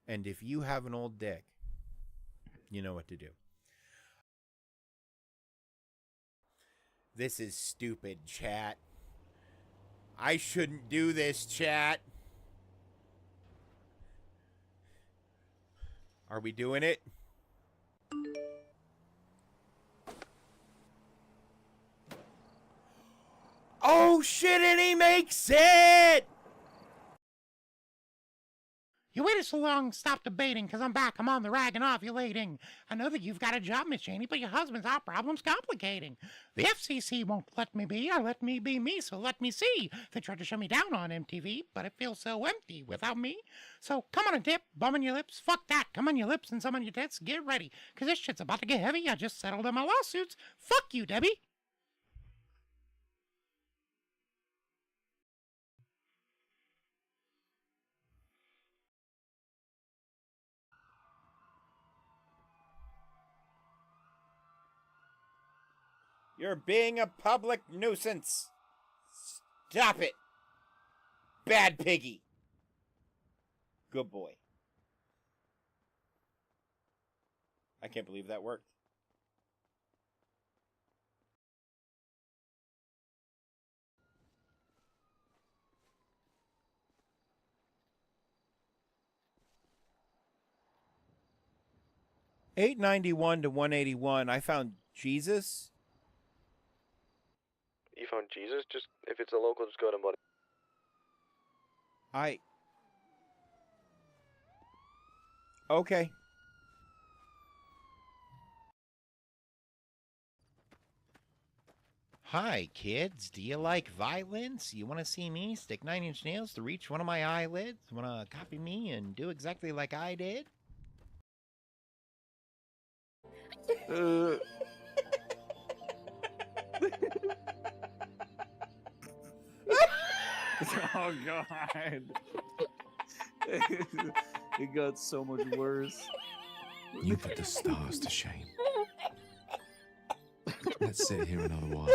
And if you have an old dick, you know what to do. This is stupid, chat. I shouldn't do this, chat. Are we doing it? Oh shit, and he makes it! You waited so long, stop debating, because I'm back. I'm on the rag and ovulating. I know that you've got a job, Miss Cheney, but your husband's heart problem's complicating. The FCC won't let me be, or let me be me, so let me see. They tried to shut me down on MTV, but it feels so empty without me. So come on a dip, bum on your lips, fuck that, come on your lips and some on your tits, get ready, because this shit's about to get heavy. I just settled on my lawsuits. Fuck you, Debbie. You're being a public nuisance. Stop it. Bad piggy. Good boy. I can't believe that worked. $891 to $181. I found Jesus. You found Jesus? Just if it's a local, just go to money. Okay. Hi, kids. Do you like violence? You want to see me stick 9-inch nails through each one of my eyelids? Want to copy me and do exactly like I did? Oh god. It got so much worse. You put the stars to shame. Let's sit here another while.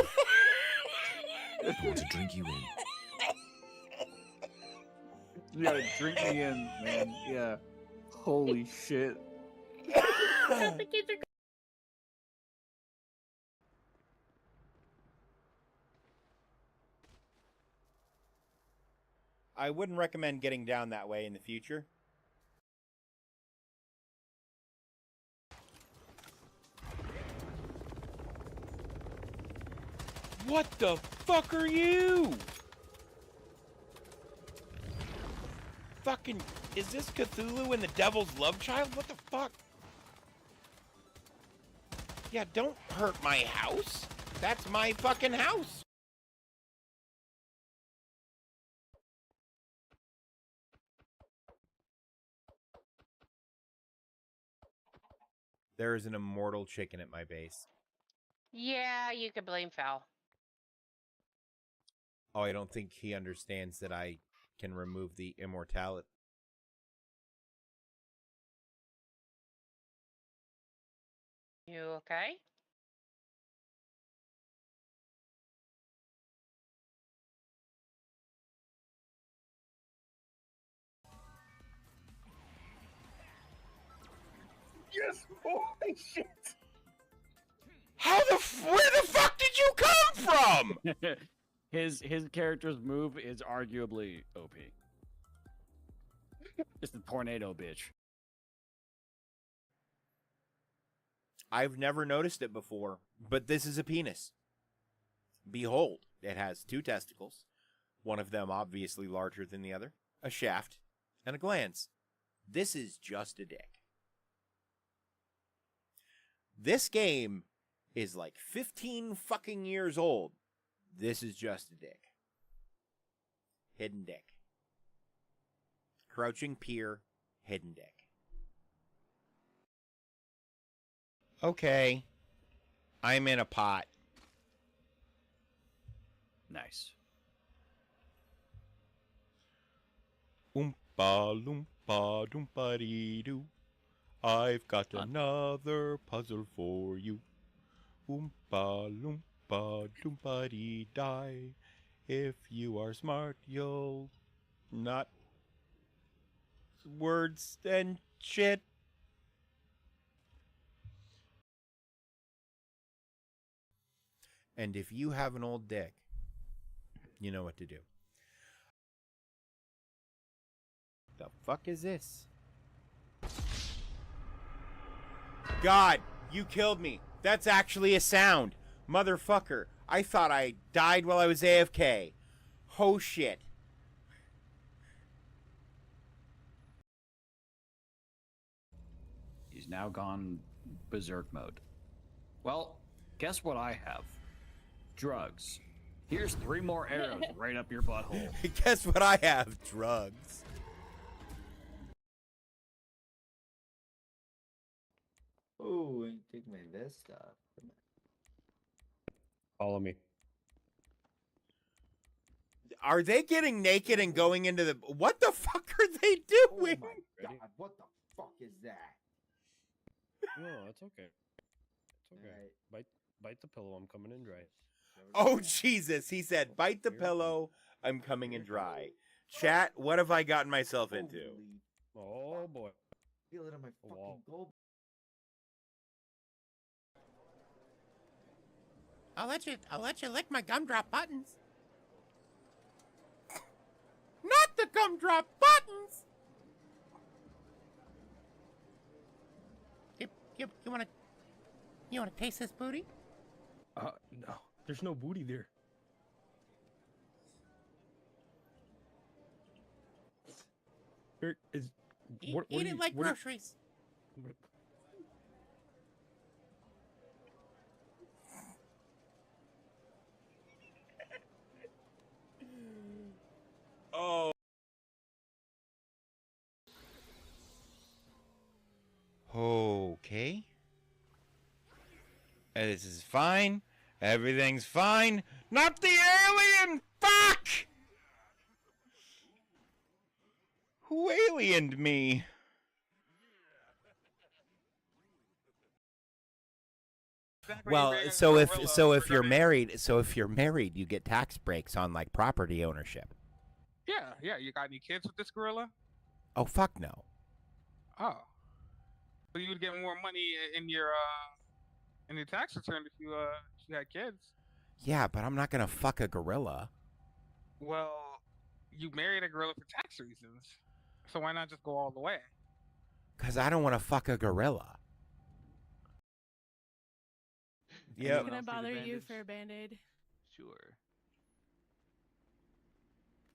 I want to drink you in. Yeah, drink me in, man. Yeah. Holy shit. The kids are I wouldn't recommend getting down that way in the future. What the fuck are you? Fucking, is this Cthulhu and the Devil's Love Child? What the fuck? Yeah, don't hurt my house. That's my fucking house. There is an immortal chicken at my base. Yeah, you could blame Fowl. Oh, I don't think he understands that I can remove the immortality. You okay? Yes! Holy shit! Where the fuck did you come from? His character's move is arguably OP. It's the tornado bitch. I've never noticed it before, but this is a penis. Behold, it has 2 testicles, one of them obviously larger than the other, a shaft, and a glans. This is just a dick. This game is like 15 fucking years old. This is just a dick. Hidden dick. Crouching pier, hidden dick. Okay. I'm in a pot. Nice. Oompa loompa doompa dee doo. I've got another puzzle for you. Oompa loompa doompa dee die. If you are smart, you'll not words and shit. And if you have an old dick, you know what to do. The fuck is this? God, you killed me. That's actually a sound. Motherfucker. I thought I died while I was AFK. Oh shit. He's now gone berserk mode. Well, guess what I have? Drugs. Here's 3 more arrows right up your butthole. Guess what I have? Drugs. Oh, and take my vest off. Follow me. Are they getting naked and going into the... What the fuck are they Oh doing? my god, what the fuck is that? No, it's okay. It's okay. Alright. Bite the pillow. I'm coming in dry. Oh, Jesus. He said, bite the pillow. I'm coming in dry. Chat, what have I gotten myself into? Oh boy. Feel it on my fucking Wow. gold. I'll let you lick my gumdrop buttons. Not the gumdrop buttons. You wanna taste this booty? No. There's no booty there. Here is. Eat, What eat are it you, like what are you- groceries. Oh. Okay. This is fine. Everything's fine. Not the alien! Fuck! Who aliened me? Well, so if you're married, you get tax breaks on like property ownership. Yeah. You got any kids with this gorilla? Oh fuck no. Oh. So you would get more money in your tax return if you had kids. Yeah, but I'm not gonna fuck a gorilla. Well, you married a gorilla for tax reasons. So why not just go all the way? Cause I don't want to fuck a gorilla. Yep. Can I bother you for a band-aid? Sure.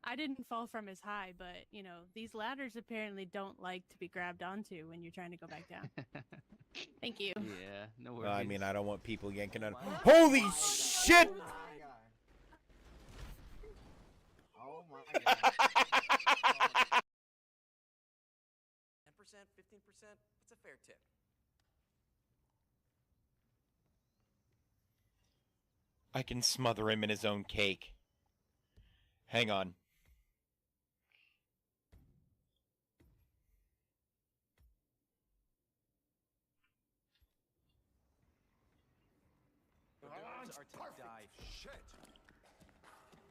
I didn't fall from as high, but, you know, these ladders apparently don't like to be grabbed onto when you're trying to go back down. Thank you. Yeah, no worries. Well, I mean, I don't want people yanking on. Holy shit! Oh my god. 10%, 15%, it's a fair tip. I can smother him in his own cake. Hang on. Birds are to die. Shit.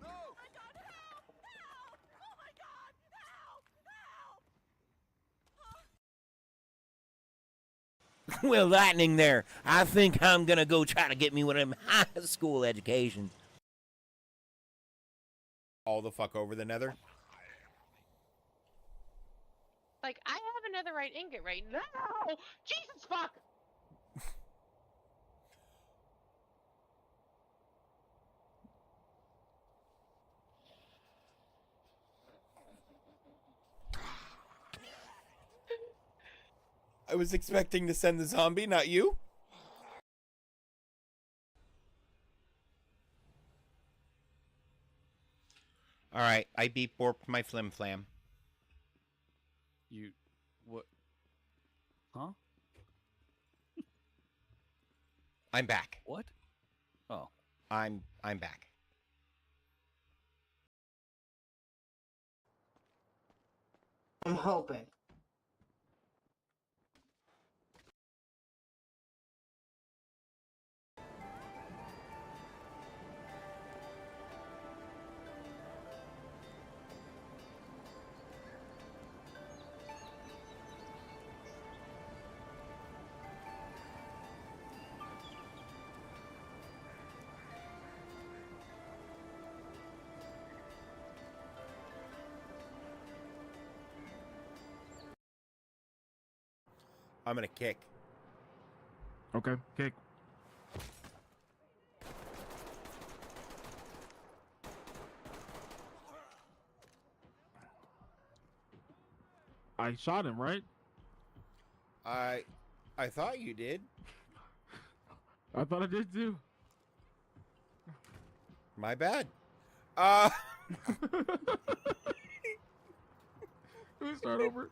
No! Oh my god, help! Help! Oh my god, help! Help! Well, lightning there. I think I'm gonna go try to get me one of them high school educations. All the fuck over the nether? Like, I have another right ingot right now. Jesus fuck! I was expecting to send the zombie, not you. Alright, I beep borped my flim flam. You. What? Huh? I'm back. What? Oh. I'm back. I'm hoping. I'm gonna kick. Okay, kick. I shot him, right? I thought you did. I thought I did too. My bad. Can we start over?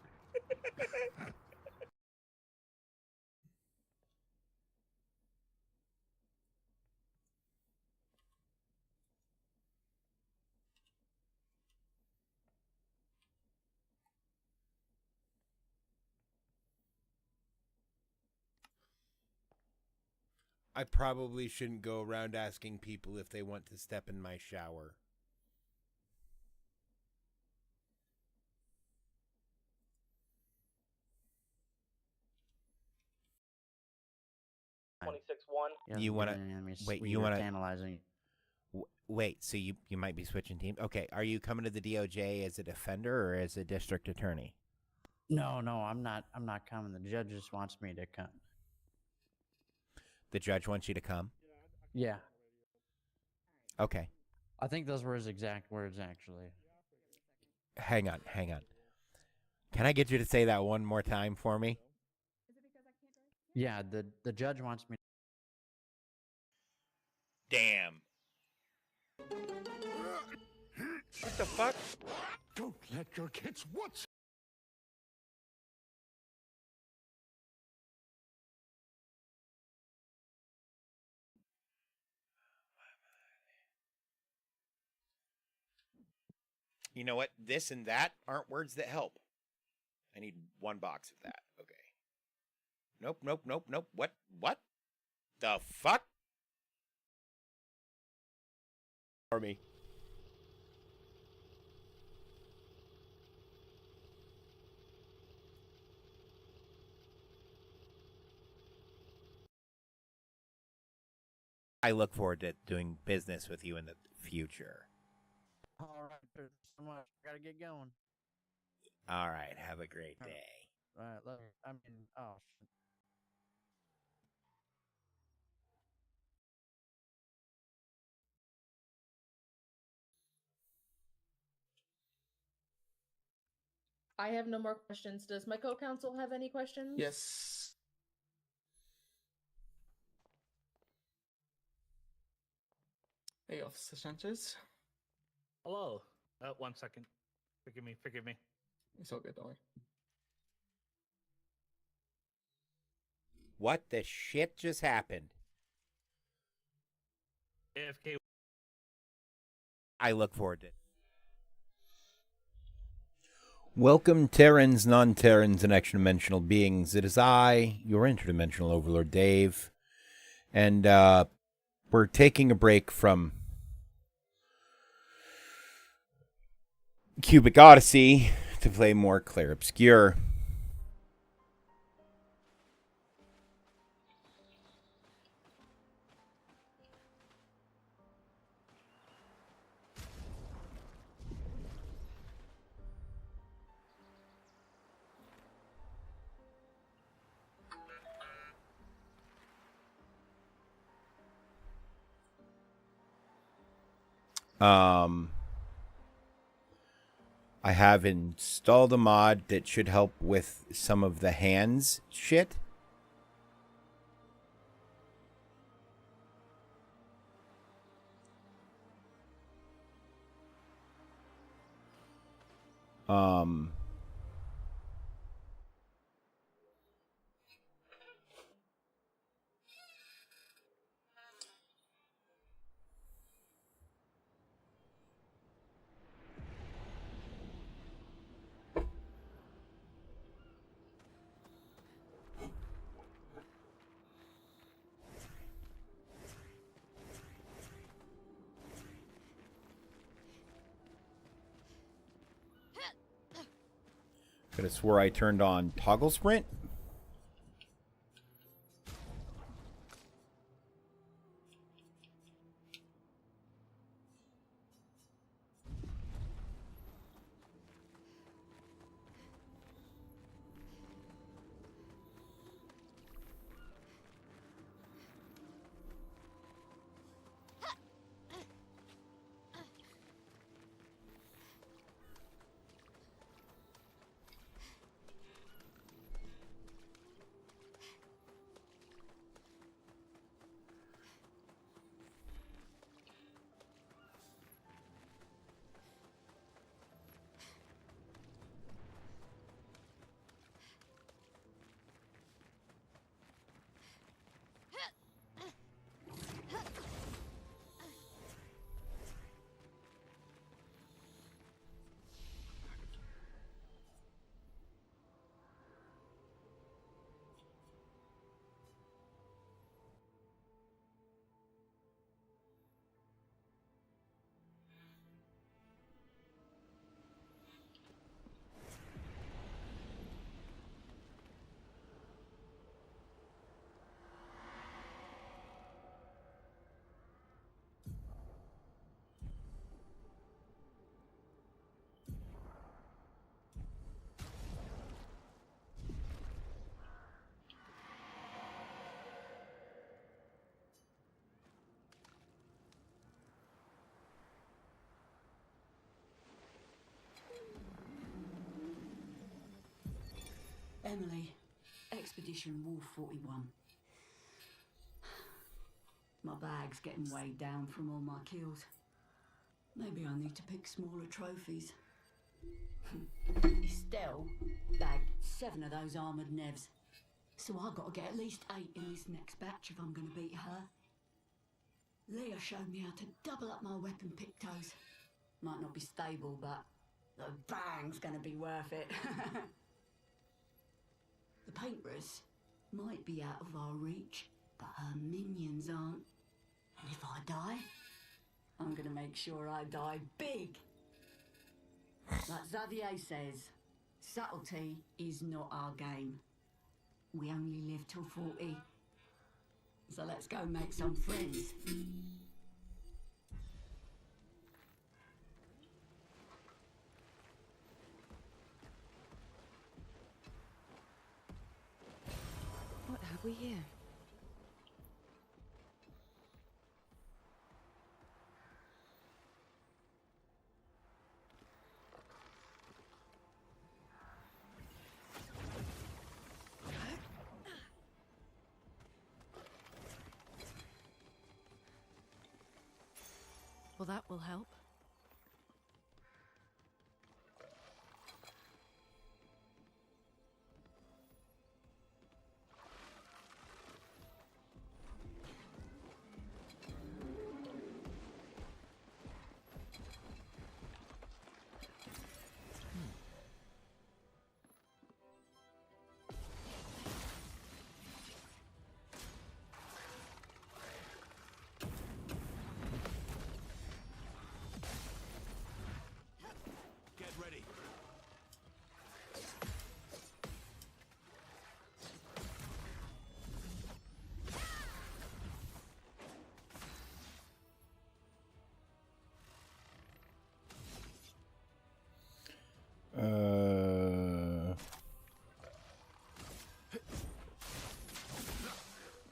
I probably shouldn't go around asking people if they want to step in my shower. You want to wait? You want to analyzing? wait? So you might be switching teams. Okay, are you coming to the DOJ as a defender or as a district attorney? No, I'm not. I'm not coming. The judge just wants me to come. The judge wants you to come. Yeah, Okay, I think those were his exact words, actually. hang on. Can I get you to say that one more time for me? Yeah, the judge wants me. Damn. What the fuck? Don't let your kids watch. You know what? This and that aren't words that help. I need one box of that. Okay. Nope. What? The fuck? For me. I look forward to doing business with you in the future. All right, there's so much. Gotta get going. All right. Have a great day. All right, look. I mean, oh. Shit. I have no more questions. Does my co-counsel have any questions? Yes. Hey, Officer Sanchez. Hello. 1 second. Forgive me. It's all good, don't worry. What the shit just happened? AFK. I look forward to it. Welcome, Terrans, non-Terrans, and extra-dimensional beings. It is I, your interdimensional overlord, Dave. And we're taking a break from Cubic Odyssey to play more Clair Obscur. I have installed a mod that should help with some of the hands shit. Could have swore I turned on toggle sprint. Emily, Expedition Wolf 41. My bag's getting weighed down from all my kills. Maybe I need to pick smaller trophies. Estelle bagged 7 of those armoured nevs. So I've got to get at least 8 in this next batch if I'm going to beat her. Leah showed me how to double up my weapon pictos. Might not be stable, but the bang's going to be worth it. The painters might be out of our reach, but her minions aren't. And if I die, I'm going to make sure I die big. Like Xavier says, subtlety is not our game. We only live till 40. So let's go make some friends. What have we here? Well, that will help.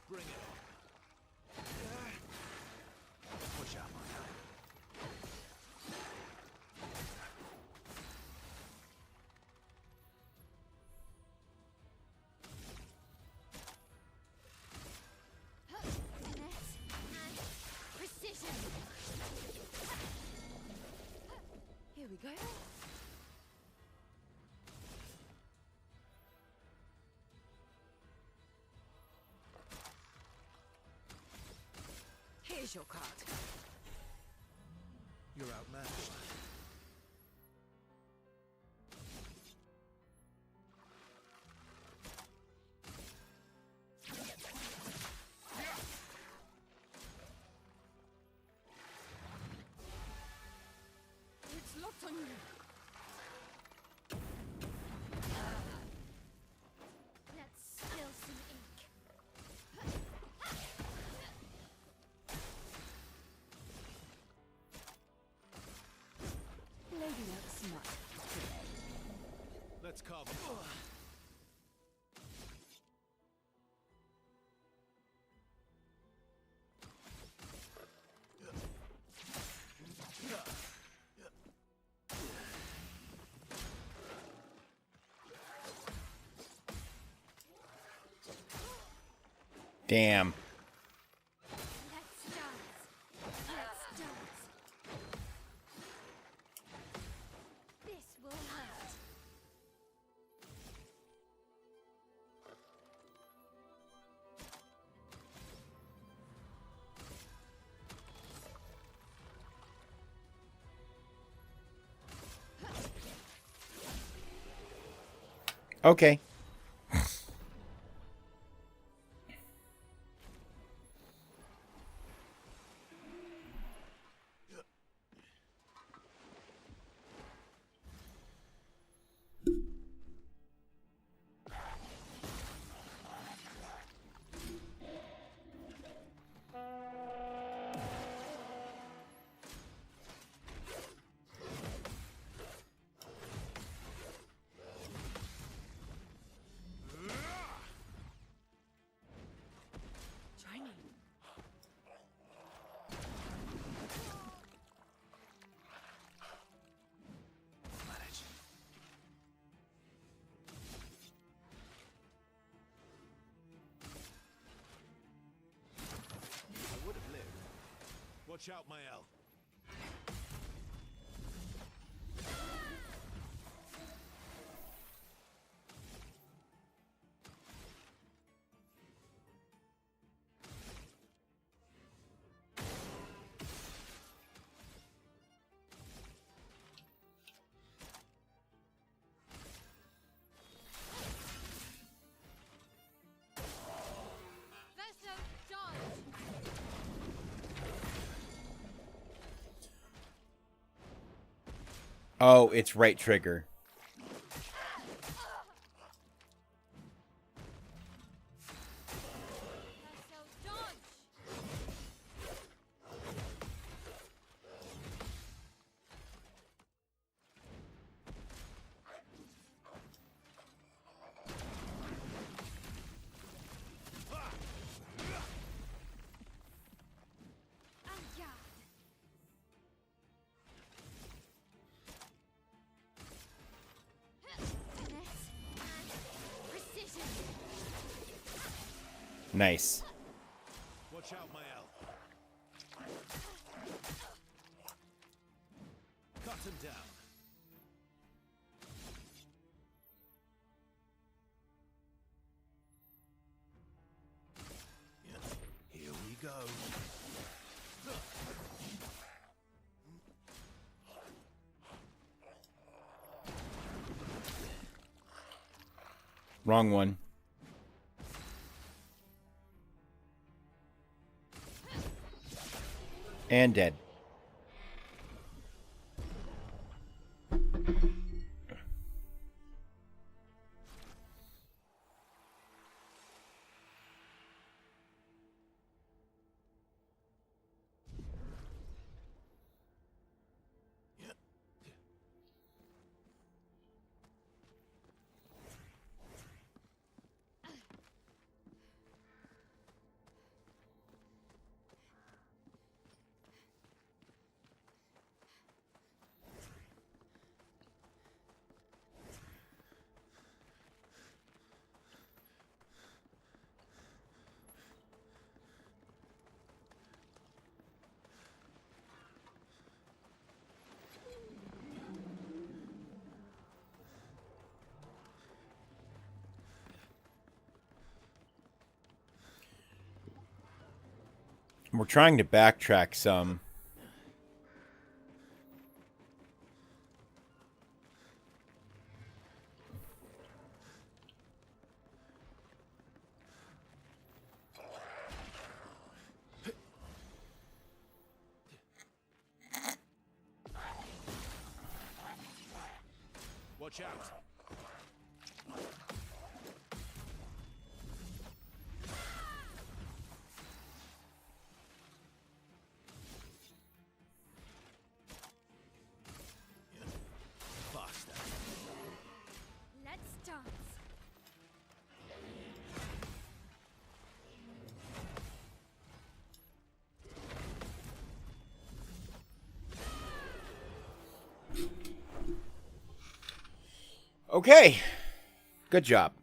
Bring it on. Push out my hand. Precision. Here we go. Here's your card. You're outmatched. It's locked on you. Let's spill some ink. Lady not smart today. Let's cover. Damn. Let's dance. Let's dance. This will hurt. Okay. Watch out, Mael. Vessel dodge. Oh, it's right trigger. Vessel dodge. Aye. Finesse and precision. Nice. Watch out, Mael. Cut him down. Here we go. Wrong one. And dead. We're trying to backtrack some. Watch out. Faster. Let's dance. Okay. Good job.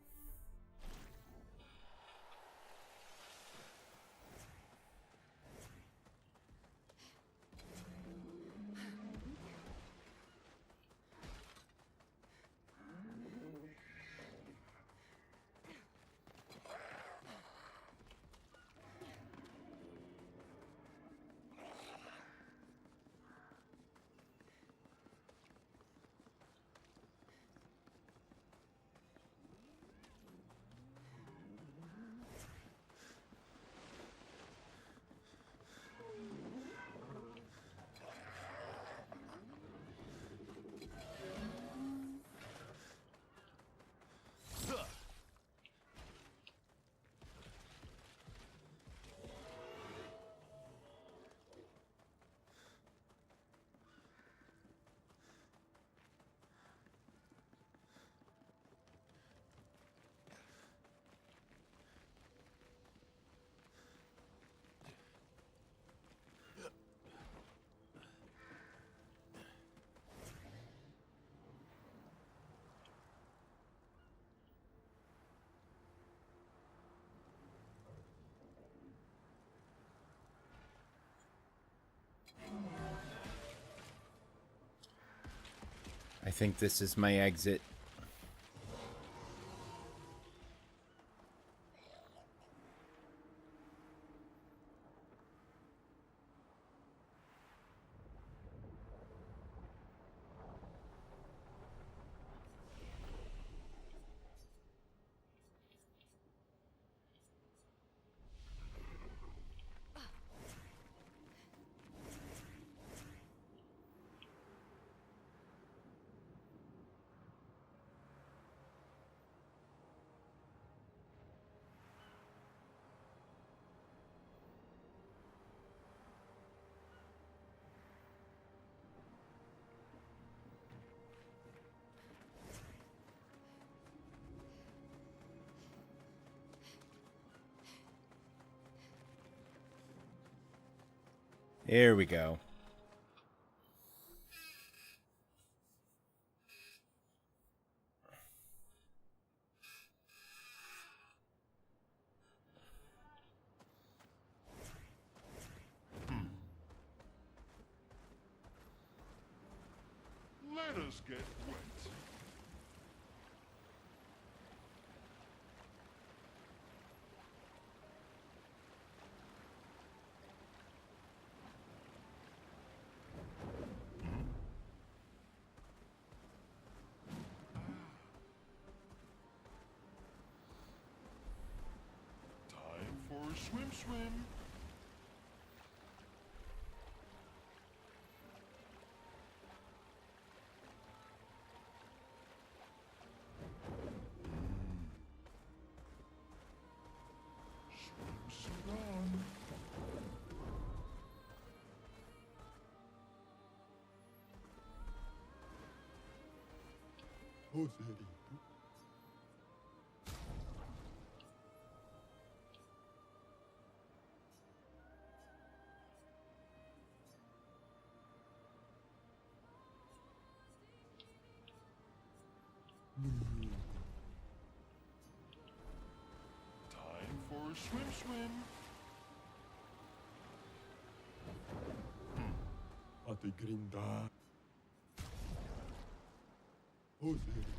I think this is my exit. Here we go. Let us get wet. Time for a swim. Swimsuit on. Roserito. Time for a swim. Ate grinda. Roserito.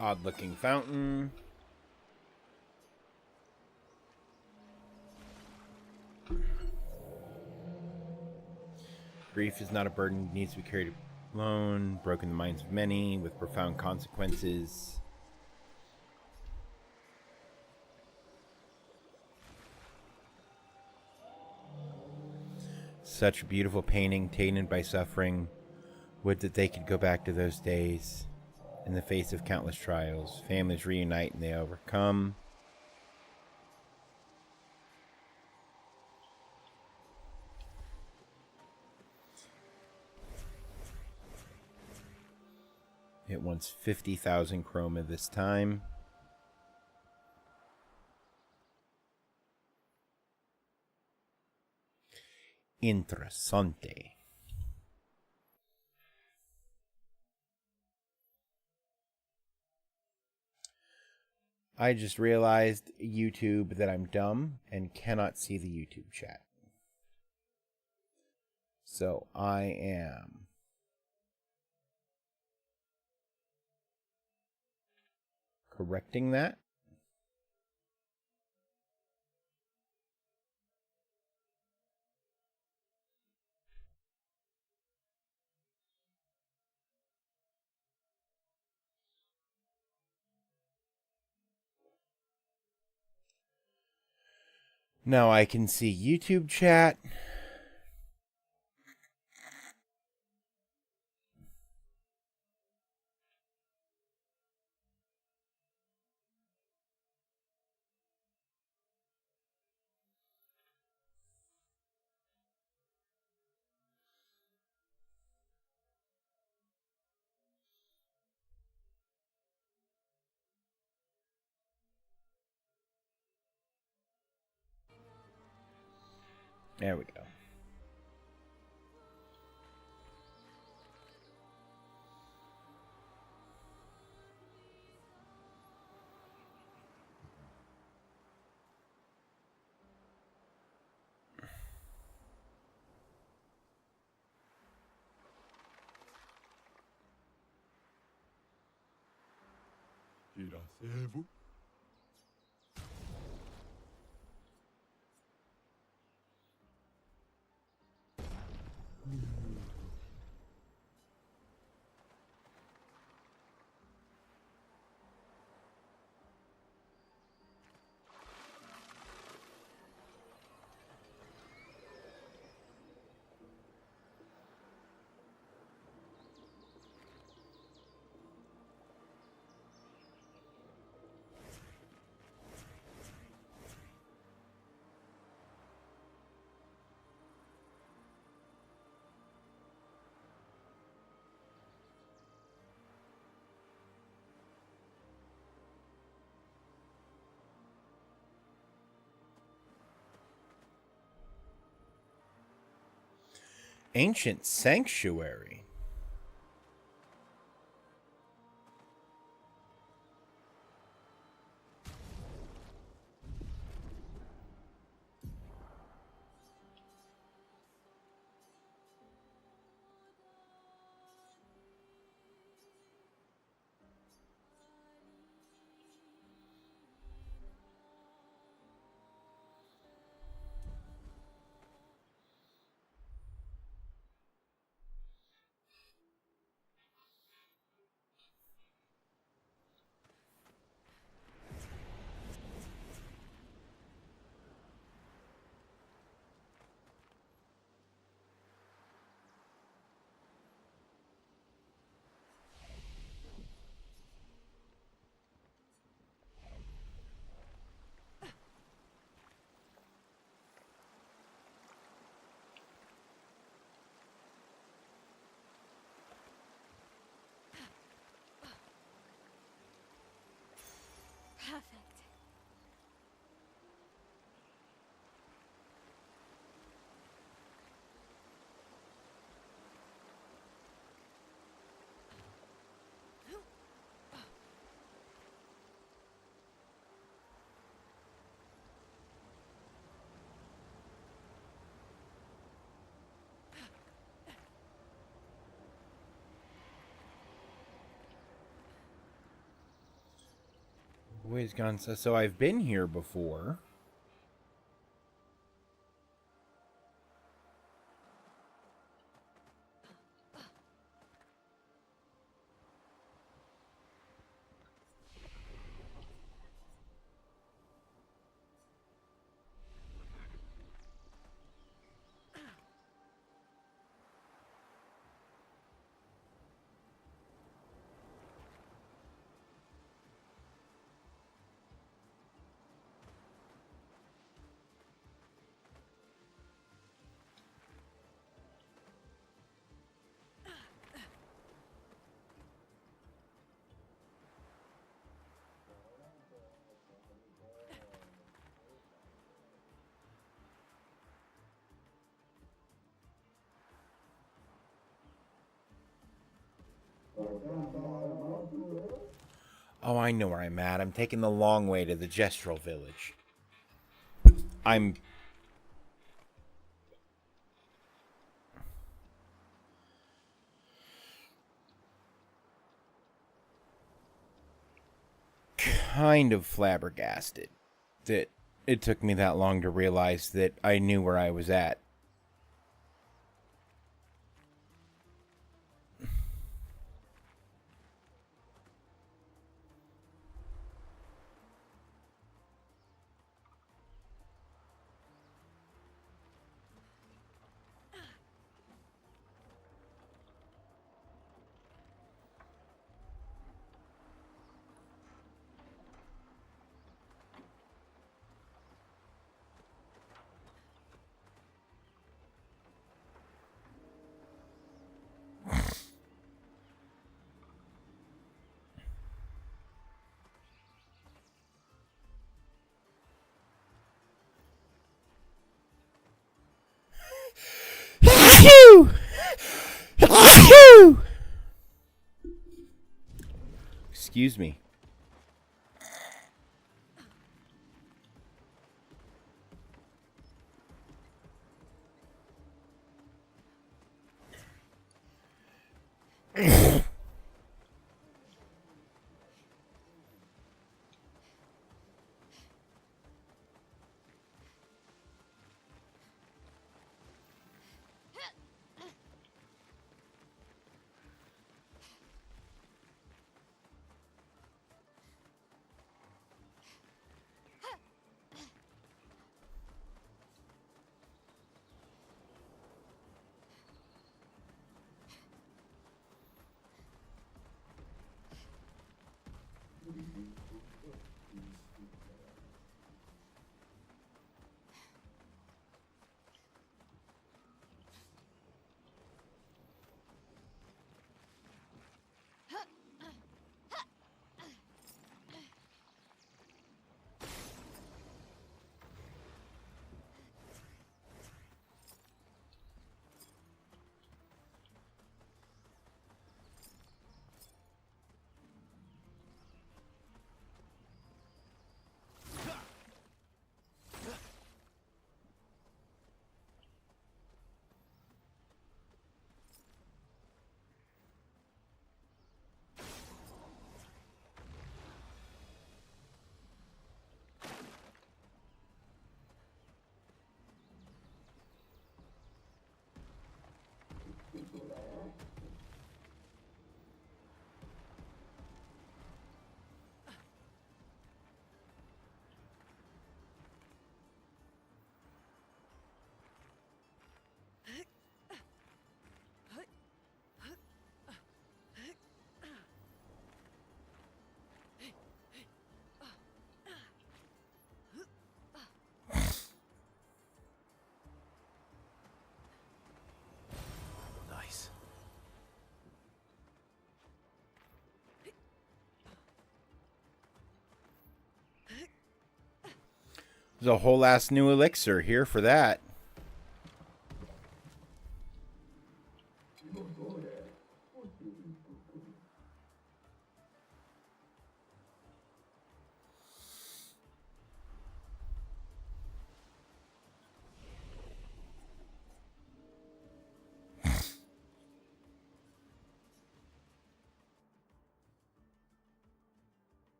Odd looking fountain. Grief is not a burden, it needs to be carried alone, broken the minds of many, with profound consequences. Such a beautiful painting, tainted by suffering. Would that they could go back to those days. In the face of countless trials, families reunite and they overcome. It wants 50,000 chroma this time. Interessante. I just realized, YouTube, that I'm dumb and cannot see the YouTube chat. So I am correcting that. Now I can see YouTube chat. There we go. Iracebo. Ancient Sanctuary. Perfect. Wisconsin. So I've been here before. Oh, I know where I'm at. I'm taking the long way to the Gestural Village. I'm... kind of flabbergasted that it took me that long to realize that I knew where I was at. Excuse me. Nice. There's a whole ass new elixir here for that.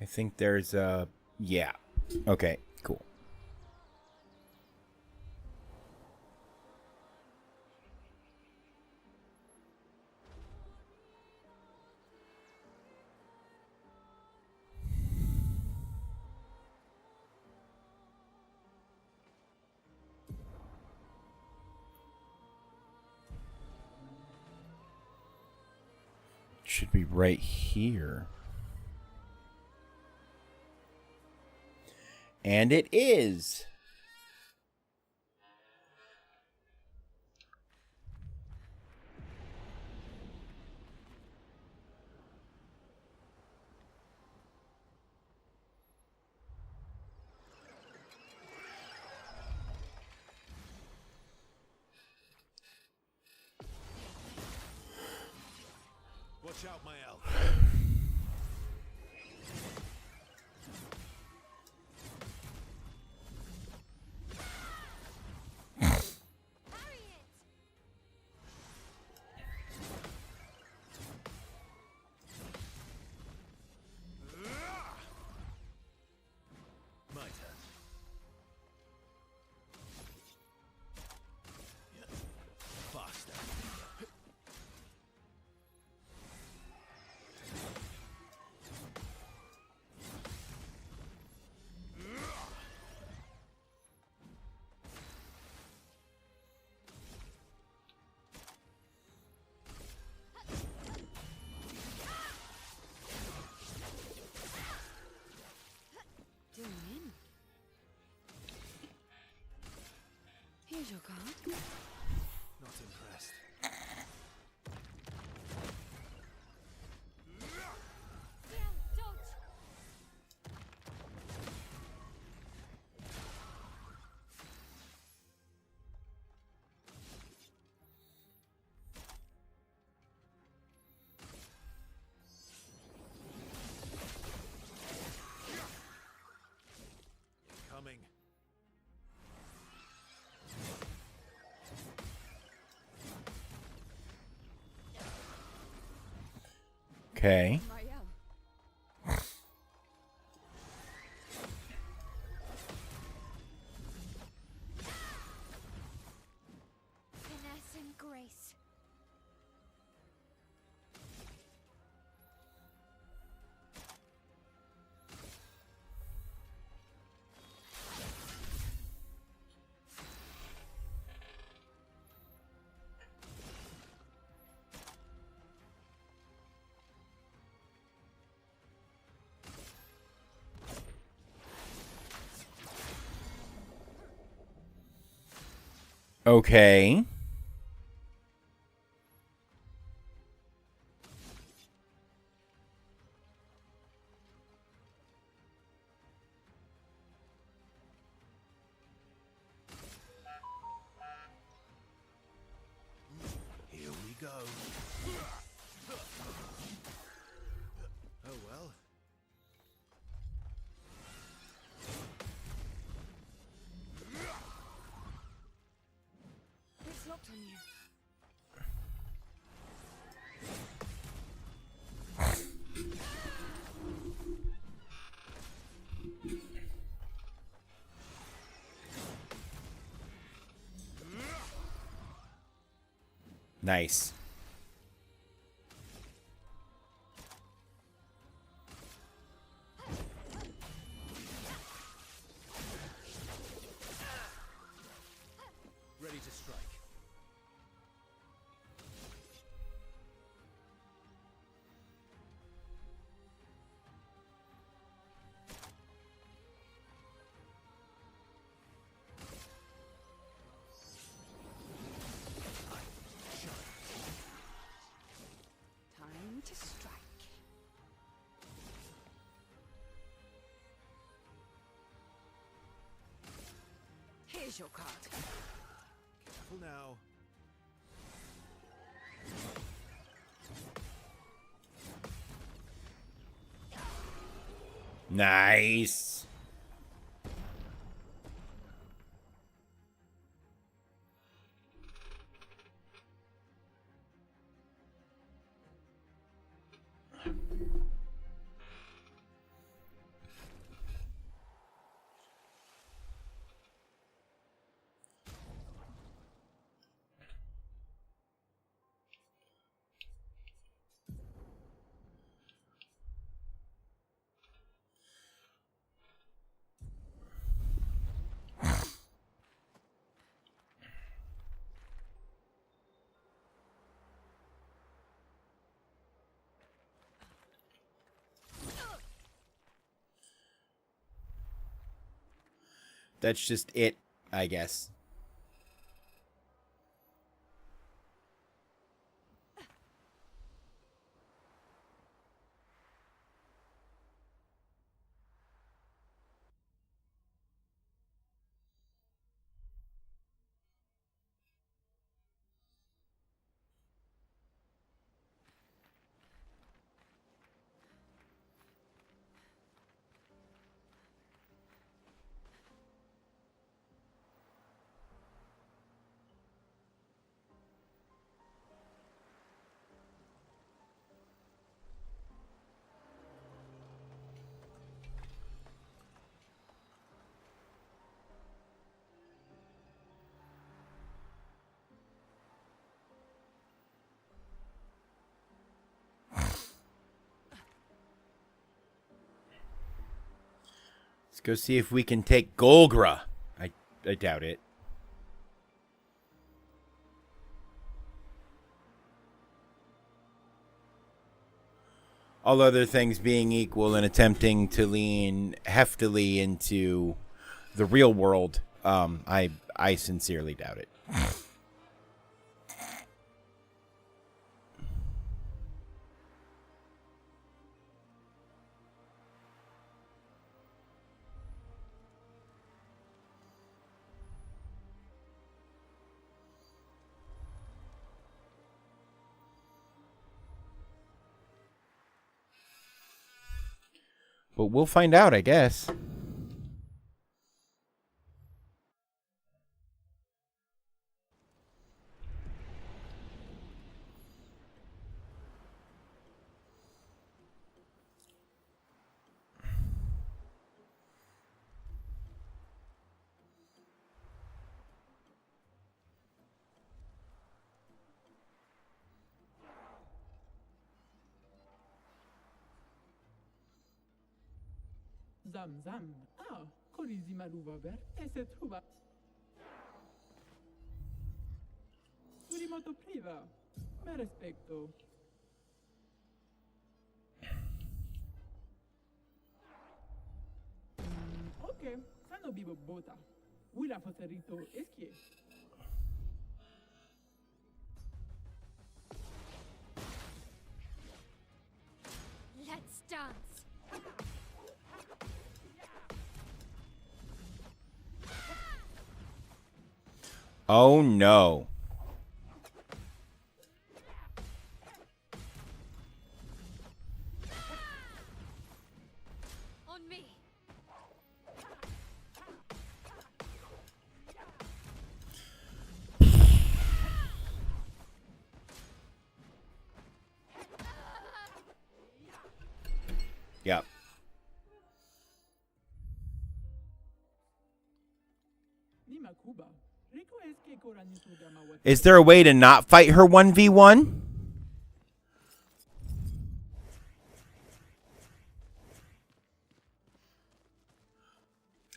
I think there's a... Yeah. Okay, cool. Should be right here. And it is. Watch out, my elf. My turn. Faster. Here's your card. Not impressed. Damn, dodge. Coming. Okay. Mario. Finesse and grace. Okay. Here we go. Oh well. It's locked on you. Nice. Ready to strike. Time to strike. Here's your card. Careful now. Nice. That's just it, I guess. Let's go see if we can take Golgra. I doubt it. All other things being equal and attempting to lean heftily into the real world I sincerely doubt it. But we'll find out, I guess. Zam zam. Ah, korizima luvaber, ese truba. Surimoto priva. Me respecto. Ok, sano vivo bota. Willa foserito eskie. Let's dance. Oh no. On me. Yep. Is there a way to not fight her 1v1?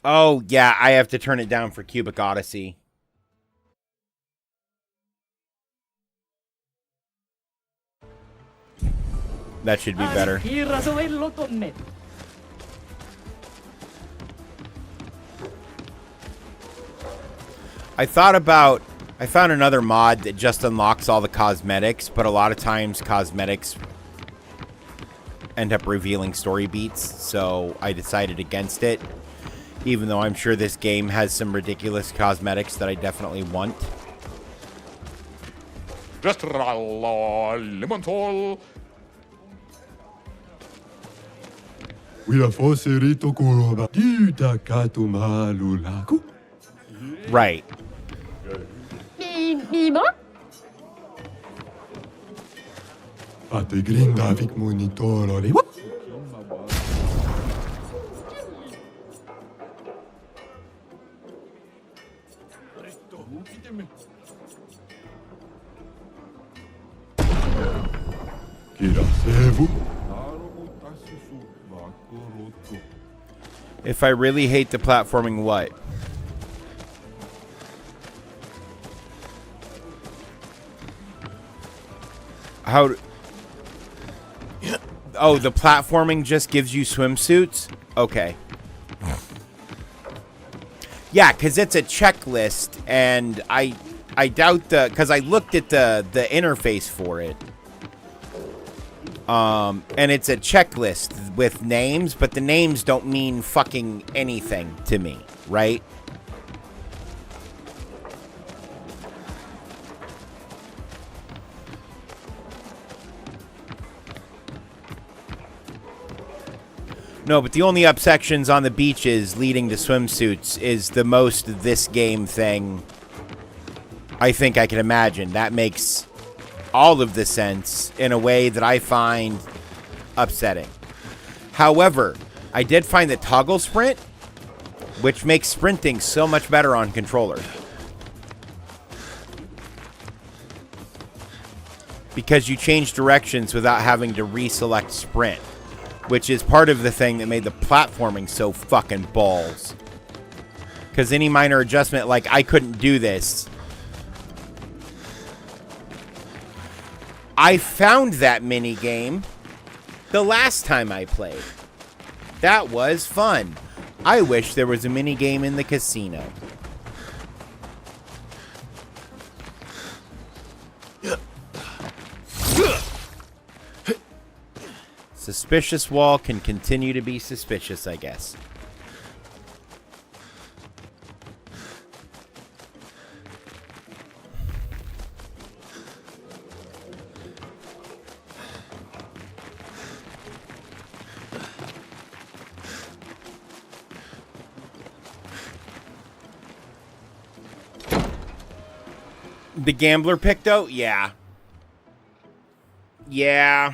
Oh, yeah, I have to turn it down for Cubic Odyssey. That should be better. I found another mod that just unlocks all the cosmetics, but a lot of times cosmetics end up revealing story beats, so I decided against it, even though I'm sure this game has some ridiculous cosmetics that I definitely want. Just Limontal. Right. If I really hate the platforming, what? How? Oh, the platforming just gives you swimsuits? Okay. Yeah, because it's a checklist, and I doubt because I looked at the interface for it. And it's a checklist with names, but the names don't mean fucking anything to me, right? No, but the only up sections on the beaches leading to swimsuits is the most this game thing I think I can imagine. That makes all of the sense in a way that I find upsetting. However, I did find the toggle sprint, which makes sprinting so much better on controller. Because you change directions without having to reselect sprint, which is part of the thing that made the platforming so fucking balls. Because any minor adjustment, like I couldn't do this. I found that mini game the last time I played. That was fun. I wish there was a mini game in the casino. suspicious wall can continue to be suspicious, I guess. The gambler picto? Yeah. Yeah.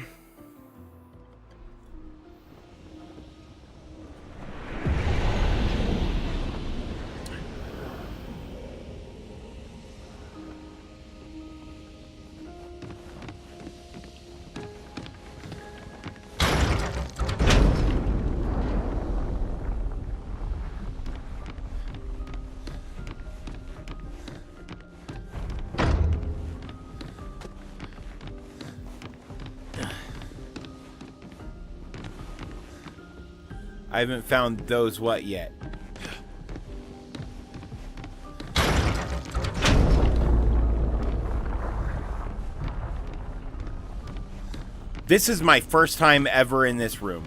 I haven't found those what yet. This is my first time ever in this room.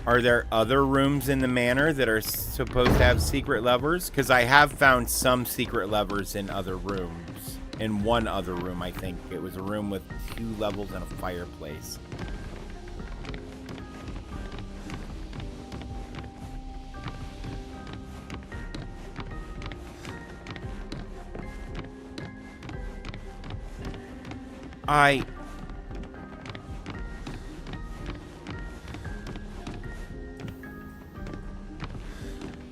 Are there other rooms in the manor that are supposed to have secret levers? Because I have found some secret levers in other rooms. In one other room, I think. It was a room with 2 levels and a fireplace.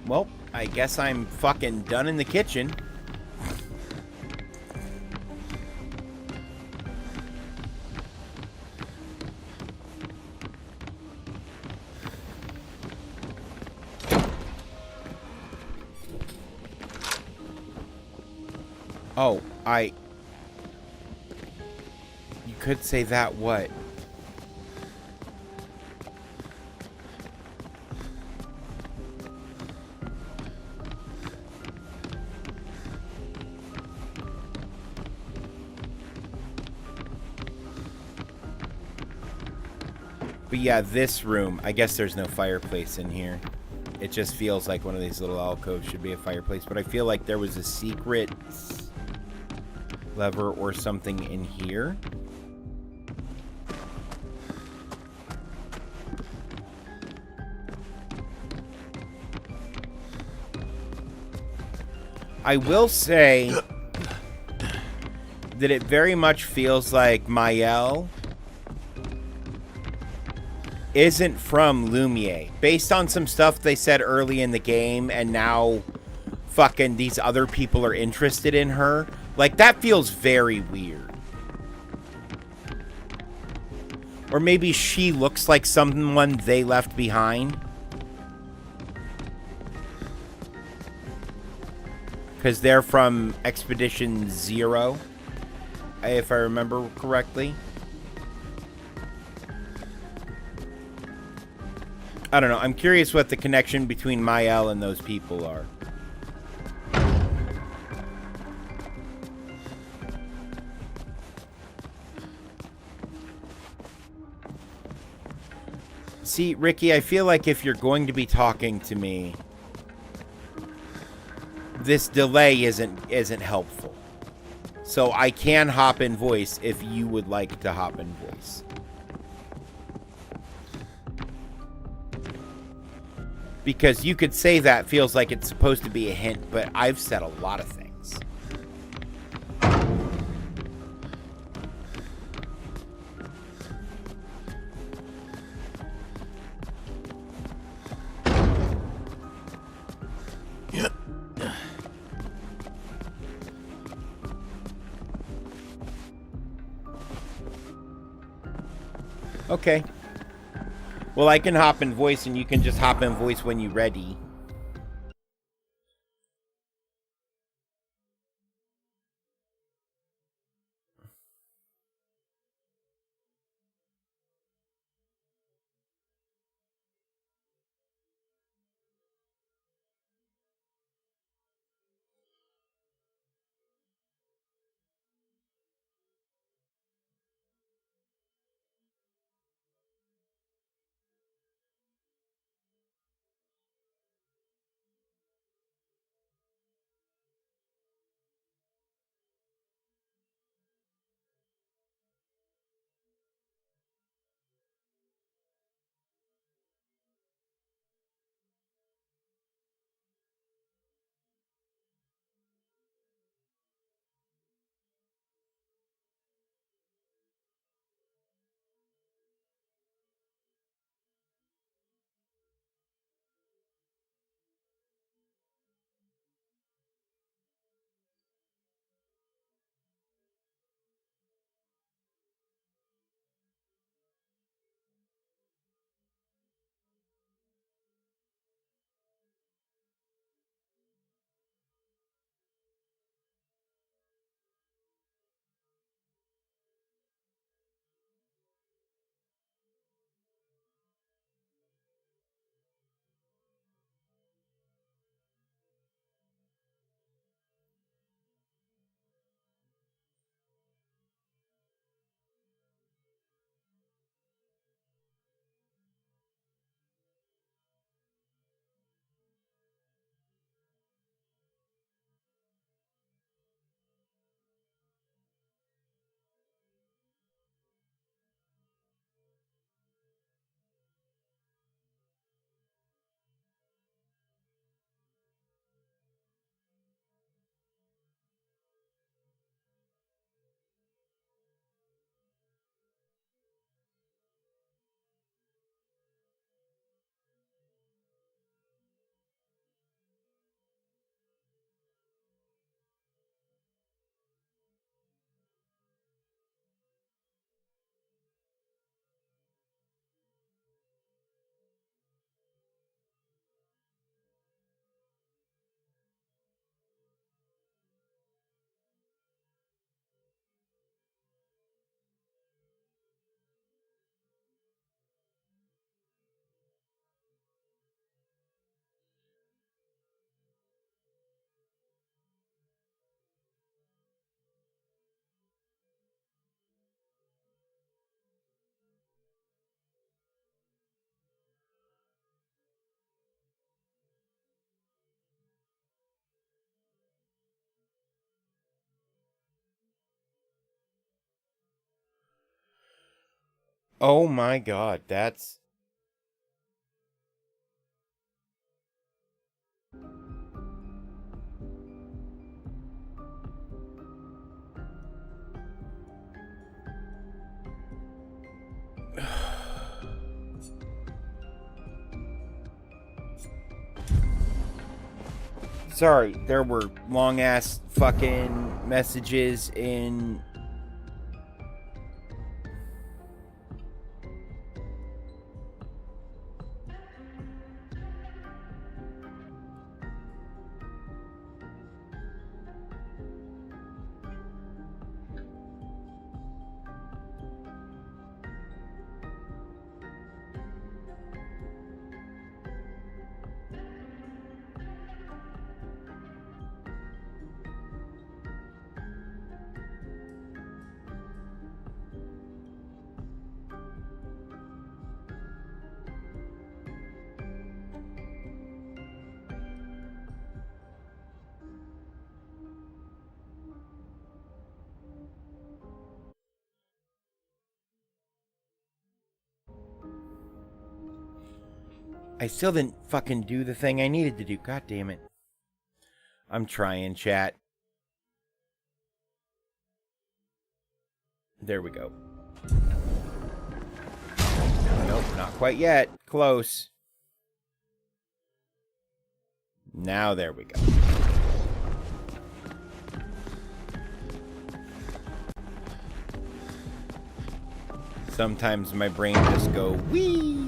Well, I guess I'm fucking done in the kitchen. Oh, you could say that what? But yeah, this room, I guess there's no fireplace in here. It just feels like one of these little alcoves should be a fireplace, but I feel like there was a secret lever or something in here. I will say that it very much feels like Mael isn't from Lumiere. Based on some stuff they said early in the game, and now fucking these other people are interested in her. Like, that feels very weird. Or maybe she looks like someone they left behind. Because they're from Expedition 0, if I remember correctly. I don't know. I'm curious what the connection between Mael and those people are. See, Ricky, I feel like if you're going to be talking to me, this delay isn't helpful. So I can hop in voice if you would like to hop in voice. Because you could say that feels like it's supposed to be a hint, but I've said a lot of things. Okay. Well, I can hop in voice, and you can just hop in voice when you're ready. Oh my god, that's... Sorry, there were long-ass fucking messages in... I still didn't fucking do the thing I needed to do. God damn it. I'm trying, chat. There we go. Nope, not quite yet. Close. Now there we go. Sometimes my brain just go, wee.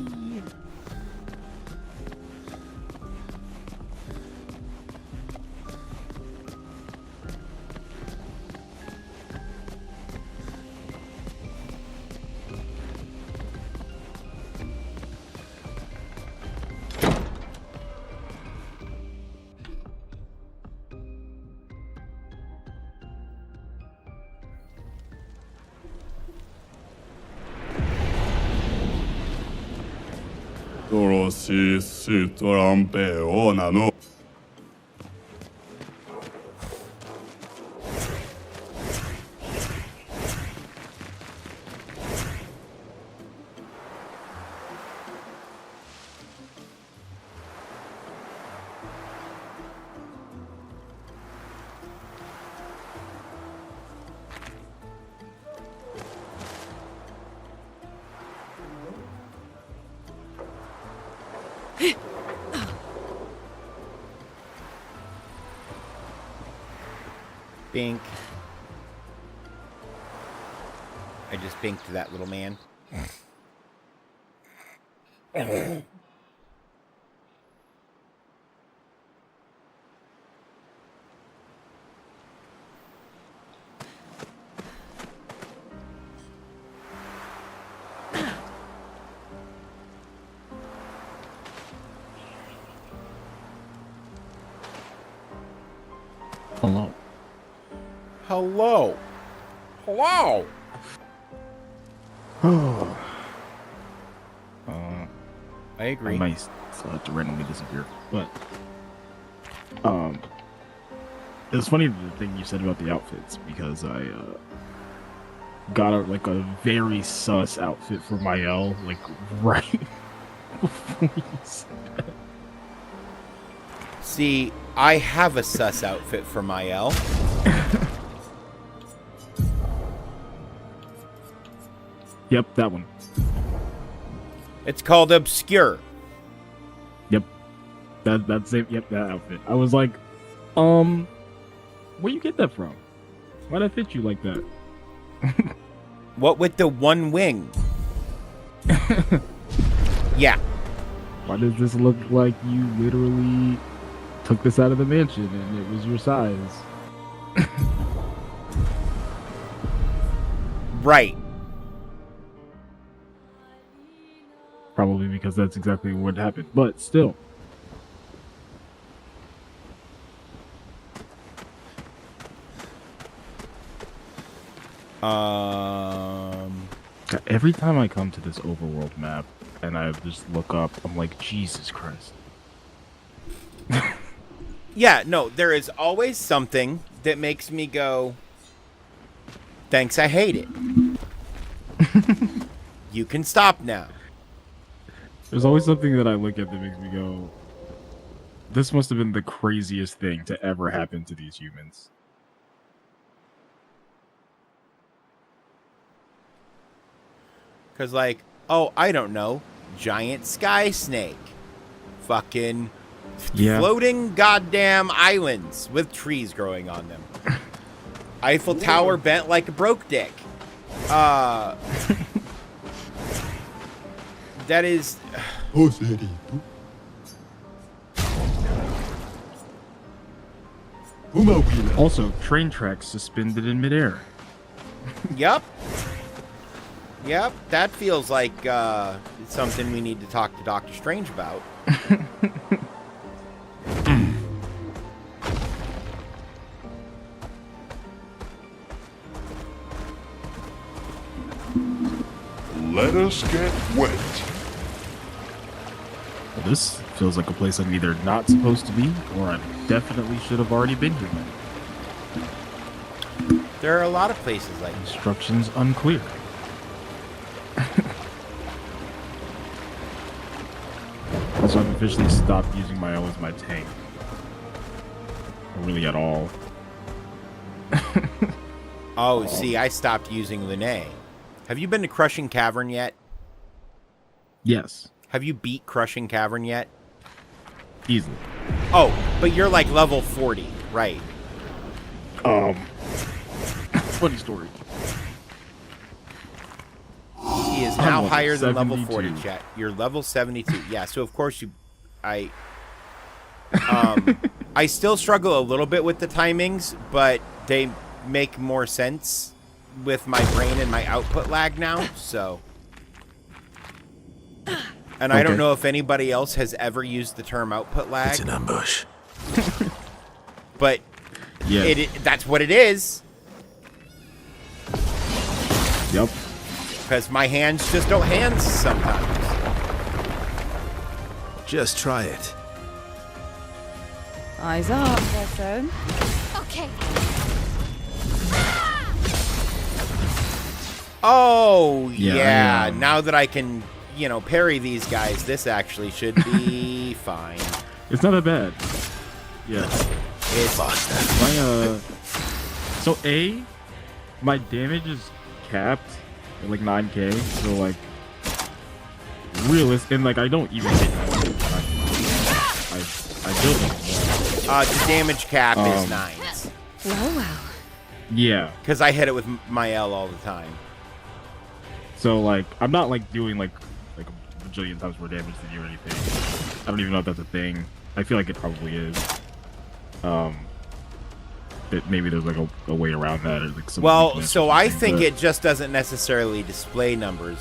Bink. I just binked that little man. Hello. Hello. Hello. I agree. I might still have to randomly disappear, but it's funny the thing you said about the outfits because I got a very sus outfit for Mael like right before you said that. See, I have a sus outfit for Mael. Yep, that one. It's called Obscur. Yep. That's it. Yep, that outfit. I was like, where you get that from? Why'd I fit you like that? What with the one wing? Yeah. Why does this look like you literally took this out of the mansion and it was your size? Right. Probably because that's exactly what happened, but still. Every time I come to this overworld map and I just look up, I'm like, Jesus Christ. Yeah, no, there is always something that makes me go, thanks, I hate it. You can stop now. There's always something that I look at that makes me go, this must have been the craziest thing to ever happen to these humans. Because, like, oh, I don't know, giant sky snake. Fucking floating goddamn islands with trees growing on them. Eiffel Tower bent like a broke dick. That is... Also, train tracks suspended in midair. Yep. Yep, that feels like something we need to talk to Doctor Strange about. Let us get wet. Well, this feels like a place I'm either not supposed to be, or I definitely should have already been here. There are a lot of places like that. Instructions unclear. Also, I've officially stopped using my L as my tank. Or really at all. Oh, see, I stopped using Linnae. Have you been to Crushing Cavern yet? Yes. Have you beat Crushing Cavern yet? Easily. Oh, but you're like level 40, right? Funny story. He is now higher than level 40, chat. You're level 72. Yeah, so of course I still struggle a little bit with the timings, but they make more sense with my brain and my output lag now, so. And I don't know if anybody else has ever used the term output lag. It's an ambush. But yeah, that's what it is. Yep. Because my hands just don't hands sometimes. Just try it. Eyes up, person. Okay. Oh, Yeah, yeah. Now that I can, parry these guys, this actually should be fine. It's not that bad. Yeah. It's so my damage is capped at like 9k, so like realistic, and like I don't even hit I don't the damage cap is 9. Wow. Yeah. Because I hit it with my L all the time. So like I'm not like doing like a bajillion times more damage than you or anything. I don't even know if that's a thing. I feel like it probably is. That maybe there's like a way around that, or like some. Well, so I think it just doesn't necessarily display numbers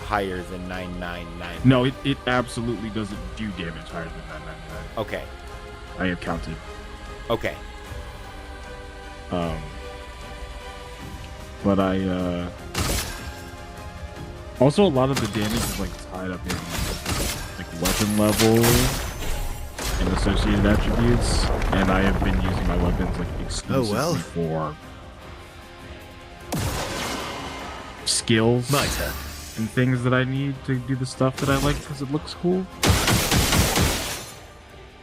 higher than 999. No, it absolutely doesn't do damage higher than 999. Okay. I have counted. Okay. But I also, a lot of the damage is like tied up in like weapon level and associated attributes, and I have been using my weapons like exclusively for skills and things that I need to do the stuff that I like because it looks cool.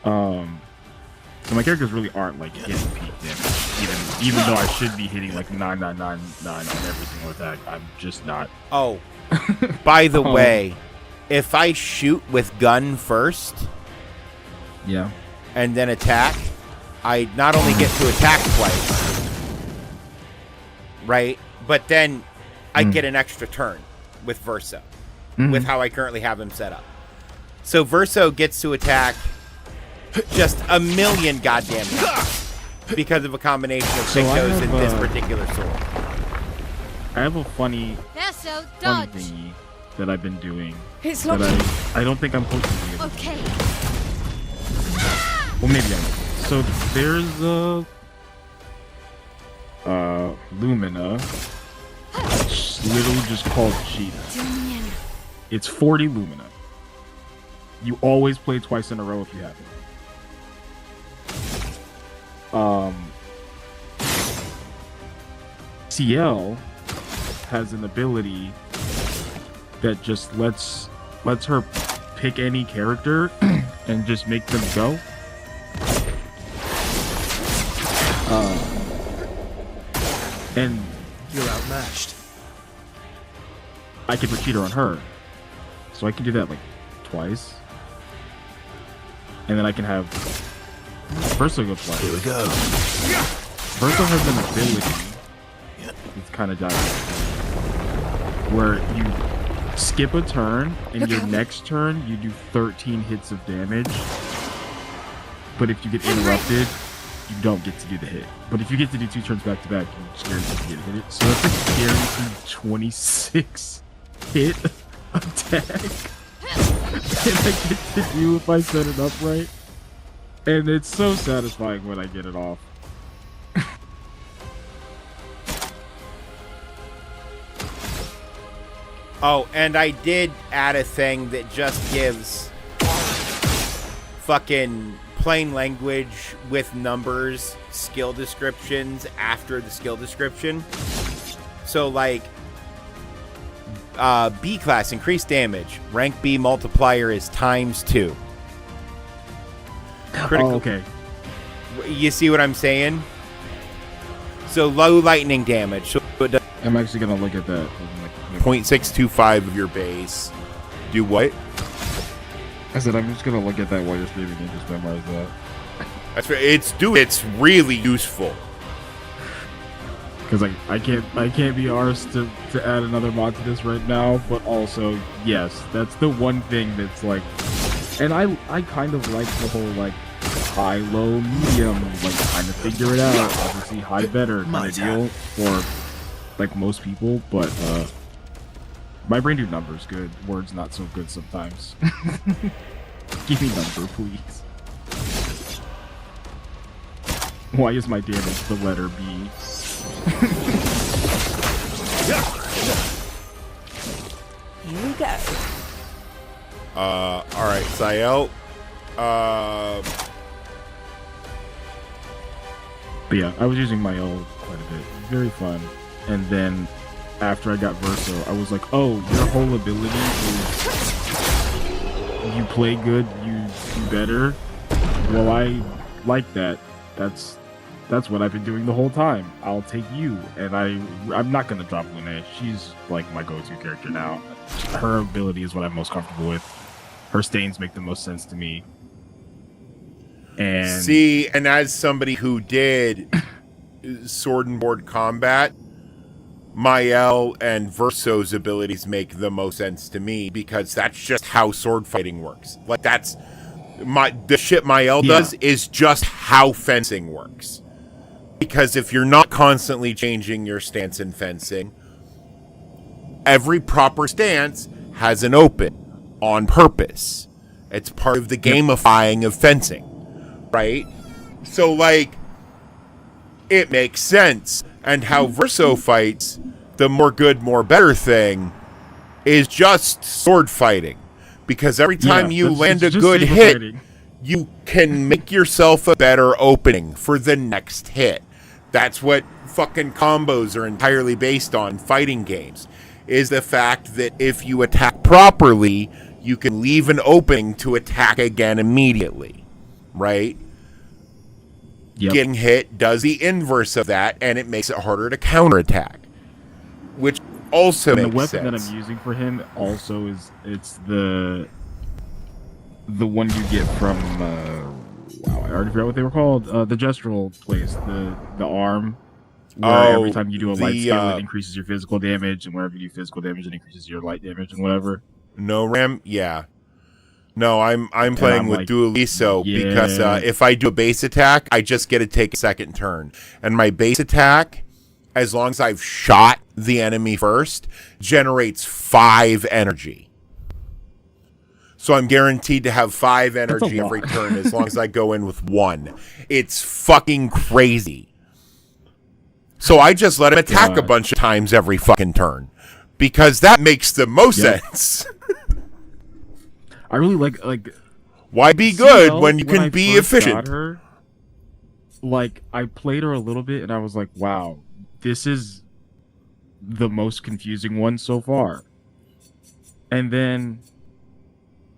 So my characters really aren't like hitting peak damage, even though I should be hitting like 9999 on every single attack. I'm just not. Oh, by the way, if I shoot with gun first, yeah, and then attack, I not only get to attack twice, right? But then I get an extra turn with Verso, with how I currently have him set up. So Verso gets to attack just a million goddamn times because of a combination of Pictos and this particular sword. I have a funny dodge thingy that I've been doing. It's that locking. I don't think I'm supposed to do. Okay. Well, maybe I am. So there's Lumina. It's literally just called Cheetah. It's 40 Lumina. You always play twice in a row if you have it. CL has an ability that just lets her pick any character and just make them go. And You're outmatched. I can put cheater on her, so I can do that like twice, and then I can have Verso go twice. Here we go. Verso has an ability. It's kind of dire, where you skip a turn, and your next turn you do 13 hits of damage. But if you get interrupted, you don't get to do the hit. But if you get to do 2 turns back to back, you're guaranteed to get hit. So it's a guaranteed 26 hit attack. And I get to do if I set it up right. And it's so satisfying when I get it off. Oh, and I did add a thing that just gives fucking plain language with numbers skill descriptions after the skill description. So like B class increased damage, rank B multiplier is ×2. Critical. Oh, okay. You see what I'm saying? So low lightning damage. So it does I'm actually gonna look at that. 0.625 of your base. Do what? I said I'm just gonna look at that while you're streaming and just memorize that. That's right. It's really useful. Because I can't be arsed to add another mod to this right now, but also yes, that's the one thing that's like, and I kind of like the whole like high, low, medium, like kind of figure it out. Obviously high better kind of deal for like most people, but my brain do numbers good, words not so good sometimes. Give me number, please. Why is my damage the letter B? Here we go. Alright, Sael. But yeah, I was using my L quite a bit. Very fun. And then after I got Verso, I was like, oh, your whole ability is you play good, you do better. Well, I like that. That's what I've been doing the whole time. I'll take you, and I'm not gonna drop Lune. She's like my go-to character now. Her ability is what I'm most comfortable with. Her stains make the most sense to me. And see, and as somebody who did sword and board combat, Mael and Verso's abilities make the most sense to me because that's just how sword fighting works. Like that's the shit Mael does is just how fencing works. Because if you're not constantly changing your stance in fencing, every proper stance has an open on purpose. It's part of the gamifying of fencing, right? So like it makes sense. And how Verso fights, the more good, more better thing, is just sword fighting. Because every time you land a good hit, fighting, you can make yourself a better opening for the next hit. That's what fucking combos are entirely based on, fighting games. Is the fact that if you attack properly, you can leave an opening to attack again immediately. Right? Yep. Getting hit does the inverse of that, and it makes it harder to counterattack, which also makes sense. The weapon that I'm using for him also it's the one you get from wow, I already forgot what they were called. The gestural place, the arm. Where every time you do a light skill, it increases your physical damage, and wherever you do physical damage, it increases your light damage and whatever. No Ram, yeah. No, I'm playing with like, Dualiso because if I do a base attack, I just get to take a second turn. And my base attack, as long as I've shot the enemy first, generates 5 energy. So I'm guaranteed to have 5 energy every turn as long as I go in with 1. It's fucking crazy. So I just let him attack a bunch of times every fucking turn. Because that makes the most sense. I really like why be good when you can be efficient? Her, like I played her a little bit and I was like, wow, this is the most confusing one so far. And then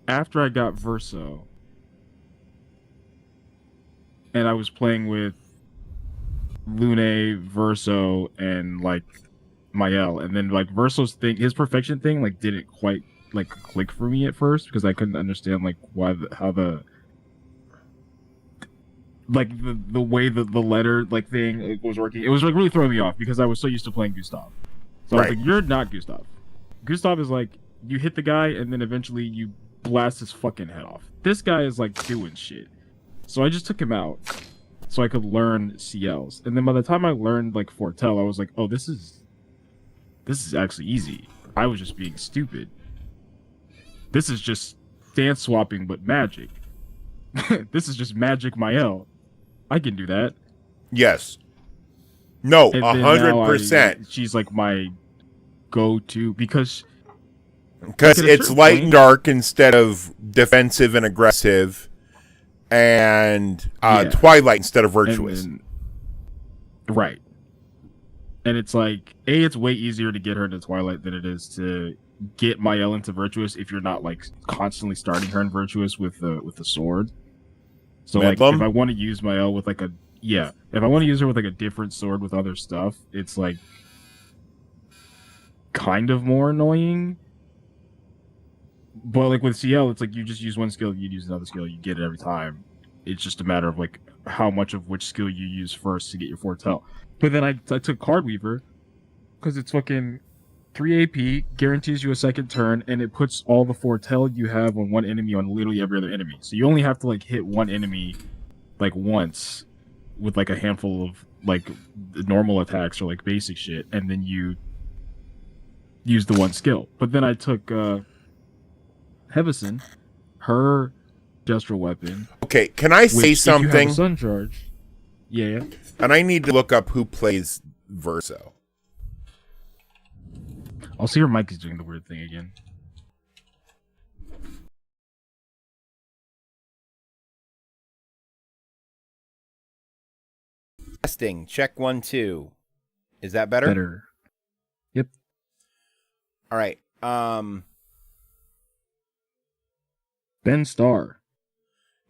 after I got Verso, and I was playing with Lune, Verso, and like Mael, and then like Verso's thing, his perfection thing, like didn't quite like click for me at first because I couldn't understand like how the way the letter like thing was working. It was like really throwing me off because I was so used to playing Gustav. So I was like, "You're not Gustav. Gustav is like you hit the guy and then eventually you blast his fucking head off. This guy is like doing shit." So I just took him out so I could learn CLs. And then by the time I learned like Fortel, I was like, "Oh, this is actually easy. I was just being stupid. This is just dance swapping but magic. This is just magic Mael. I can do that." Yes. No, 100%. She's like my go-to because it's light and dark instead of defensive and aggressive, and Twilight instead of virtuous. Right. And it's like, it's way easier to get her into Twilight than it is to get Mael into virtuous if you're not like constantly starting her in virtuous with the sword. So like, if I want to use Mael with like if I want to use her with like a different sword with other stuff, it's like kind of more annoying. But like with CL, it's like you just use one skill, you use another skill, you get it every time. It's just a matter of like how much of which skill you use first to get your Fortel. But then I took Card Weaver because it's fucking 3 AP, guarantees you a second turn, and it puts all the Fortel you have on one enemy on literally every other enemy. So you only have to like hit one enemy like once with like a handful of like normal attacks or like basic shit, and then you use the one skill. But then I took Hevison, her gestural weapon. Okay, can I say something? If you have a sun charge. Yeah. And I need to look up who plays Verso. I'll see her mic is doing the weird thing again. Testing. Check 1, 2. Is that better? Better. Yep. All right. Ben Starr.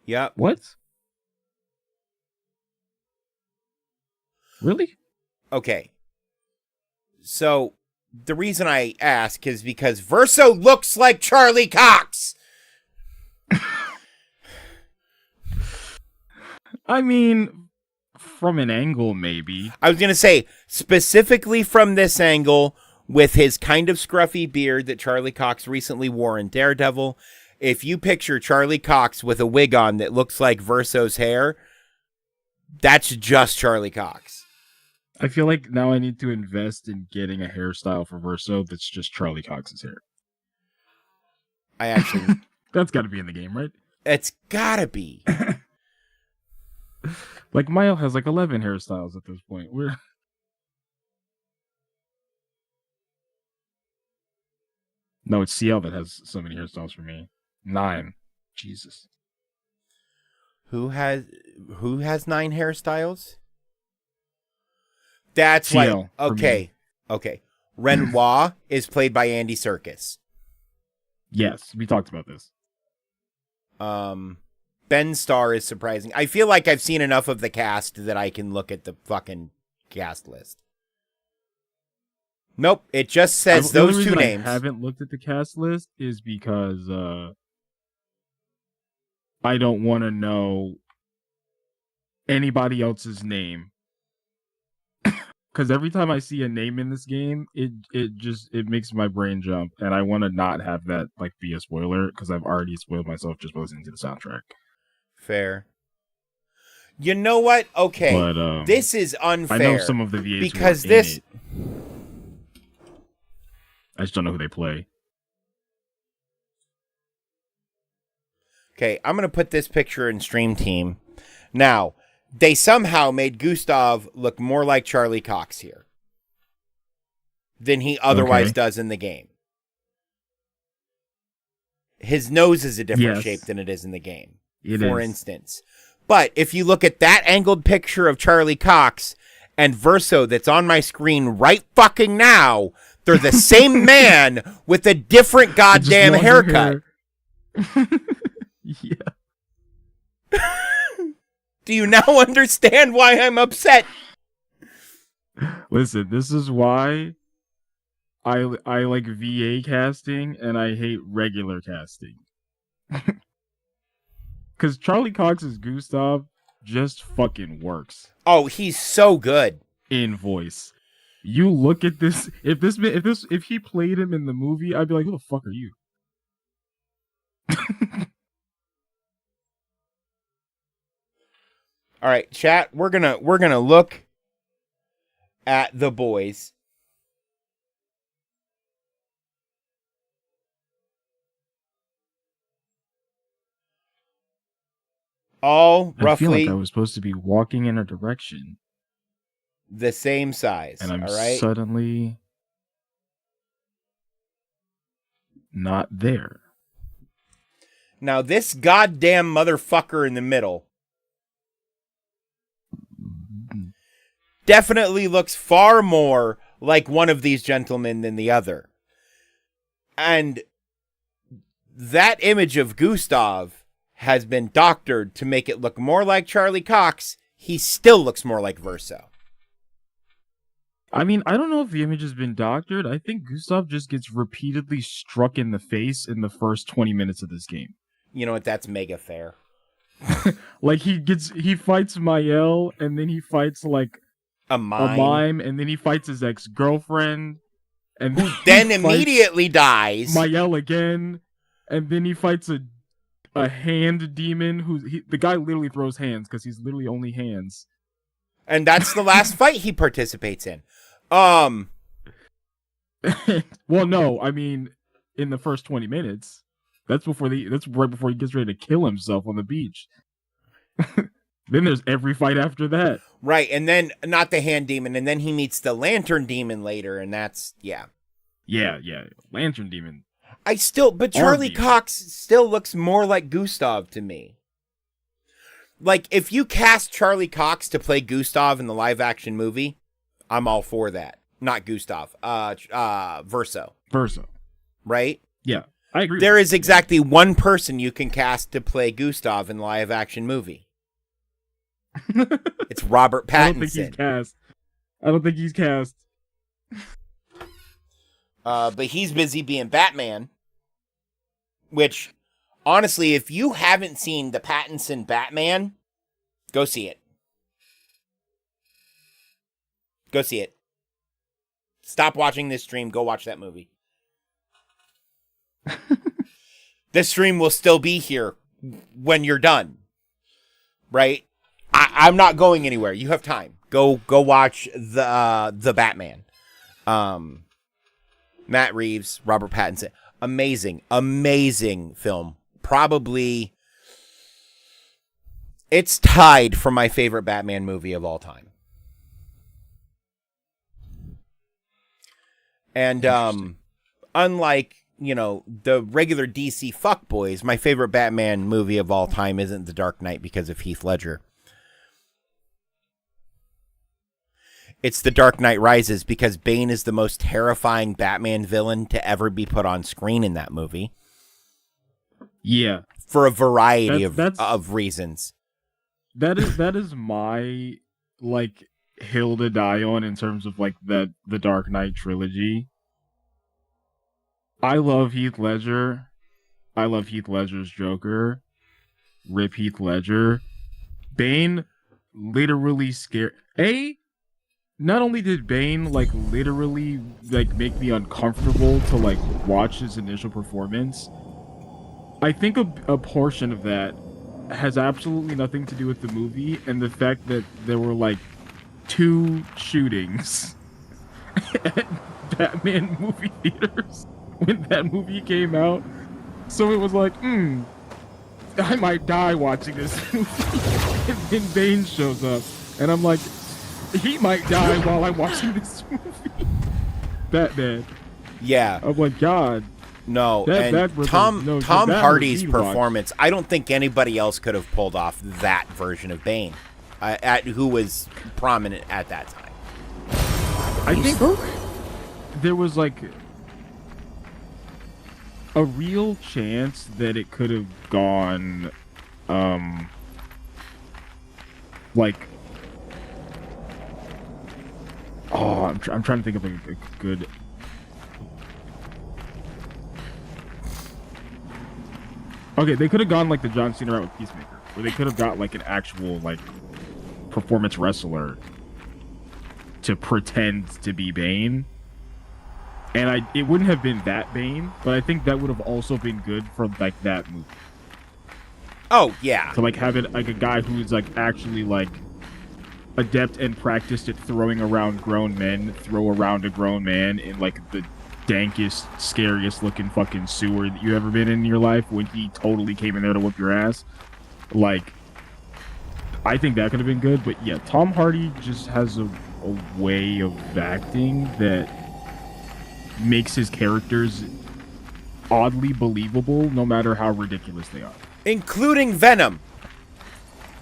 Yep. What? Really? Okay. So the reason I ask is because Verso looks like Charlie Cox. I mean, from an angle, maybe. I was going to say, specifically from this angle, with his kind of scruffy beard that Charlie Cox recently wore in Daredevil, if you picture Charlie Cox with a wig on that looks like Verso's hair, that's just Charlie Cox. I feel like now I need to invest in getting a hairstyle for Verso that's just Charlie Cox's hair. I actually... That's got to be in the game, right? It's got to be. Like, Mael has like 11 hairstyles at this point. No, it's CL that has so many hairstyles for me. 9. Jesus. Who has 9 hairstyles? That's CL like okay. Renoir is played by Andy Serkis. Yes, we talked about this. Ben Starr is surprising. I feel like I've seen enough of the cast that I can look at the fucking cast list. Nope, it just says those two names. I haven't looked at the cast list is because I don't want to know anybody else's name. Because every time I see a name in this game, it makes my brain jump, and I want to not have that like be a spoiler because I've already spoiled myself just by listening to the soundtrack. Fair. You know what? Okay, but, this is unfair. I know some of the VAs because who are this. in it. I just don't know who they play. Okay, I'm gonna put this picture in Stream Team now. They somehow made Gustav look more like Charlie Cox here than he otherwise does in the game. His nose is a different shape than it is in the game, for instance. But if you look at that angled picture of Charlie Cox and Verso that's on my screen right fucking now, They're the same man with a different goddamn Just haircut. hair. Yeah. Do you now understand why I'm upset? Listen, this is why I like VA casting and I hate regular casting. Because Charlie Cox's Gustav just fucking works. Oh, he's so good in voice. You look at this. If he played him in the movie, I'd be like, "Who the fuck are you?" All right, chat. We're gonna look at The Boys. All I feel roughly like I was supposed to be walking in a direction, the same size. and I'm all right. suddenly not there. Now this goddamn motherfucker in the middle definitely looks far more like one of these gentlemen than the other. And that image of Gustav has been doctored to make it look more like Charlie Cox. He still looks more like Verso. I mean, I don't know if the image has been doctored. I think Gustav just gets repeatedly struck in the face in the first 20 minutes of this game. You know what? That's mega fair. Like he fights Mael, and then he fights like a mime, and then he fights his ex-girlfriend, and then immediately dies. Mael again, and then he fights a hand demon the guy literally throws hands because he's literally only hands. And that's the last fight he participates in. Well, no, I mean in the first 20 minutes. That's right before he gets ready to kill himself on the beach. Then there's every fight after that. Right, and then not the hand demon, and then he meets the lantern demon later, and that's yeah. Yeah, lantern demon. But Charlie Cox still looks more like Gustav to me. Like, if you cast Charlie Cox to play Gustav in the live-action movie, I'm all for that. Not Gustav. Verso. Verso. Right? Yeah, I agree. There is exactly one person you can cast to play Gustav in the live-action movie. It's Robert Pattinson. I don't think he's cast. But he's busy being Batman. Which, honestly, if you haven't seen the Pattinson Batman, go see it. Go see it. Stop watching this stream. Go watch that movie. This stream will still be here when you're done. Right? I'm not going anywhere. You have time. Go watch the Batman. Matt Reeves, Robert Pattinson. Amazing film. Probably it's tied for my favorite Batman movie of all time. And unlike, the regular DC fuckboys, my favorite Batman movie of all time isn't The Dark Knight because of Heath Ledger. It's The Dark Knight Rises because Bane is the most terrifying Batman villain to ever be put on screen in that movie. Yeah. For a variety of reasons. That is my hill to die on in terms of the Dark Knight trilogy. I love Heath Ledger. I love Heath Ledger's Joker. Rip Heath Ledger. Bane literally scared. Not only did Bane literally make me uncomfortable to watch his initial performance, I think a portion of that has absolutely nothing to do with the movie and the fact that there were 2 shootings at Batman movie theaters when that movie came out. So it was I might die watching this movie. And then Bane shows up and I'm like, he might die while I'm watching this movie. Batman. Yeah. Oh my god. No, Tom Hardy's performance, I don't think anybody else could have pulled off that version of Bane, who was prominent at that time. I think there was like a real chance that it could have gone, like, oh, I'm trying to think of a good. Okay, they could have gone like the John Cena route with Peacemaker, where they could have got like an actual like performance wrestler to pretend to be Bane. And it wouldn't have been that Bane, but I think that would have also been good for like that movie. Oh yeah. To like have it like a guy who's like actually like adept and practiced at throwing around grown men, throw around a grown man in like the dankest, scariest looking fucking sewer that you ever been in your life when he totally came in there to whip your ass. Like, I think that could have been good, but yeah, Tom Hardy just has a way of acting that makes his characters oddly believable no matter how ridiculous they are. Including Venom.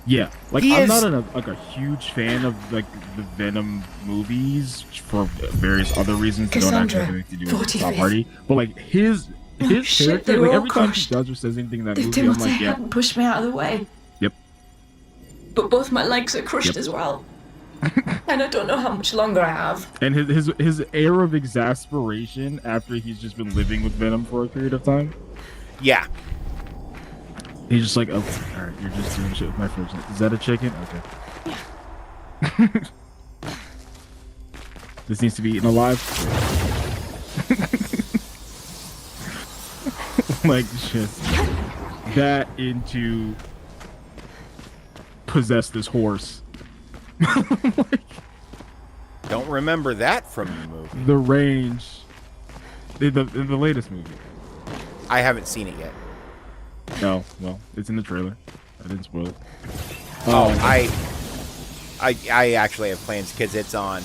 Yeah, like I'm not a huge fan of like the Venom movies for various other reasons that don't actually have anything to do with Tom Hardy. But like his character, like every time he does or says anything in that movie, I'm like, yeah. Pushed me out of the way. Yep. But both my legs are crushed as well. And I don't know how much longer I have. And his air of exasperation after he's just been living with Venom for a period of time. Yeah. He's just like, okay, alright, you're just doing shit with my fridge. Is that a chicken? Okay. This needs to be eaten alive. Like, just that into possess this horse. Like, don't remember that from the movie. The range. In the latest movie. I haven't seen it yet. No, well, it's in the trailer. I didn't spoil it. I actually have plans because it's on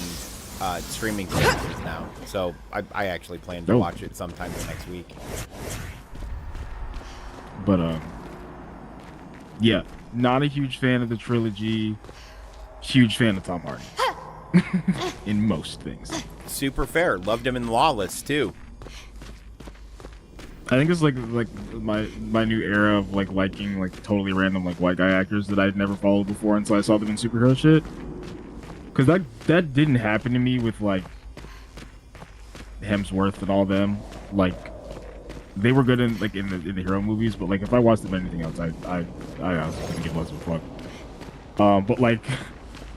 streaming services now. So I actually plan to watch it sometime next week. But yeah, not a huge fan of the trilogy. Huge fan of Tom Hardy in most things. Super fair. Loved him in Lawless too. I think it's like my new era of like liking like totally random like white guy actors that I'd never followed before until I saw them in superhero shit. Cause that didn't happen to me with like Hemsworth and all them. Like they were good in like in the hero movies, but like if I watched them in anything else, I honestly couldn't give less of a fuck. But like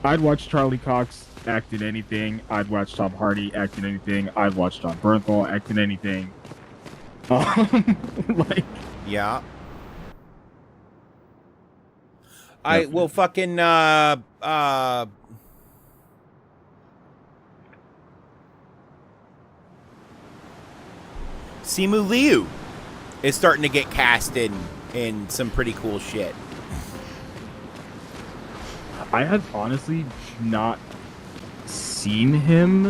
I'd watch Charlie Cox act in anything. I'd watch Tom Hardy act in anything. I'd watch John Bernthal act in anything. Like, yeah. I will fucking Simu Liu is starting to get cast in some pretty cool shit. I had honestly not seen him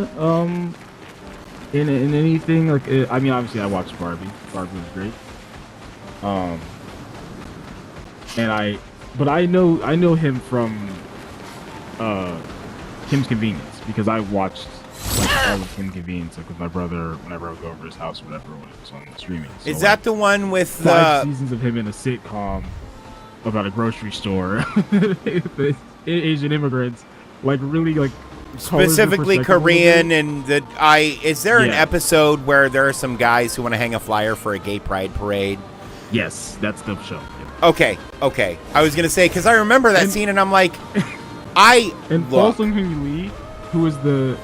in anything like I mean obviously I watched Barbie. Barbie was great. But I know him from Kim's Convenience because I watched like all of Kim's Convenience like with my brother whenever I would go over his house or whatever when it was on streaming. So, is that the one with 5 seasons of him in a sitcom about a grocery store Asian immigrants like really like specifically Korean and is there an episode where there are some guys who want to hang a flyer for a gay pride parade? Yes, that's the show. Okay. I was gonna say because I remember that scene and I'm like, Paul Sung-Hyun Lee, who is the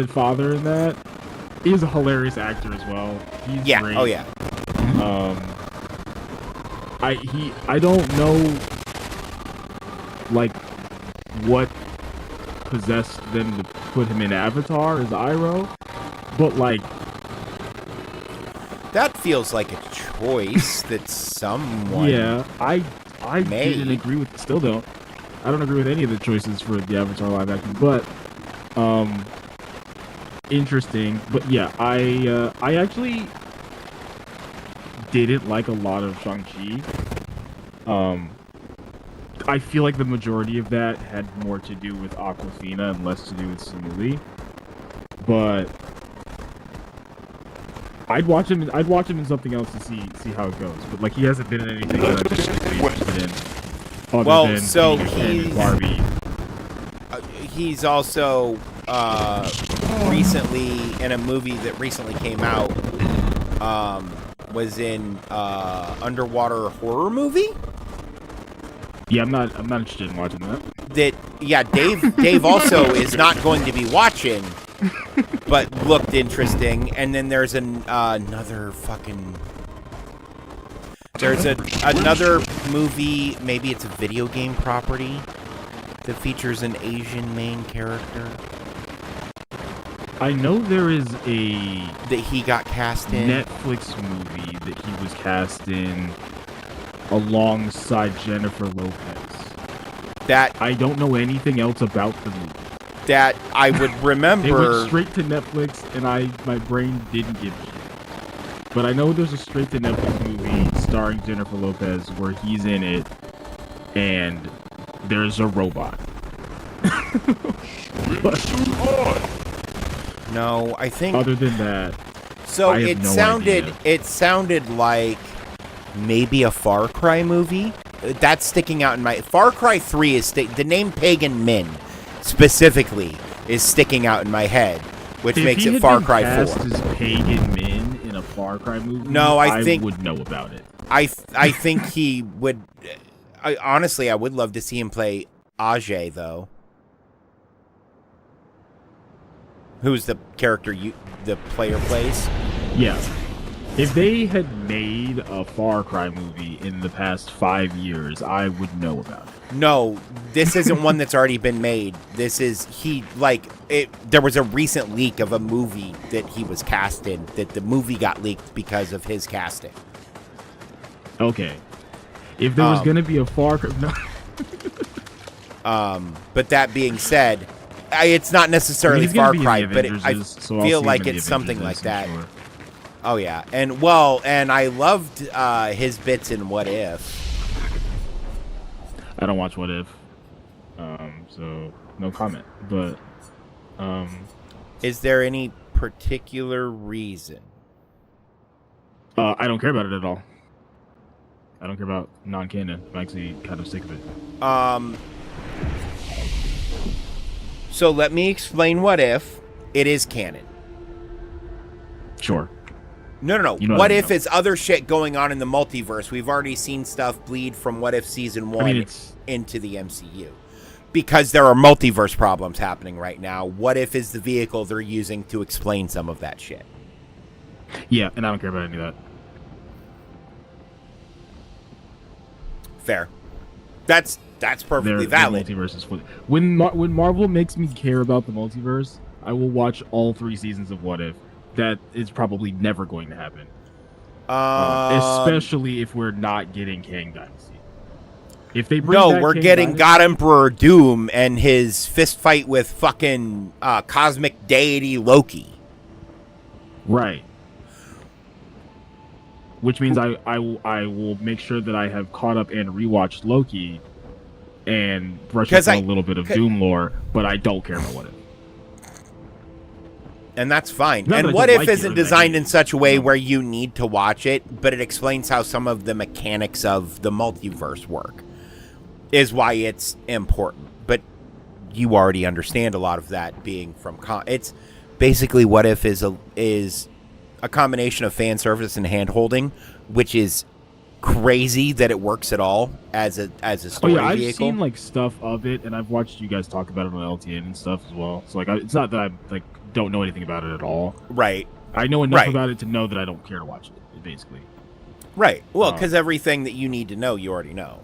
father in that, is a hilarious actor as well. He's great. Oh yeah. I don't know like what possessed them to put him in Avatar as Iroh, but like that feels like a choice that someone I made. didn't agree with still don't. I don't agree with any of the choices for the Avatar live action, but interesting. But yeah, I actually didn't like a lot of Shang-Chi. I feel like the majority of that had more to do with Awkwafina and less to do with Simu Lee. But I'd watch him in something else to see how it goes. But like he hasn't been in anything that I'm particularly interested in. Other than so Peter Pan and Barbie. He's also recently in a movie that recently came out. Was in underwater horror movie. Yeah, I'm not interested in watching that. Dave also is not going to be watching, but looked interesting. And then there's another fucking. There's another movie. Maybe it's a video game property that features an Asian main character. I know there is that he got cast in Netflix movie that he was cast in alongside Jennifer Lopez. That I don't know anything else about the movie. That I would remember. It went straight to Netflix, and my brain didn't give a shit. But I know there's a straight to Netflix movie starring Jennifer Lopez where he's in it, and there's a robot. No, I think. Other than that, so I have no idea. It sounded like maybe a Far Cry movie. That's sticking out in my. Far Cry 3 is the name Pagan Min specifically is sticking out in my head, which makes it Far Cry 4. If he had been cast as Pagan Min in a Far Cry movie, no, I think would know about it. I think he would. Honestly, I would love to see him play Ajay though. Who's the character the player plays? Yeah. If they had made a Far Cry movie in the past 5 years, I would know about it. No, this isn't one that's already been made. This is there was a recent leak of a movie that he was cast in, that the movie got leaked because of his casting. Okay. If there was going to be a Far Cry... No. But that being said, it's not necessarily Far Cry, but I feel like it's something like that. Sure. Oh yeah, and I loved his bits in What If. I don't watch What If, so no comment. But is there any particular reason? I don't care about it at all. I don't care about non-canon. I'm actually kind of sick of it. So let me explain What If. It is canon. Sure. No. What If is other shit going on in the multiverse. We've already seen stuff bleed from What If Season 1 into the MCU. Because there are multiverse problems happening right now. What If is the vehicle they're using to explain some of that shit. Yeah, and I don't care about any of that. Fair. That's perfectly valid. Their multiverse is when Marvel makes me care about the multiverse, I will watch all 3 seasons of What If. That is probably never going to happen. Especially if we're not getting Kang Dynasty. If they bring we're Kang getting Dynasty, God Emperor Doom and his fist fight with fucking cosmic deity Loki. Right. Which means I will make sure that I have caught up and rewatched Loki and brush up on a little bit of Doom lore, but I don't care about What If. And that's fine. And What If isn't designed in such a way where you need to watch it, but it explains how some of the mechanics of the multiverse work. Is why it's important. But you already understand a lot of that being from... It's basically What If is a combination of fan service and hand-holding, which is crazy that it works at all as a story vehicle. I've seen like stuff of it, and I've watched you guys talk about it on LTN and stuff as well. So like, it's not that I like don't know anything about it at all. Right. I know enough about it to know that I don't care to watch it. Basically. Right. Well, because everything that you need to know, you already know.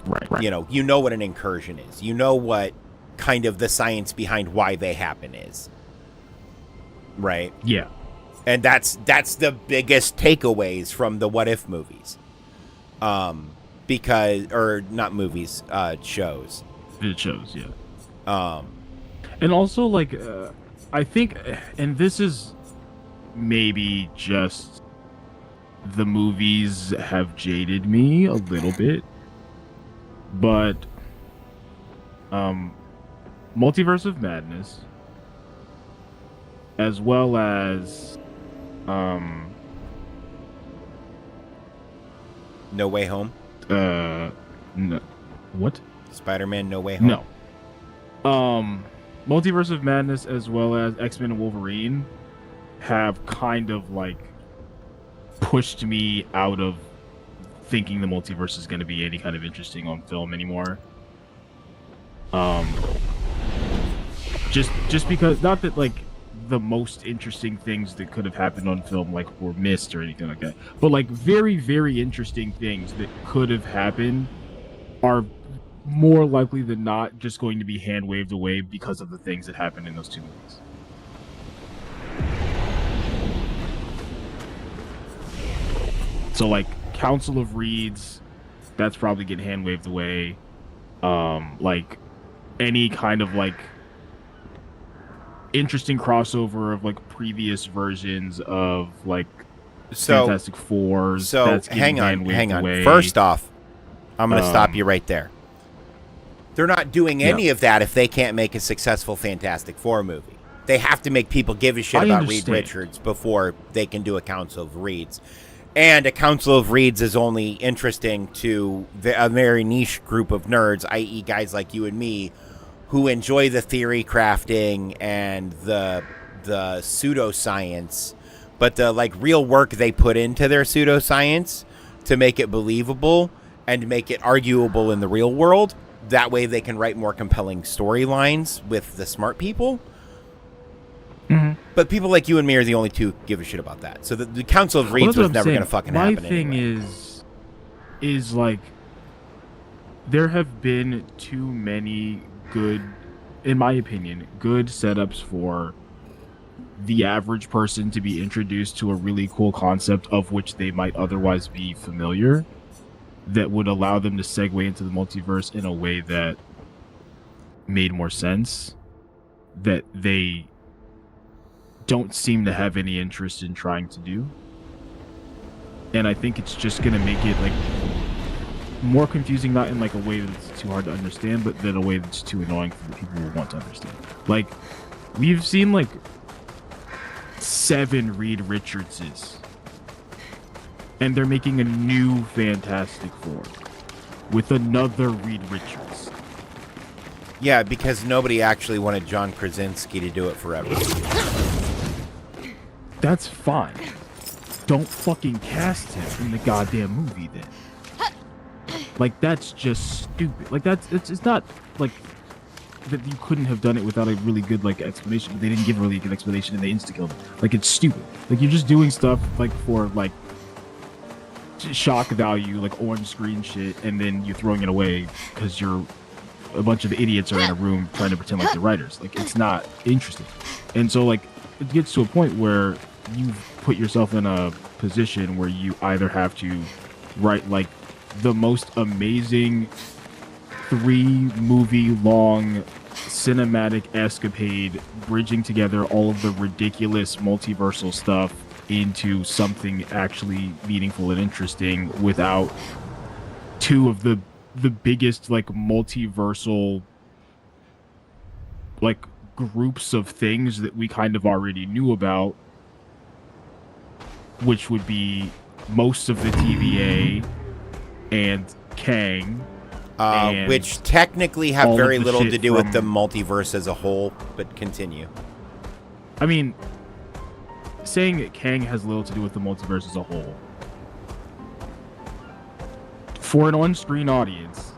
Right. You know what an incursion is. You know what kind of the science behind why they happen is. Right. Yeah. And that's the biggest takeaways from the What If movies. Not movies, shows. It shows, yeah. And also, like, I think, and this is maybe just the movies have jaded me a little bit, but Multiverse of Madness, as well as No Way Home? No. What? Spider-Man No Way Home? No. Multiverse of Madness as well as X-Men and Wolverine have kind of like pushed me out of thinking the multiverse is going to be any kind of interesting on film anymore. Just because, not that like the most interesting things that could have happened on film like were missed or anything like that, but like very, very interesting things that could have happened are more likely than not just going to be hand waved away because of the things that happened in those two movies. So like Council of Reeds, that's probably getting hand waved away. Like any kind of like interesting crossover of like previous versions of like Fantastic Fours. So that's hang on. Away. First off, I'm going to stop you right there. They're not doing any of that if they can't make a successful Fantastic Four movie. They have to make people give a shit about Reed Richards before they can do a Council of Reeds. And a Council of Reeds is only interesting to a very niche group of nerds, i.e. guys like you and me, who enjoy the theory crafting and the pseudoscience, but the like real work they put into their pseudoscience to make it believable and make it arguable in the real world. That way they can write more compelling storylines with the smart people. Mm-hmm. But people like you and me are the only two who give a shit about that. So the Council of Reeds was never going to fucking happen. My thing anyway. is like, there have been too many good, in my opinion, good setups for the average person to be introduced to a really cool concept of which they might otherwise be familiar, that would allow them to segue into the multiverse in a way that made more sense, that they don't seem to have any interest in trying to do. And I think it's just going to make it like more confusing, not in like a way that's too hard to understand, but in a way that's too annoying for the people who want to understand. Like, we've seen like 7 Reed Richardses, and they're making a new Fantastic Four with another Reed Richards. Yeah, because nobody actually wanted John Krasinski to do it forever. That's fine. Don't fucking cast him in the goddamn movie then. Like, that's just stupid. Like, it's not like that you couldn't have done it without a really good like explanation, but they didn't give a really good explanation and they insta-killed him. Like, it's stupid. Like, you're just doing stuff like for like shock value, like orange screen shit, and then you're throwing it away because you're a bunch of idiots are in a room trying to pretend like they're writers. Like, it's not interesting. And so like it gets to a point where you've put yourself in a position where you either have to write like the most amazing 3-movie long cinematic escapade bridging together all of the ridiculous multiversal stuff into something actually meaningful and interesting without 2 of the biggest like multiversal like groups of things that we kind of already knew about, which would be most of the TVA and Kang, and which technically have very the little shit to do with from- the multiverse as a whole, but continue. I mean, saying that Kang has little to do with the multiverse as a whole, for an on-screen audience,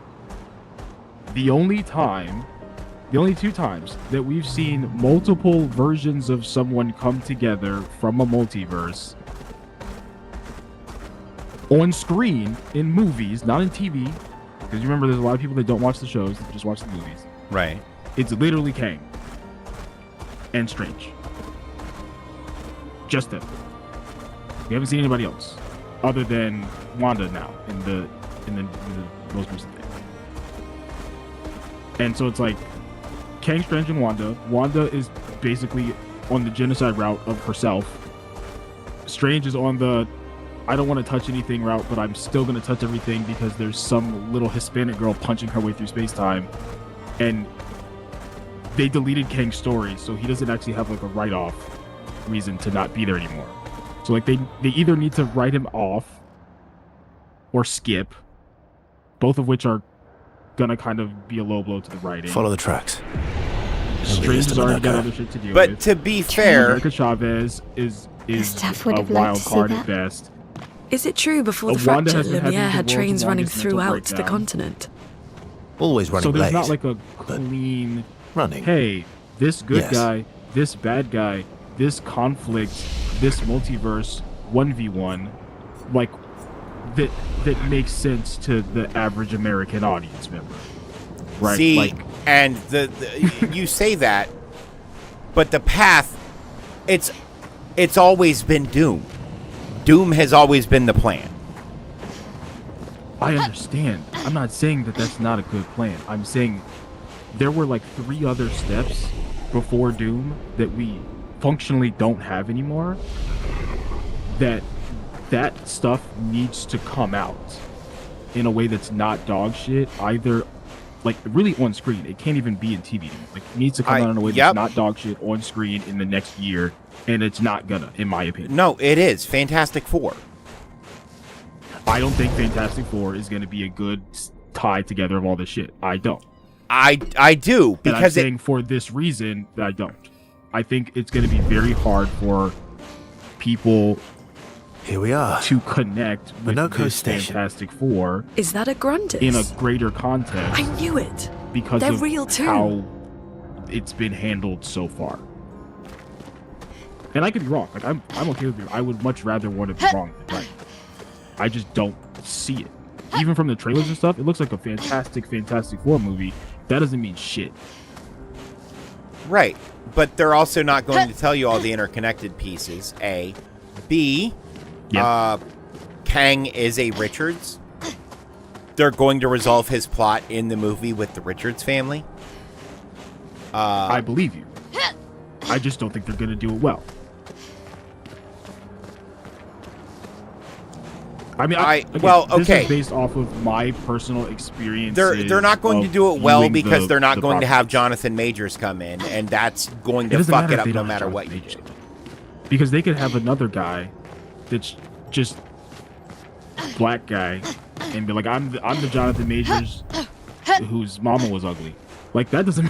the only 2 times that we've seen multiple versions of someone come together from a multiverse on screen in movies, not in TV, because you remember there's a lot of people that don't watch the shows, that just watch the movies. Right. It's literally Kang and Strange. Just them. We haven't seen anybody else other than Wanda now in the most recent thing. And so it's like Kang, Strange, and Wanda. Wanda is basically on the genocide route of herself. Strange is on the I don't want to touch anything route, but I'm still going to touch everything because there's some little Hispanic girl punching her way through space-time. And they deleted Kang's story, so he doesn't actually have like a write-off reason to not be there anymore. So like they either need to write him off or skip, both of which are gonna kind of be a low blow to the writing. Follow the tracks. Strange's already got other shit to deal But with. to be fair, America Chavez is Staff a would have liked wild to see card that. at best. Is it true before the Wanda fracture, has been having Lumiere the had world's trains running longest mental throughout the breakdown. continent? Always running So there's late. not like a clean running. Hey, this good Yes. guy, this bad guy, this conflict, this multiverse 1v1, like that makes sense to the average American audience member, right? See, like, and the you say that, but the path, it's always been Doom. Doom has always been the plan. I understand. I'm not saying that that's not a good plan. I'm saying there were like 3 other steps before Doom that we functionally don't have anymore. That stuff needs to come out in a way that's not dog shit, either like really on screen. It can't even be in TV anymore. Like it needs to come out in a way that's not dog shit on screen in the next year, and it's not gonna, in my opinion. No, it is Fantastic Four. I don't think Fantastic Four is gonna be a good tie together of all this shit. I don't. I do, And I'm because saying for this reason that I don't. I think it's going to be very hard for people here we are to connect with Minoko this Station. Fantastic Four Is that a Grundis? in a greater context. I knew it. Because They're of real too. how it's been handled so far. And I could be wrong. Like I'm okay with it. I would much rather want to be wrong than right. I just don't see it. Even from the trailers and stuff, it looks like a Fantastic Four movie. That doesn't mean shit. Right, but they're also not going to tell you all the interconnected pieces. A, B, Kang is a Richards. They're going to resolve his plot in the movie with the Richards family. I believe you. I just don't think they're going to do it well. I mean, this is based off of my personal experience. They're not going to do it well because they're not going to have Jonathan Majors come in, and that's going to fuck it up no matter what you do. Because they could have another guy that's just black guy and be like, I'm the Jonathan Majors whose mama was ugly. Like that doesn't.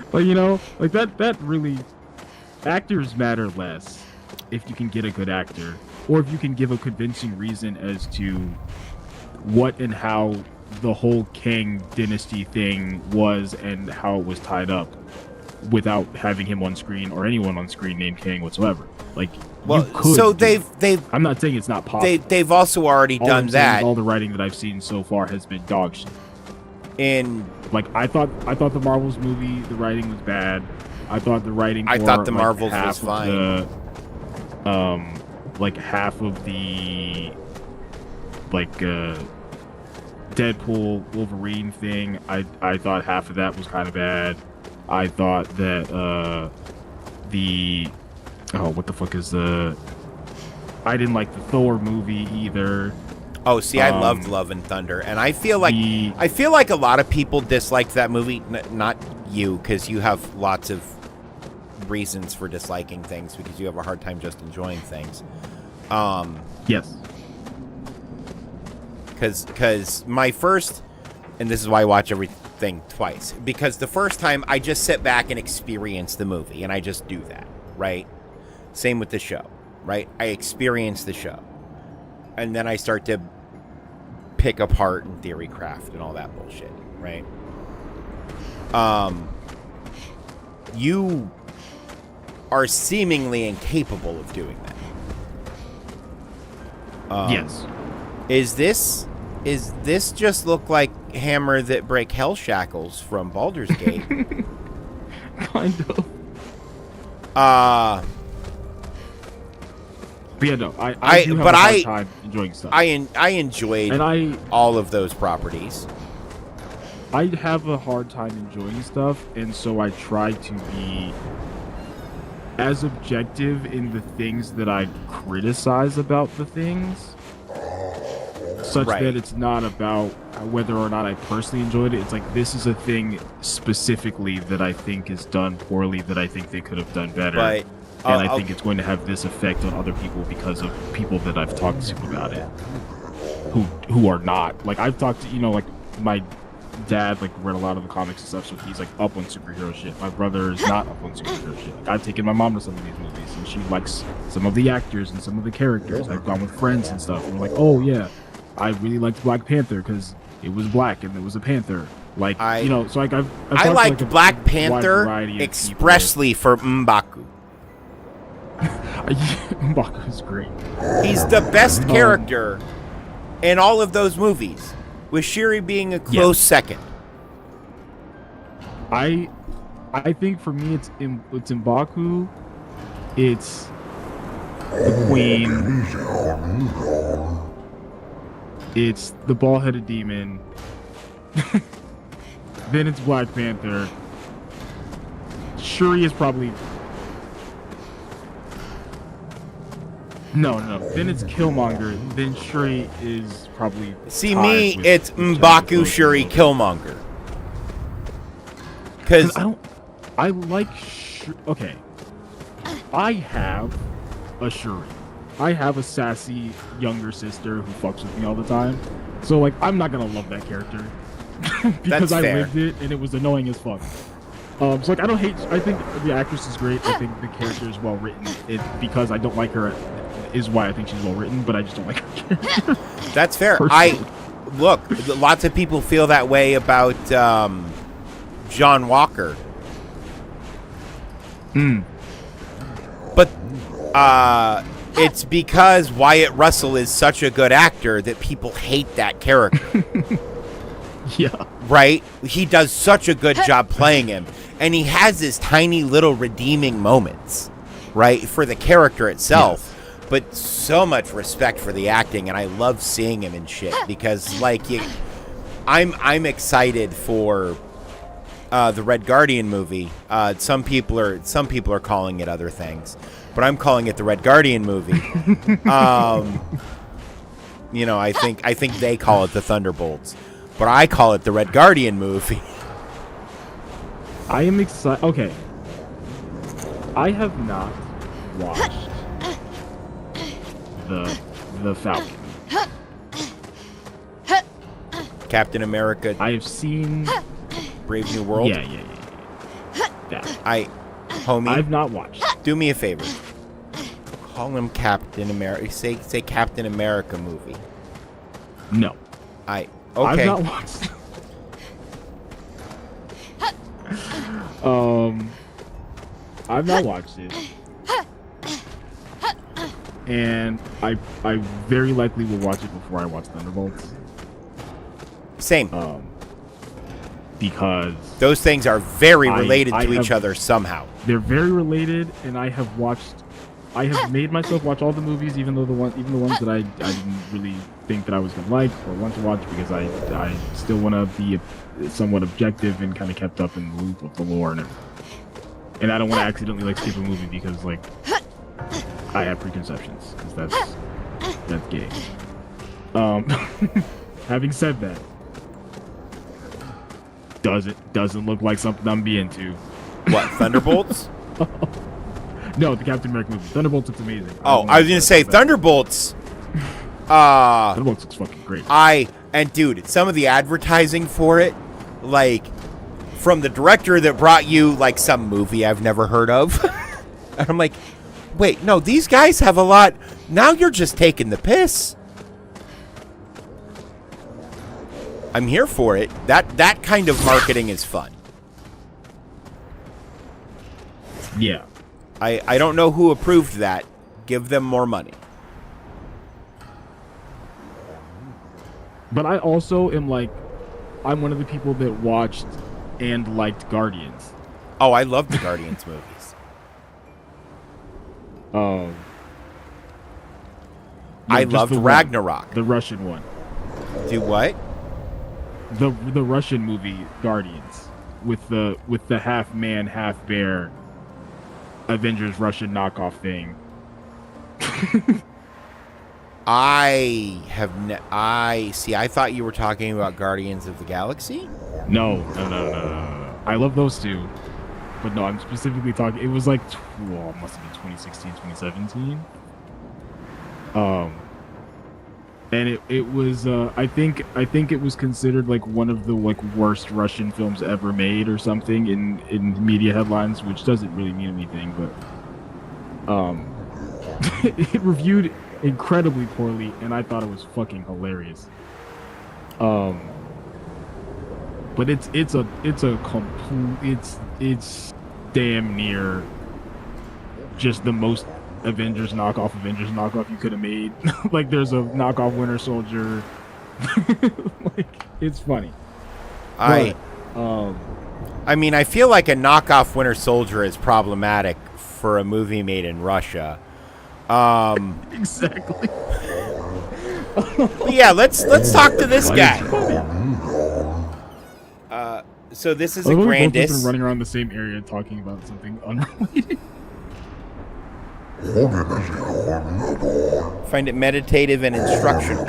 But you know, like that really, actors matter less if you can get a good actor. Or if you can give a convincing reason as to what and how the whole Kang dynasty thing was and how it was tied up without having him on screen or anyone on screen named Kang whatsoever. Like, well, you could so they've I'm not saying it's not possible. They've also already done that. All the writing that I've seen so far has been dog shit. In like I thought the Marvels movie, the writing was bad. I thought the writing I for, thought the like, Marvels half was of fine. Like half of the Deadpool Wolverine thing, I thought half of that was kind of bad. I thought that what the fuck is I didn't like the Thor movie either. Oh, see, I loved Love and Thunder, and I feel like a lot of people disliked that movie. Not you, because you have lots of reasons for disliking things because you have a hard time just enjoying things. Yes. Because my first, and this is why I watch everything twice, because the first time I just sit back and experience the movie, and I just do that, right? Same with the show, right? I experience the show, and then I start to pick apart and theory craft and all that bullshit, right? You are seemingly incapable of doing that. Yes. Is this just look like Hammer that break hell shackles from Baldur's Gate? Kind of. But yeah, no, I do have a hard time enjoying stuff. I enjoyed all of those properties. I have a hard time enjoying stuff, and so I try to be as objective in the things that I criticize about the things, such that it's not about whether or not I personally enjoyed it. It's like, this is a thing specifically that I think is done poorly, that I think they could have done better. and I think it's going to have this effect on other people because of people that I've talked to about it, who are not. Like, I've talked to, like, my dad, like, read a lot of the comics and stuff, so he's, like, up on superhero shit. My brother is not up on superhero shit. Like, I've taken my mom to some of these movies, and she likes some of the actors and some of the characters. I've gone with friends and stuff, and we're like, oh, yeah, I really liked Black Panther because it was black and it was a panther. Like, so, like, I've I liked to, like, Black Panther expressly for M'Baku. M'Baku is great. He's the best character in all of those movies, with Shuri being a close second. I think for me it's M'Baku, it's the Queen, it's the bald-headed demon, then it's Black Panther. Shuri is probably no. Then it's Killmonger. Then Shuri is probably. See me, it's M'Baku, Shuri, Killmonger. Because I like. Okay, I have a Shuri. I have a sassy younger sister who fucks with me all the time. So, like, I'm not gonna love that character because I lived it and it was annoying as fuck. So, like, I don't hate. I think the actress is great. I think the character is well written. Because I don't like her is why I think she's well written, but I just don't like her character. That's fair. Look, lots of people feel that way about John Walker. But it's because Wyatt Russell is such a good actor that people hate that character. Yeah. Right? He does such a good job playing him. And he has his tiny little redeeming moments, right, for the character itself. Yes. But so much respect for the acting, and I love seeing him and shit because, like, I'm excited for the Red Guardian movie. Some people are calling it other things, but I'm calling it the Red Guardian movie. I think they call it the Thunderbolts, but I call it the Red Guardian movie. I am excited. Okay, I have not watched the Falcon. Captain America. I have seen Brave New World. Yeah. That. Homie, I've not watched. Do me a favor. Call him Captain America. Say Captain America movie. No. Okay. I've not watched. I've not watched it. And I very likely will watch it before I watch Thunderbolts. Same. Because those things are very related to each other somehow. They're very related, and I have made myself watch all the movies, even the ones that I didn't really think that I was gonna like or want to watch, because I still want to be somewhat objective and kind of kept up in the loop of the lore and everything. And I don't want to accidentally like skip a movie because like I have preconceptions, because that's gay. Having said that, doesn't look like something I'm be into. What, Thunderbolts? No, the Captain America movie. Thunderbolts looks amazing. I was gonna say Thunderbolts. Thunderbolts looks fucking great. Dude, some of the advertising for it, like from the director that brought you like some movie I've never heard of, and I'm like, wait, no, these guys have a lot. Now you're just taking the piss. I'm here for it. That kind of marketing is fun. Yeah. I don't know who approved that. Give them more money. But I also am like, I'm one of the people that watched and liked Guardians. Oh, I love the Guardians movies. I loved Ragnarok. The Russian one. Do what? The Russian movie Guardians with the half man, half bear Avengers Russian knockoff thing. I thought you were talking about Guardians of the Galaxy? No. I love those two. But no, I'm specifically talking. It was like, well, it must have been 2016, 2017. And it was I think it was considered like one of the like worst Russian films ever made or something in media headlines, which doesn't really mean anything, but it reviewed incredibly poorly, and I thought it was fucking hilarious. But it's damn near just the most Avengers knockoff you could have made. Like there's a knockoff Winter Soldier. Like it's funny. I mean, I feel like a knockoff Winter Soldier is problematic for a movie made in Russia. Exactly. But yeah, let's talk to this guy. So this is a Grandis. Been running around the same area talking about something unrelated. Find it meditative and instructional.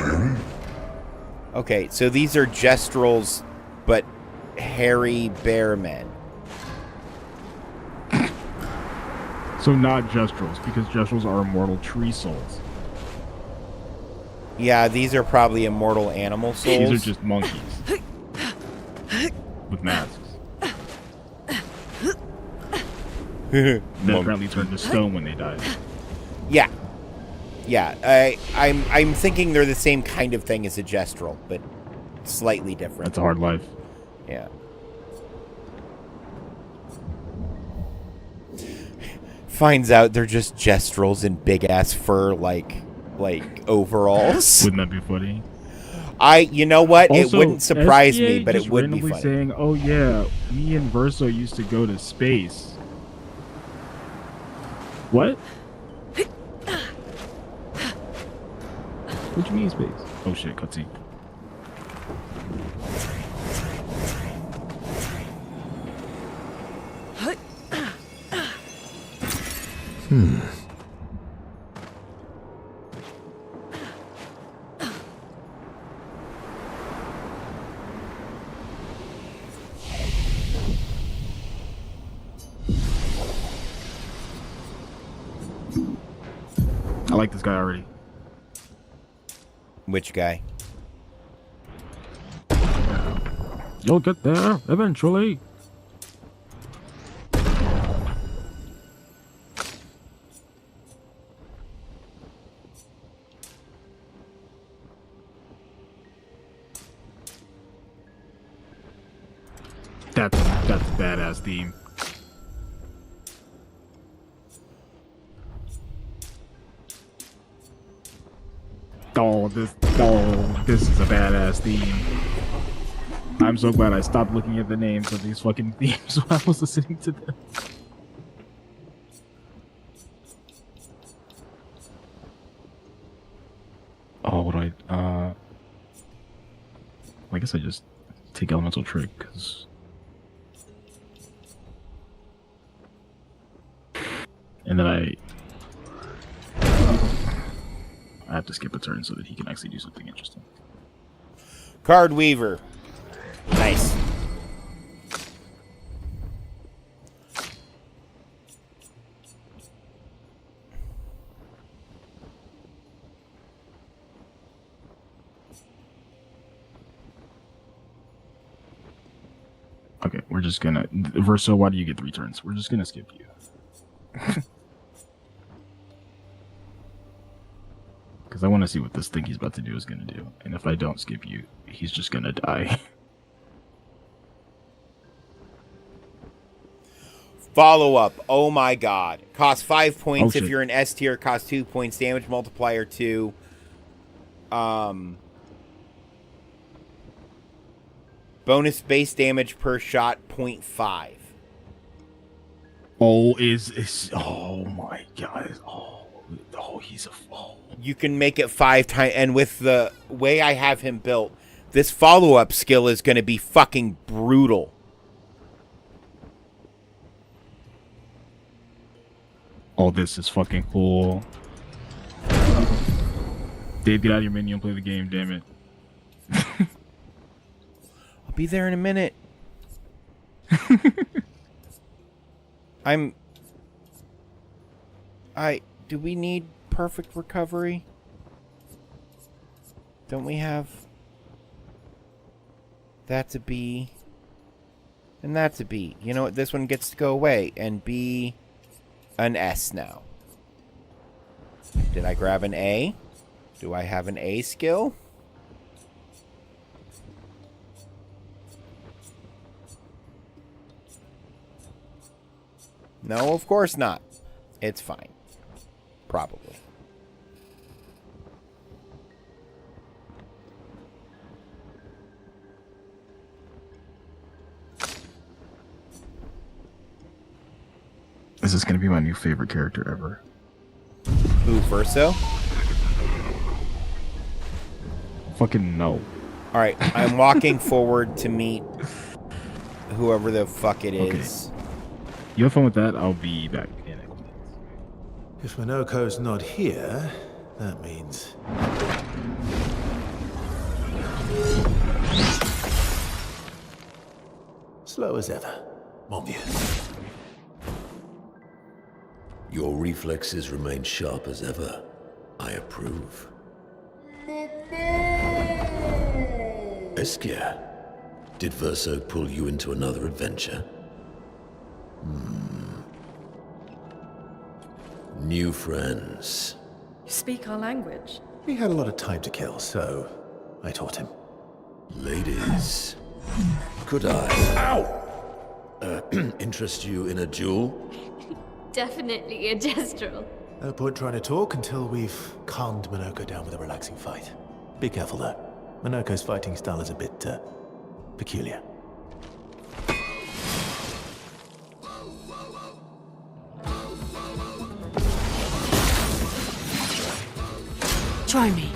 Okay, so these are Gestrels, but hairy bear men. So not Gestrels, because Gestrels are immortal tree souls. Yeah, these are probably immortal animal souls. These are just monkeys. With masks. They apparently turn to stone when they die. Yeah. Yeah, I'm thinking they're the same kind of thing as a Gestrel, but slightly different. That's a hard life. Yeah. Finds out they're just Gestrels in big-ass fur, like overalls. Wouldn't that be funny? You know what? Also, it wouldn't surprise SPA me, but just it would be randomly funny. saying, "Oh yeah, me and Verso used to go to space." What? What do you mean space? Oh shit, cutscene. I like this guy already. Which guy? You'll get there eventually. That's a badass theme. This is a badass theme. I'm so glad I stopped looking at the names of these fucking themes while I was listening to them. Oh, what do I guess I just take elemental trick, because and then I have to skip a turn so that he can actually do something interesting. Card Weaver. Nice. Okay, we're just gonna... Verso, why do you get 3 turns? We're just gonna skip you. Because I want to see what this thing he's about to do is going to do. And if I don't skip you, he's just going to die. Follow up. Oh my god. Cost 5 points if shit. you're an S tier. Cost 2 points. Damage multiplier 2. Bonus base damage per shot 0.5. Oh, oh my god. He's a... Oh. You can make it 5 times, and with the way I have him built, this follow-up skill is going to be fucking brutal. Oh, this is fucking cool. Dave, get out of your menu and play the game, damn it. I'll be there in a minute. Do we need perfect recovery? Don't we have... That's a B. And that's a B. You know what? This one gets to go away and be an S now. Did I grab an A? Do I have an A skill? No, of course not. It's fine. Probably. This is going to be my new favorite character ever. Who, Verso? Fucking no. Alright, I'm walking forward to meet whoever the fuck it is. Okay. You have fun with that, I'll be back in it. If Minoko's not here, that means... Slow as ever, mon vieux. Your reflexes remain sharp as ever. I approve. Obscur, did Verso pull you into another adventure? New friends. You speak our language. He had a lot of time to kill, so I taught him. Ladies, could I interest you in a duel? Definitely a gestural. No point trying to talk until we've calmed Minoko down with a relaxing fight. Be careful though. Minoko's fighting style is a bit peculiar. Try me.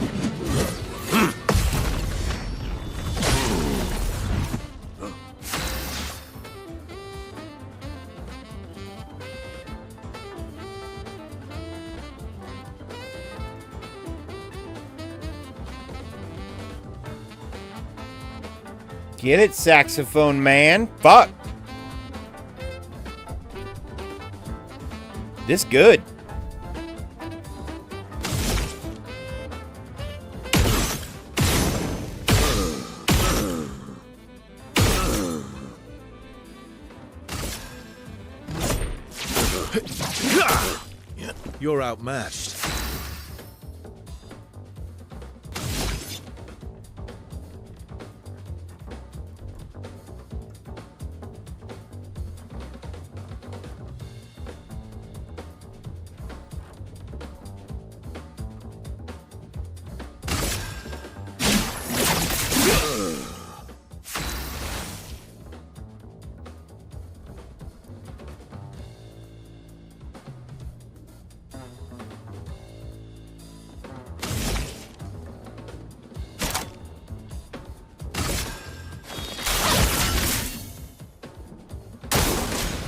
Get it, saxophone man. Fuck. This good. You're outmatched.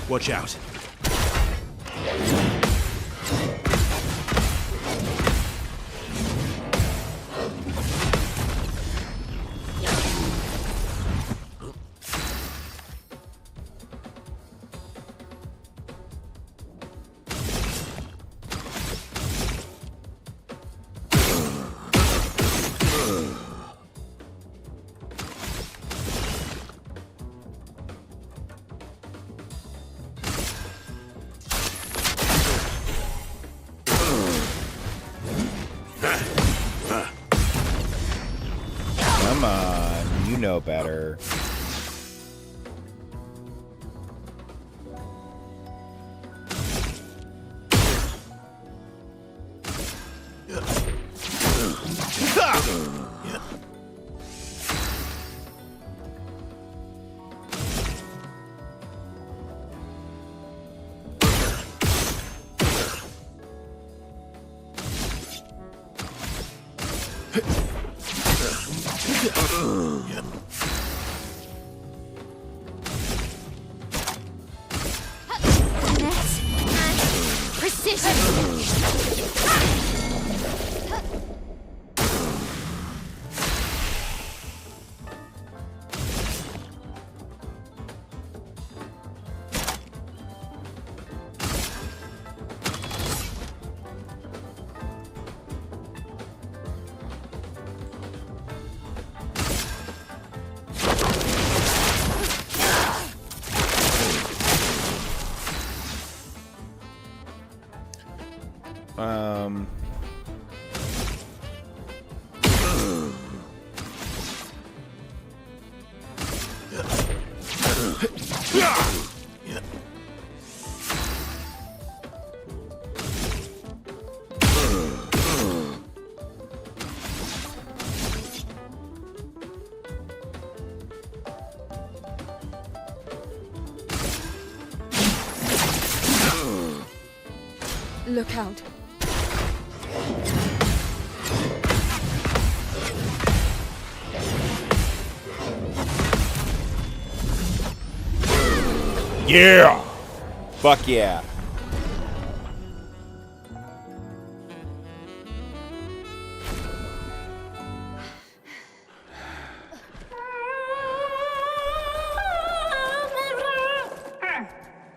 Watch out. Come on, you know better. Look out. Yeah! Fuck yeah.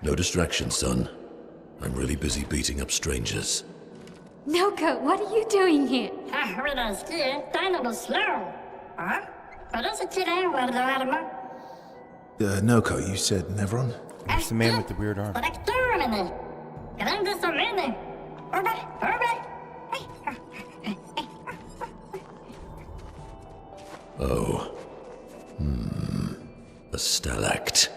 No distraction, son. I'm really busy beating up strangers. Noko, what are you doing here? Noko, you said Nevron? It's the man with the weird arm. Oh. A stalact.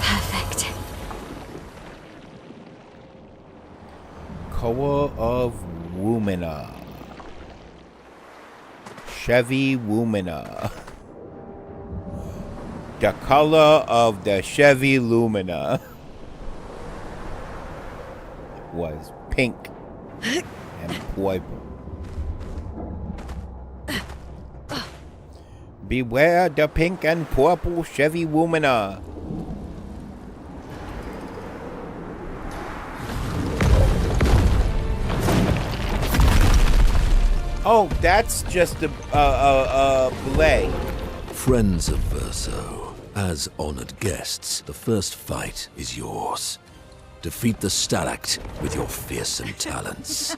Perfect. Koa of Wumina. Chevy Wumina. The color of the Chevy Lumina was pink and purple. Beware the pink and purple Chevy Wumina. Oh, that's just a belay. Friends of Verso, as honored guests, the first fight is yours. Defeat the stalact with your fearsome talents.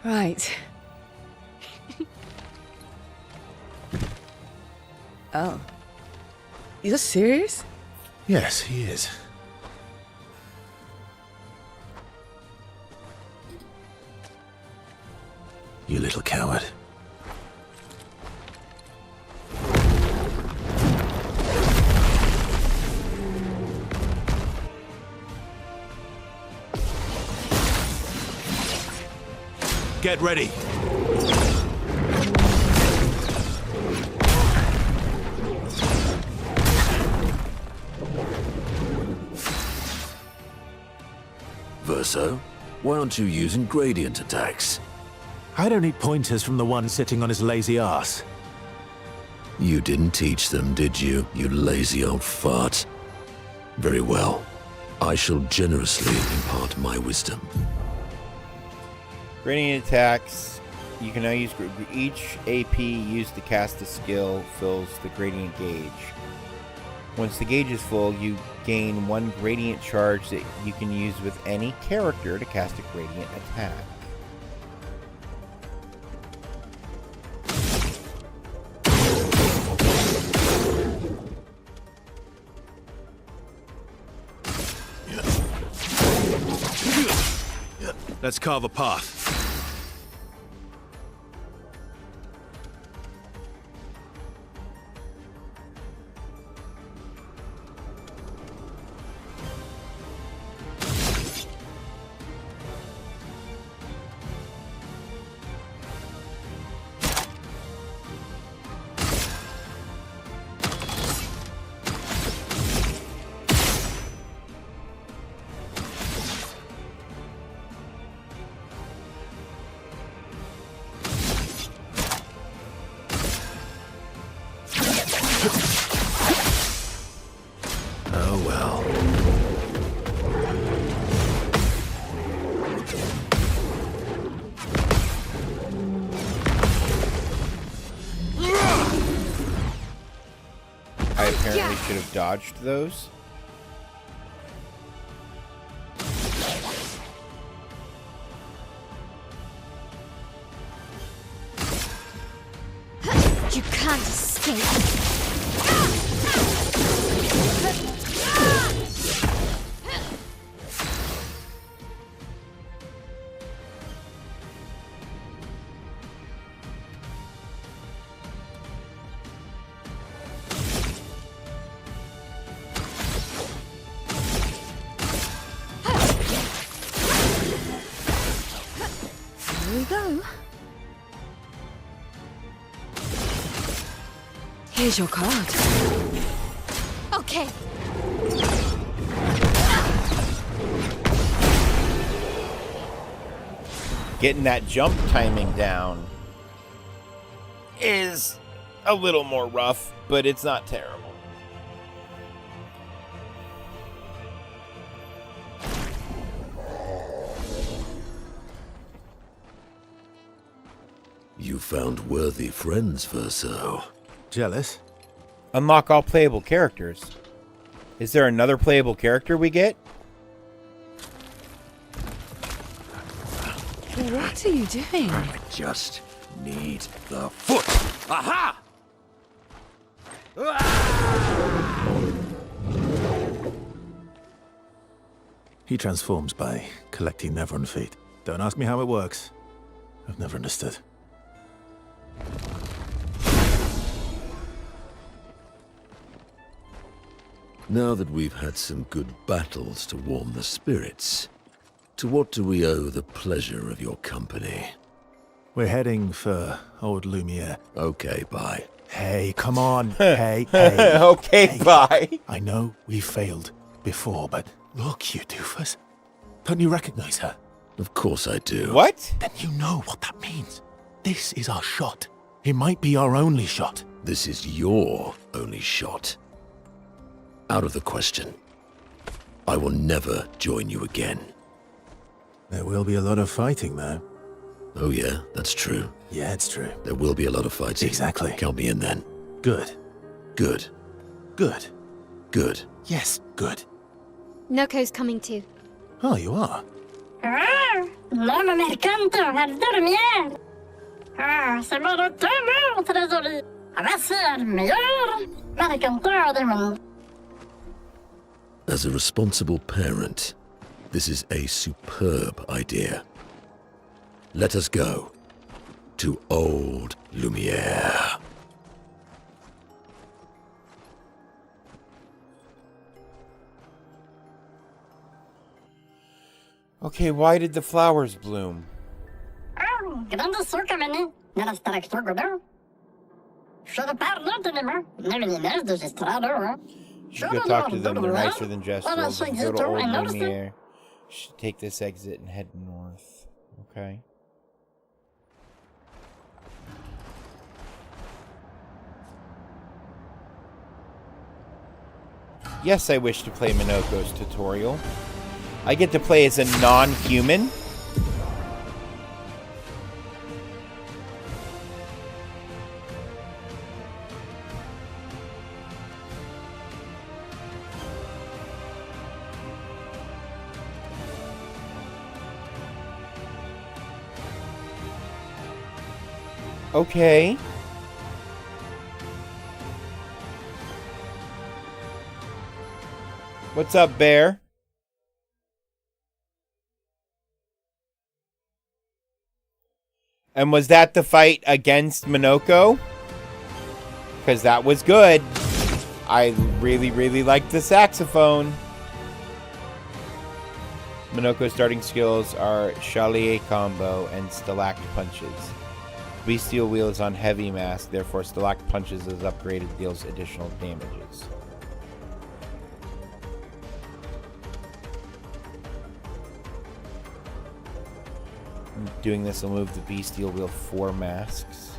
Right. Oh. You're serious? Yes, he is. You little coward. Get ready. Verso, why aren't you using gradient attacks? I don't need pointers from the one sitting on his lazy ass. You didn't teach them, did you, you lazy old fart? Very well. I shall generously impart my wisdom. Gradient attacks. You can now use each AP used to cast a skill fills the gradient gauge. Once the gauge is full, you gain one gradient charge that you can use with any character to cast a gradient attack. Let's carve a path. should have dodged those. You can't escape. Here we go. Here's your card. Okay. Getting that jump timing down is a little more rough, but it's not terrible. You found worthy friends, Verso. Jealous? Unlock all playable characters. Is there another playable character we get? What are you doing? I just need the foot. Aha! He transforms by collecting Nevron feet. Don't ask me how it works. I've never understood. Now that we've had some good battles to warm the spirits, to what do we owe the pleasure of your company? We're heading for old Lumiere. Okay, bye. Hey, come on. Hey. Okay, bye. I know we failed before, but look, you doofus. Don't you recognize her? Of course I do. What? Then you know what that means. This is our shot. It might be our only shot. This is your only shot. Out of the question. I will never join you again. There will be a lot of fighting, though. Oh yeah, that's true. Yeah, it's true. There will be a lot of fighting. Exactly. Count me in then. Good. Good. Good. Good. Yes, good. Noko's coming too. Oh, you are? L'homme mercanto al dormir. C'est mon retour, trésorier. Voici le meilleur mercanteur du monde. As a responsible parent, this is a superb idea. Let us go to old Lumiere. Okay, why did the flowers bloom? Grande surcamene nella structura. Should have parled to them. Nevertheless, there's a strada. You should go talk to them. They're nicer than Jester's. If you go to Old Lumiere, you should take this exit and head north. Okay. Yes, I wish to play Minoko's tutorial. I get to play as a non-human. Okay. What's up, Bear? And was that the fight against Minoko? Because that was good. I really, really liked the saxophone. Minoko's starting skills are Chalier Combo and Stalact Punches. Bestial Wheel is on Heavy Mask, therefore Stalact Punches is upgraded, deals additional damages. Doing this will move the Bestial Wheel 4 masks.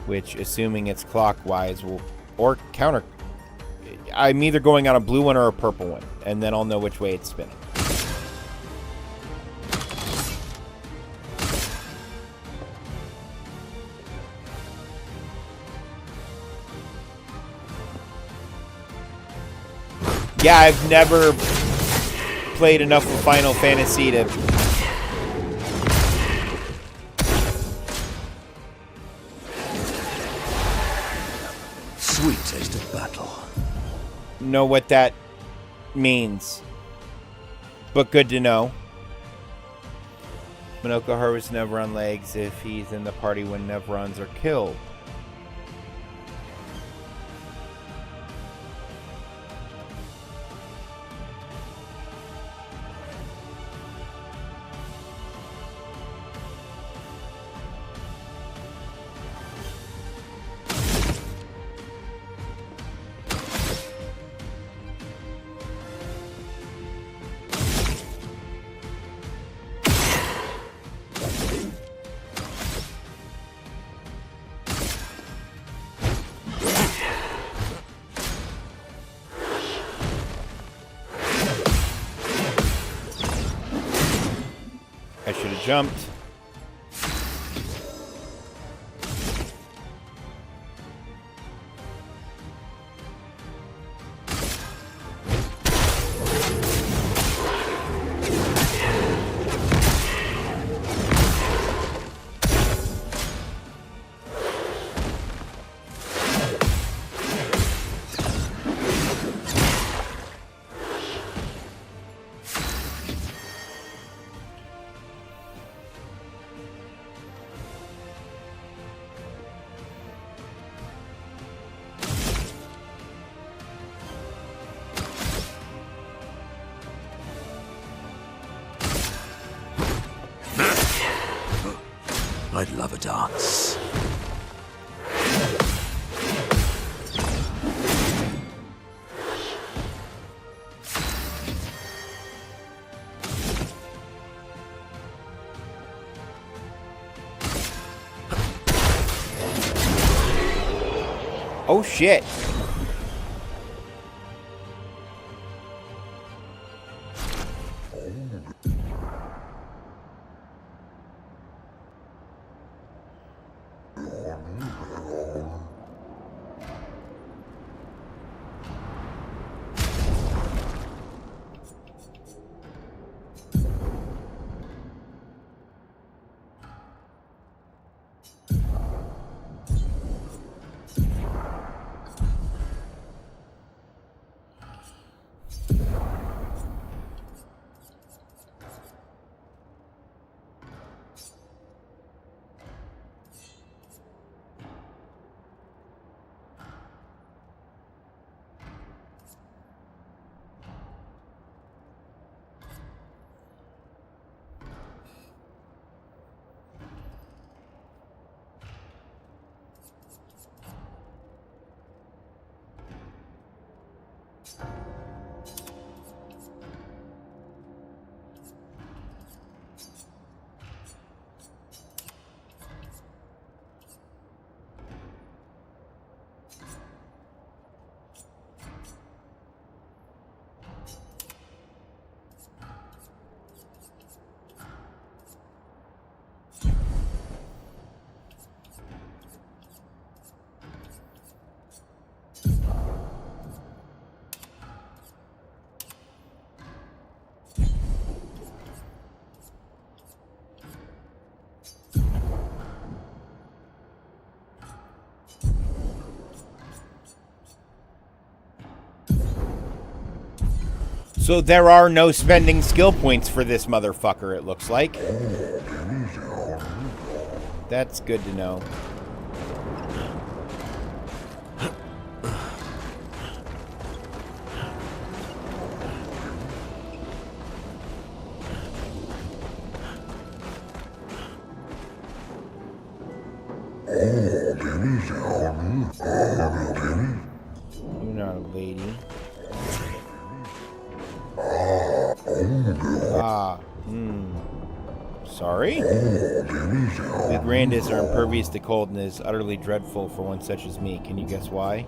Which, assuming it's clockwise, will... Or counter... I'm either going on a blue one or a purple one. And then I'll know which way it's spinning. Yeah, I've never played enough of Final Fantasy to... Sweet taste of battle. know what that means. But good to know. Minoko harvests Nevron legs if he's in the party when Nevrons are killed. I should have jumped. I'd love a dance. Oh shit. So there are no spending skill points for this motherfucker, it looks like. That's good to know. You're not a lady. Sorry? The Grandis are impervious to cold and is utterly dreadful for one such as me. Can you guess why?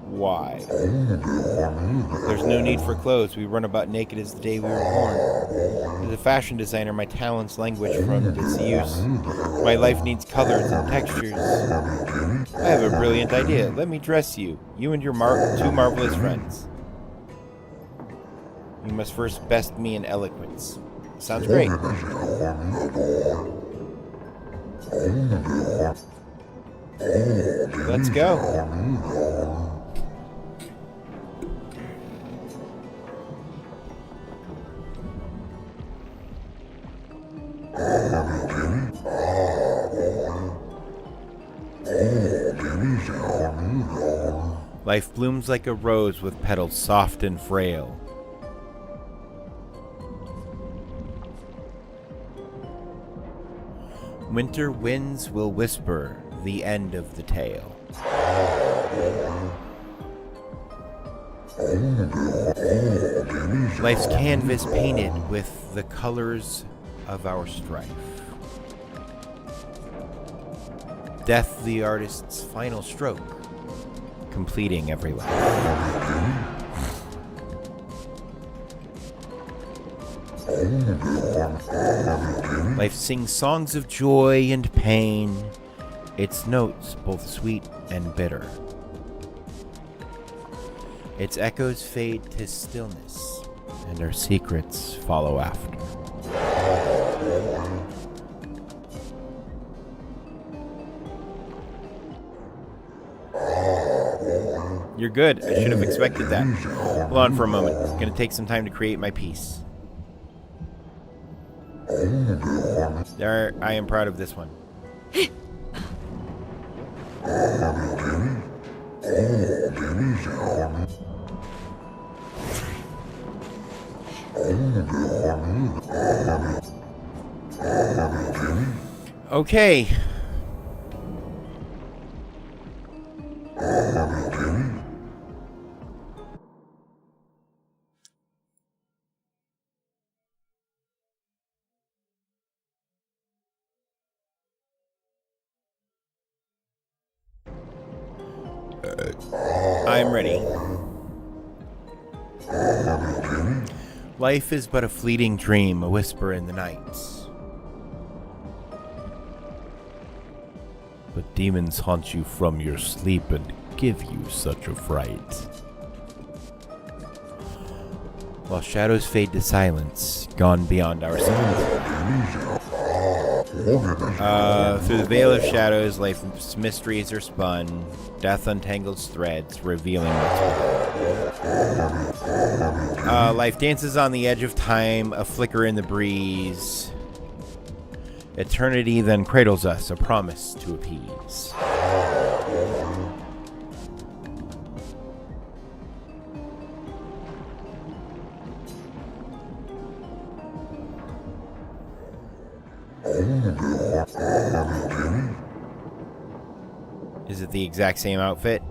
Why? There's no need for clothes. We run about naked as the day we were born. As a fashion designer, my talents languish from disuse. My life needs colors and textures. I have a brilliant idea. Let me dress you. You and your two marvelous friends. You must first best me in eloquence. Sounds great. Let's go. Life blooms like a rose with petals soft and frail. Winter winds will whisper the end of the tale. Life's canvas painted with the colors of our strife. Death the artist's final stroke, completing every life. Life sings songs of joy and pain, its notes both sweet and bitter. Its echoes fade to stillness, and our secrets follow after. You're good. I should have expected that. Hold on for a moment. It's going to take some time to create my piece. There, I am proud of this one. Okay. I'm ready. Life is but a fleeting dream, a whisper in the night. But demons haunt you from your sleep and give you such a fright. While shadows fade to silence, gone beyond our sight. Through the veil of shadows, life's mysteries are spun. Death untangles threads, revealing what's within. Life dances on the edge of time, a flicker in the breeze. Eternity then cradles us, a promise to appease. Is it the exact same outfit?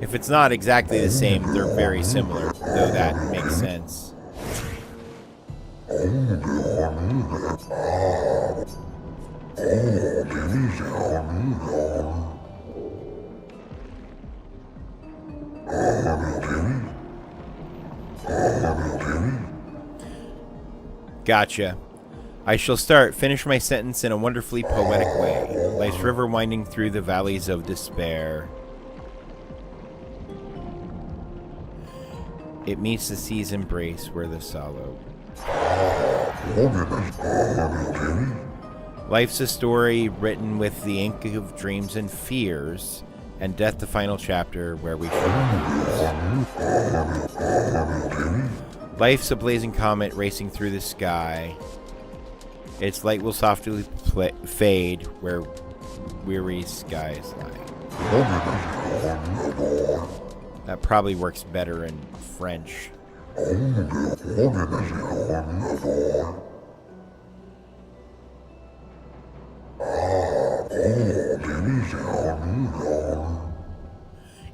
If it's not exactly the same, they're very similar, though that makes sense. Gotcha. I shall finish my sentence in a wonderfully poetic way. Life's river winding through the valleys of despair. It meets the sea's embrace where the sorrow. Life's a story written with the ink of dreams and fears, and death the final chapter where we Life's a blazing comet racing through the sky. Its light will softly fade where weary skies lie. That probably works better in French.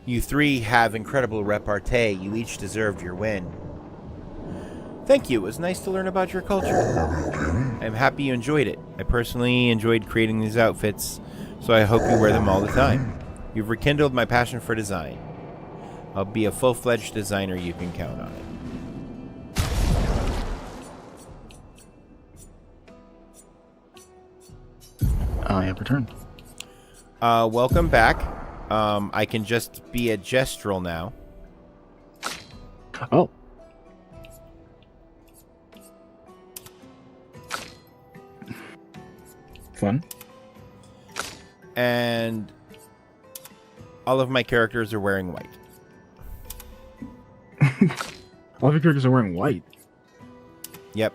You three have incredible repartee. You each deserved your win. Thank you. It was nice to learn about your culture. I'm happy you enjoyed it. I personally enjoyed creating these outfits, so I hope you wear them all the time. You've rekindled my passion for design. I'll be a full-fledged designer, you can count on it. I have returned. Welcome back. I can just be a gestural now. Oh. Fun. And all of my characters are wearing white. All of your characters are wearing white? Yep.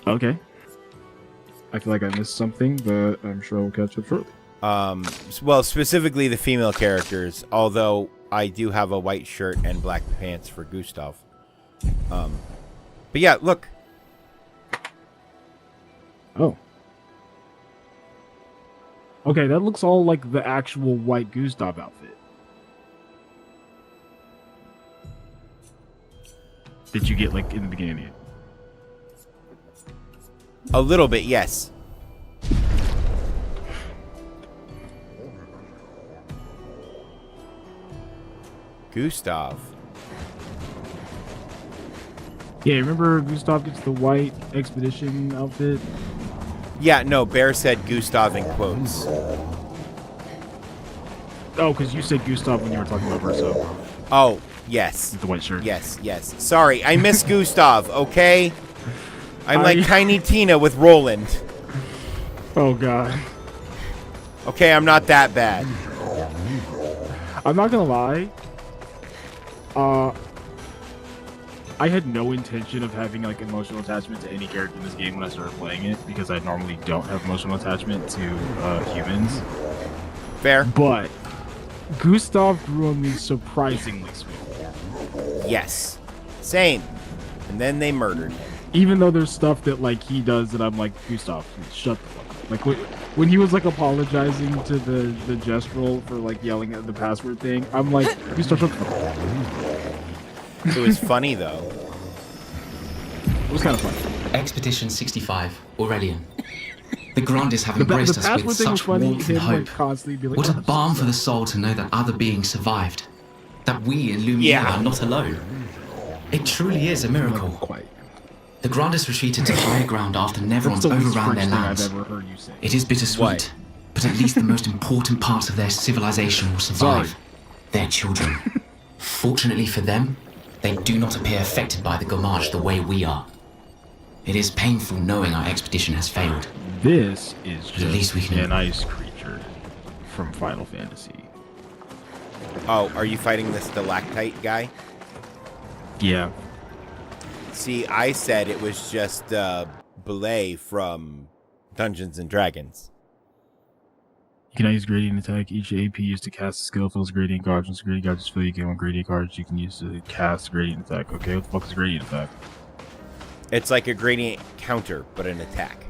Okay. I feel like I missed something, but I'm sure I'll catch up shortly. Well, specifically the female characters, although I do have a white shirt and black pants for Gustav. But yeah, look. Oh. Okay, that looks all like the actual white Gustav outfit. Did you get, like, in the beginning? A little bit, yes. Gustav. Yeah, remember Gustav gets the white expedition outfit? Yeah, no, Bear said Gustav in quotes. Oh, because you said Gustav when you were talking about Verso. Oh, yes. With the white shirt. Yes, yes. Sorry, I miss Gustav, okay? I'm like Tiny Tina with Roland. Oh, God. Okay, I'm not that bad. I'm not gonna lie. I had no intention of having like emotional attachment to any character in this game when I started playing it because I normally don't have emotional attachment to humans. Fair. But Gustav grew on me surprisingly sweet. Yes. Same. And then they murdered him. Even though there's stuff that like he does that I'm like, Gustav, shut the fuck up. Like when he was like apologizing to the gestural for like yelling at the password thing, I'm like, Gustav, shut the fuck up. It was funny though. It was kind of funny. Expedition 65, Aurelian. The Grandes have embraced us with such warmth and hope. Like, What a balm for the soul to know that other beings survived. That we in Lumiere are not alone. It truly is a miracle. The Grandes retreated to higher ground after Neverons overran their lands. It is bittersweet, but at least the most important parts of their civilization will survive. Their children. Fortunately for them, they do not appear affected by the Gommage the way we are. It is painful knowing our expedition has failed. This is But at least we just can... an ice creature from Final Fantasy. Oh, are you fighting the stalactite guy? Yeah. See, I said it was just Belay from Dungeons and Dragons. You can use gradient attack. Each AP used to cast a skill fills gradient cards. Once gradient cards fill, you get one gradient cards you can use to cast gradient attack. Okay, what the fuck is gradient attack? It's like a gradient counter, but an attack.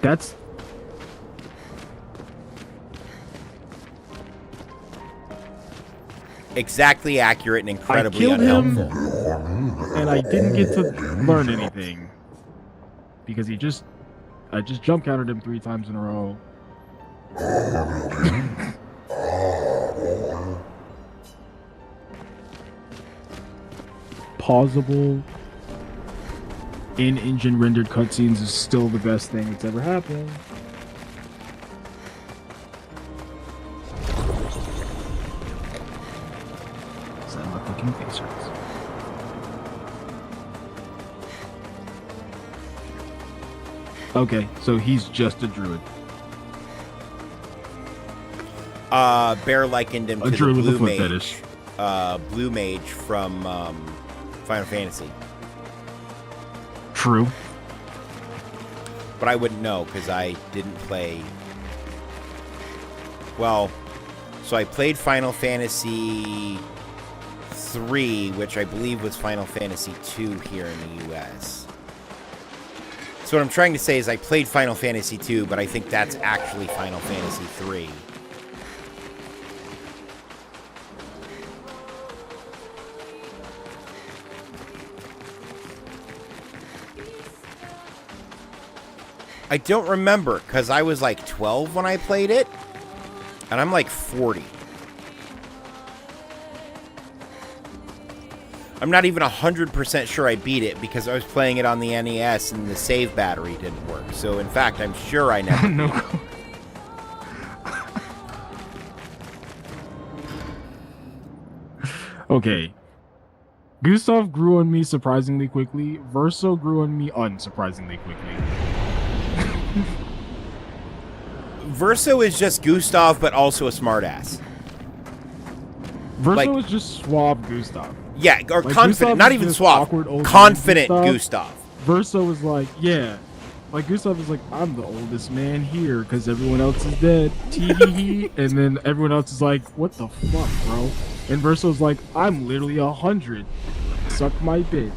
That's... Exactly accurate and incredibly I killed unhelpful. him, and I didn't get to learn anything. Because I just jump countered him 3 times in a row. Pausable in-engine rendered cutscenes is still the best thing that's ever happened. Looking face hurts. Okay, so he's just a druid. Bear likened him to the druid with a blue foot mage. fetish. Blue mage from Final Fantasy. True. But I wouldn't know because I didn't play. Well, so I played Final Fantasy 3, which I believe was Final Fantasy 2 here in the US. So what I'm trying to say is I played Final Fantasy 2, but I think that's actually Final Fantasy 3. I don't remember, because I was like 12 when I played it, and I'm like 40. I'm not even 100% sure I beat it because I was playing it on the NES and the save battery didn't work. So, in fact, I'm sure I never beat it. Okay. Gustav grew on me surprisingly quickly. Verso grew on me unsurprisingly quickly. Verso is just Gustav, but also a smartass. Verso is just suave Gustav. Yeah, or Like, confident. Gustav Not is even just suave. awkward old Confident man Gustav. Verso is like, yeah. Like, Gustav is like, I'm the oldest man here because everyone else is dead. Tee-hee-hee. And then everyone else is like, what the fuck, bro? And Verso's like, I'm literally 100. Suck my bitch.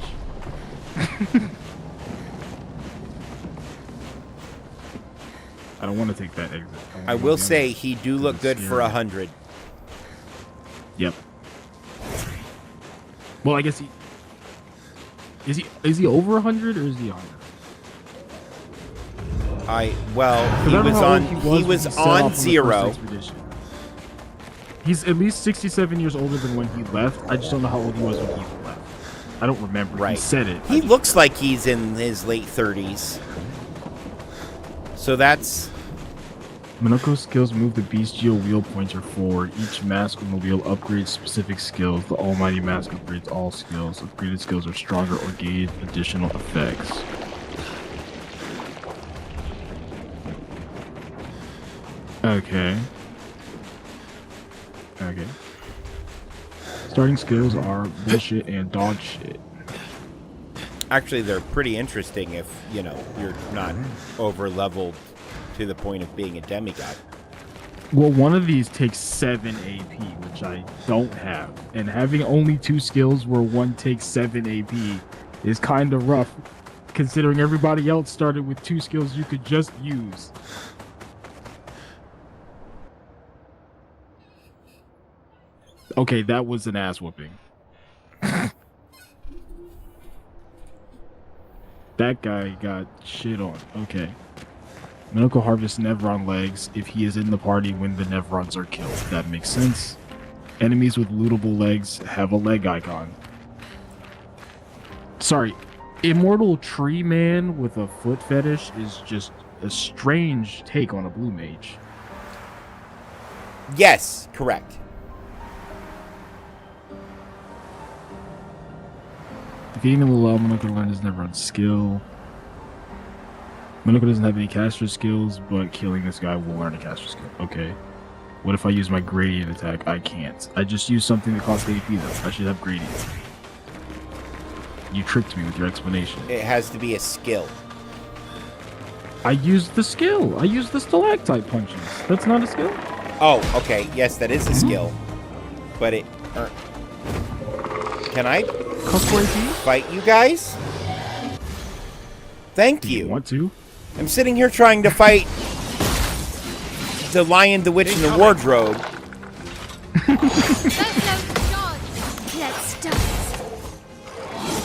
I don't want to take that exit. I will say he do look good for 100. Yep. Well, I guess is he over 100 or is he 100? He was on 0. He's at least 67 years older than when he left. I just don't know how old he was when he left. I don't remember. Right. He said it. He looks like he's in his late 30s. So that's... Minoko's skills move the bestial wheel pointer forward. Each mask on the wheel upgrades specific skills. The almighty mask upgrades all skills. Upgraded skills are stronger or gain additional effects. Okay. Okay. Starting skills are bullshit and dog shit. Actually, they're pretty interesting if, you know, you're not over-leveled to the point of being a demigod. Well, one of these takes 7 AP, which I don't have. And having only 2 skills where one takes 7 AP is kind of rough, considering everybody else started with 2 skills you could just use. Okay, that was an ass whooping. That guy got shit on. Okay. Minoko harvests Nevron legs if he is in the party when the Nevrons are killed. That makes sense. Enemies with lootable legs have a leg icon. Sorry. Immortal Tree Man with a foot fetish is just a strange take on a blue mage. Yes, correct. Defeating him will allow Minoko to learn his Nevron skill. Minoko doesn't have any caster skills, but killing this guy will learn a caster skill. Okay. What if I use my gradient attack? I can't. I just used something that cost AP though. I should have gradient. You tricked me with your explanation. It has to be a skill. I used the skill. I used the stalactite punches. That's not a skill? Oh, okay. Yes, that is a skill. But it... Can I fight you guys? Thank you. Want to? I'm sitting here trying to fight the Lion, the Witch, and the Wardrobe. Let's start.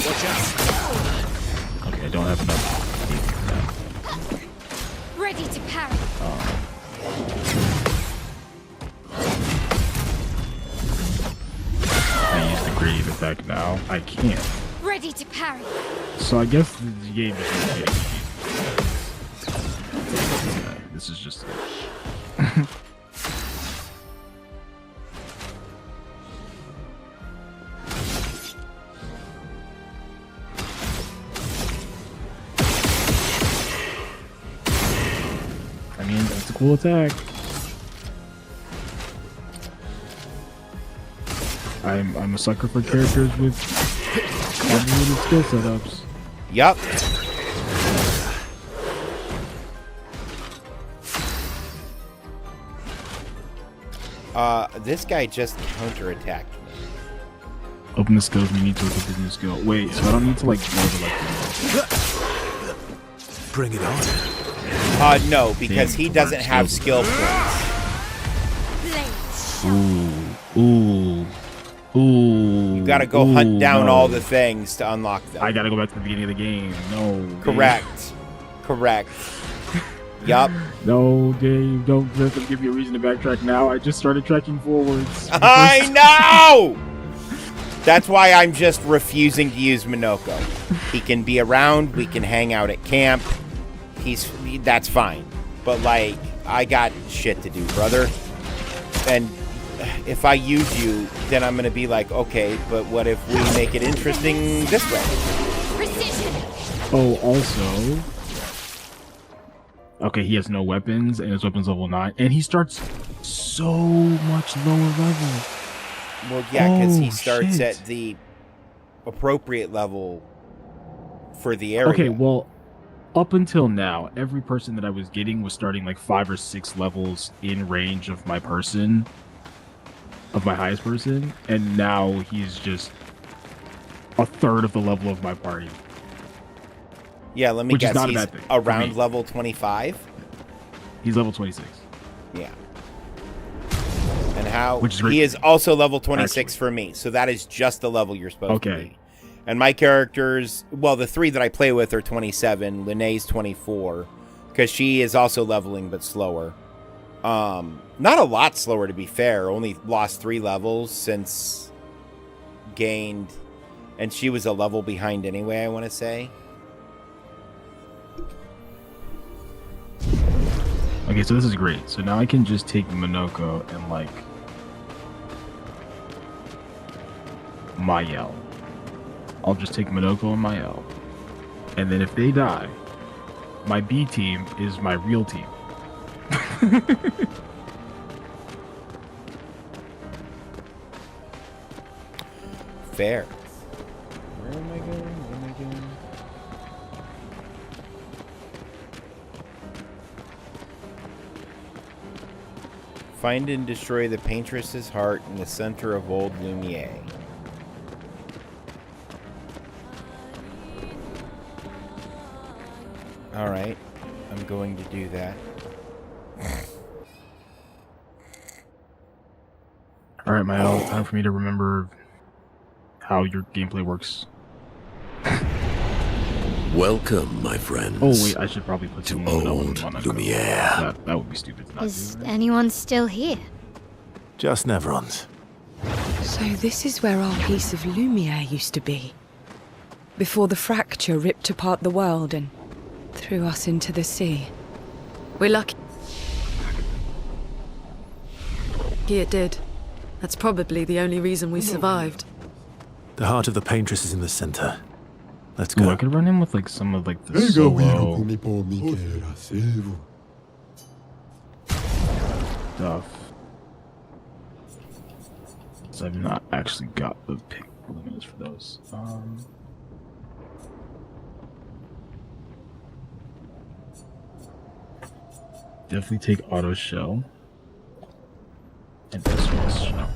Watch out. Okay, I don't have enough. Ready to parry. I use the gradient attack now. I can't. Ready to parry. So I guess the game is just getting this is just I mean, that's a cool attack. I'm a sucker for characters with convoluted skill setups. Yup. This guy just counterattacked me. Open the skills you need to equip the new skill. Wait, so I don't need to like Bring it on. No, because he doesn't have skill points. Ooh. You gotta go hunt down all the things to unlock them. I gotta go back to the beginning of the game. No. Correct. Correct. Yup. No, Dave, don't let them give you a reason to backtrack now. I just started tracking forwards. I know! That's why I'm just refusing to use Minoko. He can be around. We can hang out at camp. That's fine. But, like, I got shit to do, brother. And if I use you, then I'm going to be like, okay, but what if we make it interesting this way? Precision. Oh, also... Okay, he has no weapons, and his weapon's level 9. And he starts so much lower level. Well, yeah, because he Oh, starts shit. at the appropriate level for the area. Okay, well, up until now, every person that I was getting was starting like 5 or 6 levels in range of my person, of my highest person, and now he's just a third of the level of my party. Yeah, let me Which is guess. not a He's bad thing for around me. level 25? He's level 26. Yeah. And how... Which is he great. is also level 26 for me, so that is just the level you're supposed to be. And my characters... Well, the 3 that I play with are 27. Linnea's 24. Because she is also leveling, but slower. Not a lot slower, to be fair. Only lost 3 levels since gained... And she was a level behind anyway, I want to say. Okay, so this is great. So now I can just take Minoko and, like, Mayel. I'll just take Minoko and Mayel. And then if they die, my B team is my real team. Fair. Where am I going? Where am I going? Find and destroy the paintress's heart in the center of Old Lumiere. Alright, I'm going to do that. Alright, Mayel, time for me to remember how your gameplay works. Welcome, my friends. Oh wait, I should probably put to someone Old on Lumiere. That would be stupid to not Is do. anyone still here? Just Neverons. So this is where our piece of Lumiere used to be. Before the fracture ripped apart the world and threw us into the sea. We're lucky it did. That's probably the only reason we survived. The heart of the paintress is in the center. Let's Ooh, go. I could run in with like some of like the solo stuff. So I've not actually got the pick limits for those. Definitely take auto shell and SOS shell.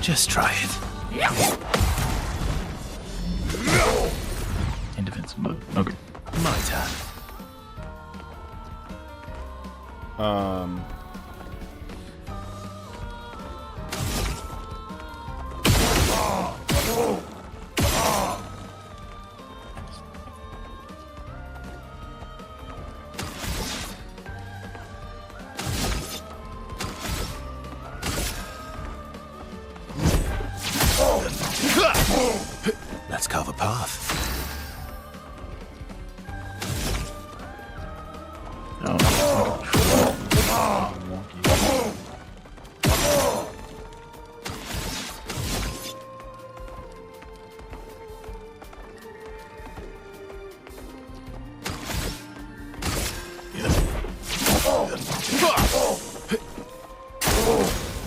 Just try it. In defensive mode. Okay. My turn. Let's carve a path.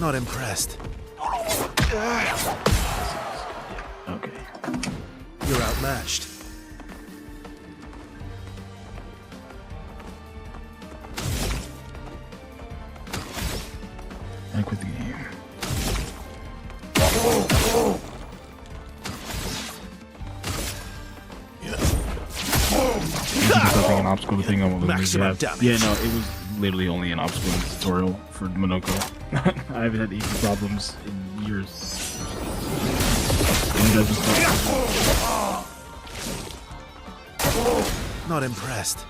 Not impressed. Okay. You're outmatched. I quit the game. Something an obstacle thing I won't Maximum damage. Yeah, no, it was literally only an obstacle in the tutorial for Minoko. I haven't had easy problems in years. And it doesn't stop. Not impressed.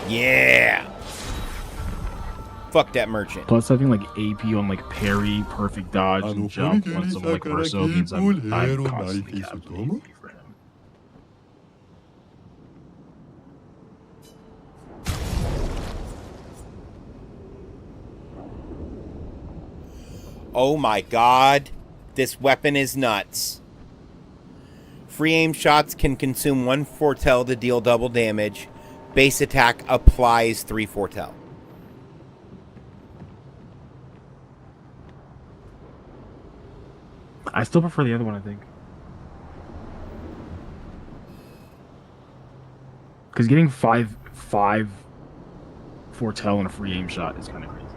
Yeah. Fuck that merchant. Plus, having like AP on like parry, perfect dodge, and jump on someone like Verso means I'm constantly capturing AP for him. Oh my god. This weapon is nuts. Free aim shots can consume 1 foretell to deal double damage. Base attack applies 3 foretell. I still prefer the other one, I think. Because getting five foretell and a free aim shot is kind of crazy.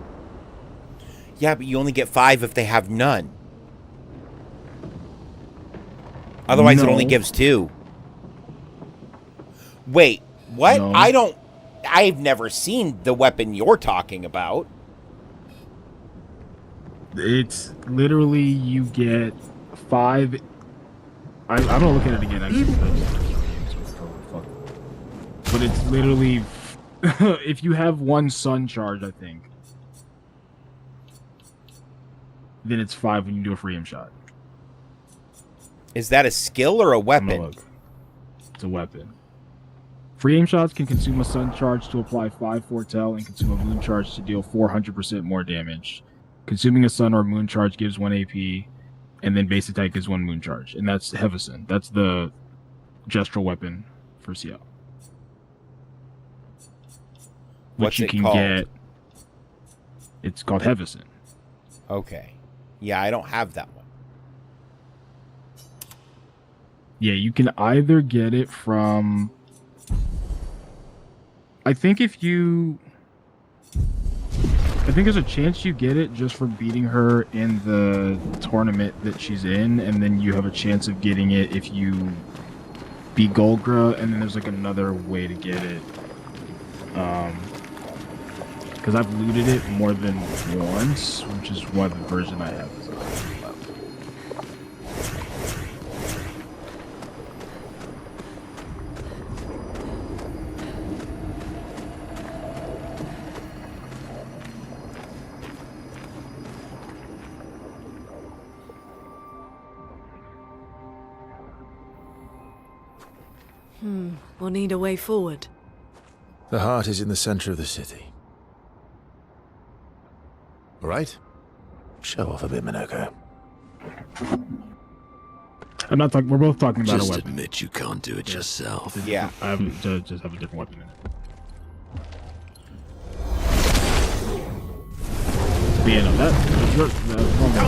Yeah, but you only get 5 if they have none. Otherwise, it only gives 2. Wait, what? No. I've never seen the weapon you're talking about. It's literally you get 5. I'm gonna look at it again. But it's literally if you have 1 sun charge, I think, then it's 5 when you do a free aim shot. Is that a skill or a weapon? It's a weapon. Free aim shots can consume a sun charge to apply 5 foretell and consume a moon charge to deal 400% more damage. Consuming a sun or moon charge gives 1 AP, and then base attack gives 1 moon charge. And that's Hevison. That's the gestural weapon for CL. What's Which you it can called? get. It's called Hevison. Okay. Yeah, I don't have that one. Yeah, you can either get it from... I think there's a chance you get it just from beating her in the tournament that she's in, and then you have a chance of getting it if you beat Golgra, and then there's like another way to get it. Because I've looted it more than once, which is why the version I have is We'll need a way forward. The heart is in the center of the city. All right? Show off a bit, Minoko. I'm not talking. We're both talking about Just a weapon. admit you can't do it yourself. Yeah. I have just have a different weapon in it. But yeah, no, that's one more.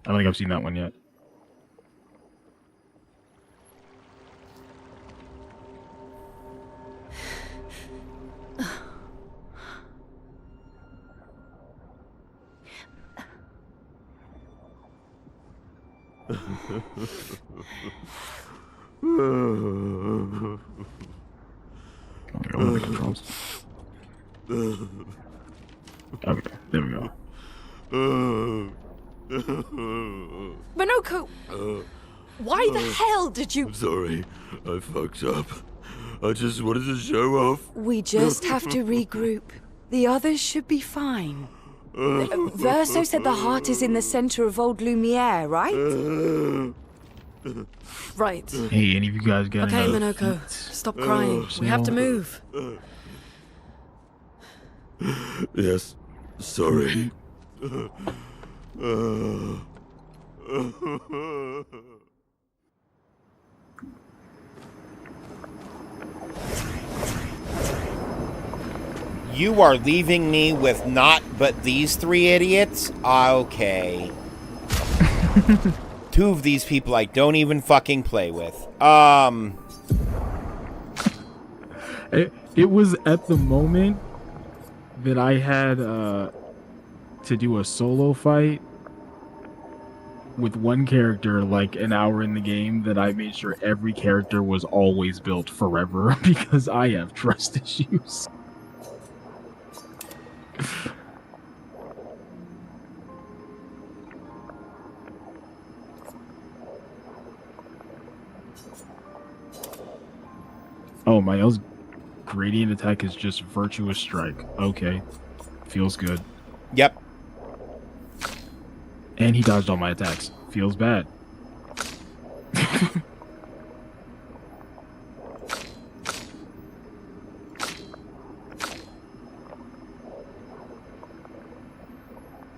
I don't think I've seen that one yet. The controls. Okay, there we go. Minoko! Why the hell did you... I'm sorry, I fucked up. I just wanted to show off. We just have to regroup. The others should be fine. Verso said the heart is in the center of Old Lumiere, right? Right. Hey, any of you guys got Okay, enough Minoko, heat? stop crying. We have to move. Yes, sorry. You are leaving me with not but these 3 idiots? Okay. 2 of these people I don't even fucking play with. It was at the moment that I had to do a solo fight with one character like an hour in the game that I made sure every character was always built forever because I have trust issues. Oh, my L's gradient attack is just Virtuous Strike. Okay. Feels good. Yep. And he dodged all my attacks. Feels bad.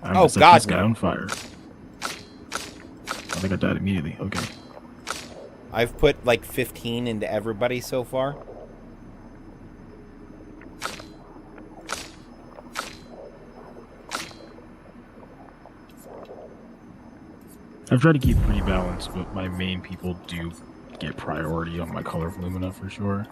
Oh, God, This guy no. on fire. I think I died immediately. Okay. I've put like 15 into everybody so far. I've tried to keep it pretty balanced, but my main people do get priority on my color of Lumina for sure.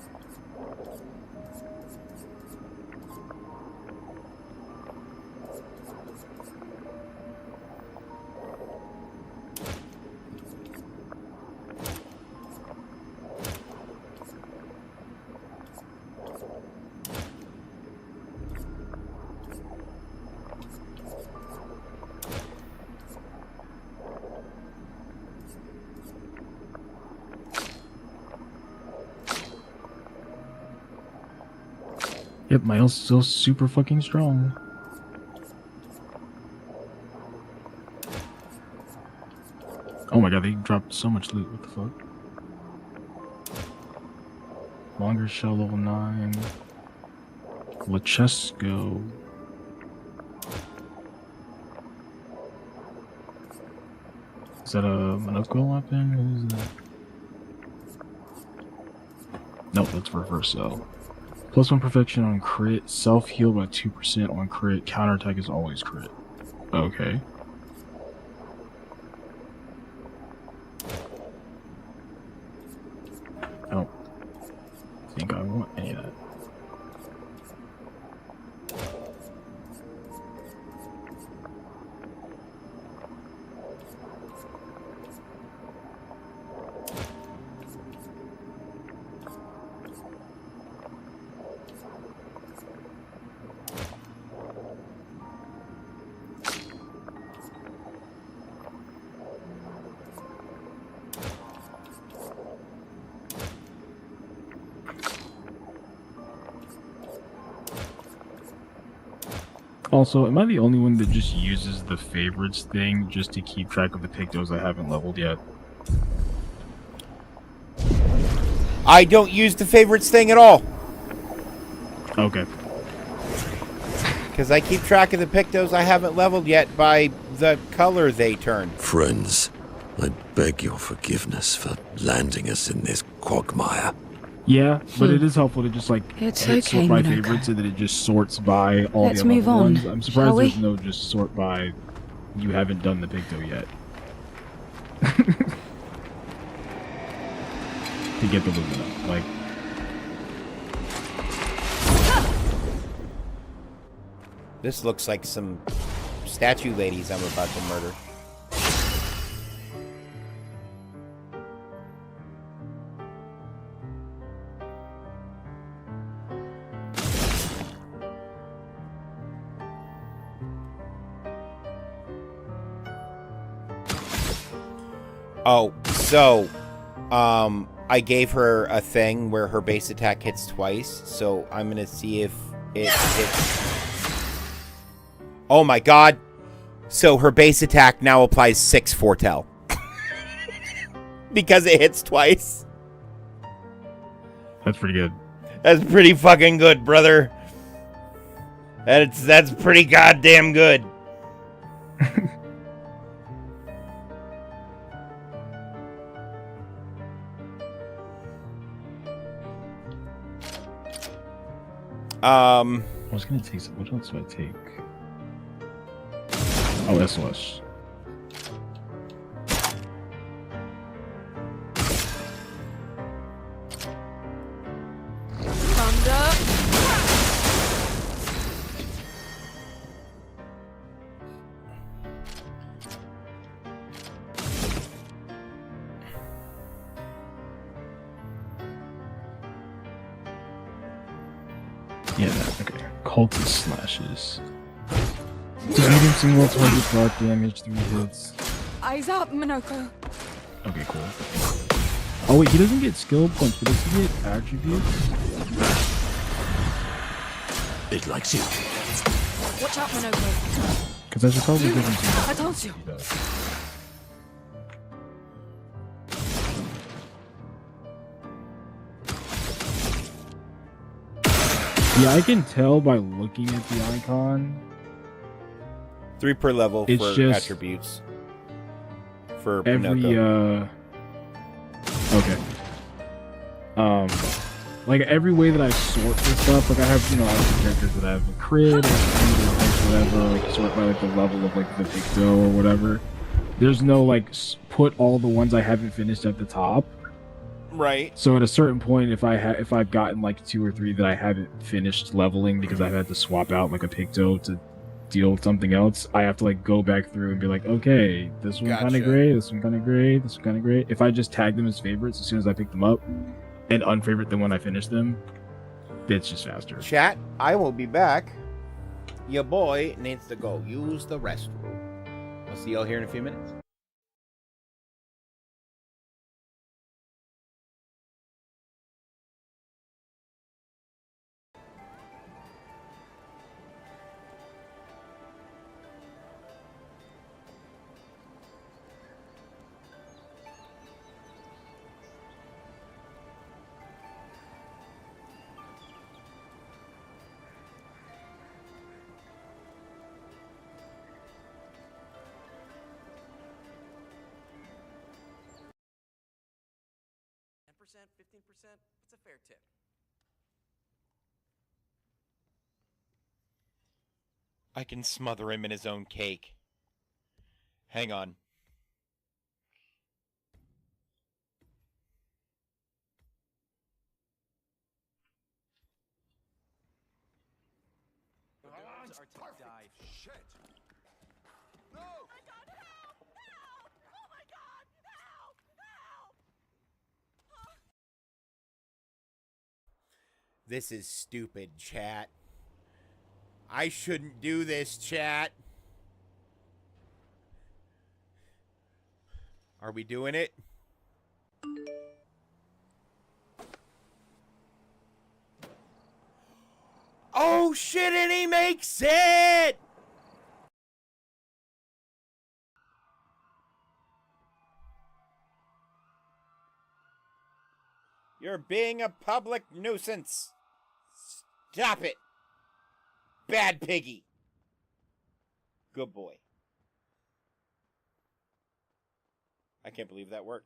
Yep, my L's still super fucking strong. Oh my god, they dropped so much loot. What the fuck? Longer shell level 9. Lachesco. Is that a Monoko weapon? What is that? Nope, that's reverse cell. +1 perfection on crit, self-heal by 2% on crit, counterattack is always crit. Okay. I don't think I want any of that. Also, am I the only one that just uses the favorites thing just to keep track of the Pictos I haven't leveled yet? I don't use the favorites thing at all. Okay. Because I keep track of the Pictos I haven't leveled yet by the color they turn. Friends, I beg your forgiveness for landing us in this quagmire. Yeah, but it is helpful to just like It's hit okay, sort by Monoko. favorites and then it just sorts by all Let's the other move on, ones. I'm shall surprised we? there's no just sort by you haven't done the Picto yet. To get the Lumina. Like, This looks like some statue ladies I'm about to murder. Oh, so, I gave her a thing where her base attack hits twice, so I'm gonna see if it hits. Oh my god! So her base attack now applies 6 foretell. Because it hits twice. that's pretty good. That's pretty fucking good, brother. That's pretty goddamn good. I was gonna take some. What else do I take? Oh, SOS. Yeah, that, okay. Cultist slashes. Defeating single target block damage 3 hits. Eyes up, Monoko. Okay, cool. Oh wait, he doesn't get skill points, but does he get attributes? It likes you. Watch out, Minoko. Because I should probably give him some. I told you. Yeah, I can tell by looking at the icon. 3 per level It's for just attributes. For every Pinocchio. okay. Like every way that I sort the stuff, like I have, I have characters that have a crit or whatever, like sort by like the level of like the picto or whatever. There's no like put all the ones I haven't finished at the top. Right. So at a certain point, if I've gotten like 2 or 3 that I haven't finished leveling because I've had to swap out like a picto to deal with something else, I have to like go back through and be like, okay, this one kind of great, this one kind of great, this one kind of great. If I just tag them as favorites as soon as I pick them up, and unfavorite them when I finish them, it's just faster. Chat, I will be back. Your boy needs to go use the restroom. I'll see y'all here in a few minutes. %, 15%, it's a fair tip. I can smother him in his own cake. Hang on. Birds are to die. Shit. No! Oh my god, help! Help! Oh my god, help! Help! This is stupid, chat. I shouldn't do this, chat. Are we doing it? Oh shit, and he makes it! You're being a public nuisance. Stop it. Bad piggy. Good boy. I can't believe that worked.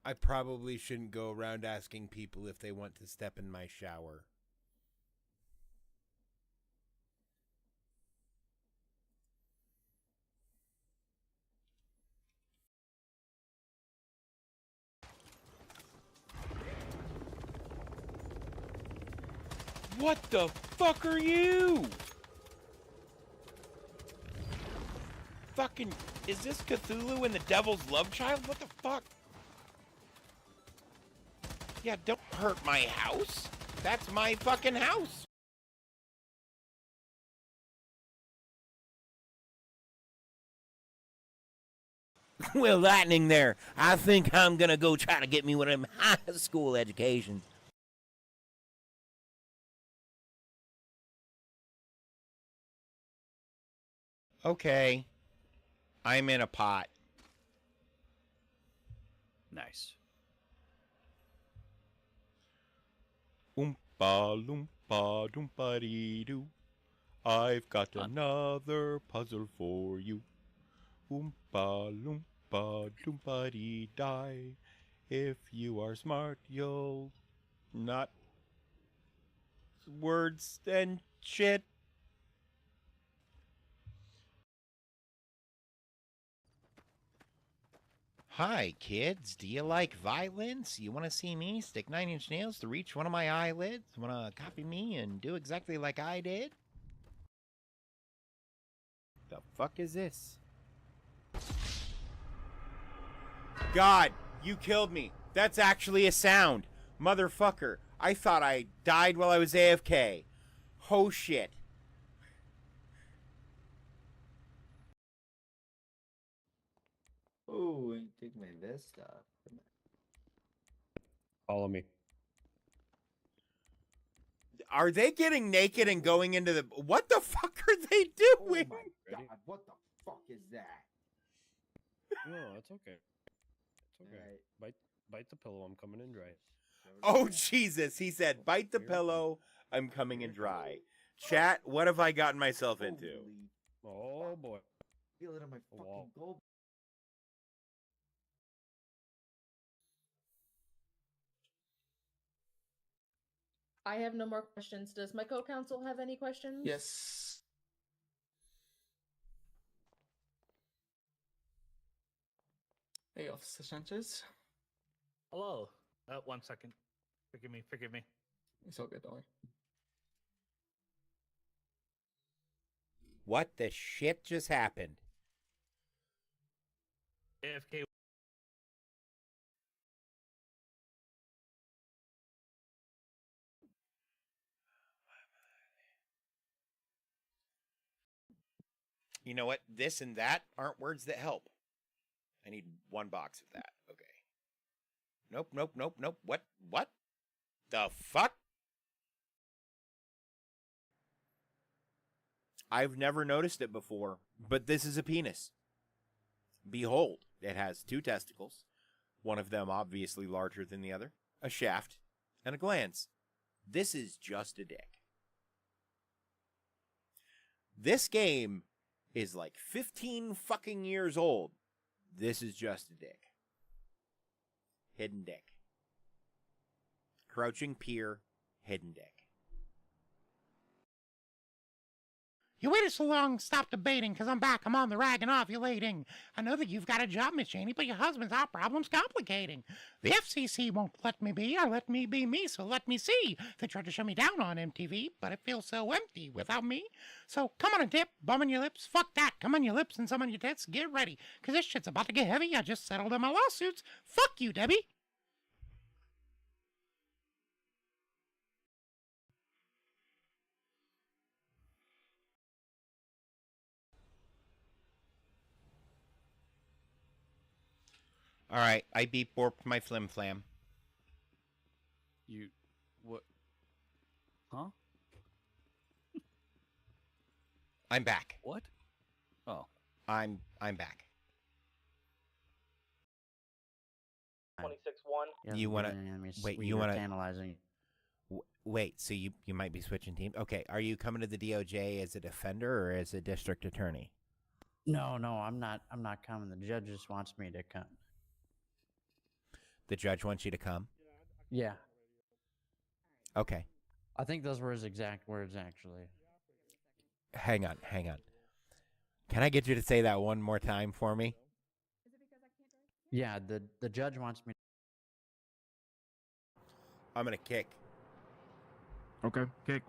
I probably shouldn't go around asking people if they want to step in my shower. What the fuck are you? Fucking, is this Cthulhu and the Devil's Love Child? What the fuck? Yeah, don't hurt my house. That's my fucking house. Well, lightning there. I think I'm gonna go try to get me one of them high school educations. Okay. I'm in a pot. Nice. Oompa loompa doompa dee doo. I've got another puzzle for you. Oompa loompa doompa dee die. If you are smart, you'll not words and shit. Hi, kids. Do you like violence? You want to see me stick 9-inch nails to reach one of my eyelids? Want to copy me and do exactly like I did? The fuck is this? God, you killed me. That's actually a sound. Motherfucker. I thought I died while I was AFK. Oh shit. Oh, and take my vest off. Follow me. Are they getting naked and going into the... What the fuck are they doing? Oh my god, what the fuck is that? No, it's okay. It's okay. Bite the pillow. I'm coming in dry. Oh, Jesus. He said, bite the pillow. I'm coming in dry. Chat, what have I gotten myself into? Oh, boy. Feel it on my fucking gold. I have no more questions. Does my co-counsel have any questions? Yes. Hey, Officer Sanchez. Hello. 1 second. Forgive me. Forgive me. It's all good, don't worry. What the shit just happened? AFK. You know what? This and that aren't words that help. I need one box of that. Okay. Nope, nope, nope, nope. What? What? The fuck? I've never noticed it before, but this is a penis. Behold, it has two testicles, one of them obviously larger than the other, a shaft, and a glans. This is just a dick. This game is like 15 fucking years old. This is just a dick. Hidden dick. Crouching pier, hidden dick. You waited so long, stop debating, because I'm back. I'm on the rag and ovulating. I know that you've got a job, Miss Cheney, but your husband's our problem's complicating. The FCC won't let me be, or let me be me, so let me see. They tried to shut me down on MTV, but it feels so empty without me. So come on and dip, bum on your lips, fuck that, come on your lips and some on your tits, get ready, because this shit's about to get heavy. I just settled on my lawsuits. Fuck you, Debbie. All right, I beep borped my flim flam. You... what? Huh? I'm back. What? Oh. I'm back. 26-1. You want to wait? You want to analyzing? Wait. So you might be switching teams. Okay. Are you coming to the DOJ as a defender or as a district attorney? No, I'm not coming. The judge just wants me to come. The judge wants you to come. Yeah. Okay. I think those were his exact words, actually. Hang on. Can I get you to say that one more time for me? Yeah, the judge wants me. I'm gonna kick. Okay, kick.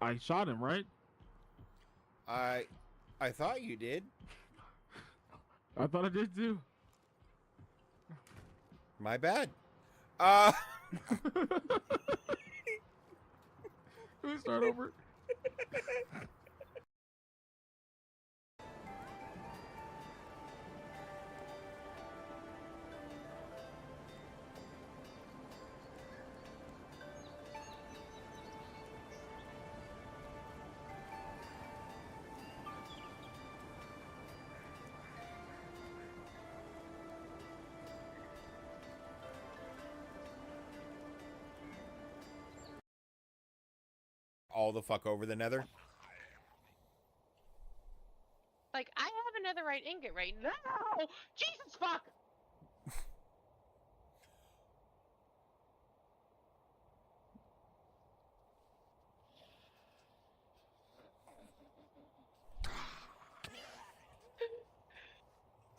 I shot him, right? I thought you did. I thought I did too. My bad. Can we start over? All the fuck over the nether. Like, I have another right ingot right now. Jesus fuck!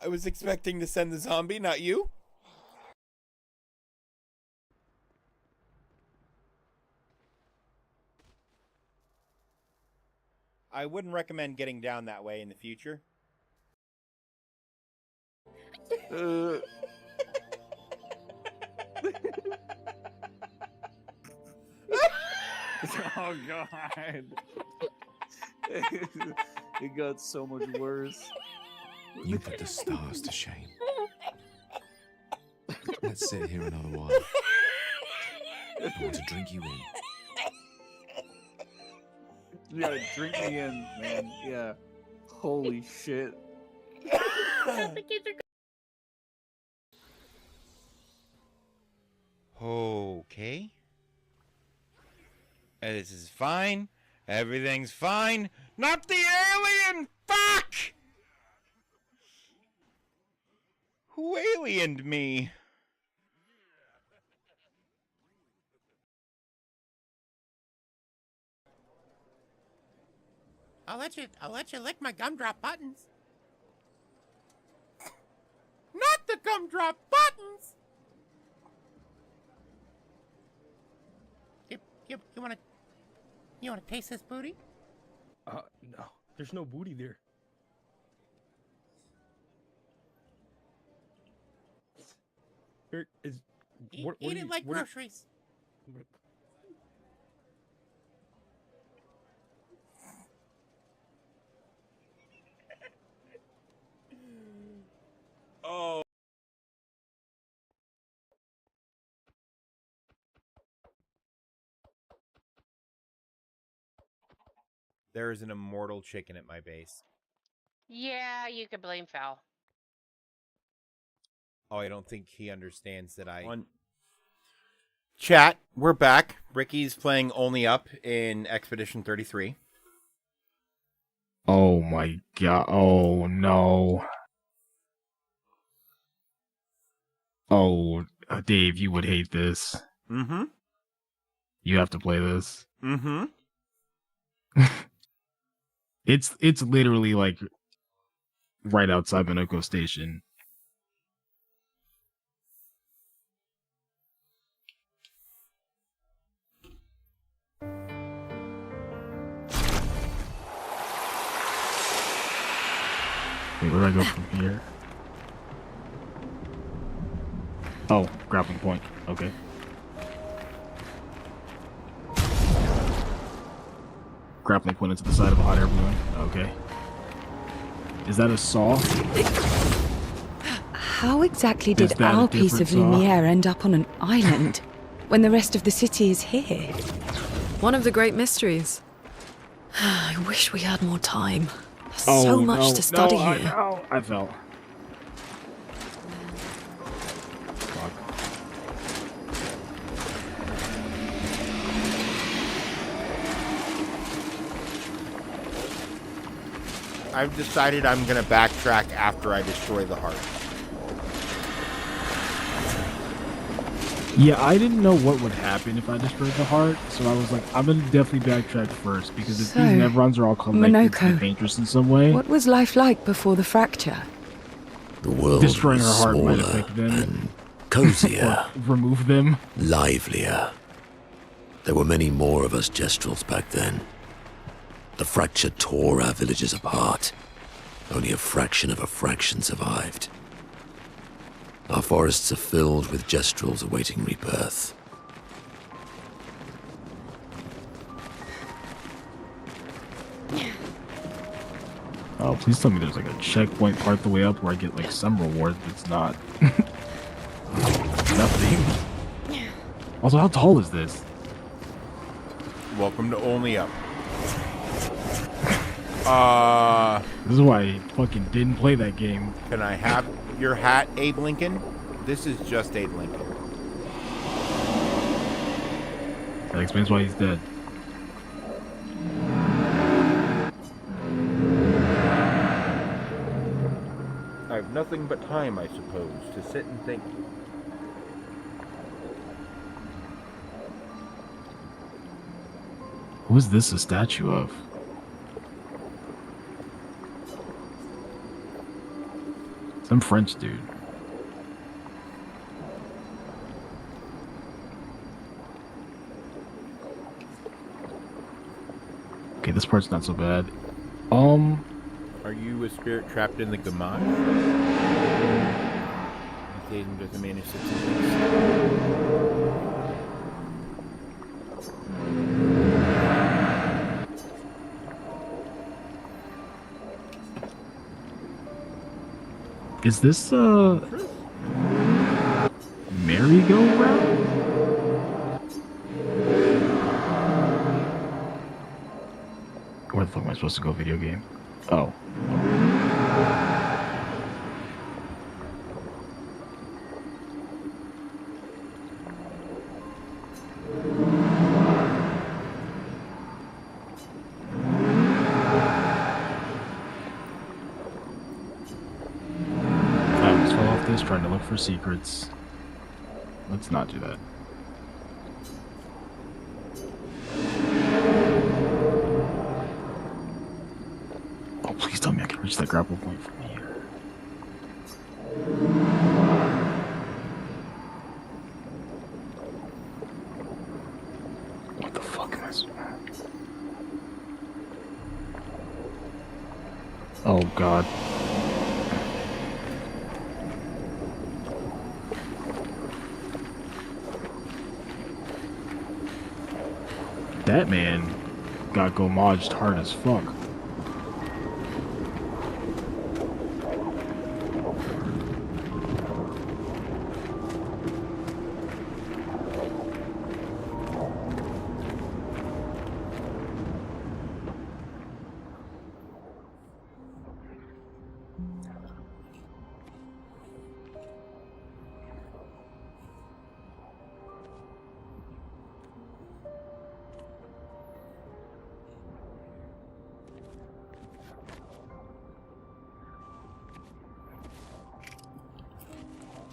I was expecting to send the zombie, not you. I wouldn't recommend getting down that way in the future. Oh god. It got so much worse. You put the stars to shame. Let's sit here another while. I want to drink you in. Yeah, drink me in, man. Yeah. Holy shit. The kids are Okay. This is fine. Everything's fine. Not the alien! Fuck! Who aliened me? I'll let you lick my gumdrop buttons. Not the gumdrop buttons! You wanna taste this booty? No. There's no booty there. Here is... Eat what it are you, like what are you- groceries. Oh. There is an immortal chicken at my base. Yeah, you could blame Fowl. Oh, I don't think he understands that Chat, we're back. Ricky's playing Only Up in Expedition 33. Oh my god. Oh no. Oh, Dave, you would hate this. Mm-hmm. You have to play this. Mm-hmm. It's literally like right outside Minoko Station. Wait, where do I go from here? Oh, grappling point. Okay. Grappling point into the side of a hot air balloon. Okay. Is that a saw? How exactly Is did that a our piece of different saw? Lumiere end up on an island when the rest of the city is here? One of the great mysteries. I wish we had more time. There's Oh, so much no, to study no, here. I fell. I've decided I'm going to backtrack after I destroy the heart. Yeah, I didn't know what would happen if I destroyed the heart, so I was like, I'm gonna definitely backtrack first, because if So, these nevrons are all connected to Minoko, the Paintress in some way, What was life like before the fracture? The world destroying her was heart might smaller affect them. and cozier, Or remove them. livelier. There were many more of us Gestrels back then. The fracture tore our villages apart. Only a fraction of a fraction survived. Our forests are filled with Gestrels awaiting rebirth. Oh, please tell me there's like a checkpoint part the way up where I get like some reward, but it's not. Nothing. Also, how tall is this? Welcome to Only Up. This is why I fucking didn't play that game. Can I have your hat, Abe Lincoln? This is just Abe Lincoln. That explains why he's dead. I have nothing but time, I suppose, to sit and think. Who is this a statue of? Some French dude. Okay, this part's not so bad. Are you a spirit trapped in the Gamage? Gaijin does a man who sits in peace. Is this merry-go-round? Where the fuck am I supposed to go, video game? Oh. I almost fell off this trying to look for secrets. Let's not do that. Oh, please tell me I can reach that grapple point from here. What the fuck am I supposed to... Oh god. That man got gomaged hard as fuck.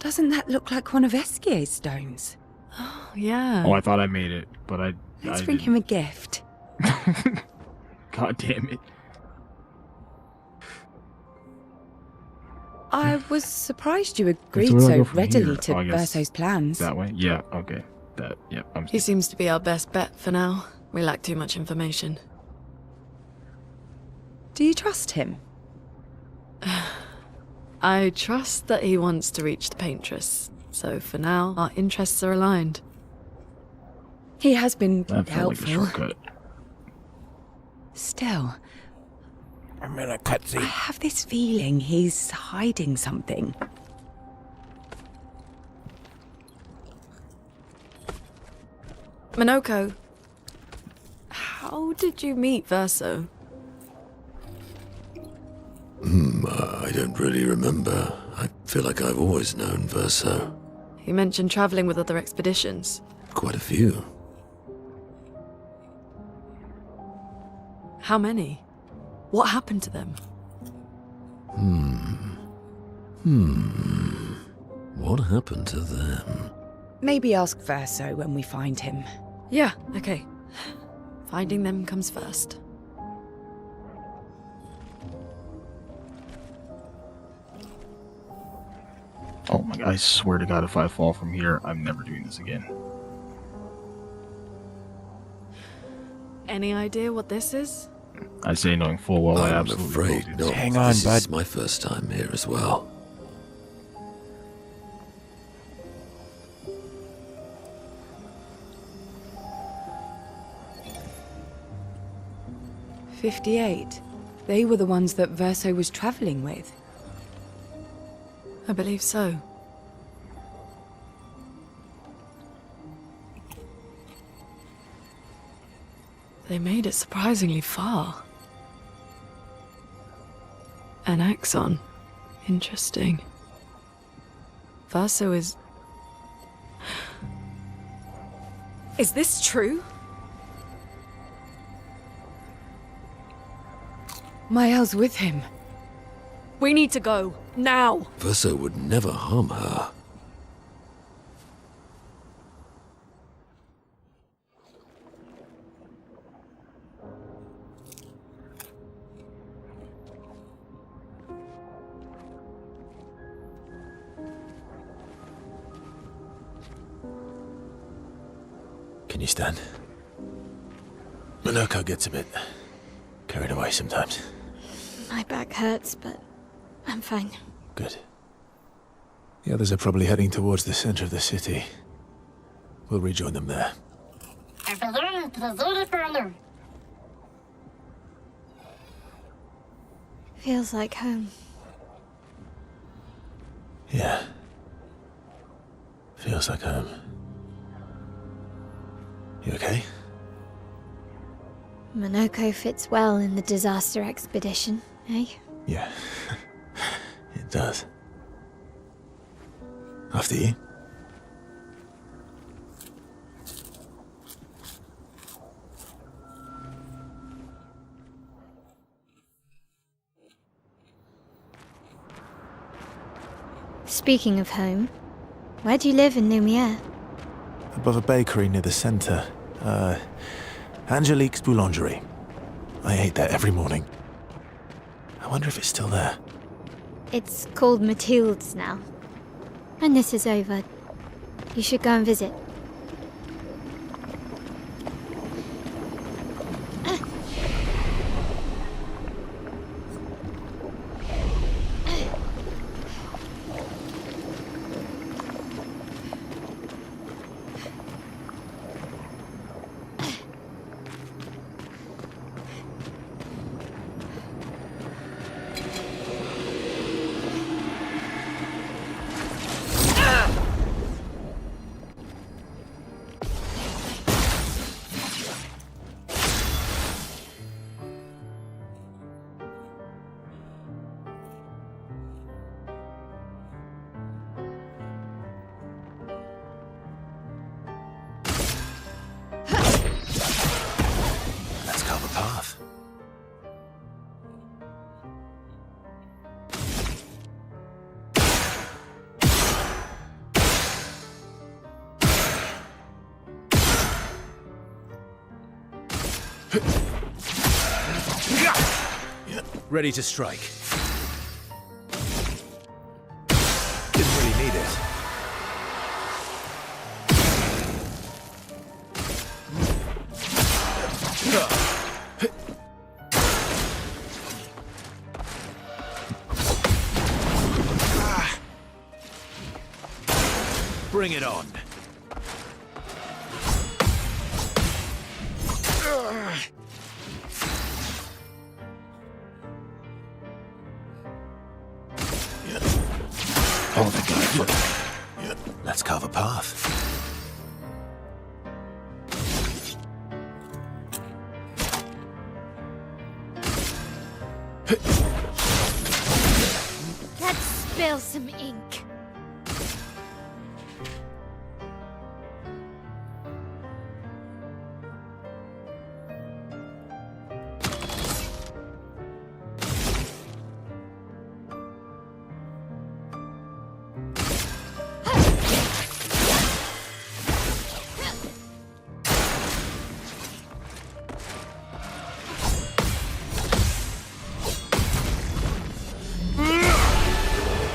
Doesn't that look like one of Esquier's stones? Oh, yeah. Oh, I thought I made it, but Let's bring him a gift. God damn it. I was surprised you agreed So where do I so go from readily here? to Oh, I guess Verso's plans. That way? Yeah, okay. Yep, He seems to be our best bet for now. We lack too much information. Do you trust him? I trust that he wants to reach the Paintress. So for now, our interests are aligned. He has been That felt like a helpful. shortcut. Still, I'm in a cutscene. I have this feeling he's hiding something. Minoko, how did you meet Verso? I don't really remember. I feel like I've always known Verso. He mentioned traveling with other expeditions. Quite a few. How many? What happened to them? What happened to them? Maybe ask Verso when we find him. Yeah, okay. Finding them comes first. Oh my god, I swear to god if I fall from here, I'm never doing this again. Any idea what this is? I say knowing full well I I'm absolutely afraid will do not. Hang on, this bud. is my first time here as well. "58. They were the ones that Verso was traveling with. I believe so. They made it surprisingly far. An axon. Interesting. Verso is... Is this true? Mael's with him. We need to go. Now! Verso would never harm her. Can you stand? Minoko gets a bit carried away sometimes. My back hurts, but I'm fine. Good. The others are probably heading towards the center of the city. We'll rejoin them there. Feels like home. Yeah. Feels like home. You okay? Monoko fits well in the disaster expedition, eh? Yeah. It does. After you. Speaking of home, where do you live in Lumiere? Above a bakery near the center. Angelique's Boulangerie. I ate there every morning. I wonder if it's still there. It's called Mathilde's now. When this is over, you should go and visit. Let's carve a path. Ready to strike. Didn't really need it. Bring it on. Hold the guy. Let's carve a path. Let's spill some ink.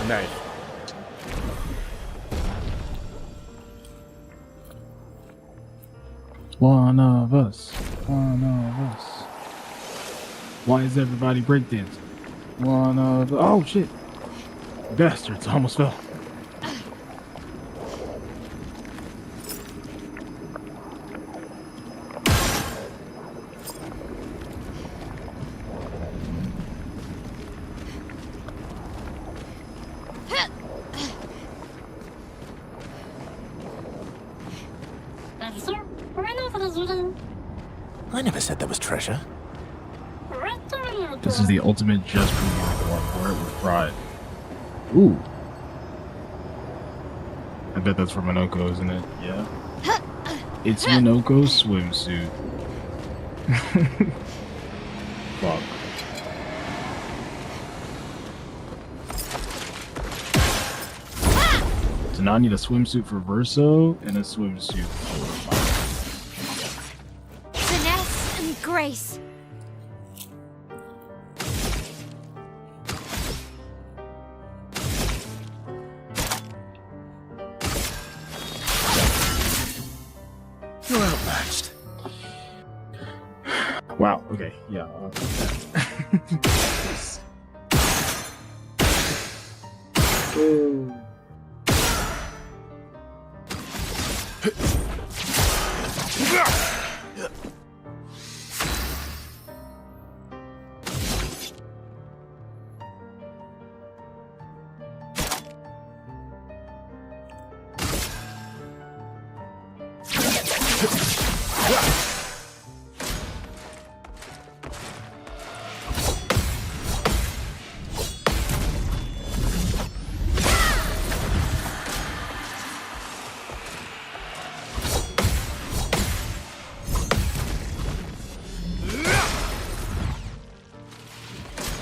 Nice. One of us. One of us. Why is everybody breakdancing? One of the. Oh shit! Bastards almost fell. I never said there was treasure. This is the ultimate just preview one where it was fried. Ooh. I bet that's for Minoko, isn't it? Yeah. It's Minoko's swimsuit. Fuck. So now I need a swimsuit for Verso and a swimsuit for my... Finesse and grace. You're outmatched. Wow, okay, yeah.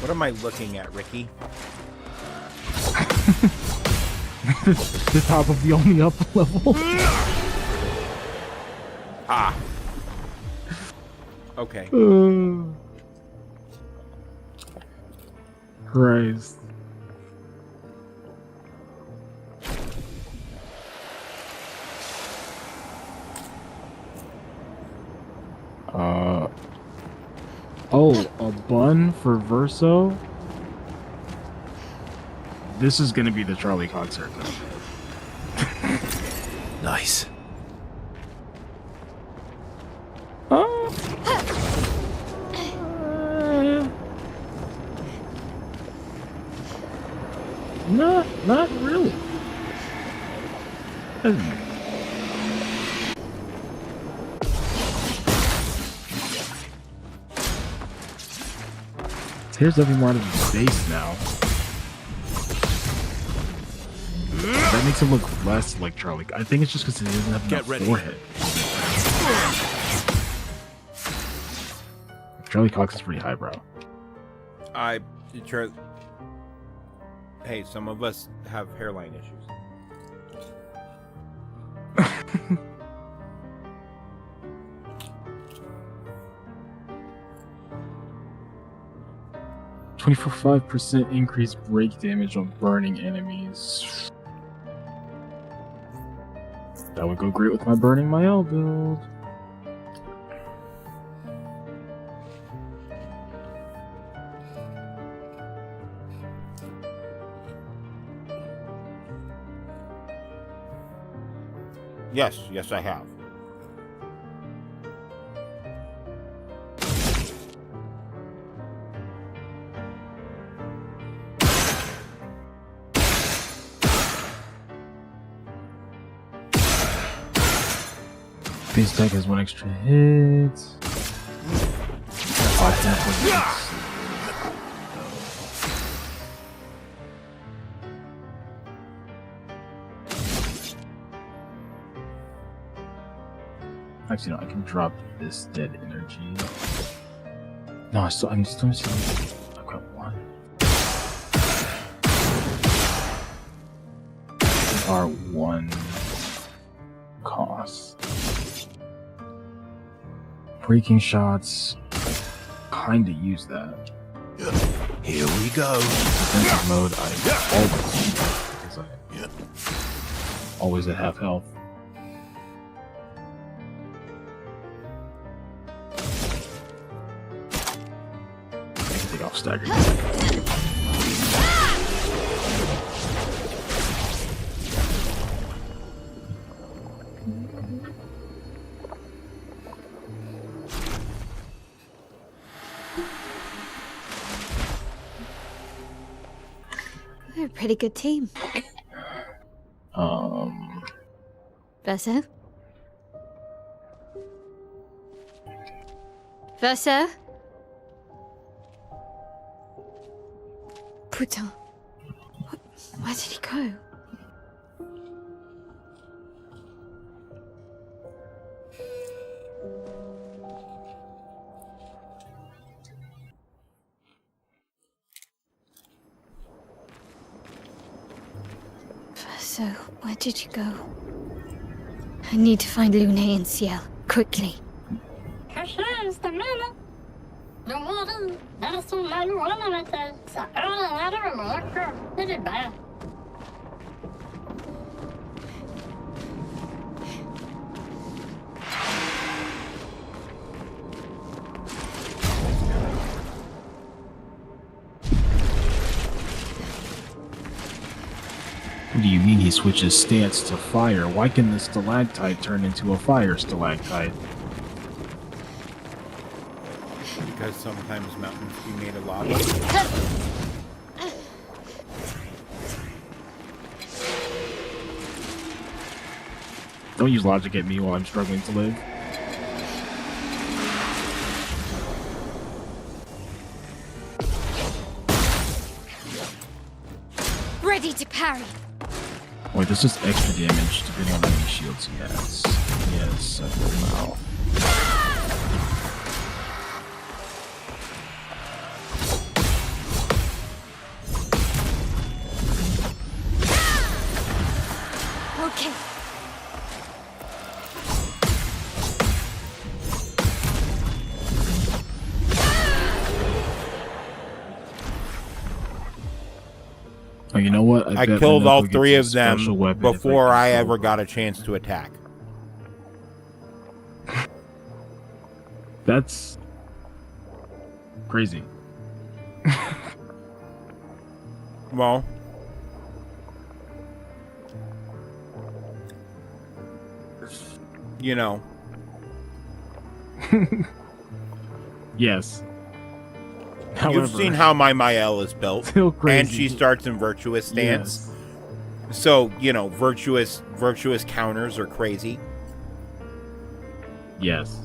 What am I looking at, Ricky? The top of the only up level. Ah. Okay. Christ. Oh, a bun for Verso? This is gonna be the Charlie Cox haircut. Nice. Not really. Here's every more out of his face now. That makes him look less like Charlie. I think it's just because he doesn't have enough forehead. Charlie Cox is pretty highbrow. Hey, some of us have hairline issues. 25% increased break damage on burning enemies. That would go great with my burning my L build. Yes, I have. Base attack has 1 extra hit. 5 hits. Actually, no, I can drop this dead energy. No, I'm still missing. I've got 1. R1 cost. Breaking shots. Kinda use that. Here we go. Defensive mode, I always use that because I always at half health. Staggered. We're a pretty good team. Verso? Verso? Putain. Where did he go? So, where did you go? I need to find Lune and Ciel, quickly. What do you mean he switches stance to fire? Why can the stalactite turn into a fire stalactite? Because sometimes mountains be made of lava. Don't use logic at me while I'm struggling to live. Ready to parry. Wait, this is extra damage depending on how many shields he has. Yes, I will now. Okay. Oh, you know what? I bet killed Minoko all gets three a of them special weapon if before can I kill ever them. got a chance to attack. That's crazy. Well, you know. Yes. You've seen how my Mael is built. Still crazy. And she starts in virtuous stance. So, you know, virtuous counters are crazy. Yes.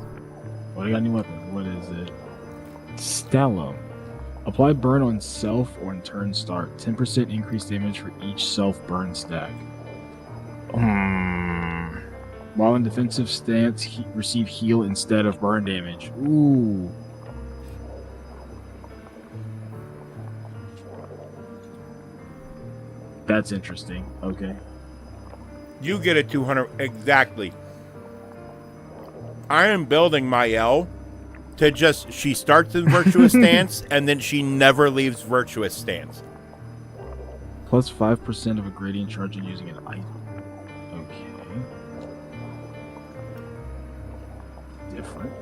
What do I got any weapon? What is it? Stella. Apply burn on self or in turn start. 10% increased damage for each self burn stack. While in defensive stance, receive heal instead of burn damage. Ooh. That's interesting. Okay. You get a 200 exactly. I am building my L to just she starts in virtuous stance and then she never leaves virtuous stance. Plus 5% of a gradient charge and using an item. Okay. Different.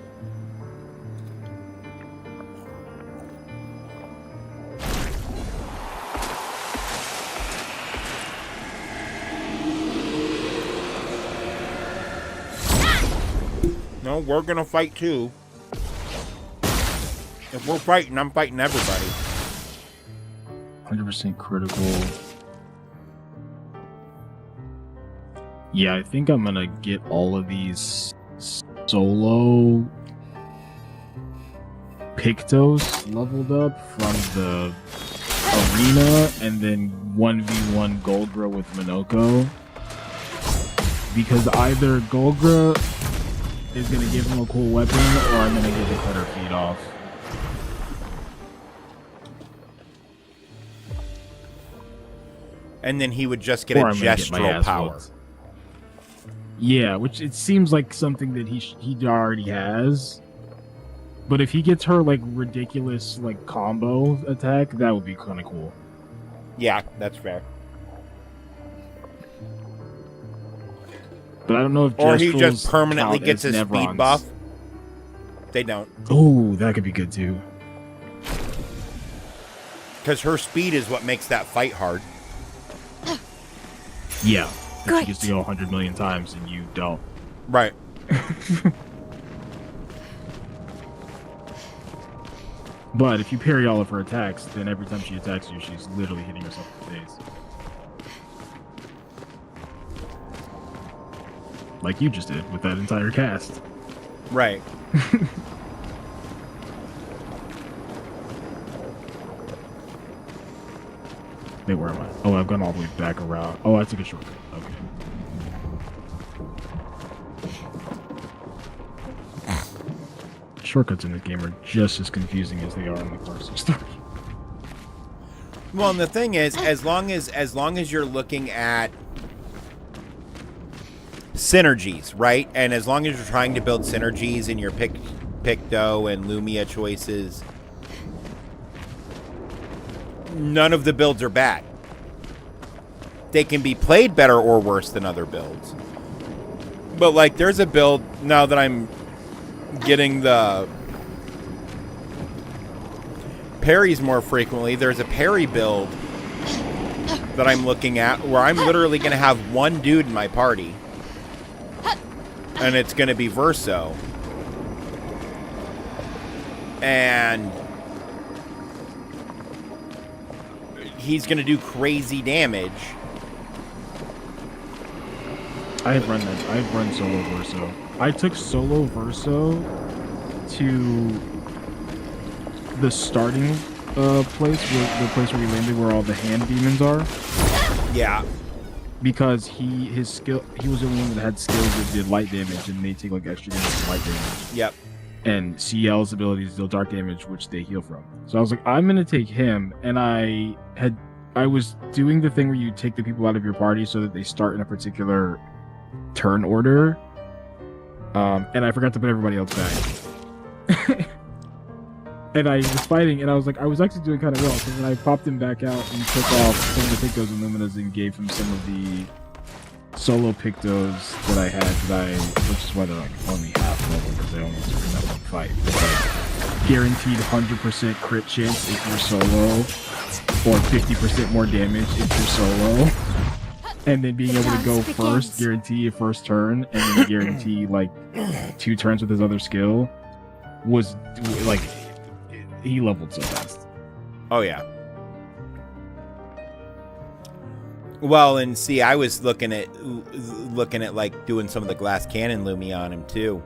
No, we're gonna fight too. If we're fighting, I'm fighting everybody. 100% critical. Yeah, I think I'm gonna get all of these solo Pictos leveled up from the arena and then 1v1 Golgra with Minoko. Because either Golgra is gonna give him a cool weapon or I'm gonna get the cutter feed off. And then he would just get Or a I'm gonna get my gestural ass power. whooped. Yeah, which it seems like something that he already has. But if he gets her like ridiculous like combo attack, that would be kind of cool. Yeah, that's fair. But I don't know if Or he just Jestrals permanently count gets as his speed Nevrons. buff. They don't. Oh, that could be good too. Because her speed is what makes that fight hard. Yeah, if she gets to go 100 million times and you don't. Right. But if you parry all of her attacks, then every time she attacks you, she's literally hitting herself in the face. Like you just did with that entire cast. Right. Wait, where am I? Oh, I've gone all the way back around. Oh, I took a shortcut. Okay. Shortcuts in this game are just as confusing as they are in the Classic story. Well, and the thing is, as long as you're looking at synergies, right? And as long as you're trying to build synergies in your Picto and Lumia choices, none of the builds are bad. They can be played better or worse than other builds. But like there's a build now that I'm getting the parries more frequently. There's a parry build that I'm looking at where I'm literally going to have one dude in my party. And it's going to be Verso. And he's going to do crazy damage. I've run solo Verso. I took solo Verso to the starting place, the place where we landed, where all the hand demons are. Yeah. Because he was the only one that had skills that did light damage, and they take like extra damage from light damage. Yep. And CL's abilities deal dark damage, which they heal from. So I was like, I'm gonna take him, and I was doing the thing where you take the people out of your party so that they start in a particular turn order. And I forgot to put everybody else back. And I was fighting, and I was actually doing kind of well. So then I popped him back out and took off some of the Pictos and Luminas and gave him some of the solo Pictos that I had, which is why they're like only half level, because they only took that one fight. But like, guaranteed 100% crit chance if you're solo, or 50% more damage if you're solo. And then being able to go first, guarantee a first turn, and then guarantee like 2 turns with his other skill was like, he leveled so fast. Oh yeah. Well, and see, I was looking at like doing some of the glass cannon Lumi on him too.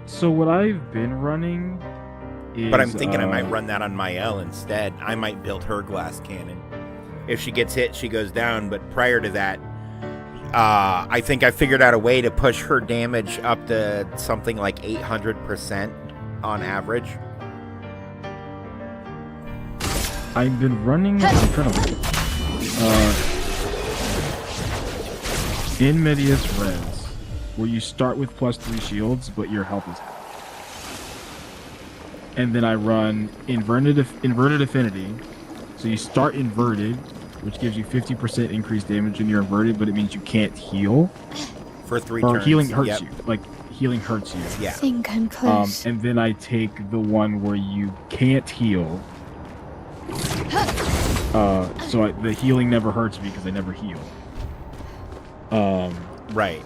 So what I've been running is, but I'm thinking I might run that on Mael instead. I might build her glass cannon. If she gets hit, she goes down. But prior to that, I think I figured out a way to push her damage up to something like 800% on average. I've been running in Medias Res, where you start with +3 shields, but your health is half. And then I run inverted affinity, so you start inverted, which gives you 50% increased damage when you're inverted, but it means you can't heal. For 3 or turns. Healing hurts you. Like, healing hurts you. Yeah. I think I'm close. And then I take the one where you can't heal. So the healing never hurts me because I never heal. Right.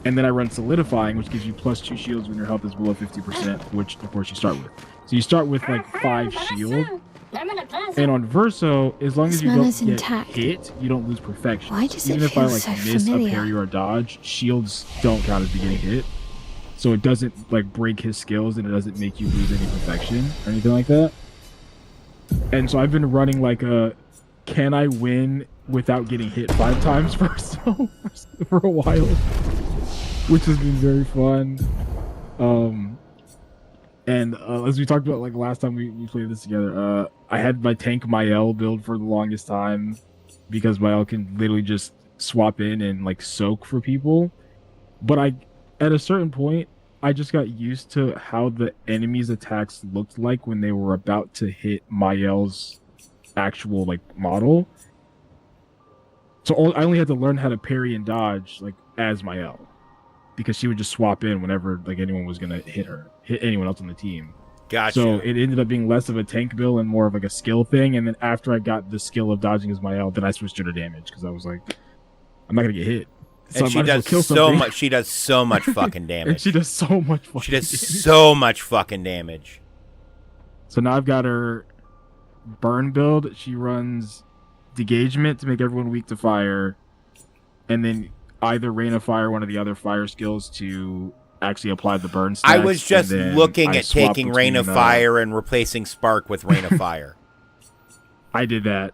And then I run solidifying, which gives you +2 shields when your health is below 50%, which of course you start with. So you start with like 5 shield. And on Verso, as long as you don't get hit, you don't lose perfection. Why does Even it if I feel like so miss familiar? a parry or a dodge, shields don't count as being hit. So it doesn't like break his skills, and it doesn't make you lose any perfection or anything like that. And so I've been running like a can I win without getting hit 5 times Verso for a while, which has been very fun. And as we talked about like last time we played this together, I had my tank Mael build for the longest time because Mael can literally just swap in and like soak for people. But at a certain point, I just got used to how the enemy's attacks looked like when they were about to hit Mael's actual like model. So I only had to learn how to parry and dodge like as Mael, because she would just swap in whenever like anyone was gonna hit anyone else on the team. Gotcha. So it ended up being less of a tank build and more of like a skill thing. And then after I got the skill of dodging as Mael, then I switched to her damage because I was like, I'm not gonna get hit. So And she does so much. She does so much fucking damage. And she does so much. She does so much fucking damage. So now I've got her burn build. She runs degagement to make everyone weak to fire, and then either rain of fire, one of the other fire skills, to actually apply the burn stats. I was just looking at taking Rain of Fire and replacing Spark with Rain of Fire. I did that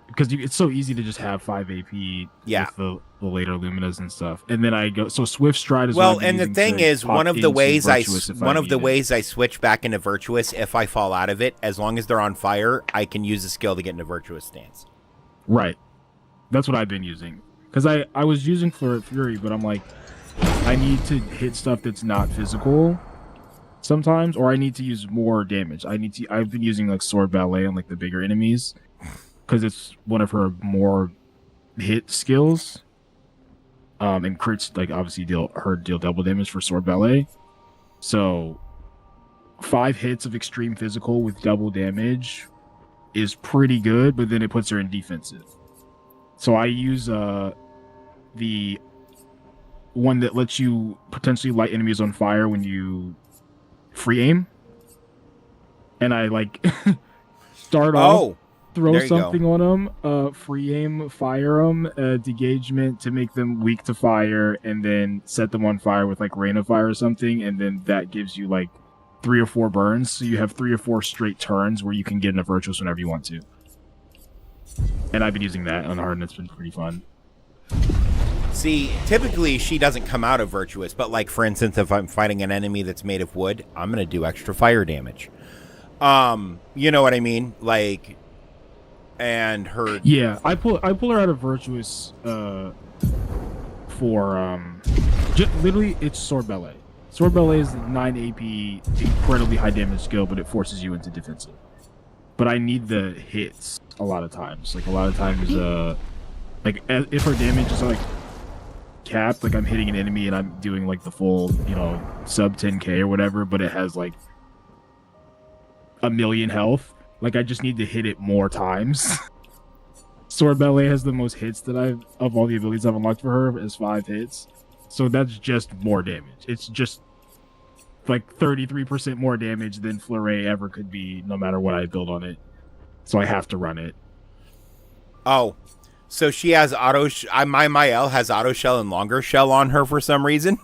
because it's so easy to just have 5 AP Yeah. with the later Luminas and stuff. And then I go, so Swift Stride is Well, and the thing is, one of the ways I switch back into Virtuous, if I fall out of it, as long as they're on fire, I can use the skill to get into Virtuous stance. Right. That's what I've been using. Because I was using Fury, but I'm like, I need to hit stuff that's not physical sometimes, or I need to use more damage. I've been using like Sword Ballet on like the bigger enemies, because it's one of her more hit skills. And crits like obviously deal double damage for Sword Ballet. So 5 hits of extreme physical with double damage is pretty good, but then it puts her in defensive. So I use the one that lets you potentially light enemies on fire when you free aim. And I like start off, throw something on them, free aim, fire them, degagement to make them weak to fire, and then set them on fire with like rain of fire or something, and then that gives you like 3 or 4 burns, so you have 3 or 4 straight turns where you can get in a virtuous whenever you want to. And I've been using that on hard, and it's been pretty fun. See, typically she doesn't come out of virtuous, but like for instance, if I'm fighting an enemy that's made of wood, I'm gonna do extra fire damage. You know what I mean? Like, and her. Yeah, I pull her out of virtuous for literally it's sword ballet. Sword ballet is 9 AP, incredibly high damage skill, but it forces you into defensive. But I need the hits a lot of times. Like a lot of times, like if her damage is like capped, like I'm hitting an enemy and I'm doing like the full, you know, sub 10k or whatever, but it has like 1,000,000 health. Like I just need to hit it more times. Sword ballet has the most hits that of all the abilities I've unlocked for her is 5 hits. So that's just more damage. It's just like 33% more damage than Fleuret ever could be, no matter what I build on it. So I have to run it. Oh, so she has auto. My Mael has auto shell and longer shell on her for some reason.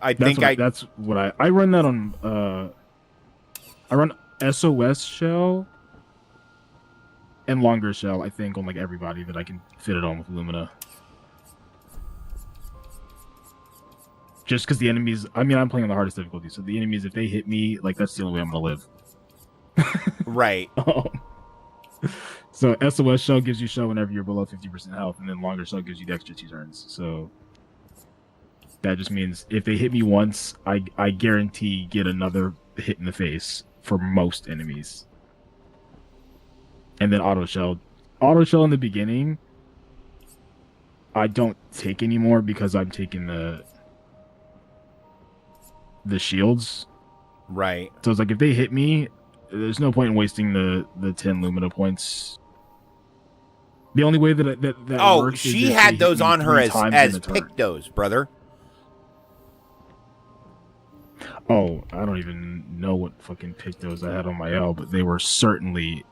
That's what I run that on. I run SOS shell and longer shell. I think on like everybody that I can fit it on with Lumina. Just because the enemies, I mean, I'm playing on the hardest difficulty, so the enemies, if they hit me, like, that's the only way I'm gonna live. Right. So SOS shell gives you shell whenever you're below 50% health, and then longer shell gives you the extra 2 turns. So that just means if they hit me once, I guarantee get another hit in the face for most enemies. And then auto shell in the beginning, I don't take anymore because I'm taking the shields. Right. So it's like if they hit me, there's no point in wasting the 10 Lumina points. The only way that works she is if had they those hit me on her 3 times as in a turn. pictos, brother. Oh, I don't even know what fucking pictos I had on my L, but they were certainly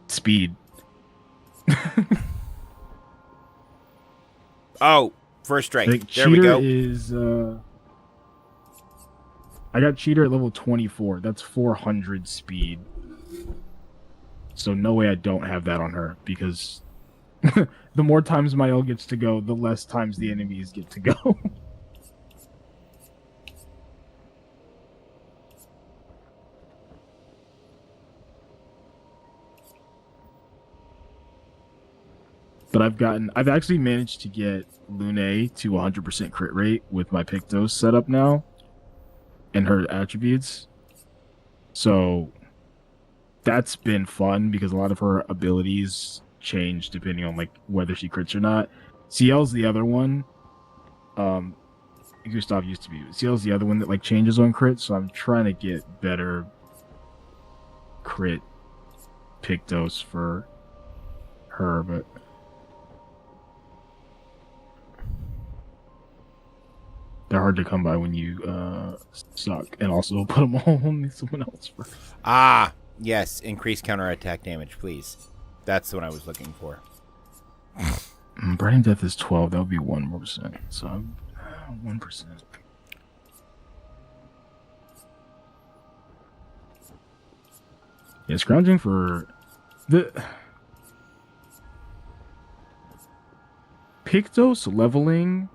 speed. Oh, first strike. Like, there we go. Is I got cheater at level 24. That's 400 speed. So no way I don't have that on her, because the more times my L gets to go, the less times the enemies get to go. But I've actually managed to get Lune to 100% crit rate with my Pictos set up now and her attributes. So that's been fun because a lot of her abilities change depending on like whether she crits or not. CL's the other one. Gustav used to be. CL's the other one that like changes on crit, so I'm trying to get better crit Pictos for her, but they're hard to come by when you suck, and also put them all on someone else first. Ah, yes, increase counterattack damage, please. That's what I was looking for. Burning Death is 12. That would be 1%. So I'm 1%. Yeah, scrounging for the Pictos leveling.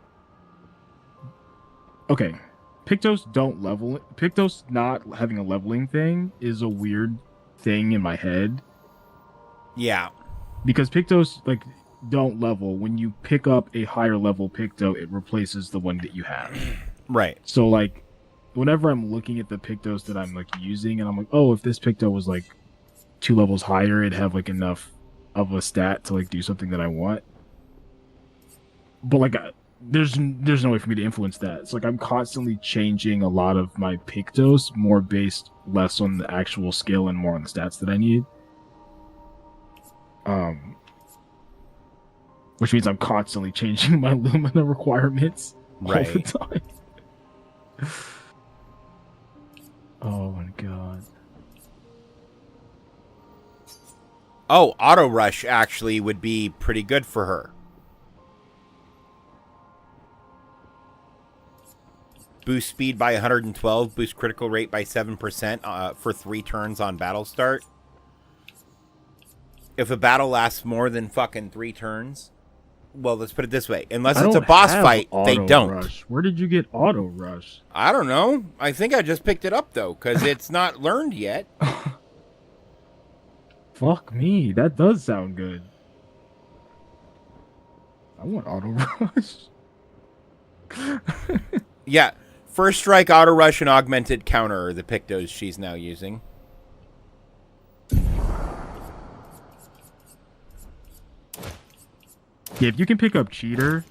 Okay, Pictos don't level. Pictos not having a leveling thing is a weird thing in my head. Yeah. Because Pictos, like, don't level. When you pick up a higher level Picto, it replaces the one that you have. Right. So, like, whenever I'm looking at the Pictos that I'm, like, using, and I'm like, oh, if this Picto was, like, 2 levels higher, it'd have, like, enough of a stat to, like, do something that I want. But, like, there's no way for me to influence that. It's like I'm constantly changing a lot of my Pictos, more based less on the actual skill and more on the stats that I need. Which means I'm constantly changing my Lumina requirements all the time. Oh my god. Oh, Auto Rush actually would be pretty good for her. Boost speed by 112, boost critical rate by 7% for 3 turns on battle start. If a battle lasts more than fucking 3 turns, well, let's put it this way. Unless it's a boss fight, they don't. Rush. Where did you get Auto Rush? I don't know. I think I just picked it up, though, because it's not learned yet. Fuck me. That does sound good. I want Auto Rush. Yeah. First Strike, Auto Rush, and Augmented Counter are the Pictos she's now using. Yeah, if you can pick up Cheater,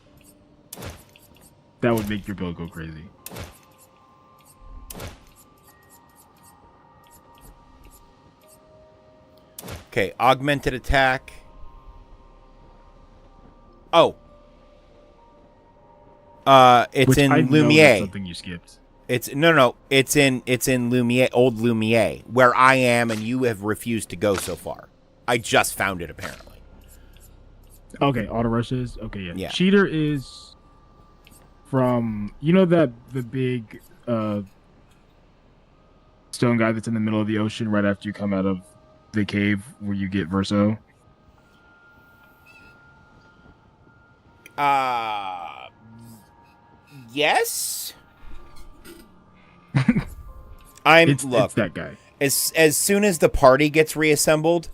that would make your build go crazy. Okay, Augmented Attack. Oh. It's Which in I know Lumiere. that's something you skipped. It's no. It's in Lumiere, old Lumiere, where I am, and you have refused to go so far. I just found it apparently. Okay, Auto Rush is okay. Yeah. Cheater is from the big stone guy that's in the middle of the ocean right after you come out of the cave where you get Verso. Yes. It's that guy. As soon as the party gets reassembled,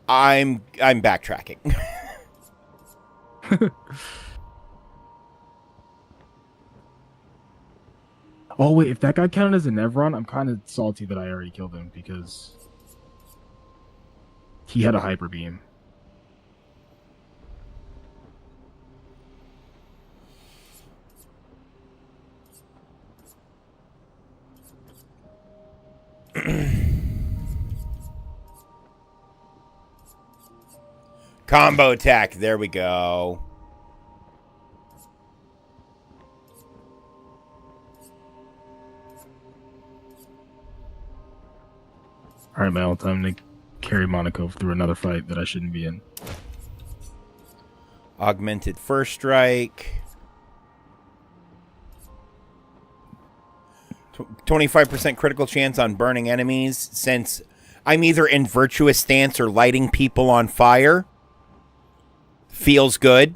I'm backtracking. Oh wait, if that guy counted as a Nevron, I'm kind of salty that I already killed him because he had a hyper beam. Combo attack. There we go. All right, my time to carry Monaco through another fight that I shouldn't be in. Augmented First Strike. 25% critical chance on burning enemies. Since I'm either in Virtuous Stance or lighting people on fire. Feels good.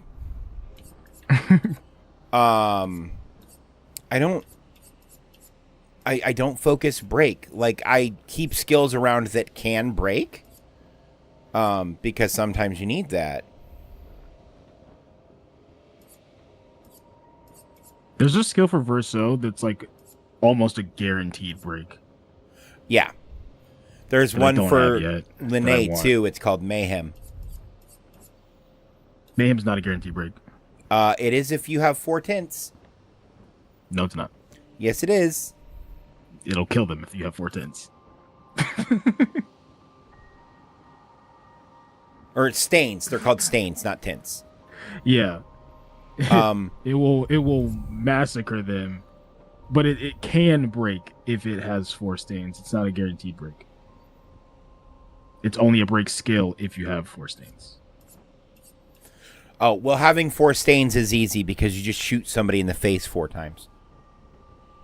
I don't focus break. Like, I keep skills around that can break. Because sometimes you need that. There's a skill for Verso that's like almost a guaranteed break. Yeah. There's That I one don't for have yet, Linnae that I want. too. It's called Mayhem. Mayhem's not a guaranteed break. It is if you have 4 tints. No, it's not. Yes, it is. It'll kill them if you have 4 tints. Or stains. They're called stains, not tints. Yeah. Um, it will massacre them, but it can break if it has 4 stains. It's not a guaranteed break. It's only a break skill if you have 4 stains. Oh, well, having 4 stains is easy because you just shoot somebody in the face 4 times.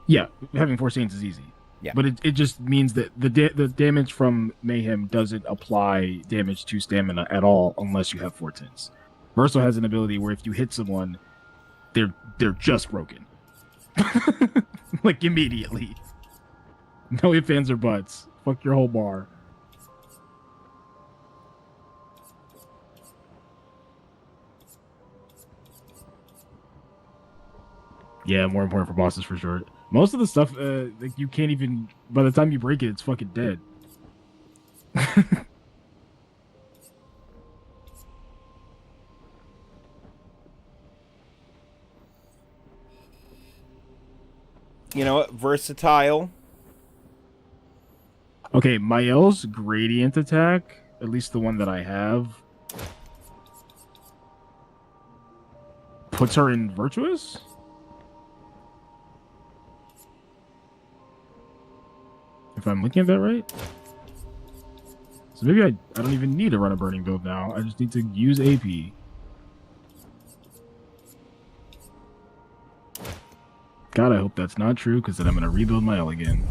Yeah, having 4 stains is easy. Yeah. But it just means that the damage from Mayhem doesn't apply damage to stamina at all unless you have 4 tints. Verso has an ability where if you hit someone, they're just broken. Like immediately. No ifs, ands, or buts. Fuck your whole bar. Yeah, more important for bosses for sure. Most of the stuff, like you can't even. By the time you break it, it's fucking dead. You know what? Versatile. Okay, Mael's gradient attack, at least the one that I have, puts her in virtuous? If I'm looking at that right? So maybe I don't even need to run a burning build now. I just need to use AP. God, I hope that's not true, because then I'm going to rebuild Mael again.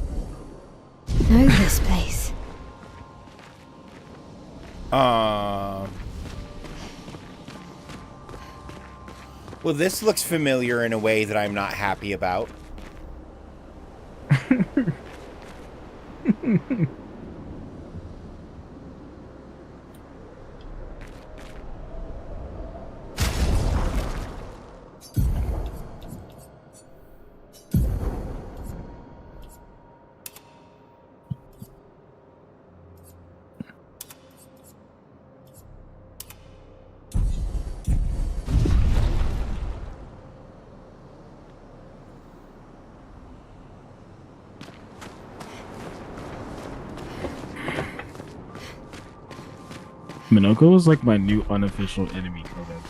Know this place. Well, this looks familiar in a way that I'm not happy about. Minoko is like my new unofficial enemy codex.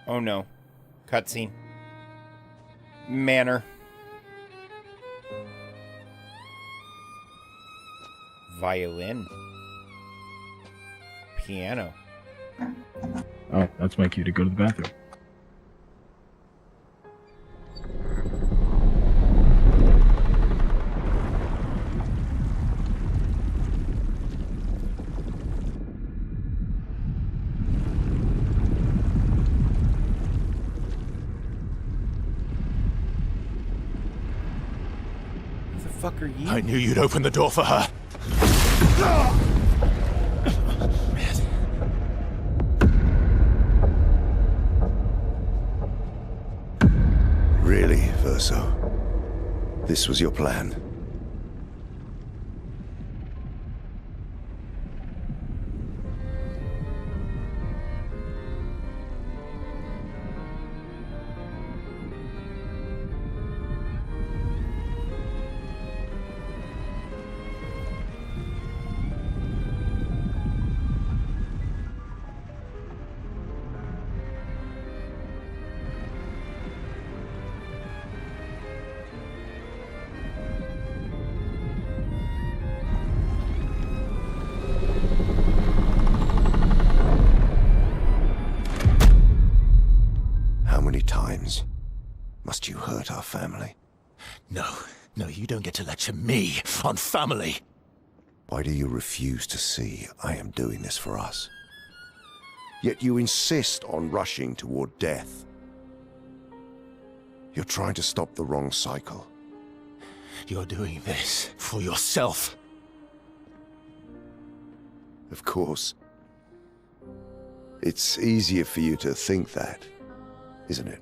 Oh no. Cutscene. Manor. Violin. Piano. Oh, that's my cue to go to the bathroom. Fuck are you? I knew you'd open the door for her. Really, Verso? This was your plan? Must you hurt our family? No, you don't get to lecture me on family. Why do you refuse to see I am doing this for us? Yet you insist on rushing toward death. You're trying to stop the wrong cycle. You're doing this for yourself. Of course. It's easier for you to think that, isn't it?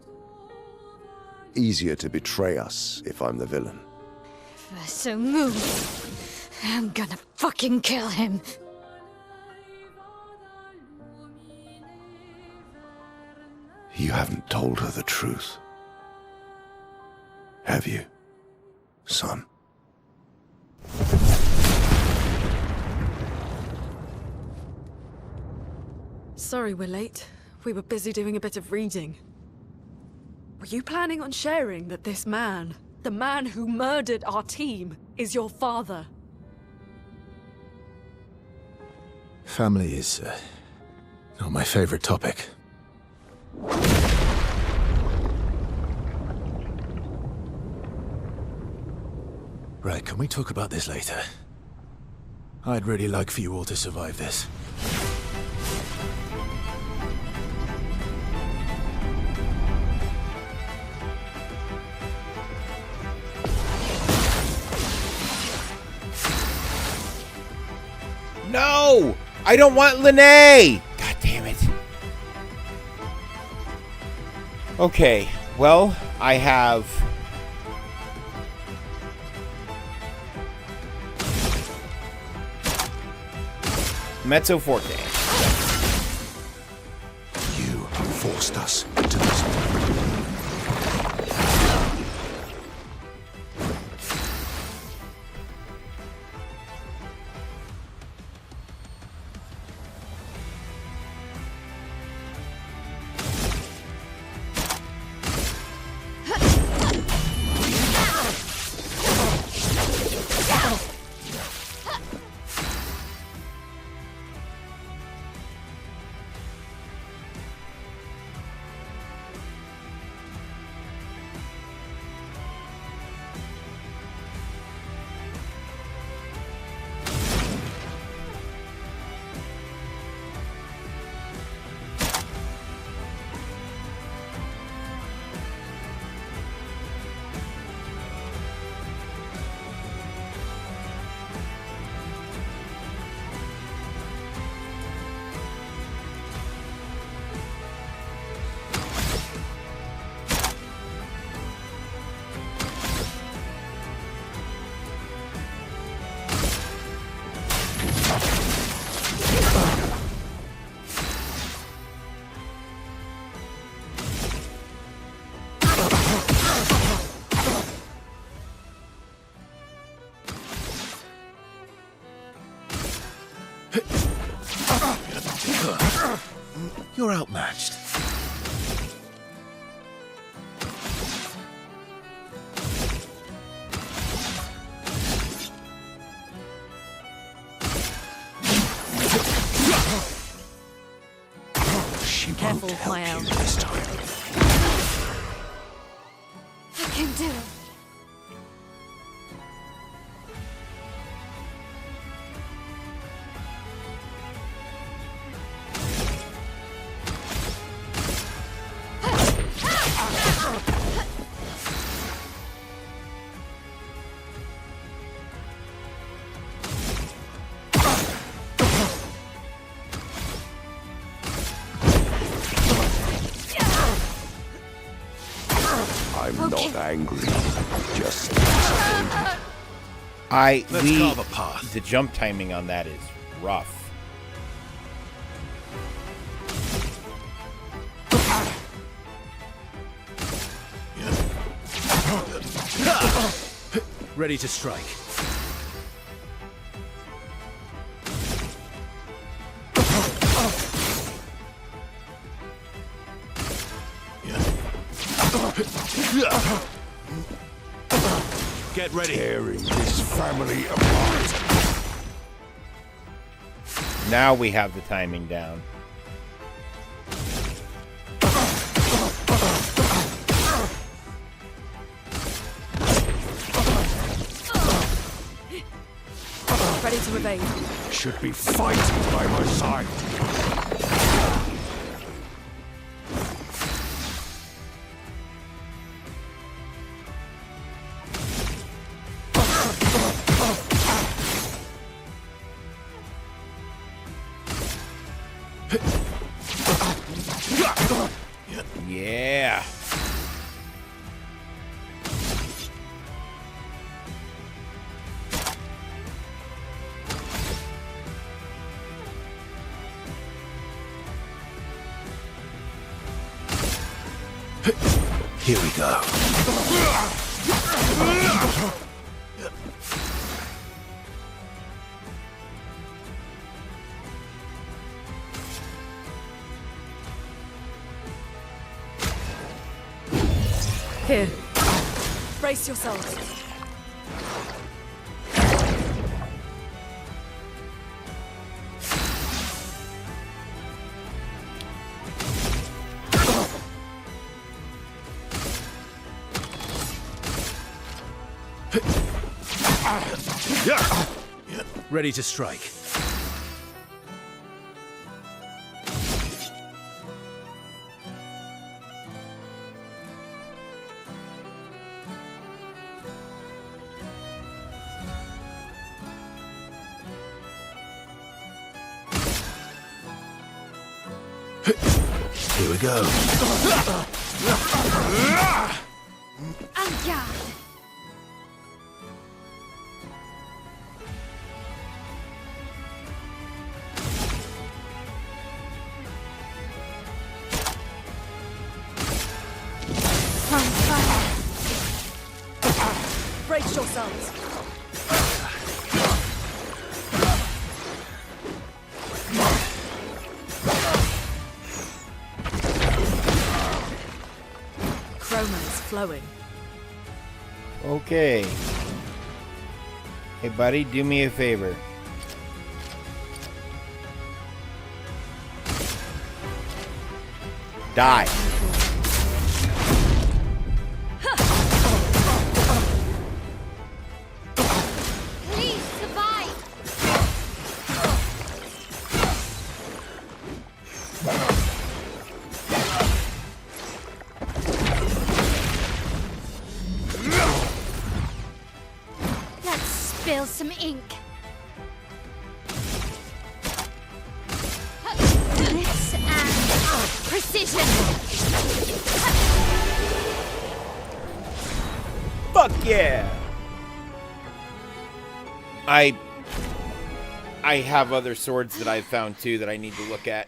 Easier to betray us if I'm the villain. So move. I'm gonna fucking kill him. You haven't told her the truth. Have you, son? Sorry we're late. We were busy doing a bit of reading. Were you planning on sharing that this man, the man who murdered our team, is your father? Family is not my favorite topic. Right, can we talk about this later? I'd really like for you all to survive this. No! I don't want Lene! God damn it. Okay, well, I have... Mezzo forte. You forced us into this. You're outmatched. She Careful, won't help Mael. you this time. I can do it. I'm not angry, just disappointed. Let's carve a path. The jump timing on that is rough. Ready to strike. Get ready. Tearing this family apart. Now we have the timing down. Ready to evade. Should be fighting by my side. Yeah. Here we go. Here. Brace yourselves. Ready to strike. Here we go. Brace yourselves. Chroma is flowing. Okay. Hey, buddy, do me a favor. Die. Please survive. Let's spill some ink. This and precision. Fuck yeah! I have other swords that I've found too that I need to look at.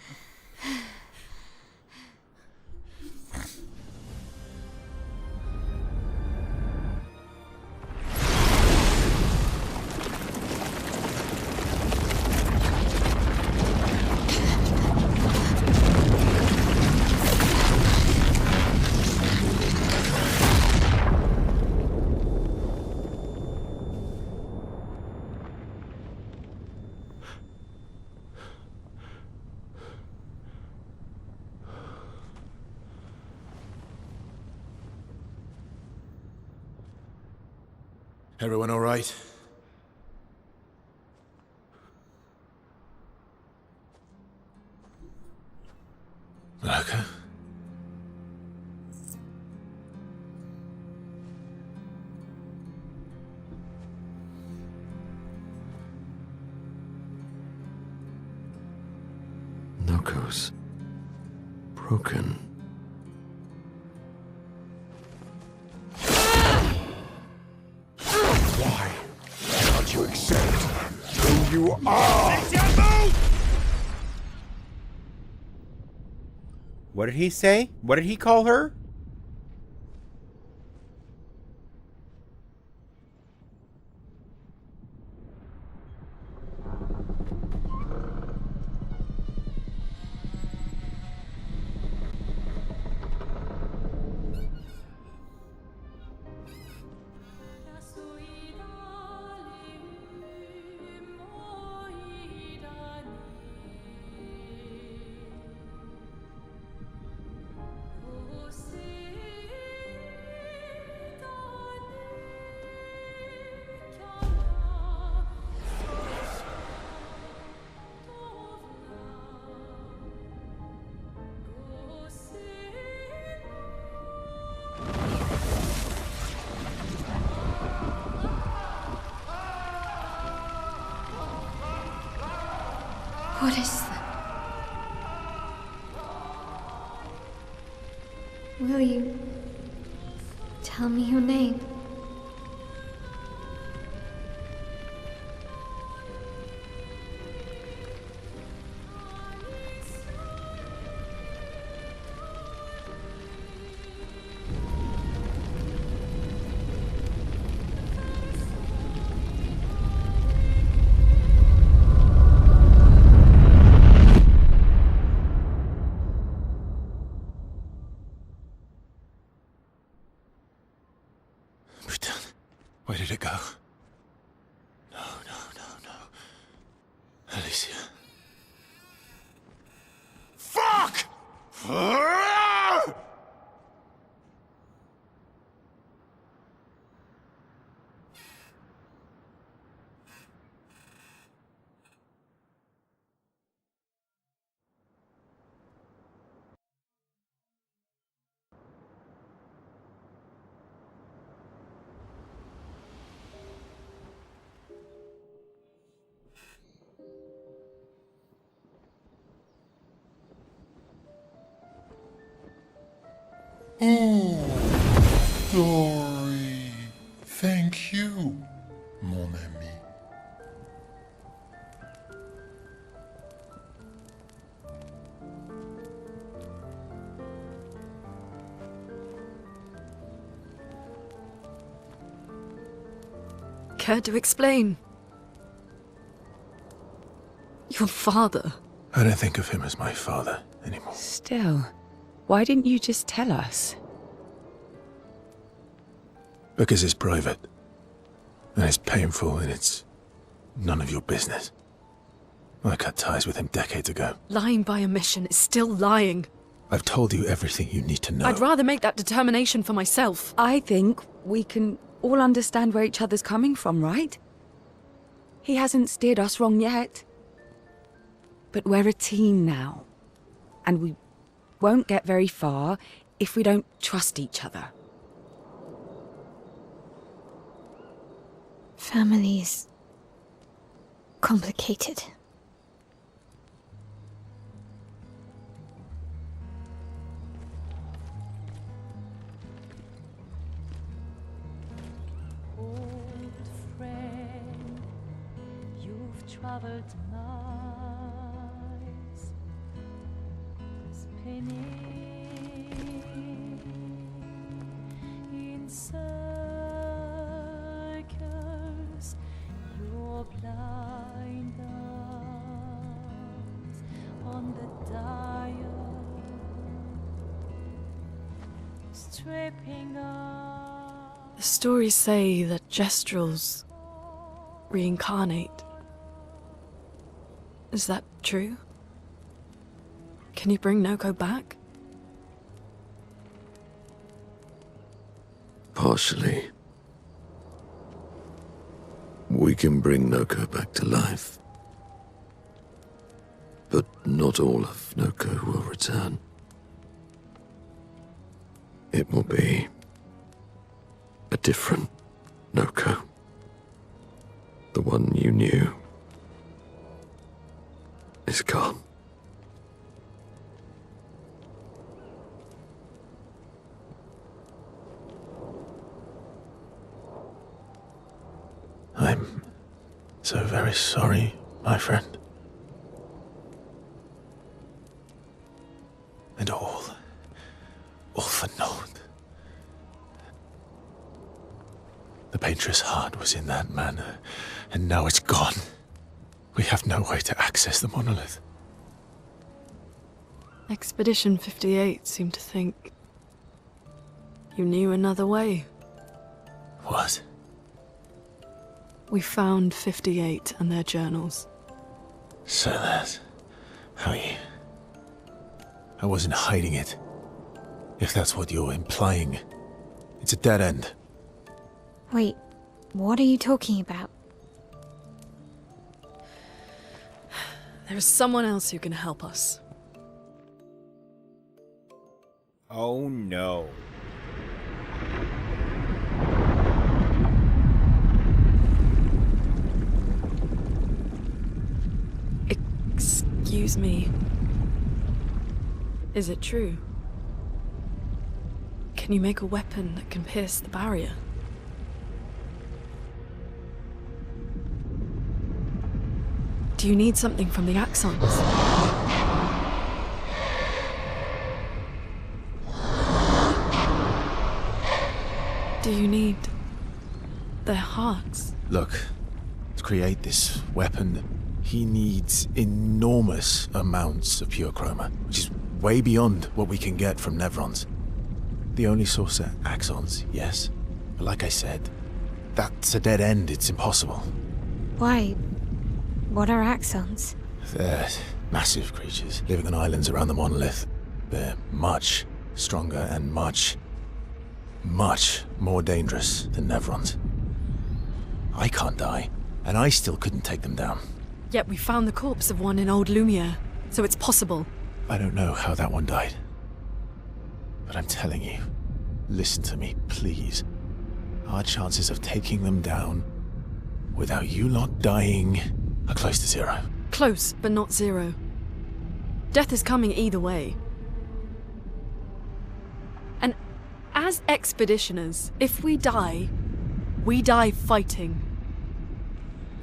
Everyone all right? Okay. Noko's broken. Why can't you accept who you are? What did he say? What did he call her? What is that? Will you tell me your name? Where did it go? No, no, no, no. Alicia. Fuck! Oh, Dory. Thank you, mon ami. Care to explain? Your father. I don't think of him as my father anymore. Still, why didn't you just tell us? Because it's private. And it's painful and it's none of your business. I cut ties with him decades ago. Lying by omission is still lying. I've told you everything you need to know. I'd rather make that determination for myself. I think we can all understand where each other's coming from, right? He hasn't steered us wrong yet. But we're a team now. And we won't get very far if we don't trust each other. Family's complicated. Old friend, you've traveled miles, spinning in circles, your blind eyes on the dial, stripping off. The stories say that Gestrels reincarnate. Is that true? Can you bring Noko back? Partially. We can bring Noko back to life. But not all of Noko will return. It will be a different Noko. The one you knew is gone. I'm so very sorry, my friend. And all for naught. The painter's heart was in that manor, and now it's gone. We have no way to access the monolith. Expedition 58 seemed to think you knew another way. What? We found 58 and their journals. So that's how you... I wasn't hiding it. If that's what you're implying. It's a dead end. Wait, what are you talking about? There is someone else who can help us. Oh no. Excuse me. Is it true? Can you make a weapon that can pierce the barrier? Do you need something from the Axons? Do you need their hearts? Look, to create this weapon, he needs enormous amounts of pure chroma, which is way beyond what we can get from Nevrons. The only source are Axons, yes. But like I said, that's a dead end. It's impossible. Why? What are Axons? They're massive creatures living on islands around the monolith. They're much stronger and much more dangerous than Nevrons. I can't die, and I still couldn't take them down. Yet we found the corpse of one in Old Lumiere, so it's possible. I don't know how that one died. But I'm telling you, listen to me, please. Our chances of taking them down without you lot dying are close to zero. Close, but not zero. Death is coming either way. And as expeditioners, if we die fighting.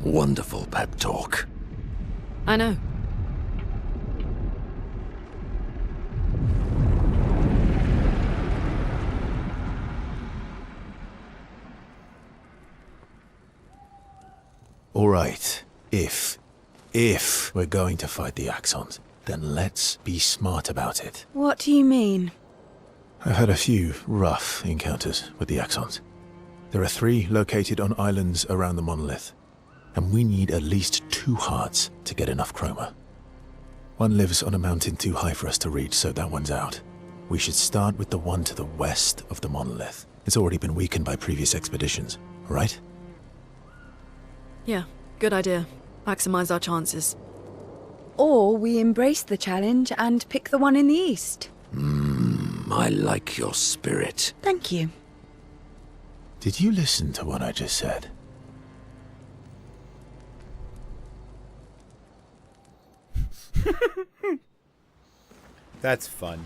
Wonderful pep talk. I know. right. If we're going to fight the Axons, then let's be smart about it. What do you mean? I've had a few rough encounters with the Axons. There are 3 located on islands around the monolith, and we need at least 2 hearts to get enough chroma. One lives on a mountain too high for us to reach, so that one's out. We should start with the one to the west of the monolith. It's already been weakened by previous expeditions, right? Yeah, good idea. Maximize our chances. Or we embrace the challenge and pick the one in the east. I like your spirit. Thank you. Did you listen to what I just said? That's fun.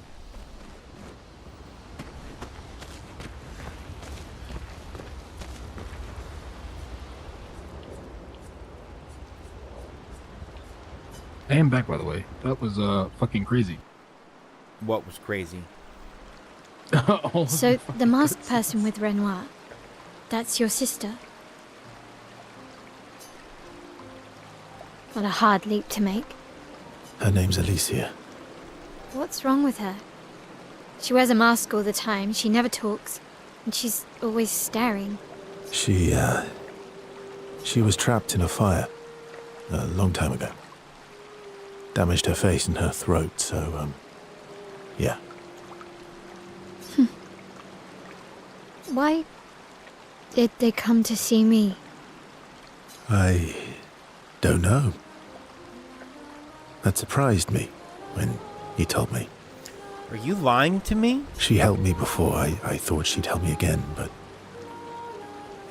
I am back, by the way. That was fucking crazy. What was crazy? So, the masked person with Renoir, that's your sister? What a hard leap to make. Her name's Alicia. What's wrong with her? She wears a mask all the time, she never talks, and she's always staring. She was trapped in a fire a long time ago. Damaged her face and her throat, so, yeah. Why did they come to see me? I don't know. That surprised me when he told me. Are you lying to me? She helped me before. I thought she'd help me again, but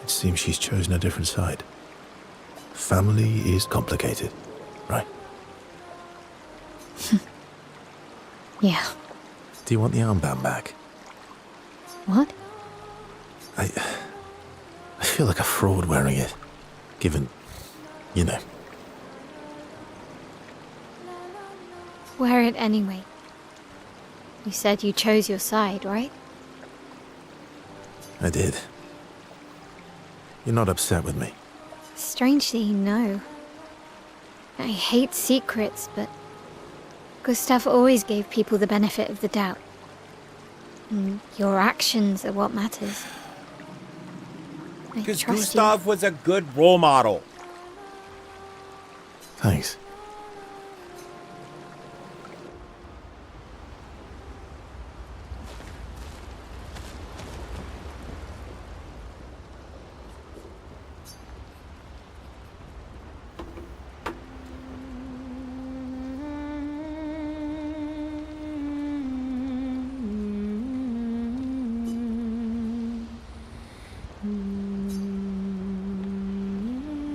it seems she's chosen a different side. Family is complicated, right? Yeah. Do you want the armband back? What? I feel like a fraud wearing it, given, you know. Wear it anyway. You said you chose your side, right? I did. You're not upset with me. Strangely, no. I hate secrets, but Gustav always gave people the benefit of the doubt. And your actions are what matters. Because Gustav was a good role model. Thanks.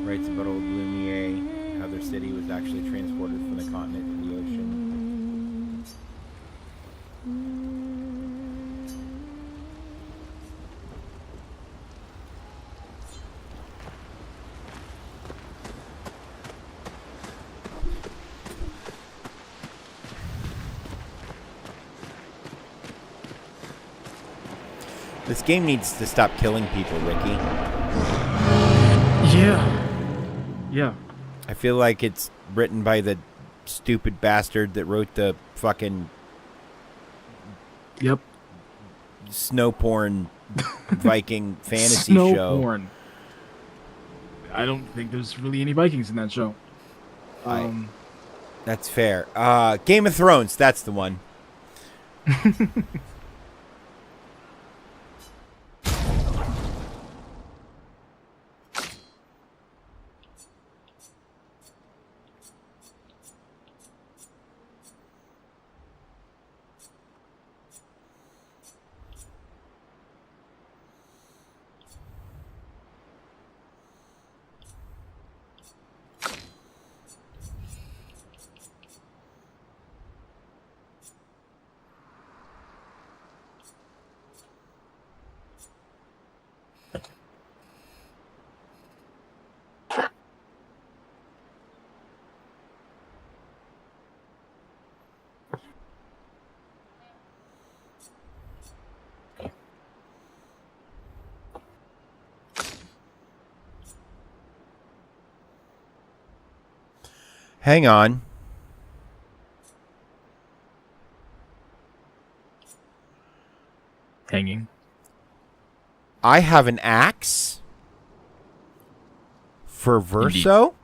Writes about old Lumiere, how their city was actually transported from the continent to the ocean. This game needs to stop killing people, Ricky. Yeah. Yeah. I feel like it's written by the stupid bastard that wrote the fucking Yep. snow porn Viking fantasy Snow show. porn. I don't think there's really any Vikings in that show. That's fair. Game of Thrones, that's the one. Hang on. Hanging. I have an axe for Verso.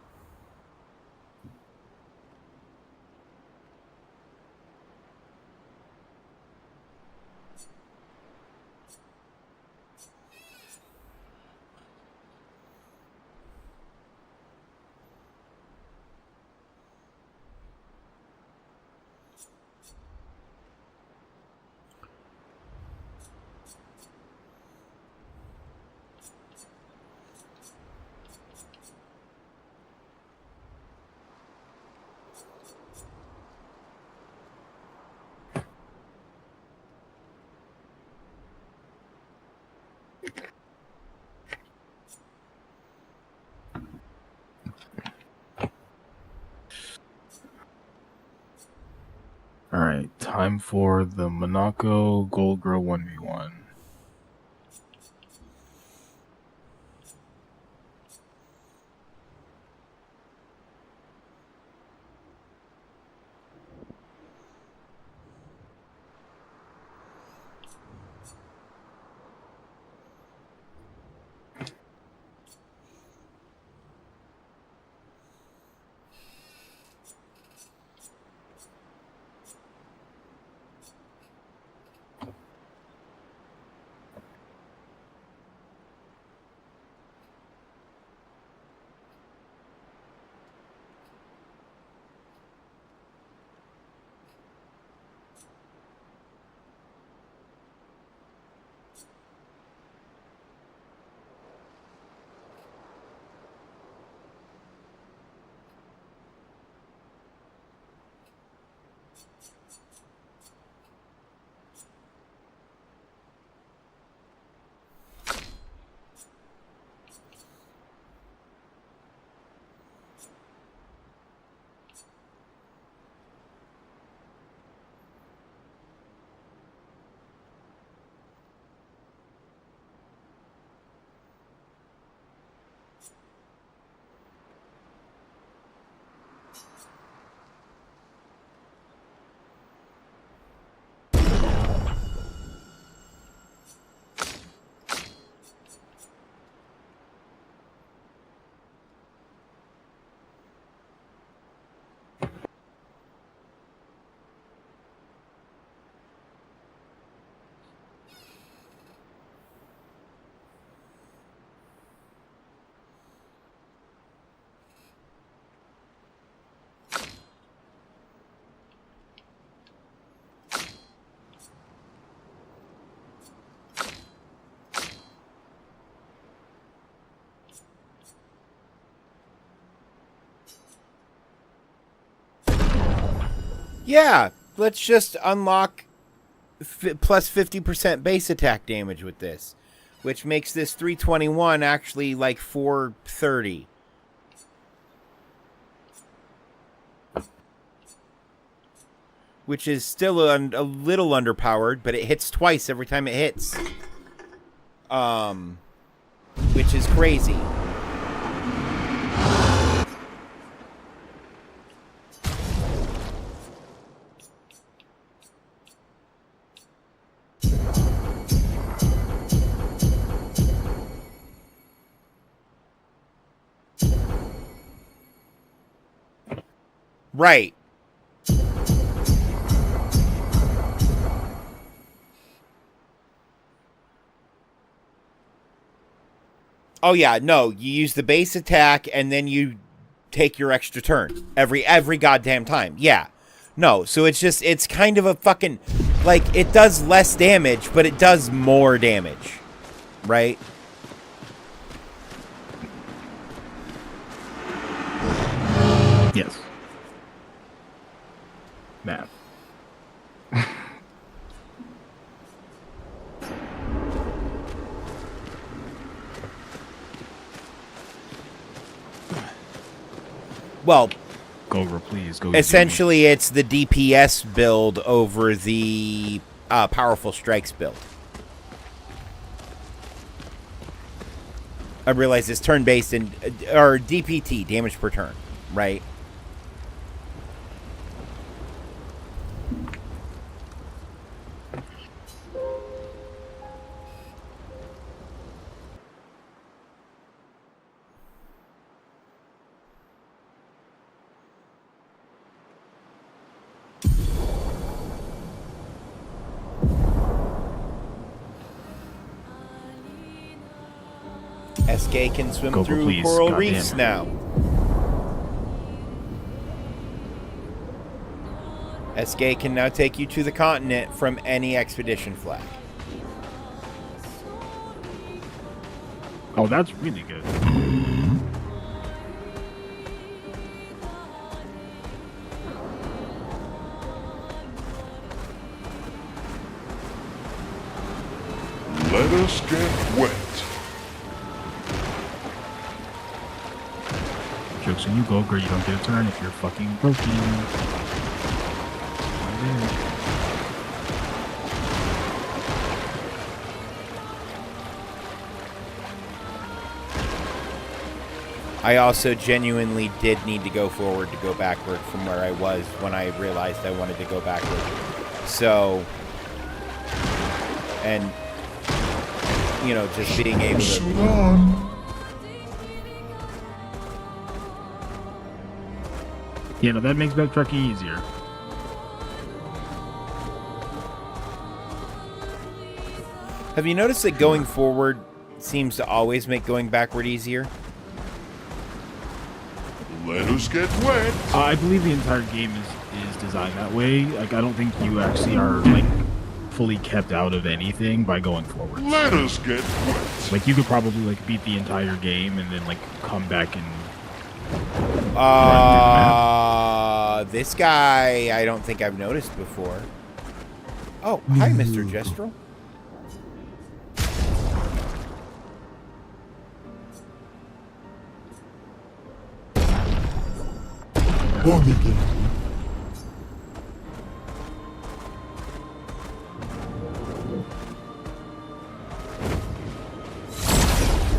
Alright, time for the Monaco Gold Girl 1v1. Yeah, let's just unlock plus 50% base attack damage with this, which makes this 321 actually like 430. Which is still a little underpowered, but it hits twice every time it hits. Which is crazy. Right. Oh yeah, no, you use the base attack and then you take your extra turn every goddamn time. Yeah. No, so it's kind of a fucking, like, it does less damage, but it does more damage. Right? Yes. Math. Well, Gogra, please go. Essentially, it's the DPS build over the powerful strikes build. I realize it's turn-based or DPT, damage per turn, right? SK can swim Goku, through please. coral Goddamn. reefs now. SK can now take you to the continent from any expedition flag. Oh, that's really good. Let us get wet. Jokes on you, Gogre. You don't get a turn if you're fucking broken. I also genuinely did need to go forward to go backward from where I was when I realized I wanted to go backward. So, and, you know, just being able to... Yeah, no, that makes backtracking easier. Have you noticed that going forward seems to always make going backward easier? Let us get wet. I believe the entire game is designed that way. Like, I don't think you actually are, like, fully kept out of anything by going forward. Let us get wet. Like, you could probably, like, beat the entire game and then, like, come back and... This guy I don't think I've noticed before. Oh, hi, Mr. Gestrel.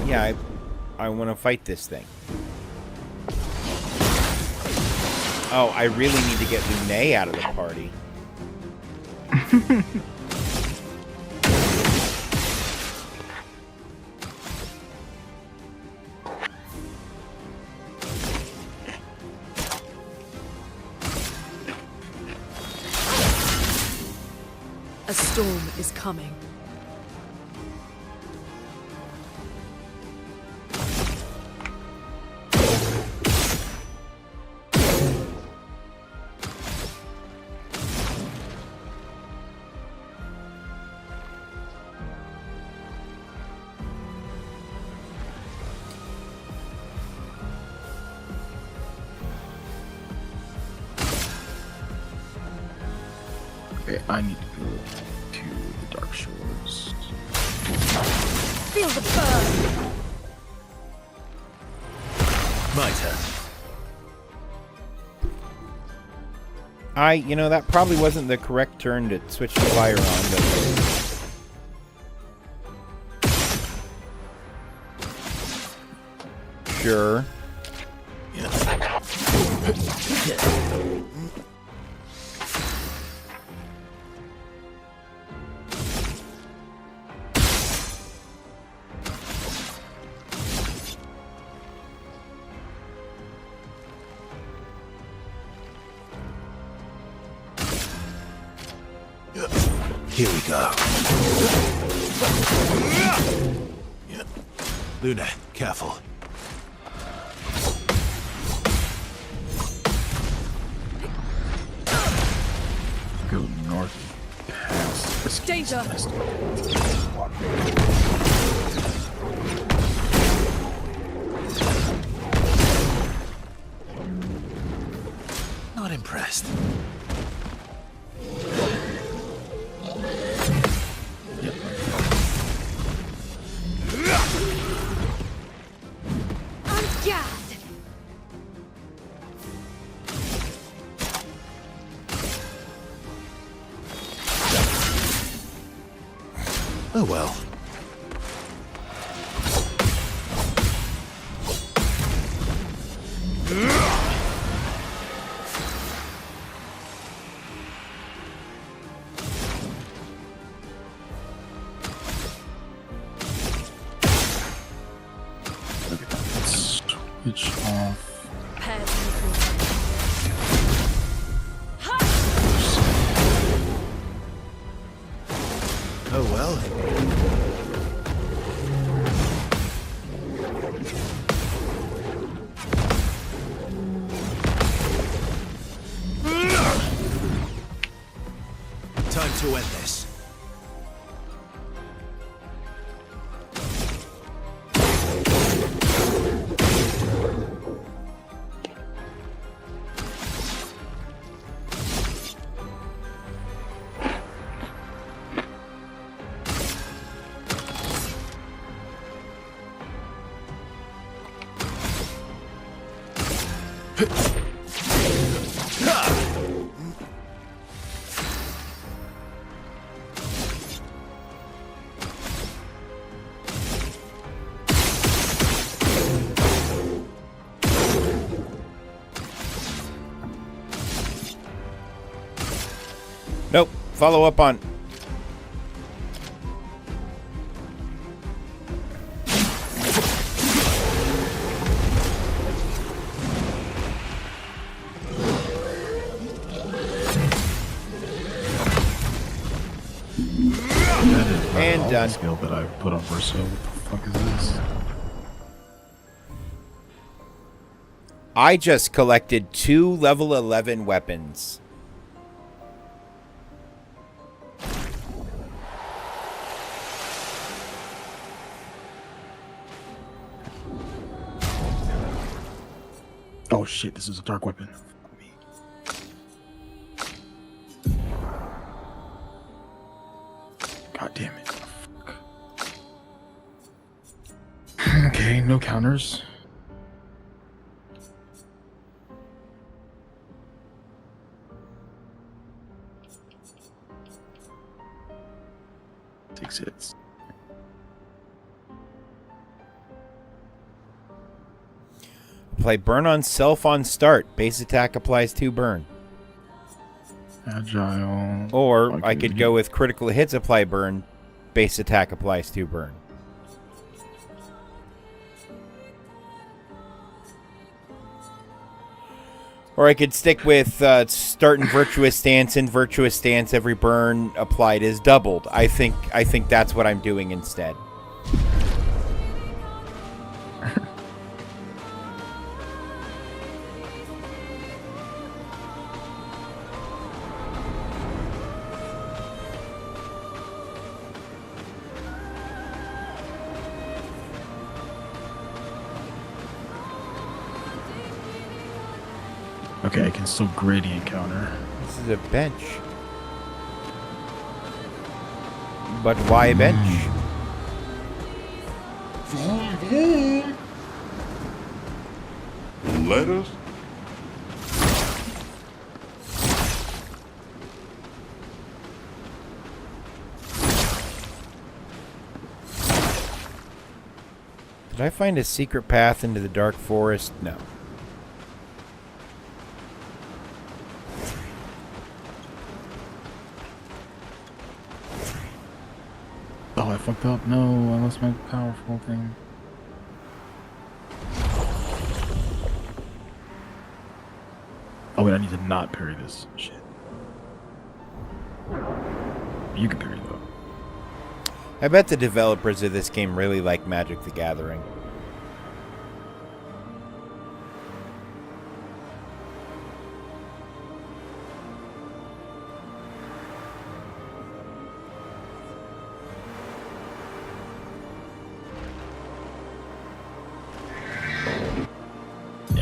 Yeah, I want to fight this thing. Oh, I really need to get Lunay out of the party. A storm is coming. Okay, I need to go to the Dark Shores. Feel the burn! My turn. You know, that probably wasn't the correct turn to switch the fire on, but... Sure. Here we go. Luna, careful. Go north past. Danger! Not impressed. Oh well. Switch off. Oh well. time to end this. Nope. Follow up on. And done. Skill that I put on Verso. What the fuck is this? I just collected 2 level 11 weapons. Oh shit, this is a dark weapon. God damn it. Fuck. Okay, no counters. Takes hits. Play burn on self on start. Base attack applies 2 burn. Agile. Or I could go with critical hits apply burn. Base attack applies 2 burn. Or I could stick with start in virtuous stance. In virtuous stance, every burn applied is doubled. I think that's what I'm doing instead. Okay, I can still gradient counter. This is a bench. But why a bench? Let us. Did I find a secret path into the dark forest? No. Oh, I fucked up. No, I lost my powerful thing. Oh, wait, I need to not parry this shit. You can parry, though. I bet the developers of this game really like Magic the Gathering.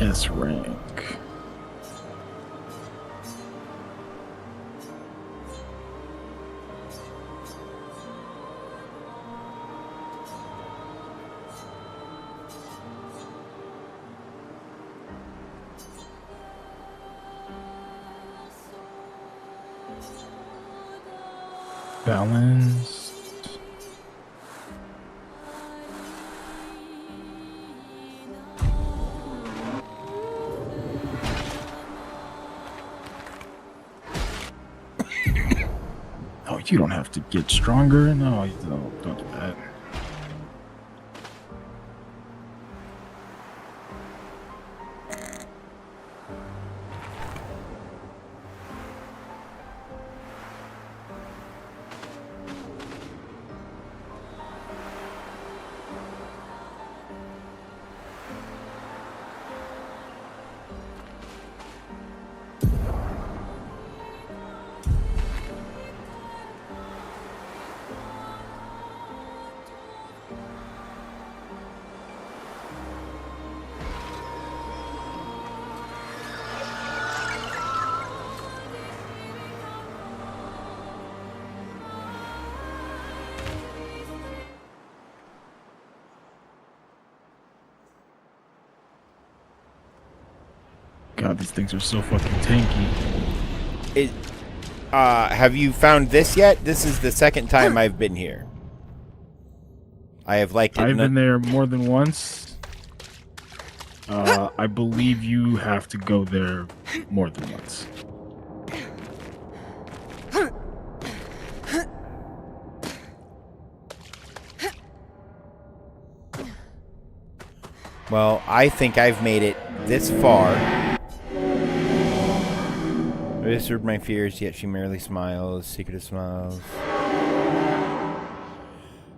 S rank. Balance. Oh, you don't have to get stronger. No, you don't do that. God, these things are so fucking tanky. Have you found this yet? This is the second time I've been here. I have liked it. I've been there more than once. I believe you have to go there more than once. Well, I think I've made it this far. I registered my fears, yet she merely smiles. Secretive smiles.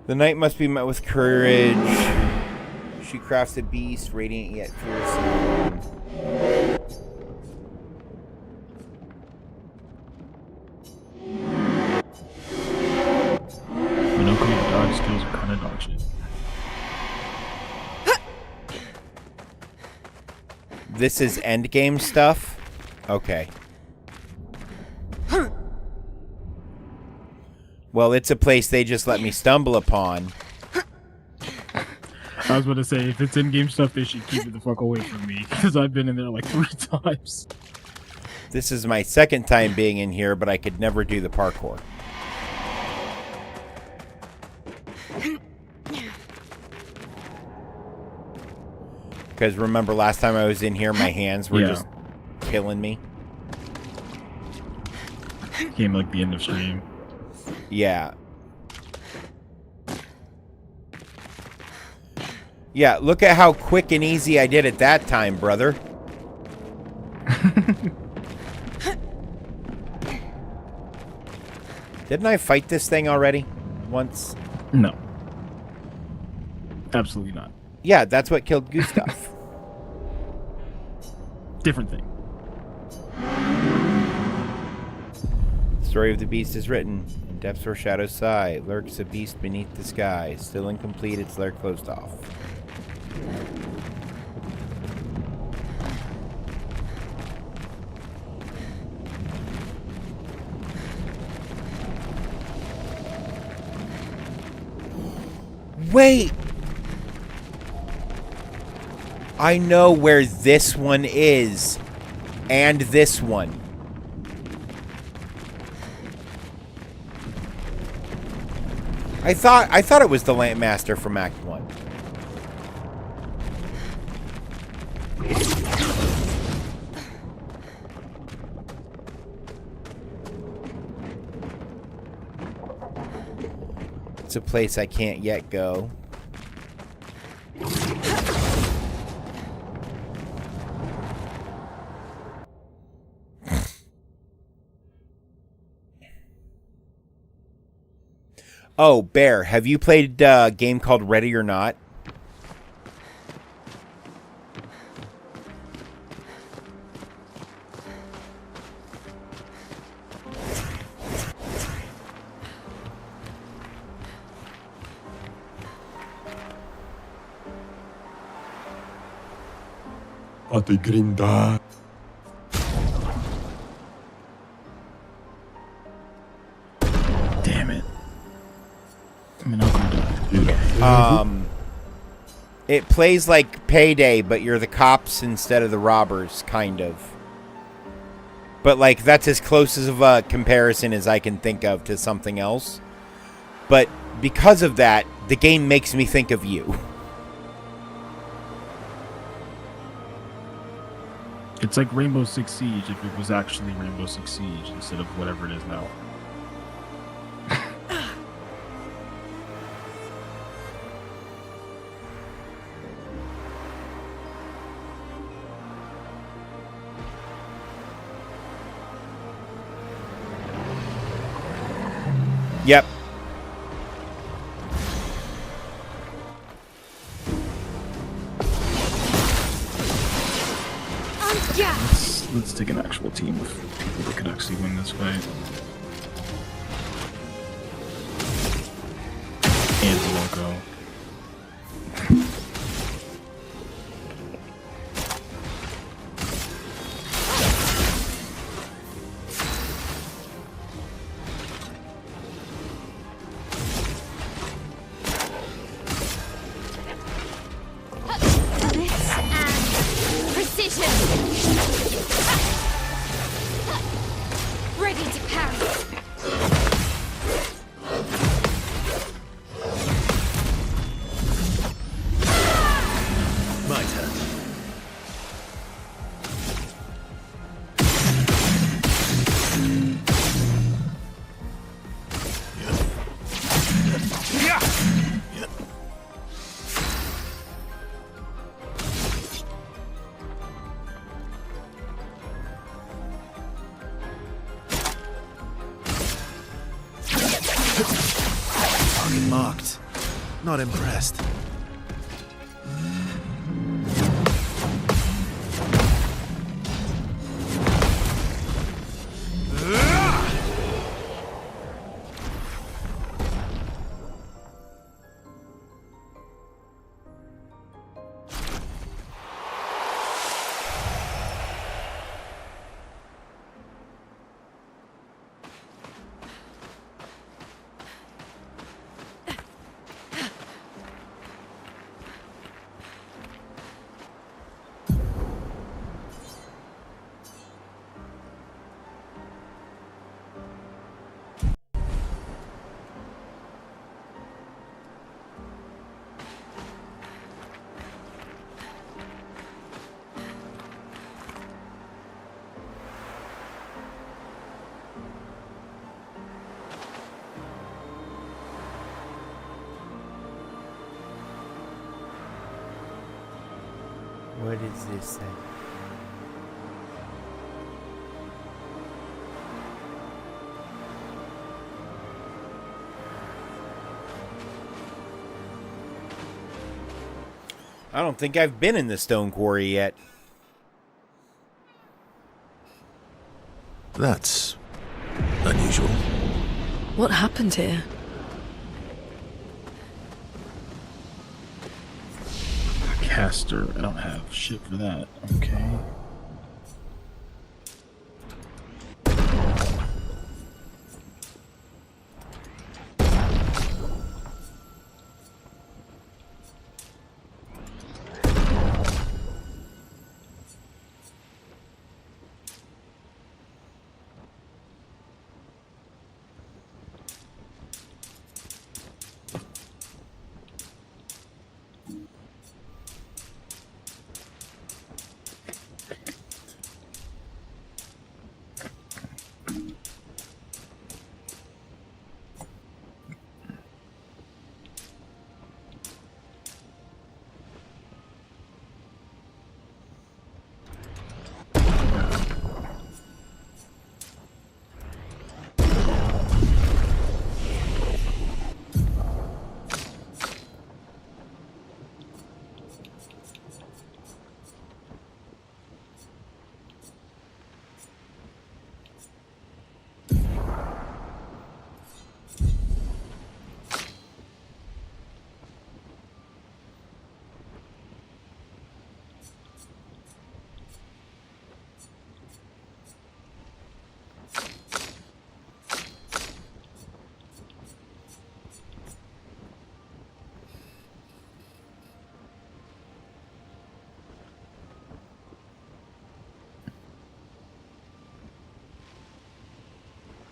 The night must be met with courage. She crafts a beast, radiant yet fearsome. Minoko and dodge skills are kind of dog shit. This is endgame stuff? Okay. Well, it's a place they just let me stumble upon. I was about to say, if it's in-game stuff, they should keep it the fuck away from me, because I've been in there like 3 times. This is my second time being in here, but I could never do the parkour. Because remember last time I was in here, my hands were just killing me. Came like the end of stream. Yeah. Yeah, look at how quick and easy I did it that time, brother. Didn't I fight this thing already? Once? No. Absolutely not. Yeah, that's what killed Gustav. Different thing. The story of the beast is written. In depths where shadows sigh, lurks a beast beneath the sky. Still incomplete, its lair closed off. Wait! I know where this one is. And this one. I thought it was the Lampmaster from Act 1. It's a place I can't yet go. Oh, Bear, have you played a game called Ready or Not? Ate Grinda. Damn it. I mean, okay. It plays like Payday, but you're the cops instead of the robbers, kind of. But, like, that's as close of a comparison as I can think of to something else. But because of that, the game makes me think of you. It's like Rainbow Six Siege if it was actually Rainbow Six Siege instead of whatever it is now. Yep. Let's take an actual team of people that could actually win this fight. And the logo. Precision. Target marked. Not impressed. What does this say? I don't think I've been in the stone quarry yet. That's unusual. What happened here? Caster. I don't have shit for that. Okay.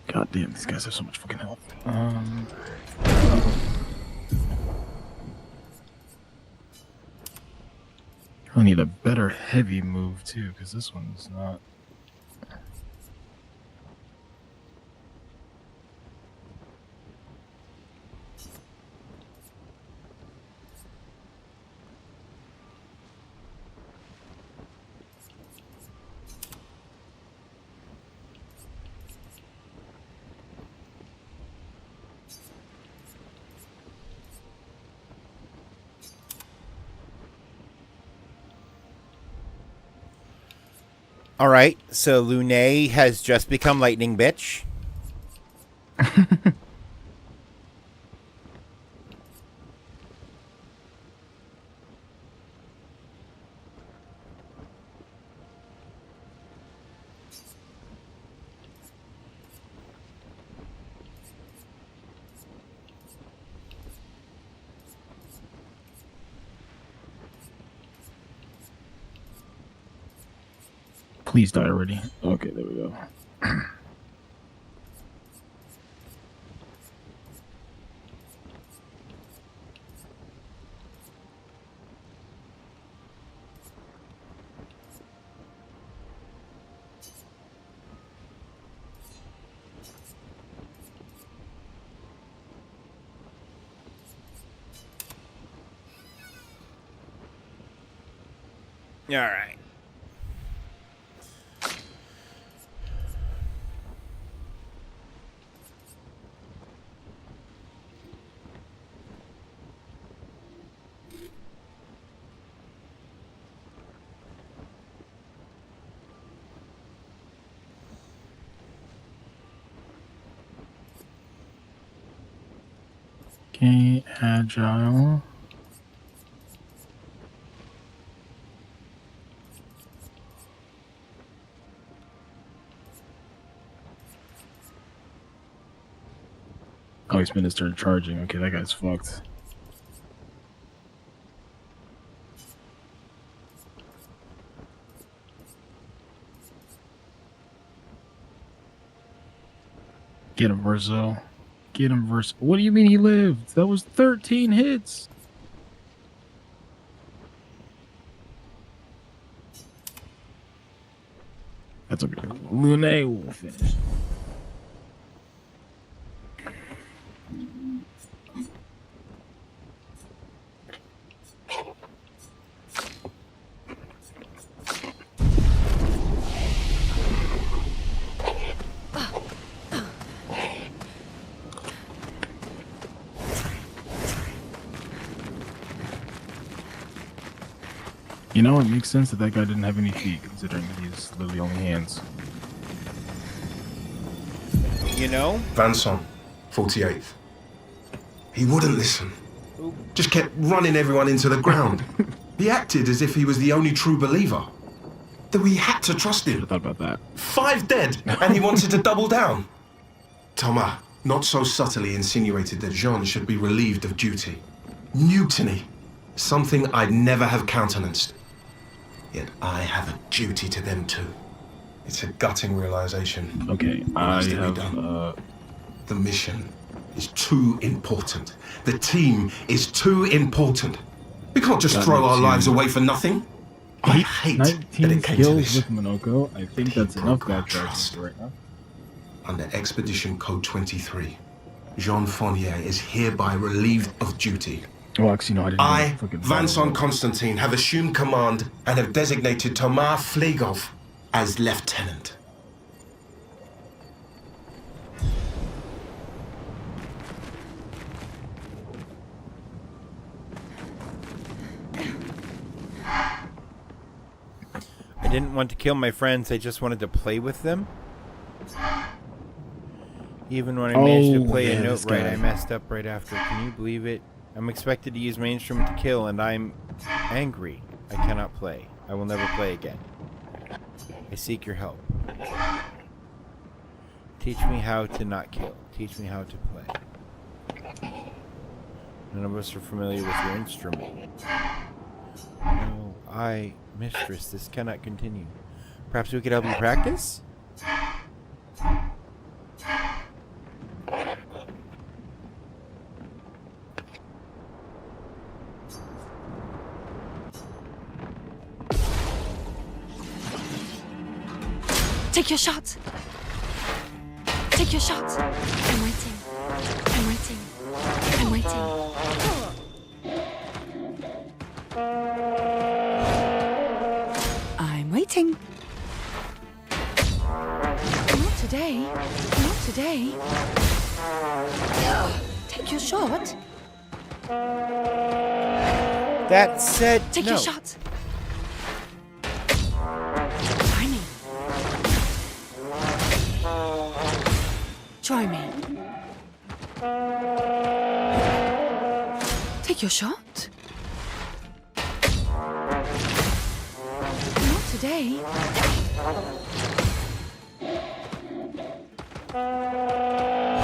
God damn, these guys have so much fucking health. I need a better heavy move too, because this one's not. All right, so Lune has just become Lightning Bitch. Please die already. Okay, there we go. All right. Okay, agile. Oh, he's been started charging. Okay, that guy's fucked. Get him, Verso. Get him, Verso. What do you mean he lived? That was 13 hits. That's okay. Lune will finish. You know, it makes sense that that guy didn't have any feet, considering he's literally only hands. You know? Vanson, 48th. He wouldn't listen. Just kept running everyone into the ground. He acted as if he was the only true believer. That we had to trust him. I thought about that. 5 dead, and he wanted to double down. Thomas not so subtly insinuated that Jean should be relieved of duty. Mutiny. Something I'd never have countenanced. Yet I have a duty to them too. It's a gutting realization. Okay, I have, The mission is too important. The team is too important. We can't just throw our lives away for nothing. I hate that 19 it came to kills this. with Monoko. I think that's enough backtracking right now. Under Expedition Code 23, Jean Fournier is hereby relieved of duty. Well, actually, no, I didn't. Vanson Constantine, have assumed command and have designated Thomas Flegov as lieutenant. I didn't want to kill my friends, I just wanted to play with them. Even when I managed to play a note right, I messed up right after. Can you believe it? I'm expected to use my instrument to kill, and I'm angry. I cannot play. I will never play again. I seek your help. Teach me how to not kill. Teach me how to play. None of us are familiar with your instrument. No, mistress, this cannot continue. Perhaps we could help you practice? Take your shot. Take your shot. I'm waiting. I'm waiting. I'm waiting. I'm waiting. Not today. Not today. Take your shot. That said, Take no. your shot. Try me. Take your shot. Not today.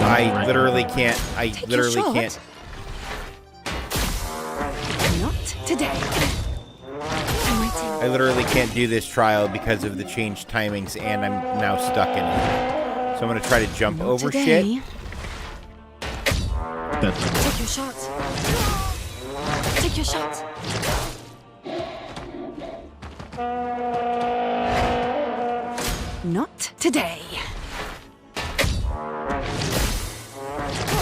I literally can't. I Take your literally shot. can't. Not today. I'm waiting. I literally can't do this trial because of the changed timings, and I'm now stuck in it. So I'm gonna try to jump over shit. Take your shot. Take your shot. Not today.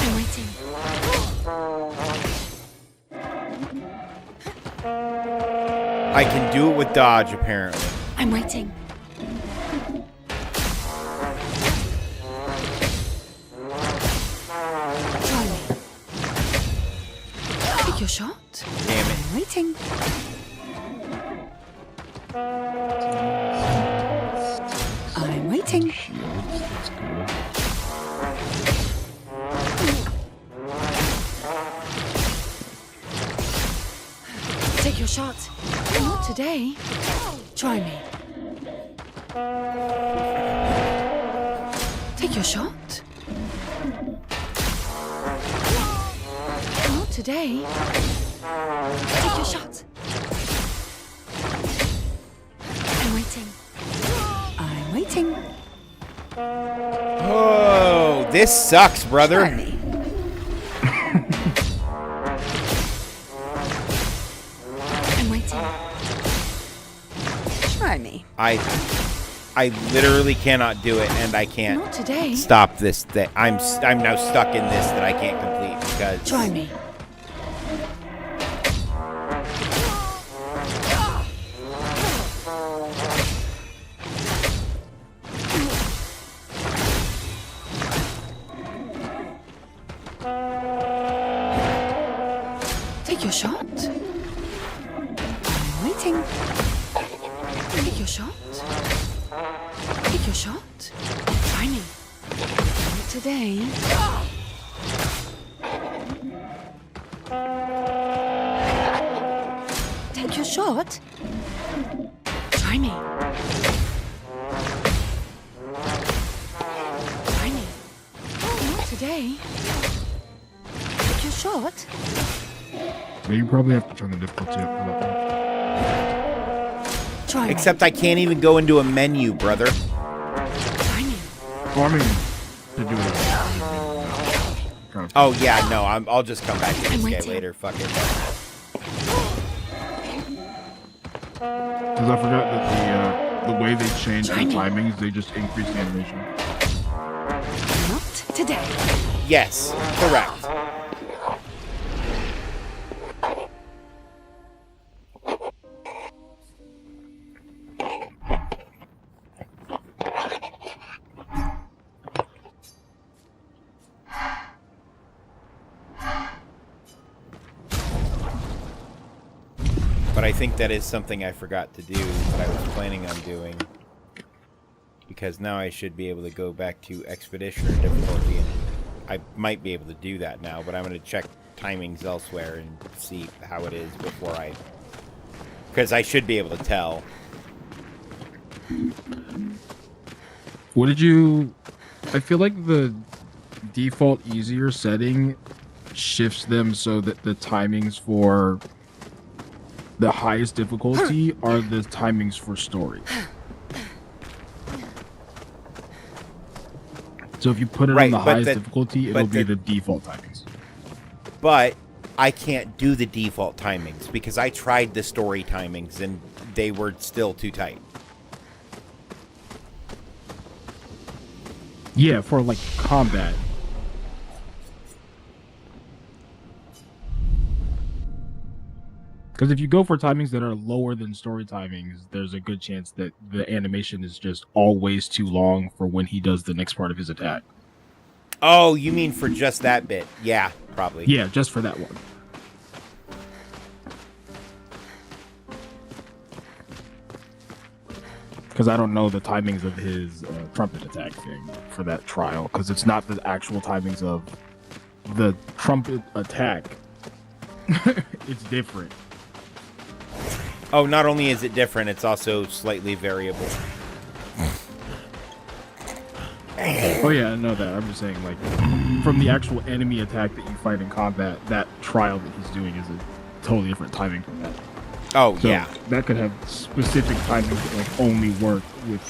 I'm waiting. I can do it with dodge, apparently. I'm waiting. Try me. Take your shot. Damn it. I'm waiting. I'm waiting. shot. Not today. Try me. Take your shot. Not today. Take your shot. I'm waiting. I'm waiting. Oh, this sucks, brother. Try me. I'm waiting. Try me. I literally cannot do it, and I can't Not today. stop this thing. I'm now stuck in this that I can't complete because. Try me. Take your shot. I'm waiting. Take your shot. Take your shot. Try me. Not today. Take your shot. Try me. Try me. Not today. Take your shot. Yeah, you probably have to turn the difficulty up for that one. Try me. Except I can't even go into a menu, brother. Try me. Well, I mean, to do it. Oh yeah, no, I'll just come back to this I'm guy waiting. later. Fuck it. Because I forgot that the way they changed the timings, they just increased the animation. Not today. Yes, correct. But I think that is something I forgot to do that I was planning on doing. Because now I should be able to go back to Expeditioner difficulty, and I might be able to do that now, but I'm going to check timings elsewhere and see how it is before I... Because I should be able to tell. What did you... I feel like the default easier setting shifts them so that the timings for the highest difficulty are the timings for story. So if you put it on the highest difficulty, it'll be the default timings. But I can't do the default timings because I tried the story timings and they were still too tight. Yeah, for like combat. Because if you go for timings that are lower than story timings, there's a good chance that the animation is just always too long for when he does the next part of his attack. Oh, you mean for just that bit? Yeah, probably. Yeah, just for that one. Because I don't know the timings of his trumpet attack thing for that trial, because it's not the actual timings of the trumpet attack. It's different. Oh, not only is it different, it's also slightly variable. Oh yeah, I know that. I'm just saying, like, from the actual enemy attack that you fight in combat, that trial that he's doing is a totally different timing from that. Oh, so yeah. That could have specific timings that, like, only work with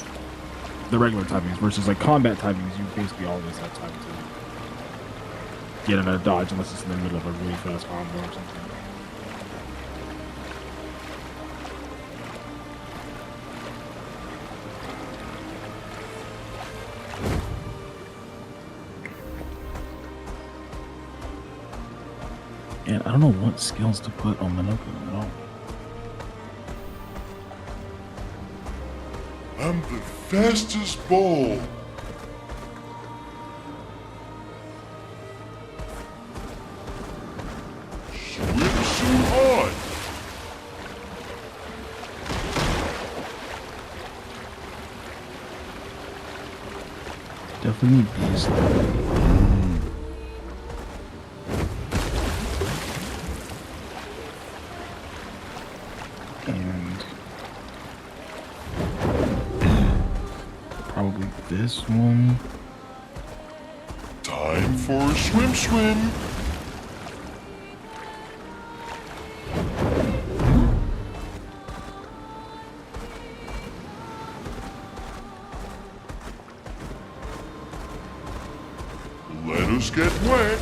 the regular timings, versus, like, combat timings, you basically always have time to get in a dodge unless it's in the middle of a really fast combo or something. And I don't know what skills to put on Minoko at all. I'm the fastest ball. Swim on. Definitely beast. this one. Time for a swim. Let us get wet.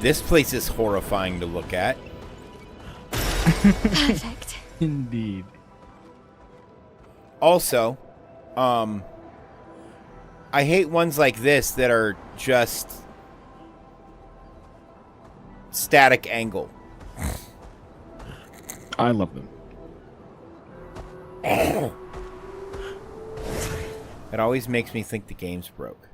This place is horrifying to look at. Perfect. Indeed. Also, I hate ones like this that are just static angle. I love them. It always makes me think the game's broke.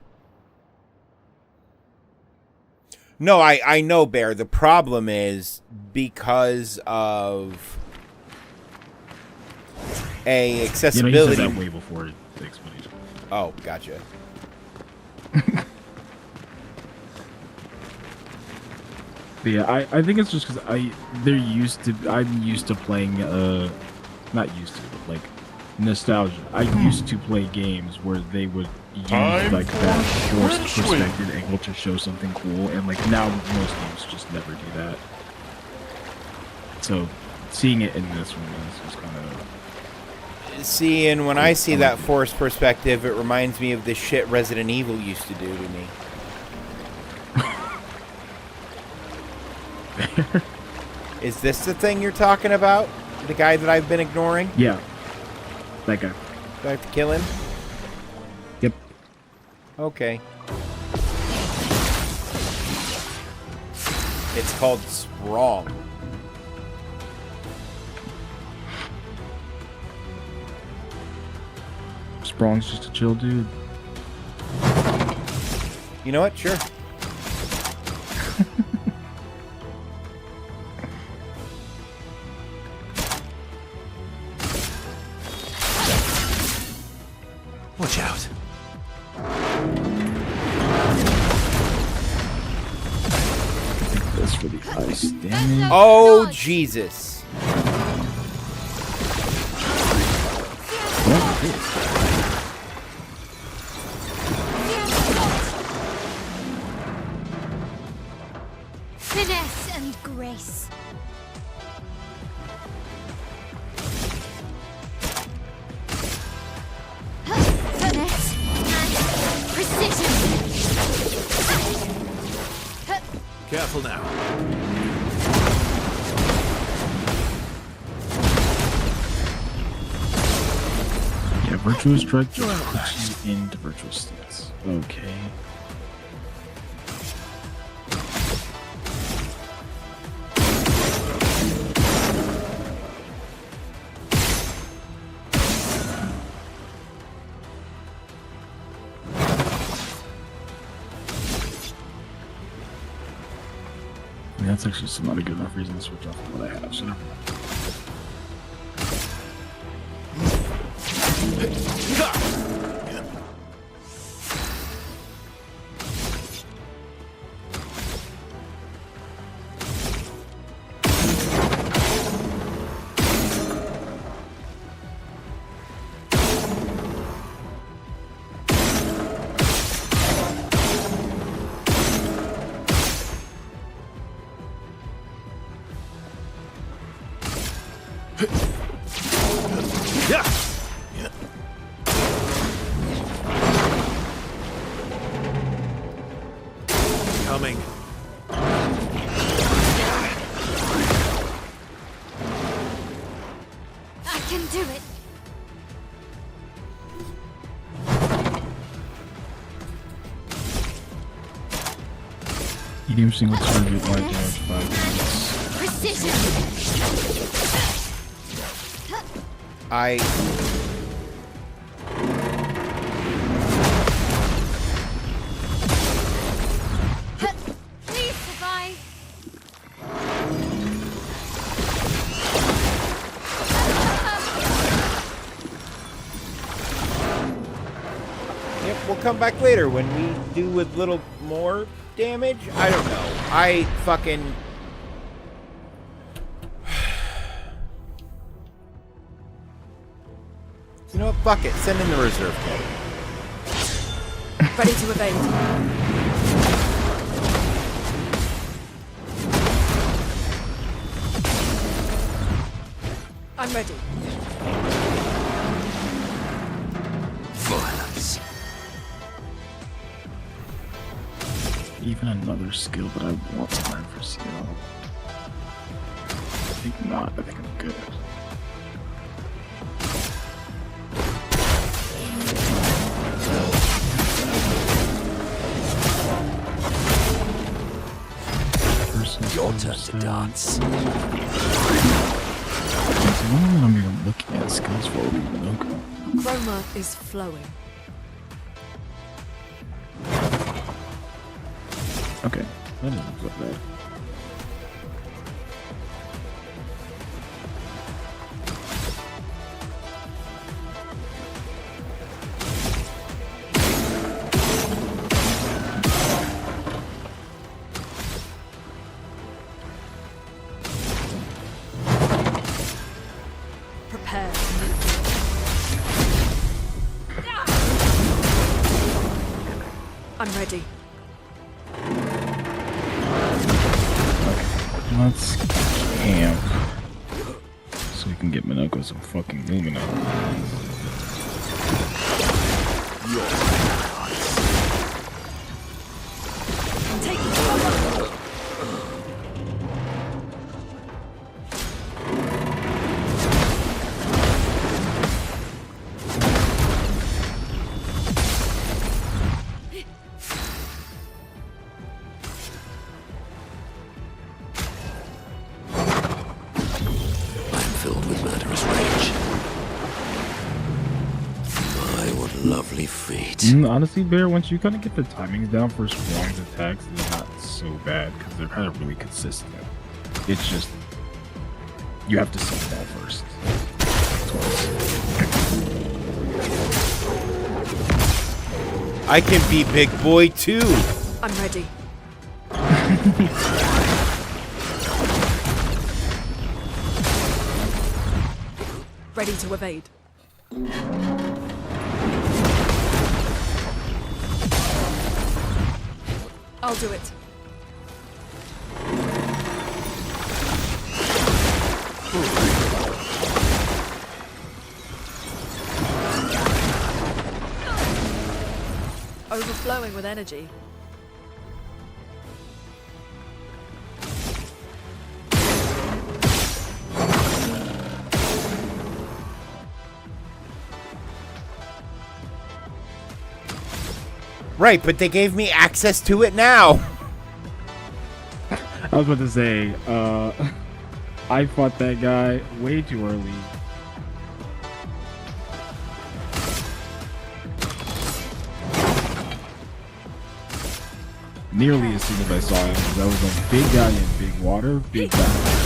No, I know, Bear. The problem is because of a accessibility. You know, you said that way before the explanation. Oh, gotcha. But yeah, I think it's just because I'm used to playing not used to, but like nostalgia. I used to play games where they would use like that forced perspective angle to show something cool, and like now most games just never do that. So seeing it in this one is just kind of. See, and when I see that forced perspective, it reminds me of the shit Resident Evil used to do to me. Is this the thing you're talking about? The guy that I've been ignoring? Yeah. That guy. Do I have to kill him? Yep. Okay. It's called Sprong. Sprong's just a chill dude. You know what? Sure. Watch out. This for the ice damage. Oh, Jesus. Finesse and grace. Finesse and precision. Careful now. Yeah, virtuous strike puts you into virtual stance. Okay. That's actually still not a good enough reason to switch off of what I have, so never mind. Coming. I can do it. Medium single target, light damage, 5 minutes. Precision. Please survive. come back later when we do with little more damage. I don't know. I fucking... You know what? Fuck it. Send in the reserve kit. Ready to evade. I'm ready. Violence. Even another skill, but I want time for skill. I think not. I think I'm good. Your turn to dance. There's one that I'm even looking at skills for Minoka. Chroma is flowing. Okay, that doesn't look bad. Prepare. I'm ready. Let's camp so we can get Minoko some fucking Lumina. Take cover. Filled with murderous rage. My, what lovely feet. Honestly, Bear, once you kind of get the timings down for Strong's attacks, it's not so bad because they're kind of really consistent. It's just you have to see them all first. I can be big boy too. I'm ready. Ready to evade. I'll do it. Overflowing with energy. Right, but they gave me access to it now. I was about to say, I fought that guy way too early. Nearly as soon as I saw him, because I was like, big guy in big water, big guy.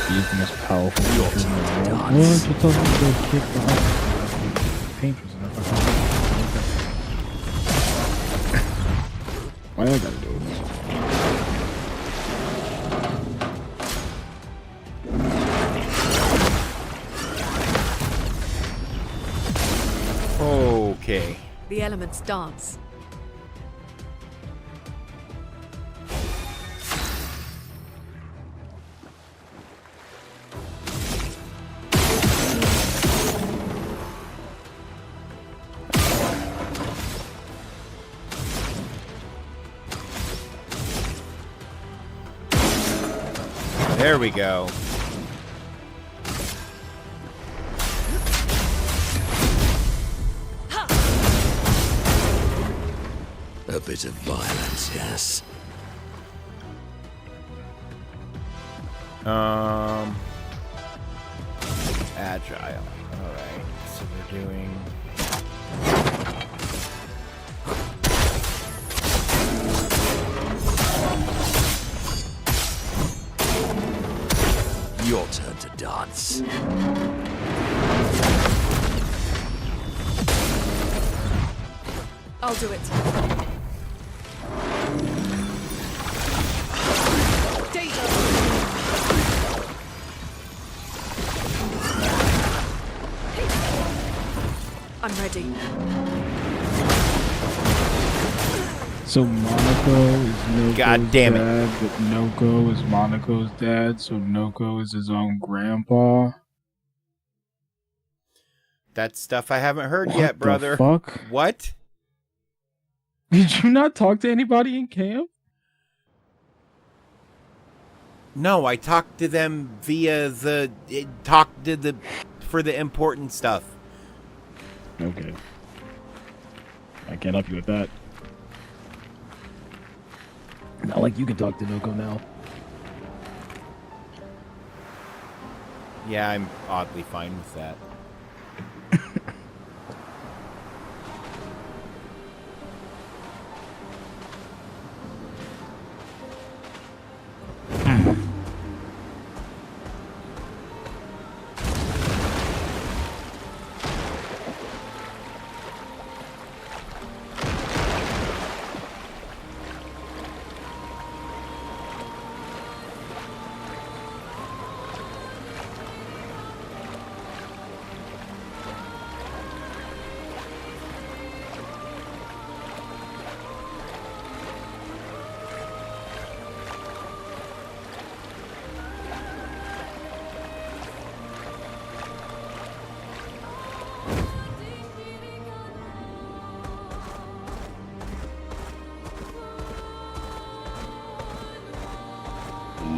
He's the most powerful creature in the world. Why don't you tell him to go kick the painters in the fucking why I gotta do it? Okay. The elements dance. There we go. A bit of violence, yes. Agile. Alright, so we're doing... Your turn to dance. I'll do it. I'm ready. So Monaco is Noko's God damn it. dad, but Noko is Monaco's dad, so Noko is his own grandpa. That's stuff I haven't heard What yet, the brother. fuck? What? Did you not talk to anybody in camp? No, I talked to them via the... for the important stuff. Okay. I can't help you with that. Not like you can talk to Noko now. Yeah, I'm oddly fine with that.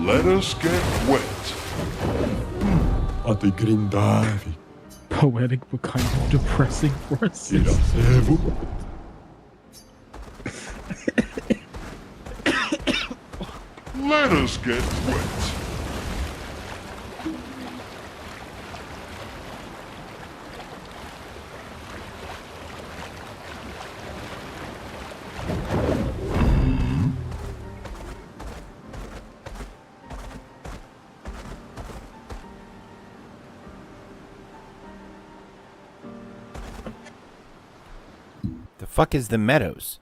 Let us get wet. At the grindari. Poetic but kind of depressing for a sister. Let us get wet. The fuck is the Meadows?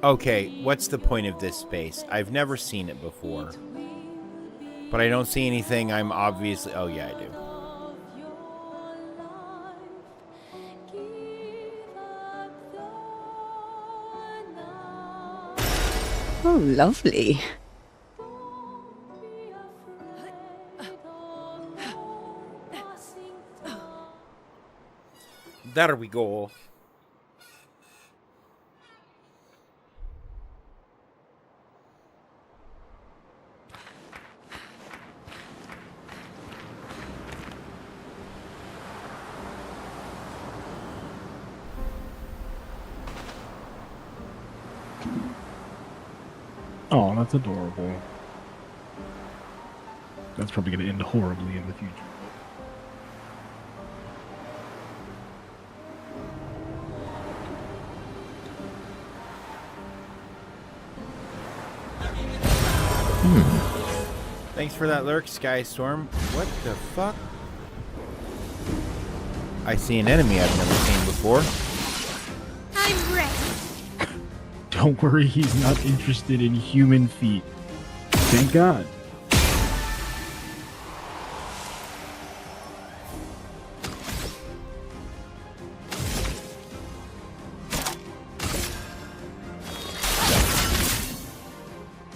Okay, what's the point of this space? I've never seen it before. But I don't see anything I'm obviously... Oh, yeah, I do. Oh, lovely. There we go. Oh, that's adorable. That's probably going to end horribly in the future. Thanks for that lurk, Skystorm. What the fuck? I see an enemy I've never seen before. I'm ready. Don't worry, he's not interested in human feet. Thank God.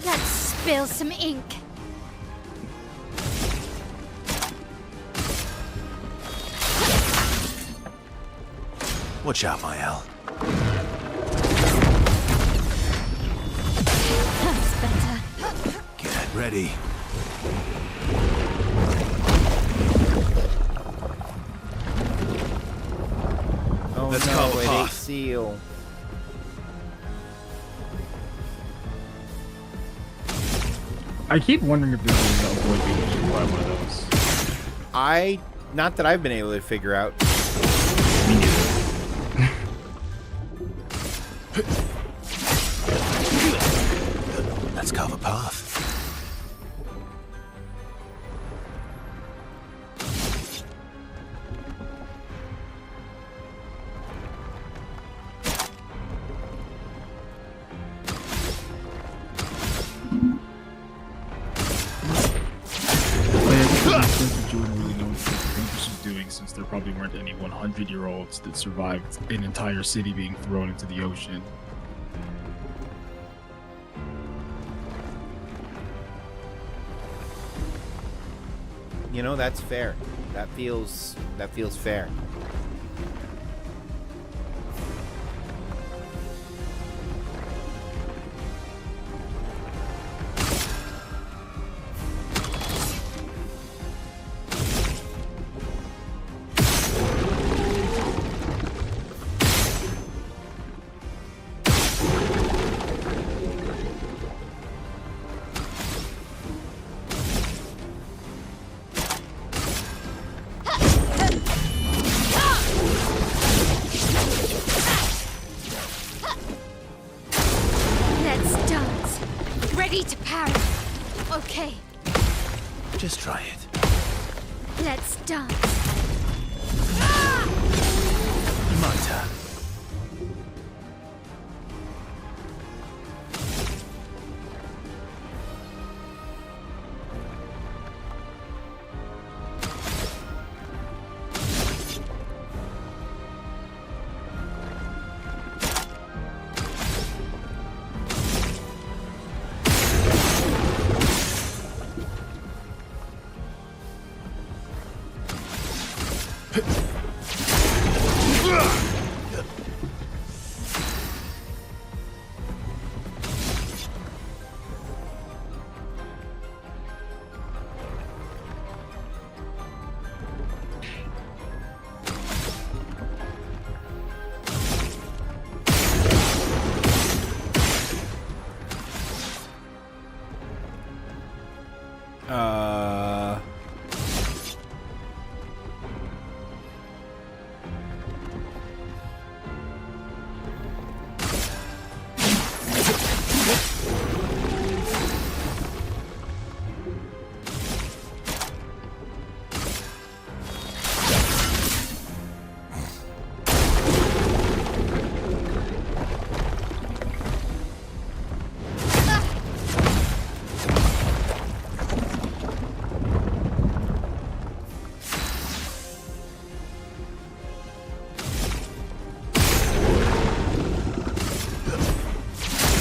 Let's spill some ink. Watch out, Mael. That's better. Get ready. Oh Let's no, carve a it ate path. seal. I keep wondering if there's a way to avoid being eaten by one of those. Not that I've been able to figure out. Let's carve a path. Since there probably weren't any 100-year-olds that survived an entire city being thrown into the ocean. You know, that's fair. That feels fair. Let's dance. Ready to parry. Okay, Just try it. let's dance. My turn.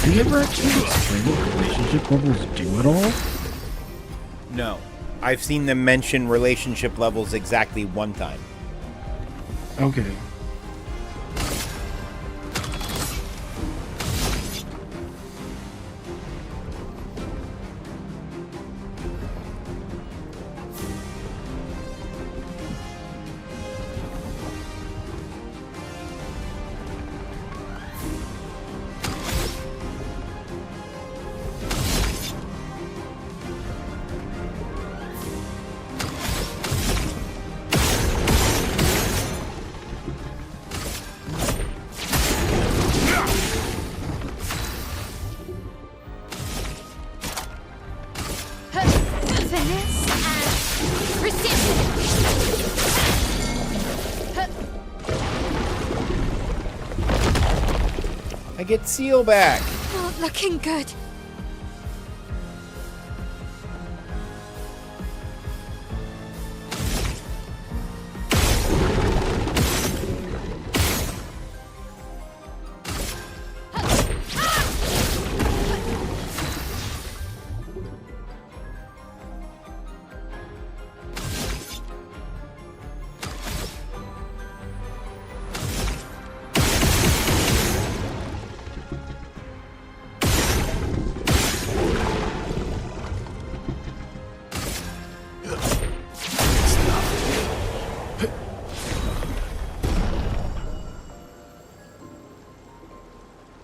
Do you ever actually explain what relationship levels do at all? No. I've seen them mention relationship levels exactly one time. Okay. Awareness and precision. I get Seal back. Not looking good.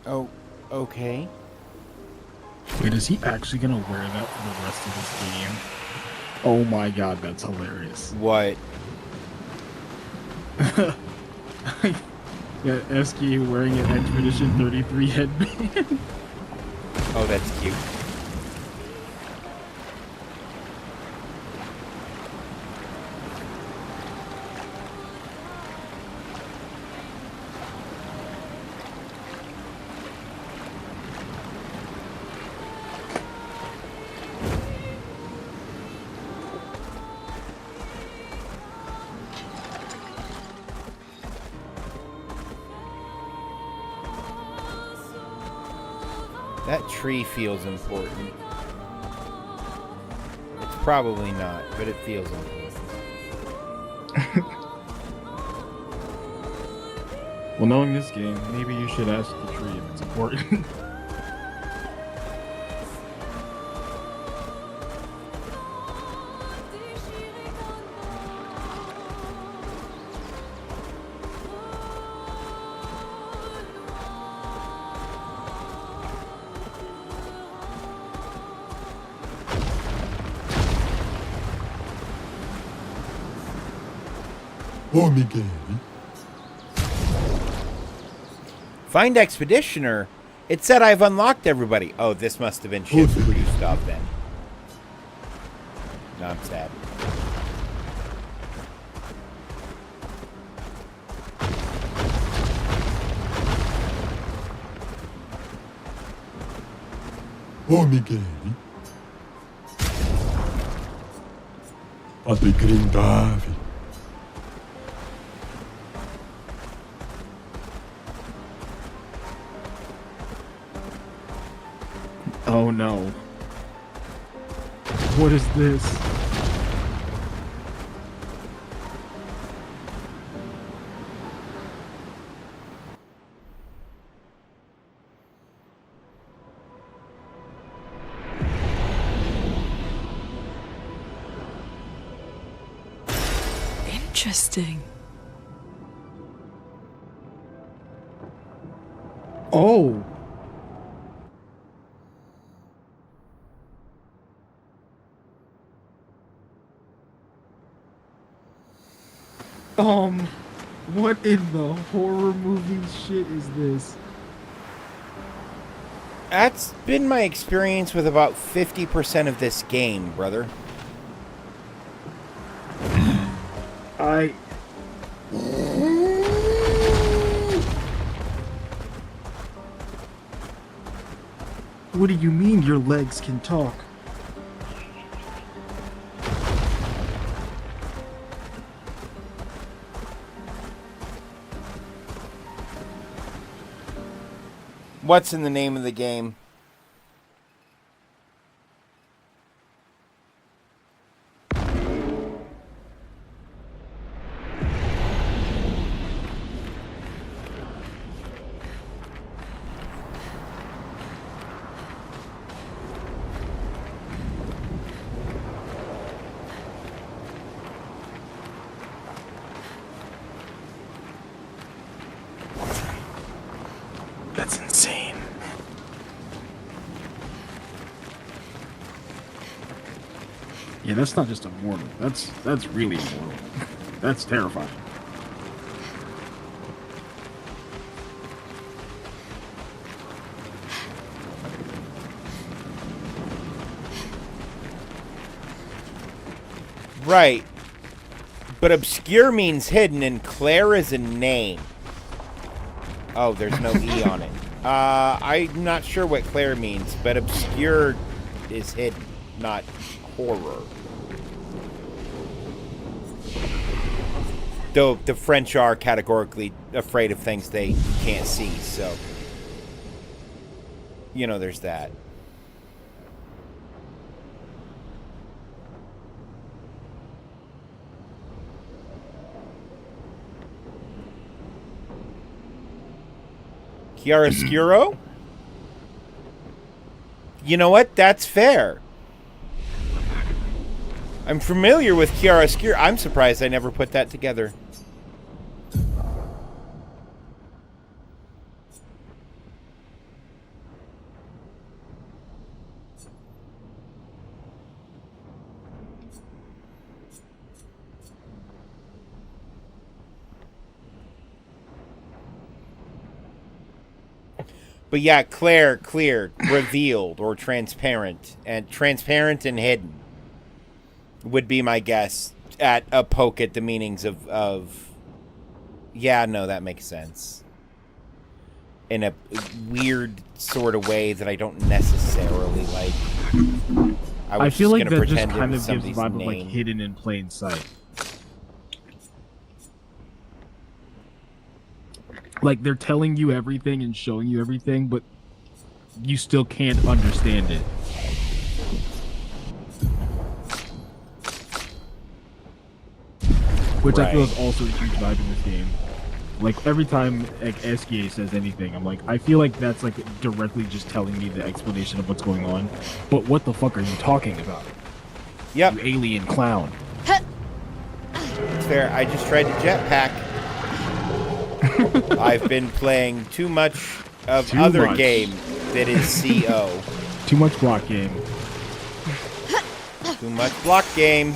Oh, okay. Wait, is he actually gonna wear that for the rest of this game? Oh my god, that's hilarious. What? Yeah, SK wearing an Expedition 33 headband. Oh, that's cute. That tree feels important. It's probably not, but it feels important. Well, knowing this game, maybe you should ask the tree if it's important. Oh, Miguel. Find Expeditioner. It said I've unlocked everybody. Oh, this must have been ships produced off then. No, I'm sad. Oh, Miguel. Alegrindavi. Oh no. What is this? Interesting. Oh. What in the horror movie shit is this? That's been my experience with about 50% of this game, brother. What do you mean your legs can talk? What's in the name of the game? That's insane. Yeah, that's not just immortal. That's really immortal. That's terrifying. Right. But obscure means hidden, and Clair is a name. Oh, there's no E on it. I'm not sure what Clair means, but obscure is hidden, not horror. Though the French are categorically afraid of things they can't see, so... You know, there's that. Chiaroscuro? You know what? That's fair. I'm familiar with Chiaroscuro. I'm surprised I never put that together. But yeah, Clair, clear, revealed, or transparent. And transparent and hidden would be my guess at a poke at the meanings of... Yeah, no, that makes sense. In a weird sort of way that I don't necessarily like. I feel like that just kind was of gives the somebody's vibe of like name. hidden in plain sight. Like they're telling you everything and showing you everything, but you still can't understand it. Which I feel is also a huge vibe in this game. Like every time like SKA says anything, I'm like, I feel like that's like directly just telling me the explanation of what's going on. But what the fuck are you talking about? Yep. You alien clown. It's fair. I just tried to jetpack. I've been playing too much of Too other much. game that is CO. Too much block game. Too much block game.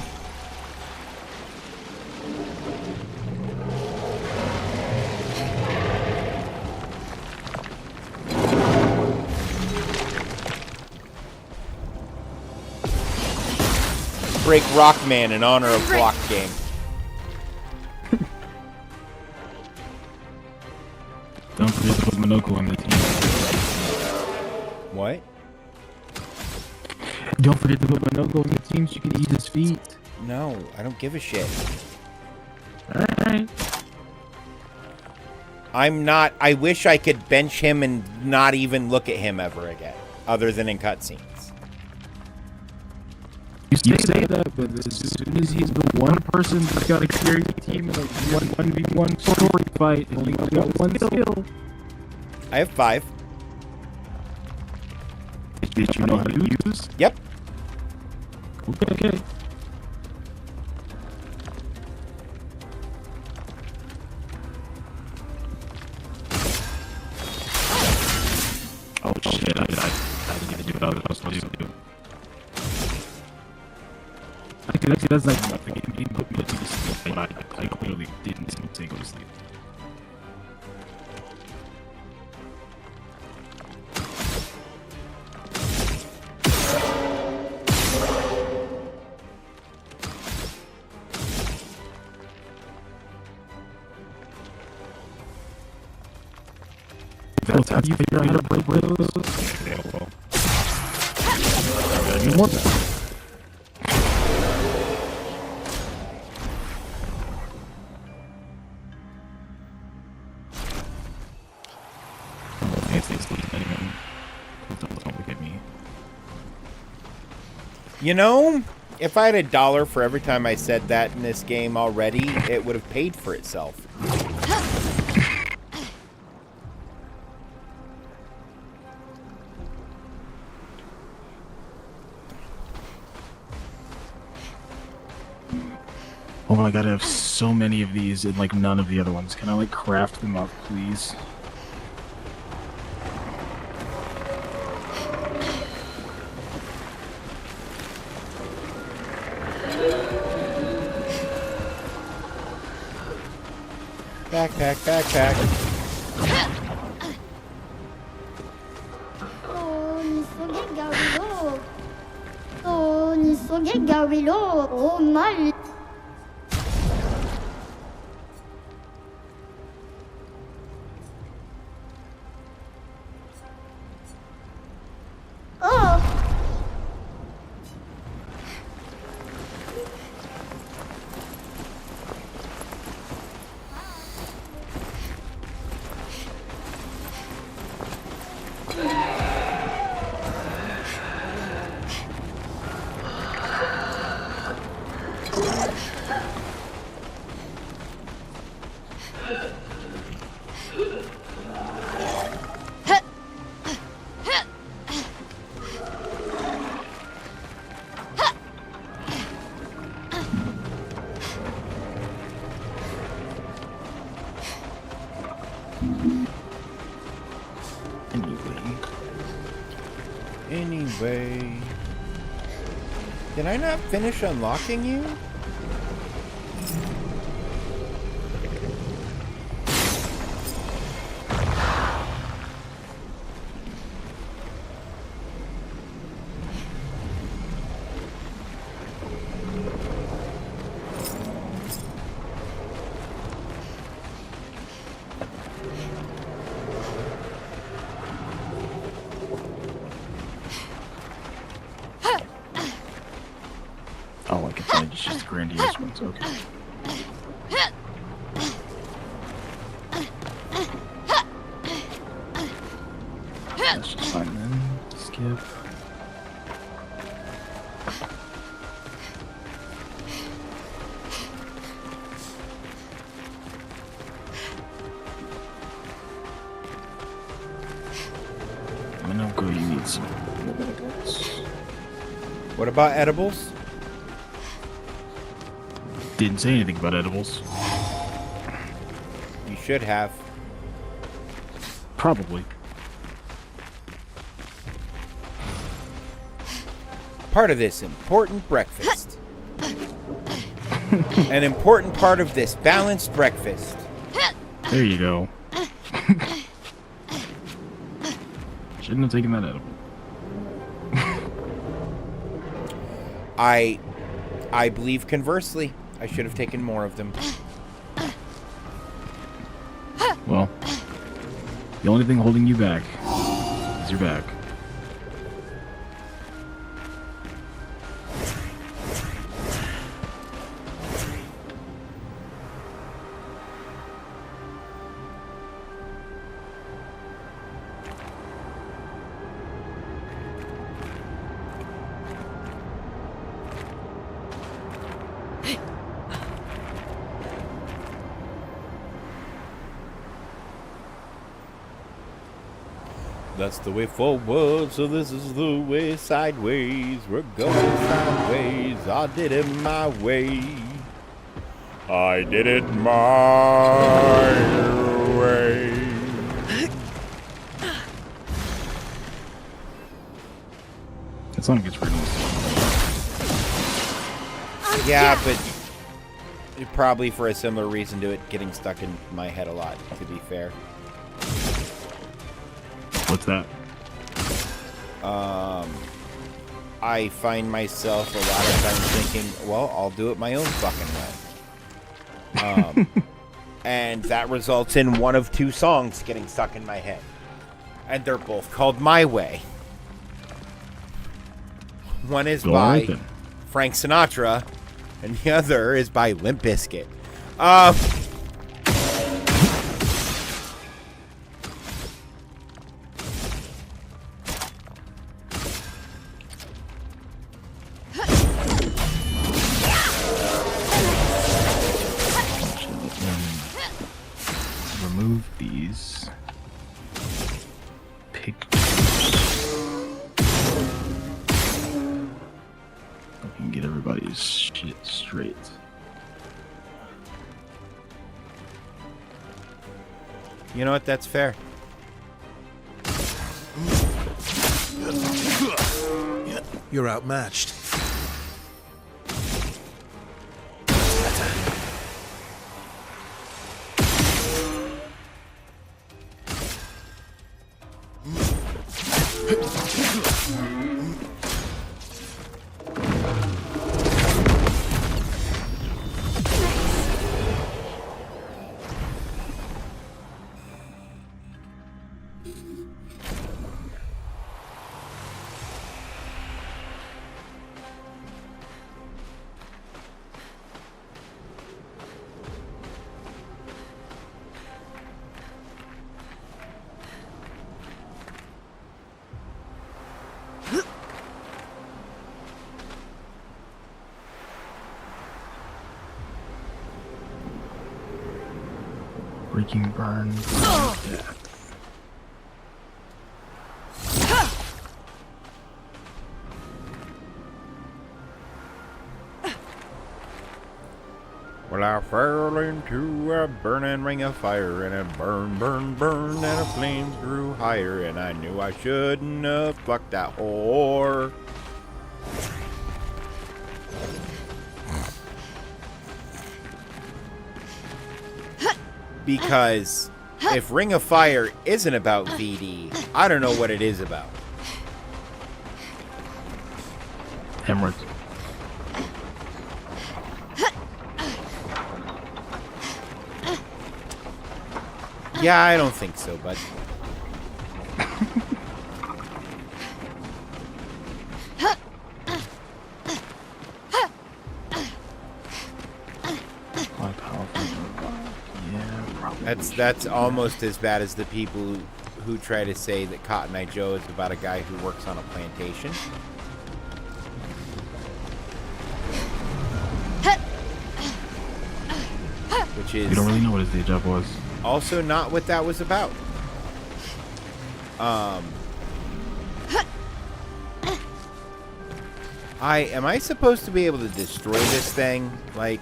Break Rockman in honor of block game. Don't forget to put Minoko on the team. What? Don't forget to put Minoko on the team so you can eat his feet. No, I don't give a shit. Alright. I'm not... I wish I could bench him and not even look at him ever again. Other than in cutscenes. You say that, but as soon as he's the one person that's got to carry the team in a 1v1 story fight, and only got one skill. I have 5. Did you know how to use? Yep. Okay. Oh shit, I didn't even do what I was supposed to do. Actually, that's like my game put me to sleep, but I clearly didn't go to sleep. How do you figure out how to break those? Yeah, well. I need more time. You know, if I had $1 for every time I said that in this game already, it would have paid for itself. Oh my god, I have so many of these and like none of the other ones. Can I like craft them up, please? Backpack. Oh, oh mal. Oh. Anyway. Did I not finish unlocking you? Oh, I can find it's just grandiose ones. Okay. That's just fine then. Skip. Minoko, you need some edibles. What about edibles? Didn't say anything about edibles. You should have. Probably. Part of this important breakfast. An important part of this balanced breakfast. There you go. Shouldn't have taken that edible. I believe conversely. I should have taken more of them. Well, the only thing holding you back is your back. That's the way forward, so this is the way sideways. We're going sideways. I did it my way. I did it my way. That song gets pretty. Yeah, but probably for a similar reason to it getting stuck in my head a lot, to be fair. What's that? I find myself a lot of times thinking, well, I'll do it my own fucking way. And that results in one of two songs getting stuck in my head. And they're both called My Way. One is by Frank Sinatra, and the other is by Limp Bizkit. Remove these pictures. I can get everybody's shit straight. You know what? That's fair. You're outmatched. Freaking burn. Yeah. Well, I fell into a burning ring of fire, and it burned, burned, burned, and the flames grew higher, and I knew I shouldn't have fucked that whore. Because if Ring of Fire isn't about VD, I don't know what it is about. Hemorrhoids. Yeah, I don't think so, bud. That's almost as bad as the people who try to say that Cotton Eye Joe is about a guy who works on a plantation. Which is... You don't really know what his day job was. Also not what that was about. Am I supposed to be able to destroy this thing? Like...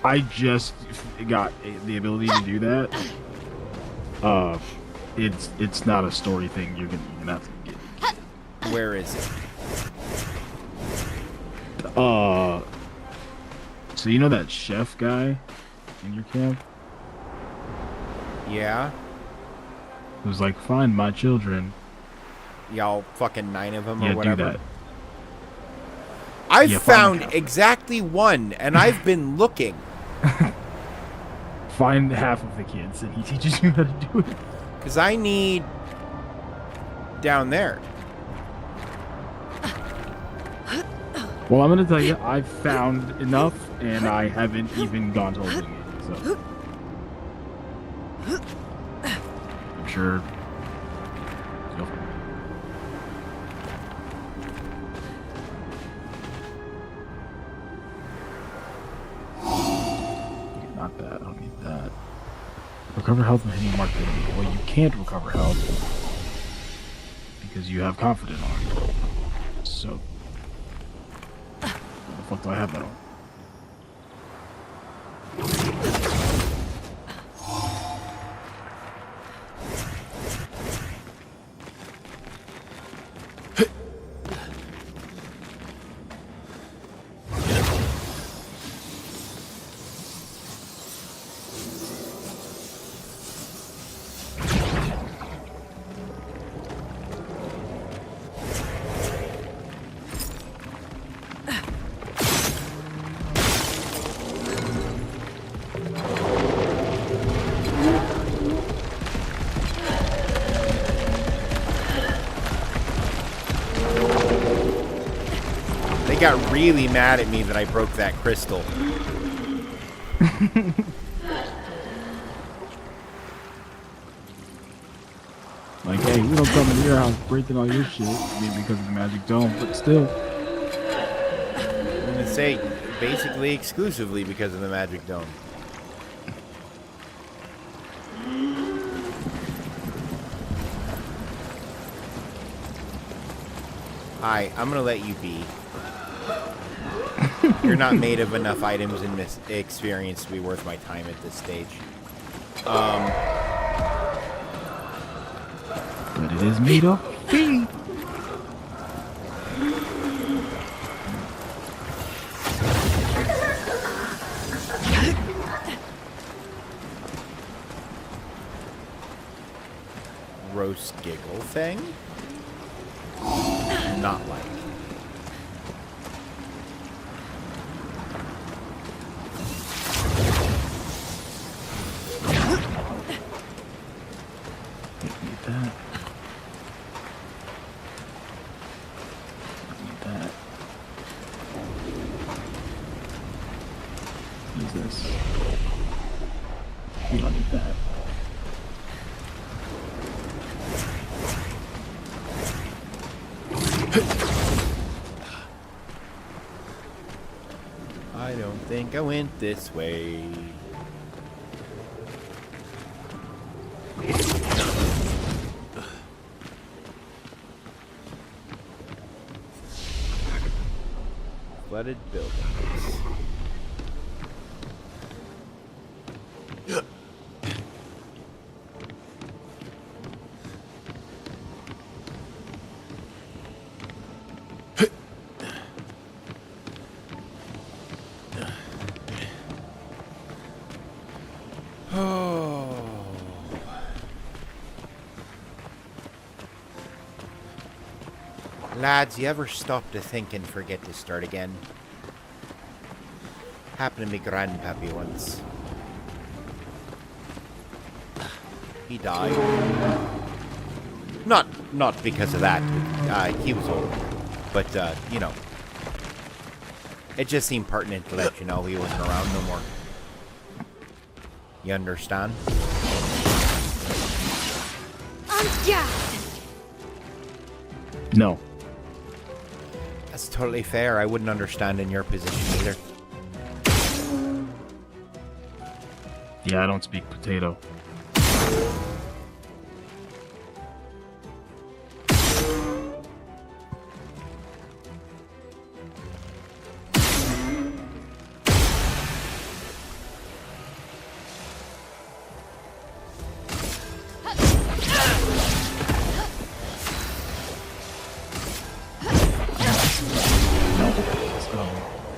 I just got the ability to do that. It's not a story thing. You're gonna have to get. Where is it? So you know that chef guy in your camp? Yeah. Who's like, find my children. Y'all fucking 9 of them Yeah, or whatever. do that. I've Yeah, found exactly one, and I've been looking. Find half of the kids, and he teaches you how to do it. Because I need down there. Well, I'm gonna tell you, I've found enough, and I haven't even gone to opening it. So I'm sure. Go for it. Not that. I don't need that. Recover health and hitting mark. Well, you can't recover health because you have confident on. So, what the fuck do I have that on? They got really mad at me that I broke that crystal. Like, hey, we don't come in your house breaking all your shit. Maybe because of the magic dome, but still. I'm gonna say basically exclusively because of the magic dome. Hi, I'm gonna let you be. You're not made of enough items and experience to be worth my time at this stage. But it is made of feet. Roast giggle thing? Not like. I don't think I went this way. Flooded buildings. Lads, you ever stop to think and forget to start again? Happened to me grandpappy once. He died. Not because of that. He was old. But, you know. It just seemed pertinent to let you know he wasn't around no more. You understand? No. That's totally fair. I wouldn't understand in your position either. Yeah, I don't speak potato.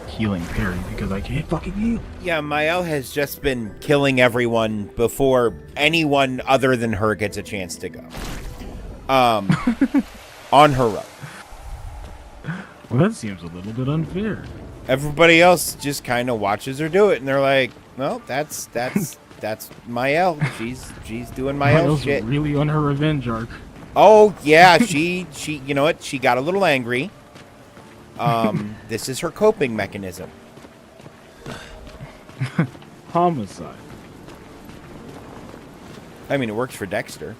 Healing parry because I can't fucking heal. Yeah, Mael has just been killing everyone before anyone other than her gets a chance to go. On her own. Well, that seems a little bit unfair. Everybody else just kind of watches her do it, and they're like, "Well, that's Mael. She's doing Mael shit." Really on her revenge arc. Oh yeah, she you know what? She got a little angry. This is her coping mechanism. Homicide. I mean, it works for Dexter.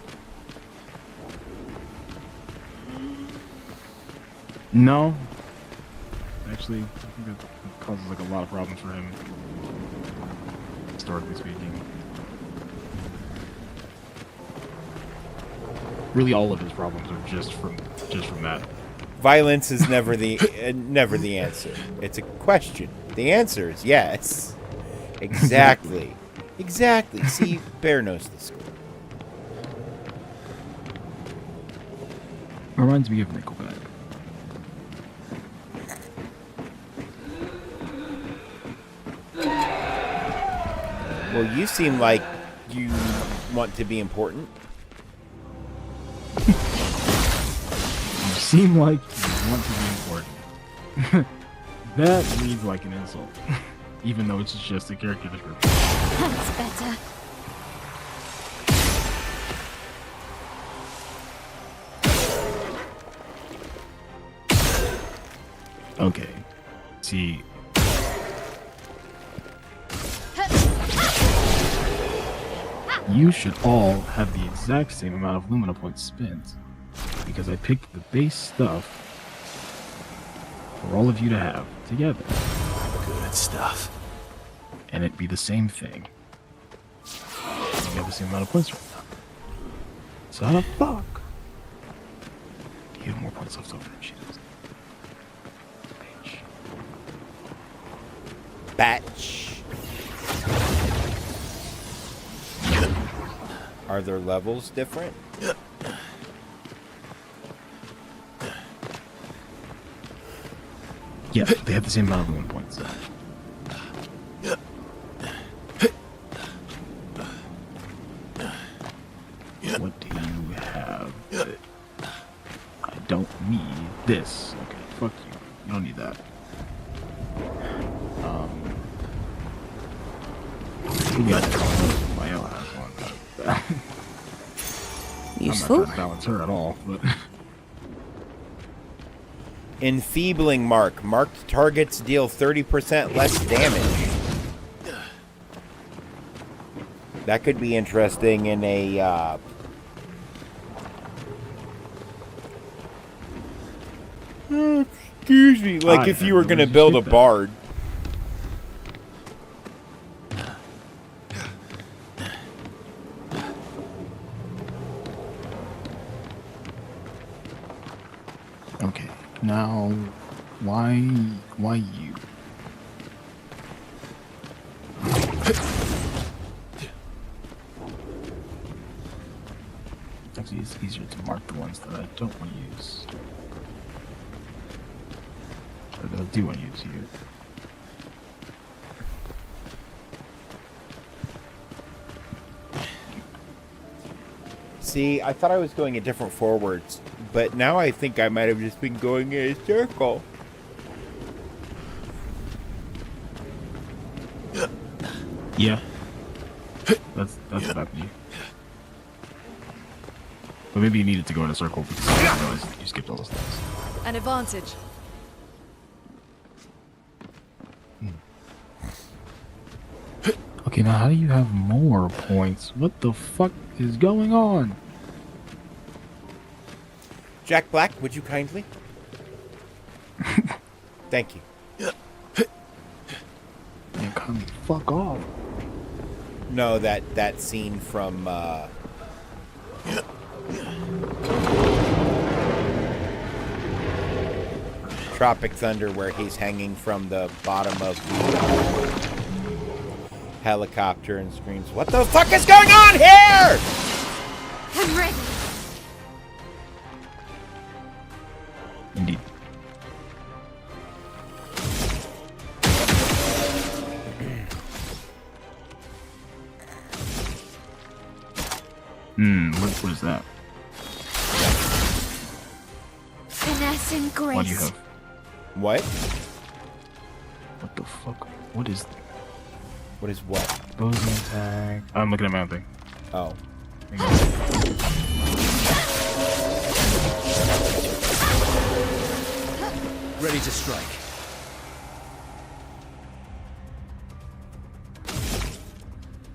No. Actually, I think it causes like a lot of problems for him. Historically speaking. Really all of his problems are just from that. Violence is never the answer. It's a question. The answer is yes. Exactly. Exactly. See, Bear knows the score. Reminds me of Nickelback. Well, you seem like you want to be important. You seem like you want to be important. That reads like an insult. Even though it's just a character description. That's better. Okay. See. You should all have the exact same amount of Lumina points spent. Because I picked the base stuff for all of you to have together. Good stuff. And it'd be the same thing. You have the same amount of points right now. So how the fuck? You have more points left over than she does. Batch. Are their levels different? Yeah, they have the same amount of Lumina points. What do you have? I don't need this. Okay, fuck you. You don't need that. Maybe I don't know if Mael has one. Useful. I'm not trying to balance her at all, but... Enfeebling mark. Marked targets deal 30% less damage. That could be interesting in a, excuse me, like if you were going to build a bard. Okay, now Why you? Actually, it's easier to mark the ones that I don't want to use. Or that I do want to use here. See, I thought I was going at different forwards, but now I think I might have just been going in a circle. Yeah. That's what happened to you. But maybe you needed to go in a circle because you didn't realize you skipped all those things. An advantage. Okay, now how do you have more points? What the fuck is going on? Jack Black, would you kindly? Thank you. Man, come fuck off. No, that scene from Tropic Thunder where he's hanging from the bottom of the helicopter and screams, "What the fuck is going on here?" I'm ready. Indeed. What is that? Finesse and grace. What do you have? What? What the fuck? What is... What is what? Opposing attack. I'm looking at my own thing. Oh. Ready to strike.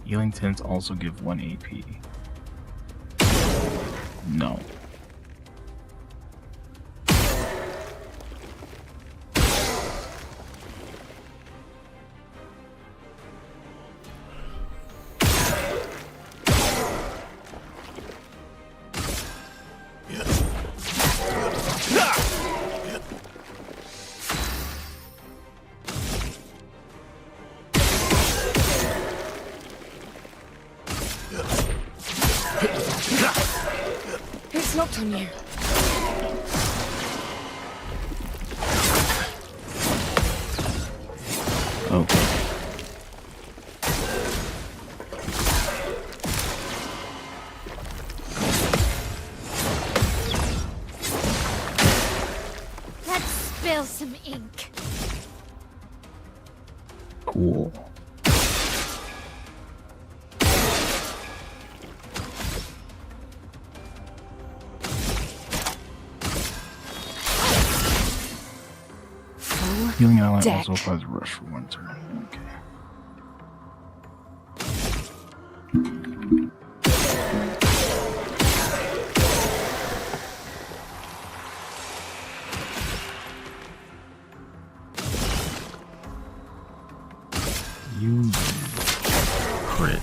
Healing tints also give 1 AP. No. It's locked on you. Okay. Let's spill some ink. Cool. Healing ally Deck. also applies rush for 1 turn. Okay. You crit.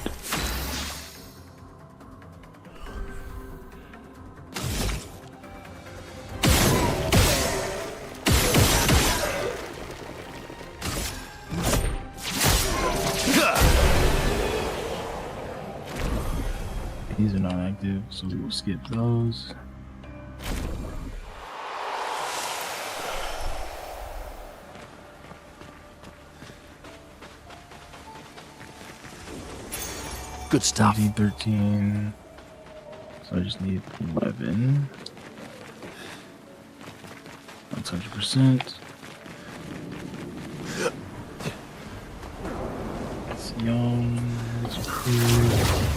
These are not active, so we will skip those. Good stuff. 13. So I just need 11. That's 100%. It's young. It's approved.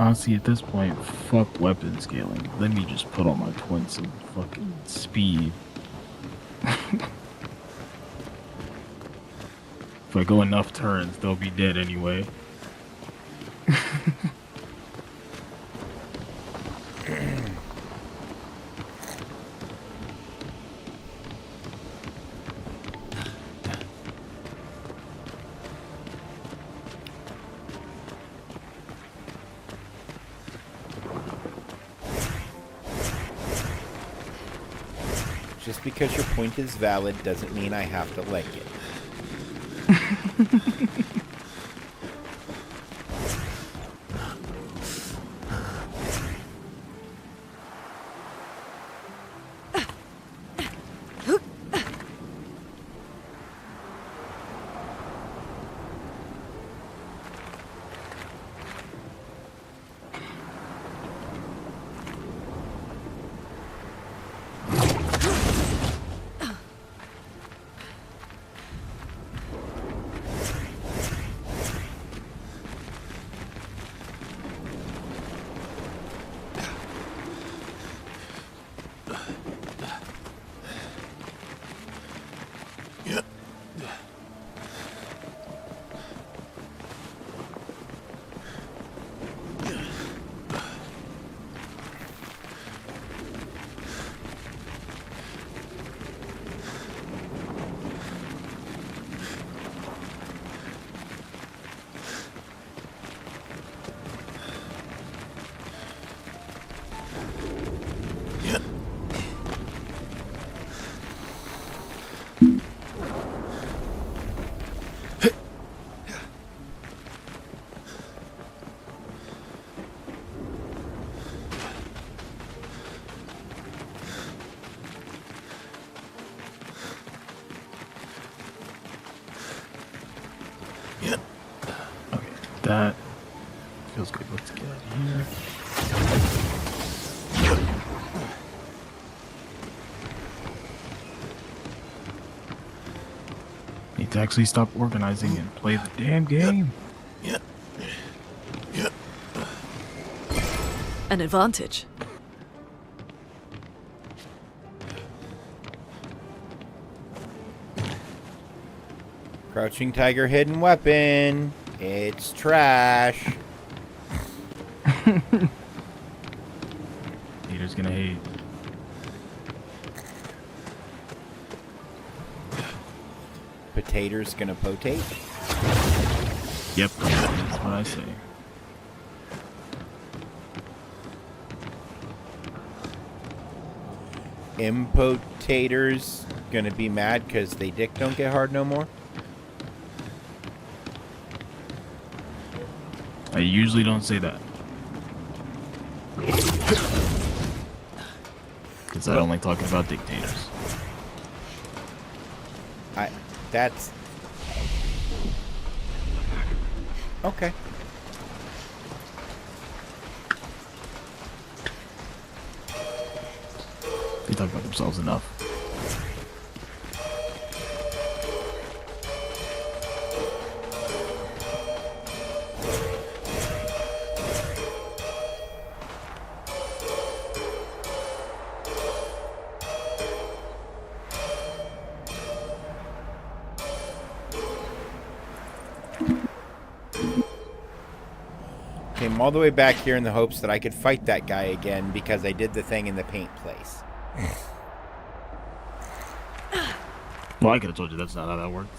Honestly, at this point, fuck weapon scaling. Let me just put on my points of fucking speed. If I go enough turns, they'll be dead anyway. Just because your point is valid doesn't mean I have to like it. That feels good. Let's get out of here. Need to actually stop organizing and play the damn game. An advantage. Crouching tiger, hidden weapon. It's trash. Peter's gonna hate. Potatoes gonna potate? Yep, that's what I say. Impotators gonna be mad because they dick don't get hard no more? I usually don't say that. Because I don't like talking about dictators. That's... Okay. They talk about themselves enough. Came all the way back here in the hopes that I could fight that guy again because I did the thing in the paint place. Well, I could have told you that's not how that worked.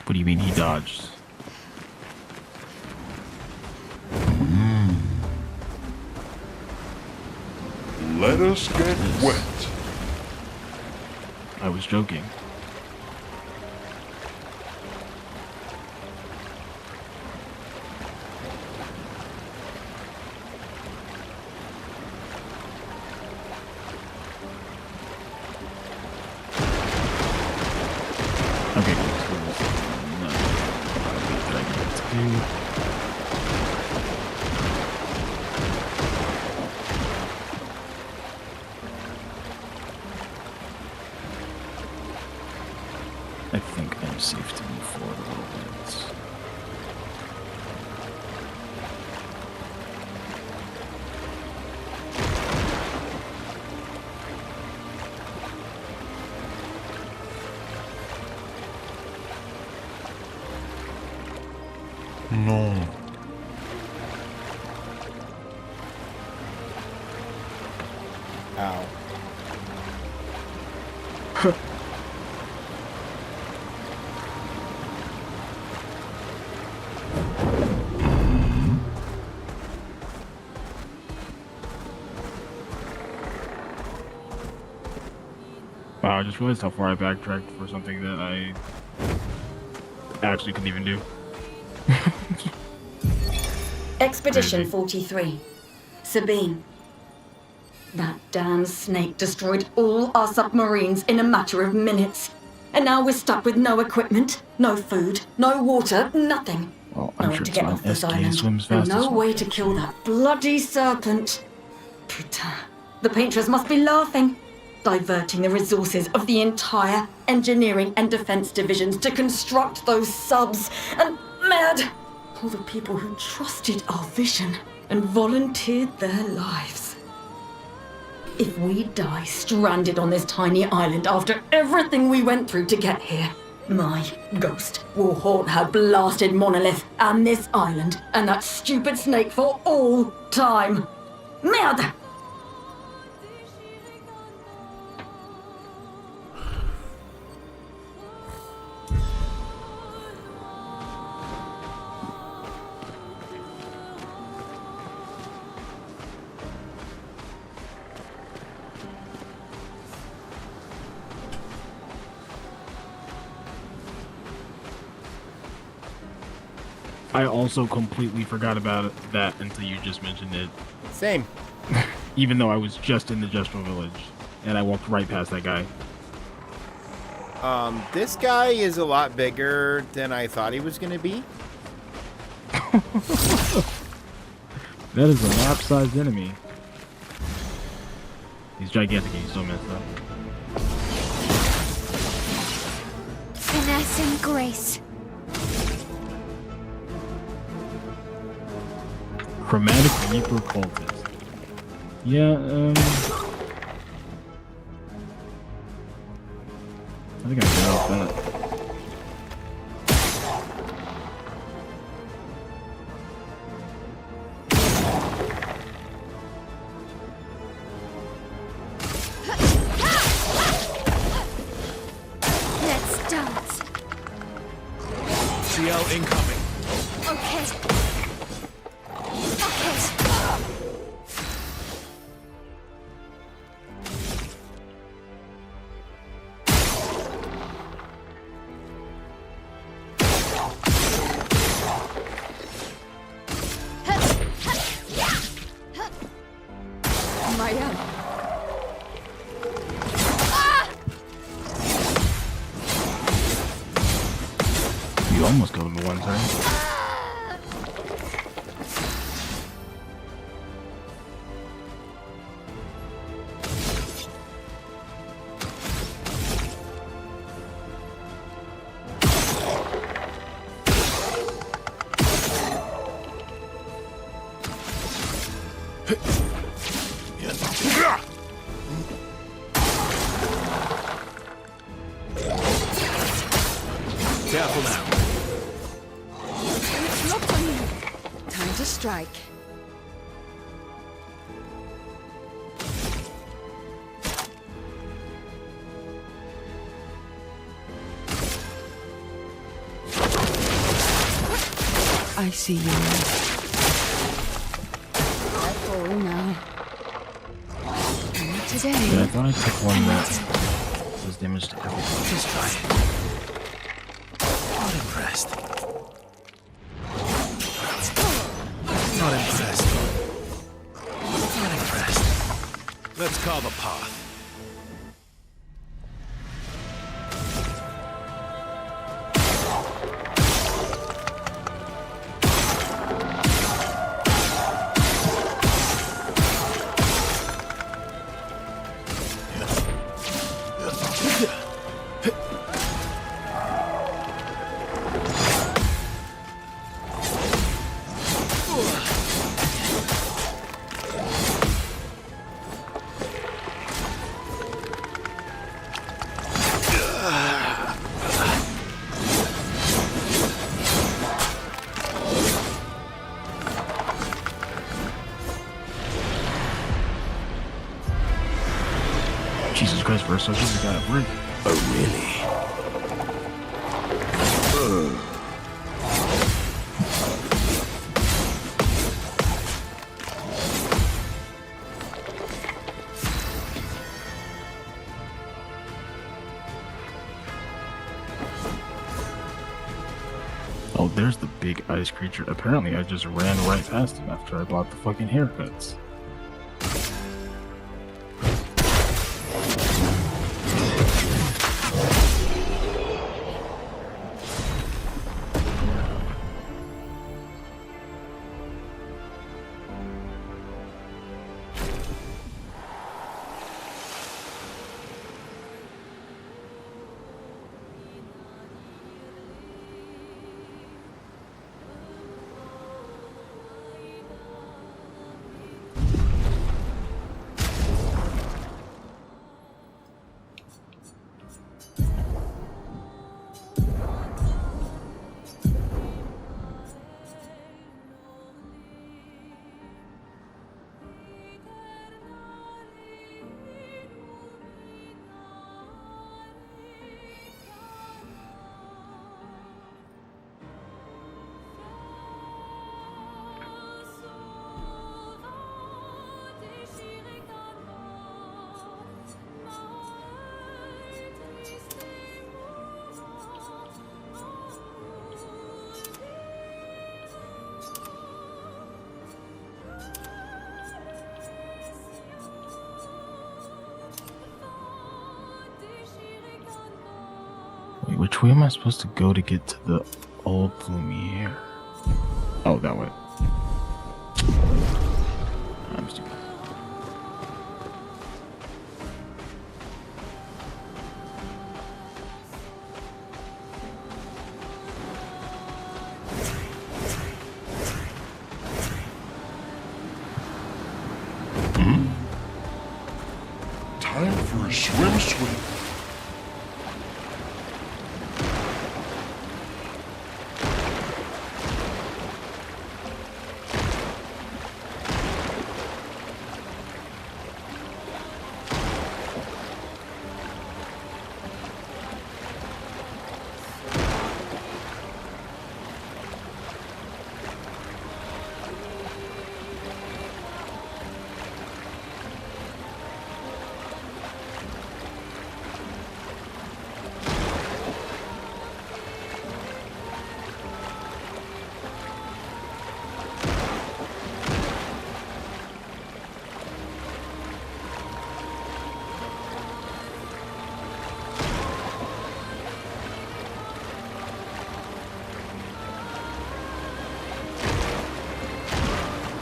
What do you mean he dodged? Let us get wet. I was joking. Okay, cool. I think I'm safe to move forward a little bit. No. Ow. Wow, I just realized how far I backtracked for something that I actually couldn't even do. Expedition 43. Sabine. That damn snake destroyed all our submarines in a matter of minutes. And now we're stuck with no equipment, no food, no water, nothing. Well, No I'm way sure to it's get fine. off this SK island. swims And fast no as way to kill that bloody serpent. Putain. The painters must be laughing. Diverting the resources of the entire engineering and defense divisions to construct those subs. And mad! All the people who trusted our vision and volunteered their lives. If we die stranded on this tiny island after everything we went through to get here, my ghost will haunt her blasted monolith and this island and that stupid snake for all time. Merde! I also completely forgot about that until you just mentioned it. Same. Even though I was just in the Gestural Village, and I walked right past that guy. This guy is a lot bigger than I thought he was going to be. That is a map-sized enemy. He's gigantic and he's so messed up. Finesse and grace. Chromatic Reaper Cultist. Yeah, I think I got off that. Let's dance. CL incoming. Okay. Maya. You almost killed him in one turn. Careful now. It's locked on you. Time to strike. I see you now. Careful now. Not today. Yeah, I thought I took one that was damaged to everything. Just try it. Not impressed. Not impressed. Not impressed. Let's call the path. Jesus Christ, Verso, you got a break. Oh, really? Oh, there's the big ice creature. Apparently, I just ran right past him after I bought the fucking haircuts. Wait, which way am I supposed to go to get to the old Lumiere? Oh, that way. I'm stupid. Time for a swim.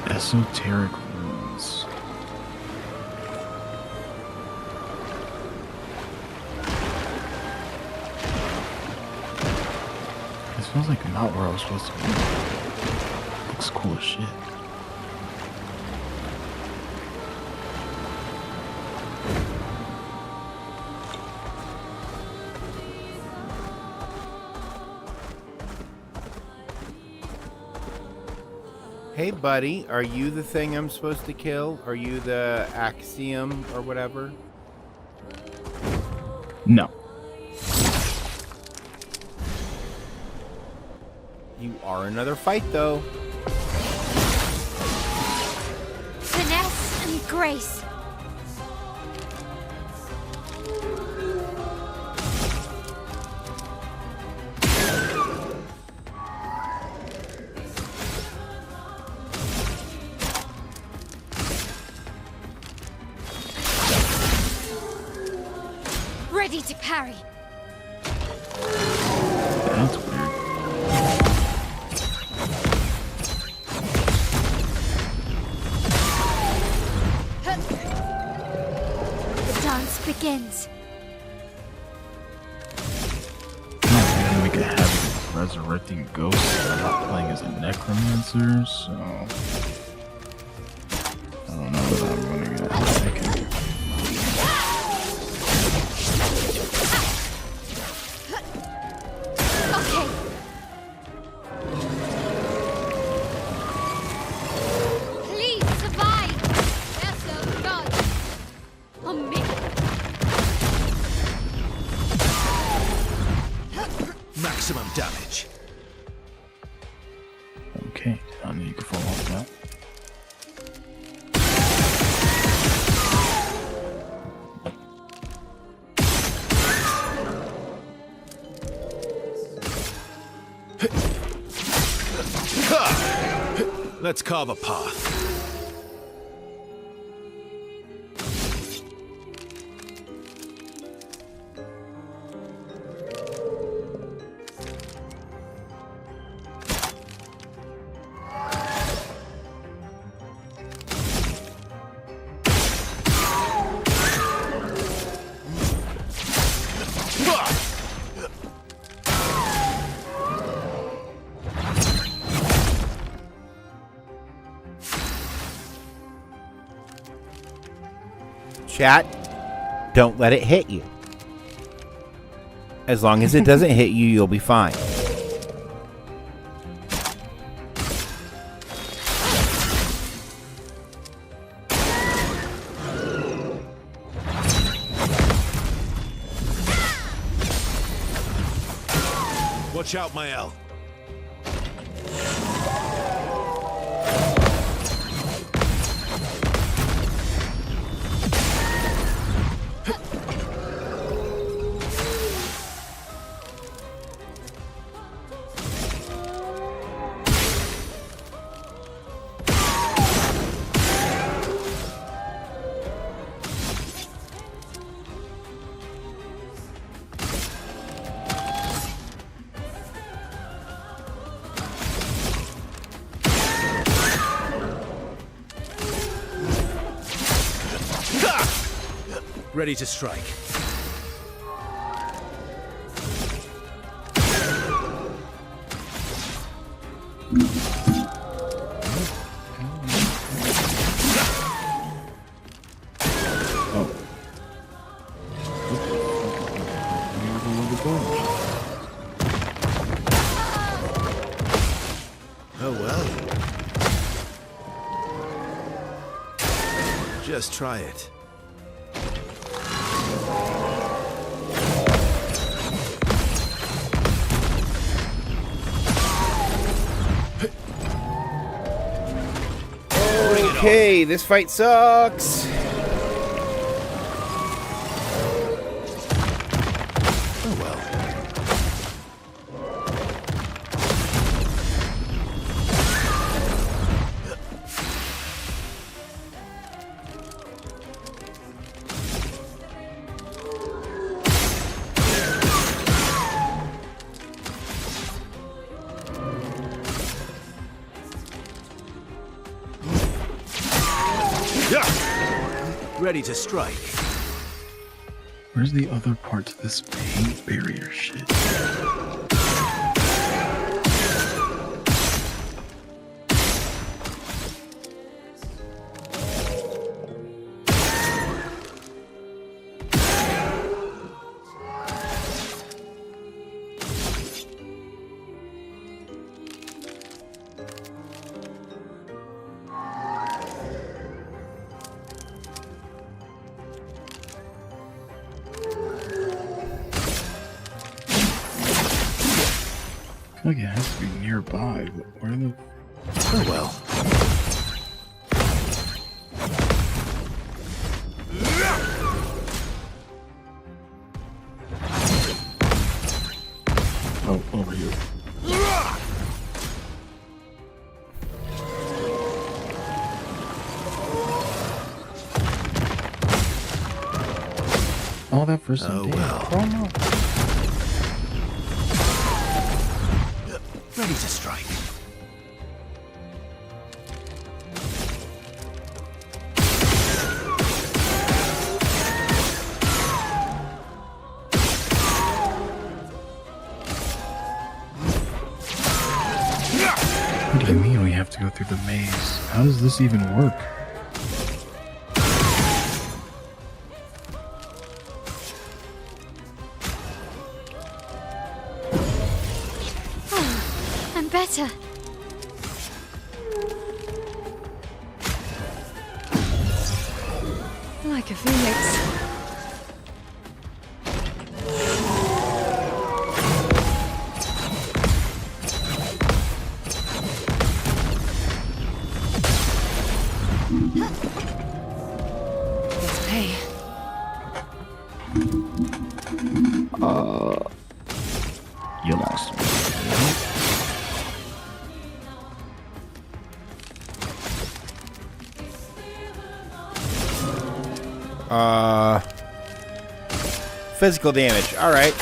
Esoteric runes. This feels like not where I was supposed to be. Looks cool as shit. Hey, buddy, are you the thing I'm supposed to kill? Are you the Axiom or whatever? No. You are another fight, though. Finesse and grace. Ready to parry. That's weird. The dance begins. I'm gonna make a habit of resurrecting ghosts. I'm not playing as a necromancer, so I don't know that I'm gonna get it. Okay. Please survive. Yes, oh God. On me. maximum damage. Okay, I need to follow up that. Let's carve a path. Chat, don't let it hit you. As long as it doesn't hit you, you'll be fine. Watch out, Mael. Ready to strike. Oh well. Just try it. Okay, this fight sucks. Oh well. Ready to strike. Where's the other part to this paint barrier shit? Like it has to be nearby, but where the... Oh well. Oh, over here. All that for some damage. Well. Oh no. Ready to strike. What do you mean we have to go through the maze? How does this even work? I'm better. Like a phoenix. Okay. You lost me. Physical damage. All right.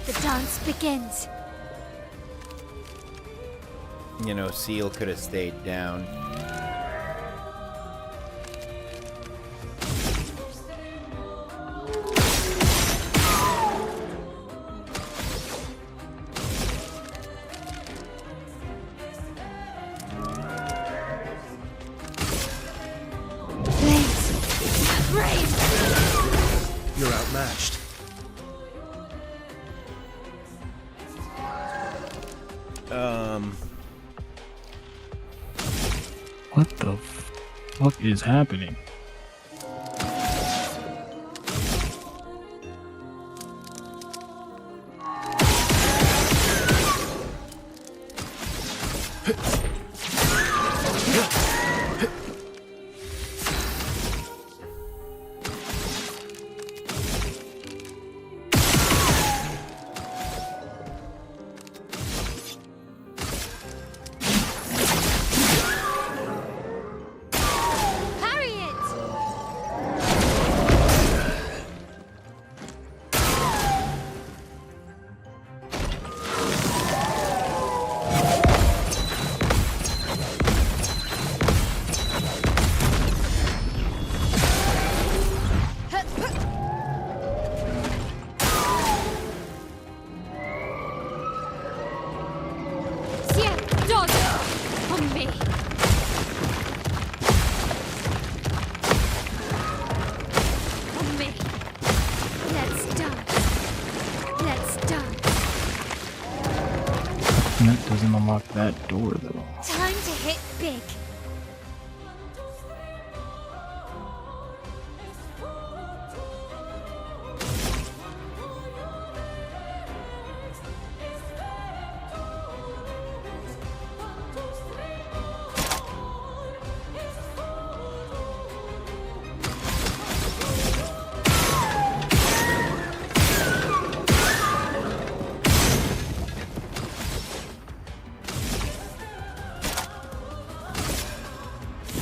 The dance begins. You know, Seal could have stayed down. You're outmatched. What the fuck is happening? Parry it! Sia, dodge! On me! On me! Let's dance! Let's dance! That doesn't unlock that door though. Time to hit big!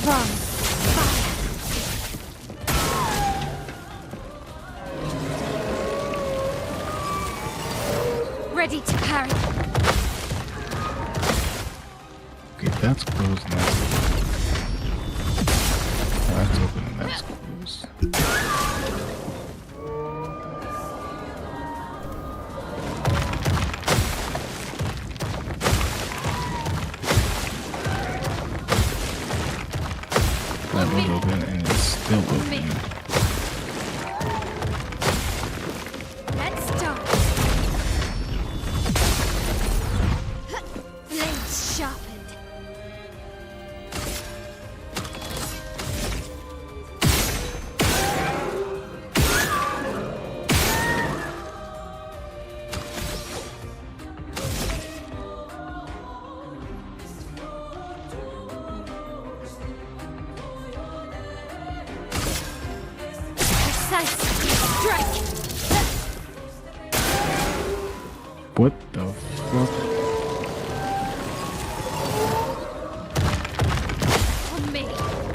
From fire! Ready to parry! Okay, that's closed now. That's open and that's closed. That was open and it's still open. Let's start! Blades sharpened! Precise strike! What the fuck? On me!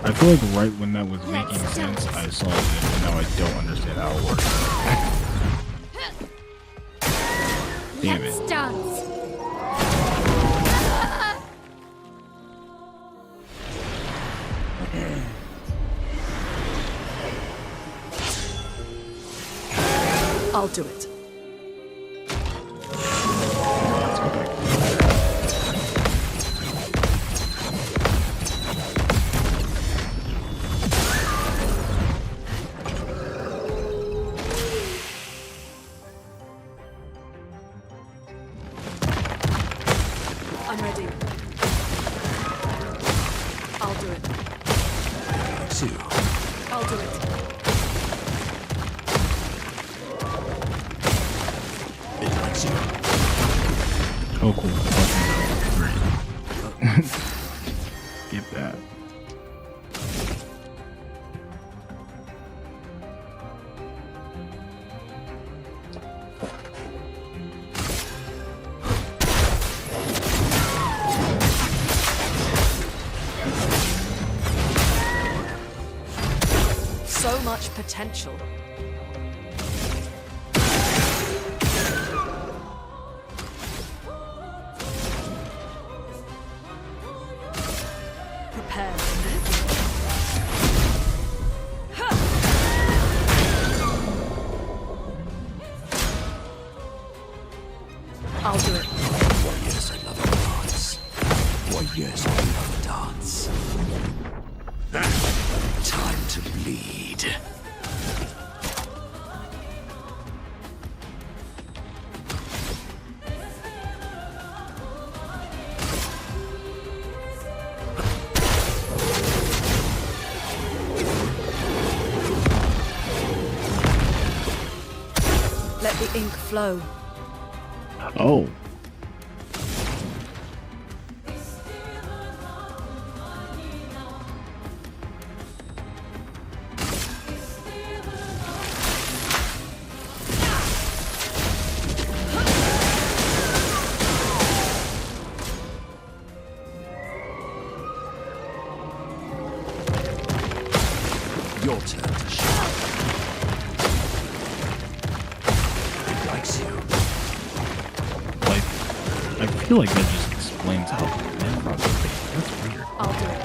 I feel like right when that was making sense, I saw it, and now I don't understand how it works. Damn Let's it. dance! I'll do it. I'm ready. I'll do it. Sue. I'll do it. It might likes you. Oh, cool. Great. Get that. So much potential. Prepare. I'll do it. Why, yes, I love a dance. Why, yes, I love a dance. Time to bleed. Let the ink flow. Oh. Your turn to shine. It likes you. Like, I feel like that just explains how Nephron's think. That's weird. I'll do it.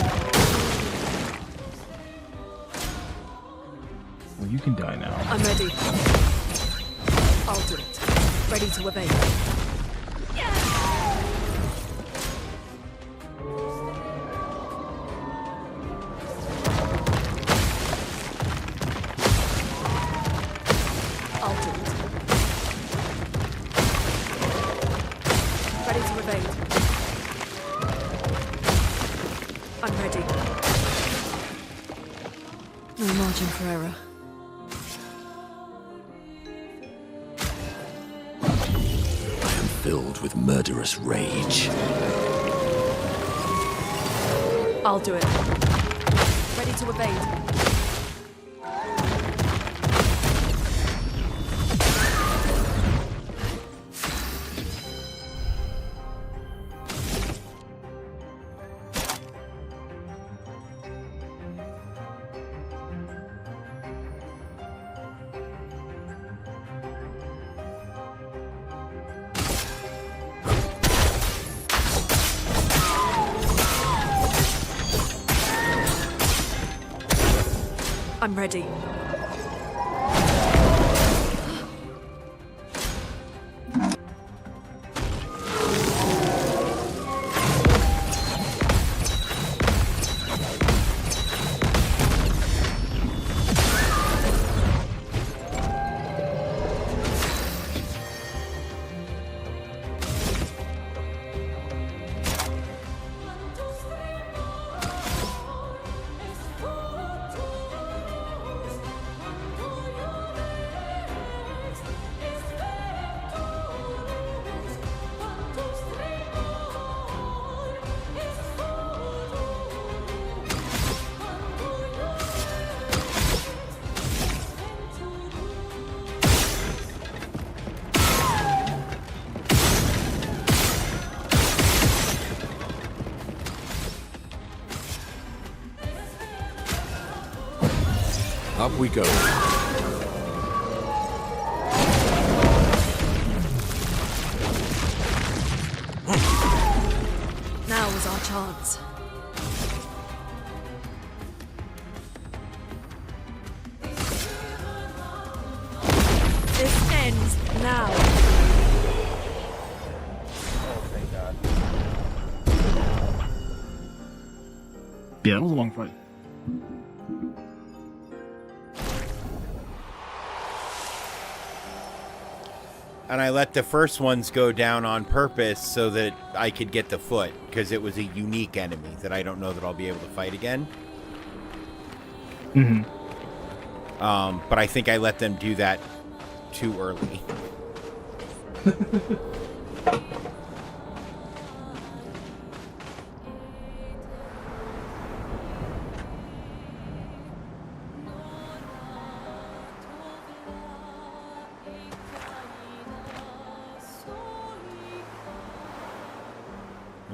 Well, you can die now. I'm ready. I'll do it. Ready to evade. I'll do it. Ready to evade. I'm ready. No margin for error. Filled with murderous rage. I'll do it. Ready to evade. I'm ready. Up we go. Now is our chance. This ends now. Oh, thank God. Yeah, that was a long fight. And I let the first ones go down on purpose so that I could get the foot, because it was a unique enemy that I don't know that I'll be able to fight again. Mm-hmm. But I think I let them do that too early. I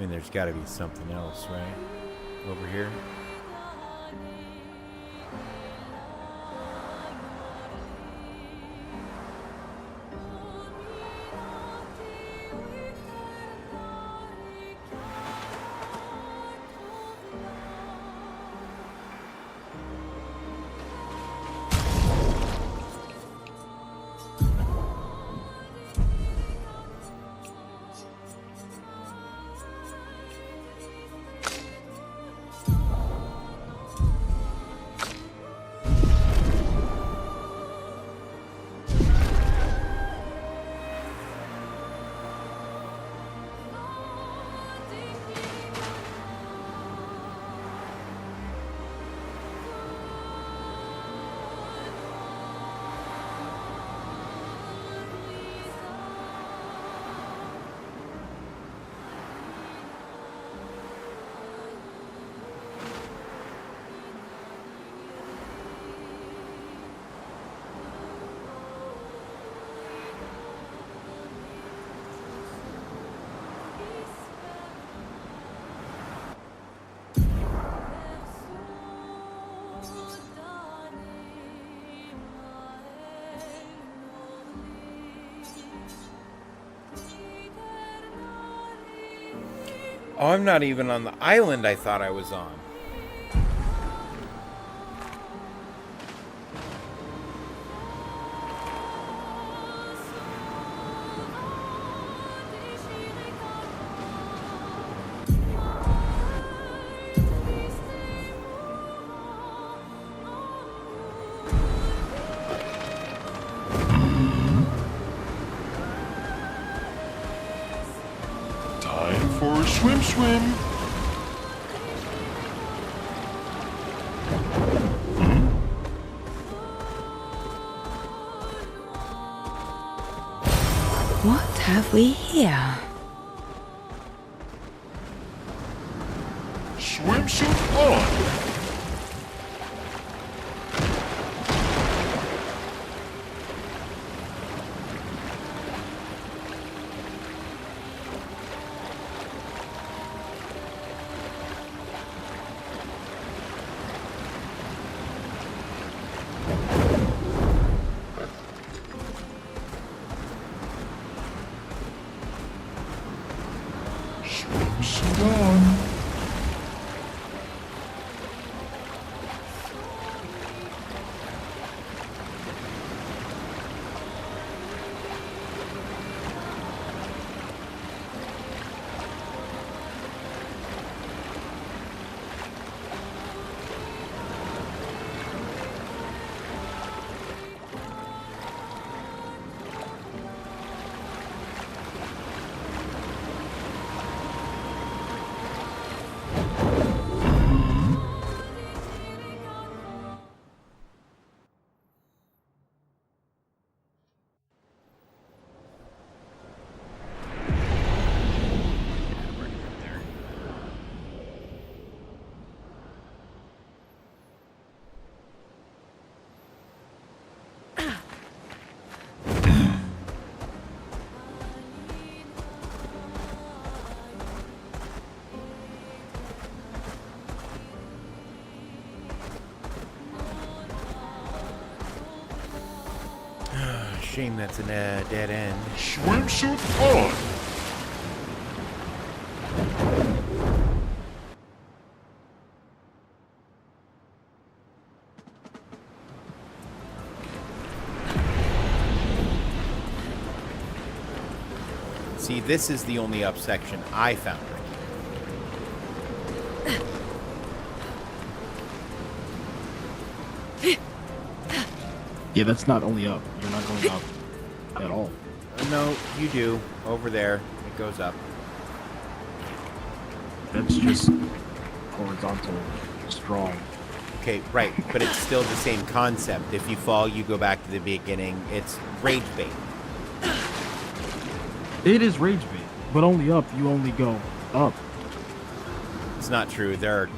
mean, there's got to be something else, right? Over here. Oh, I'm not even on the island I thought I was on. Time for a swim. What have we here? Swimsuit on! Swimsuit on! Shame that's a dead end. Swimsuit on! See, this is the only up section I found right. Yeah, that's not only up. You're not going up at all. No, you do. Over there, it goes up. That's just horizontal, strong. Okay, right, but it's still the same concept. If you fall, you go back to the beginning. It's rage bait. It is rage bait, but only up. You only go up. It's not true. There are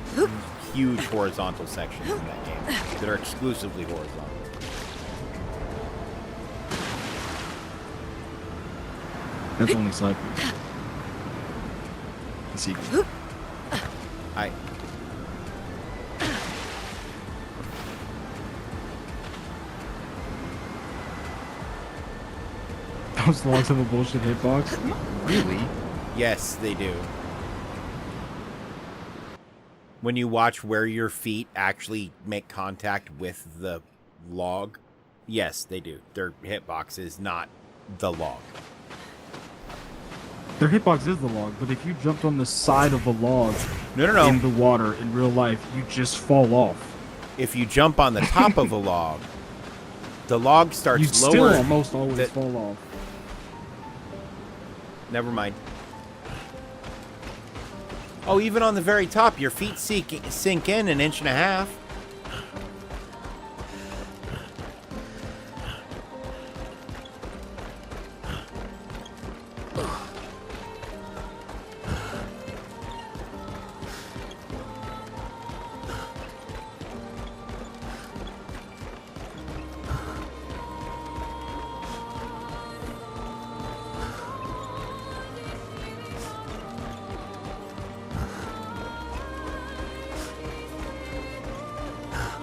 huge horizontal sections in that game that are exclusively horizontal. That's only side bait. The sequel. I. Those logs have a bullshit hitbox? Really? Yes, they do. When you watch where your feet actually make contact with the log, yes, they do. Their hitbox is not the log. Their hitbox is the log, but if you jumped on the side of a log No. in the water in real life, you just fall off. If you jump on the top of a log, the log starts You lower. still almost always fall off. Never mind. Oh, even on the very top, your feet sink in an inch and a half.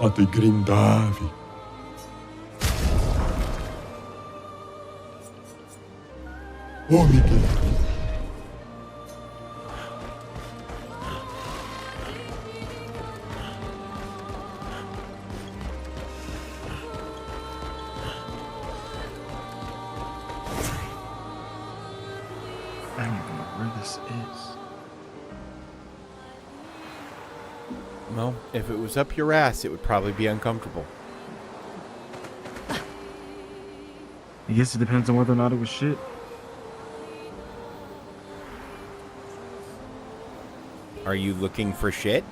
A ti grindavi. Oh, Miguel. I don't even know where this is. Well, if it was up your ass, it would probably be uncomfortable. I guess it depends on whether or not it was shit. Are you looking for shit?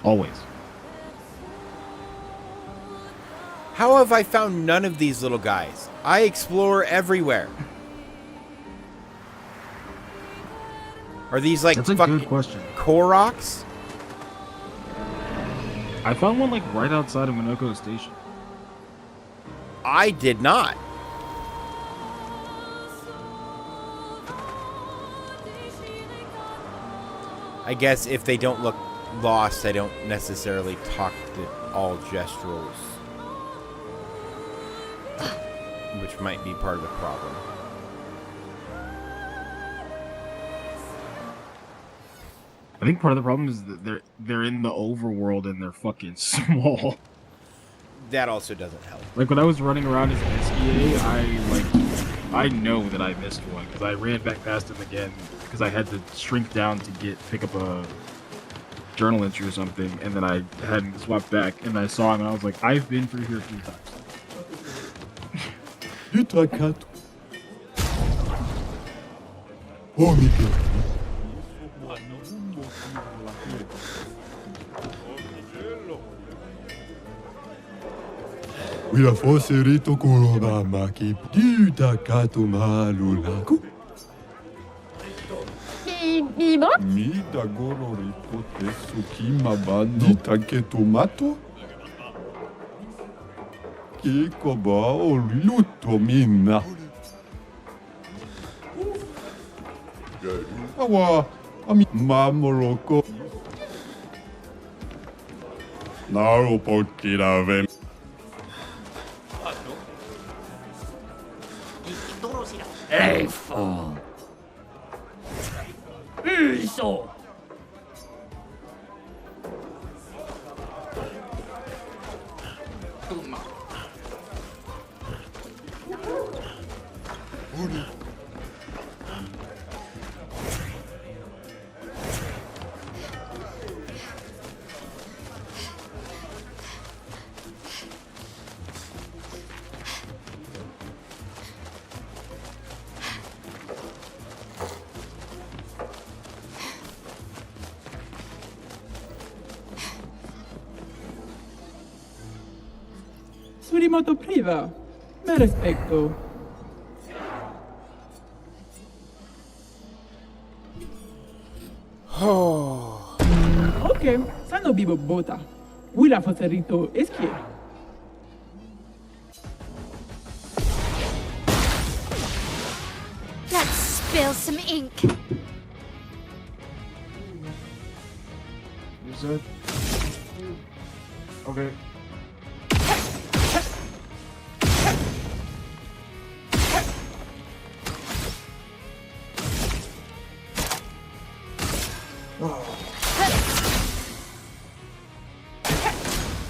Always. How have I found none of these little guys? I explore everywhere. Are these like That's a fucking good question. Koroks? I found one like right outside of Minoko Station. I did not. I guess if they don't look lost, I don't necessarily talk to all gestrels. Which might be part of the problem. I think part of the problem is that they're in the overworld and they're fucking small. That also doesn't help. Like when I was running around as an SEA, I know that I missed one because I ran back past him again because I had to shrink down to pick up a journal entry or something, and then I hadn't swapped back, and I saw him and I was like, I've been through here a few times. Oh, Miguel. Wila foserito kuroba maki pita kato malulaku. Mida gorori potesu kima bandi take tomato. Kiko ba luto minna. Awa ami mamoroko. Naro potira vel. Hey, fool. So. Surimoto priva. Me respecto. Ok, sanno bibo bota. Wila foserito eskie. Let's spill some ink. Is that? Okay.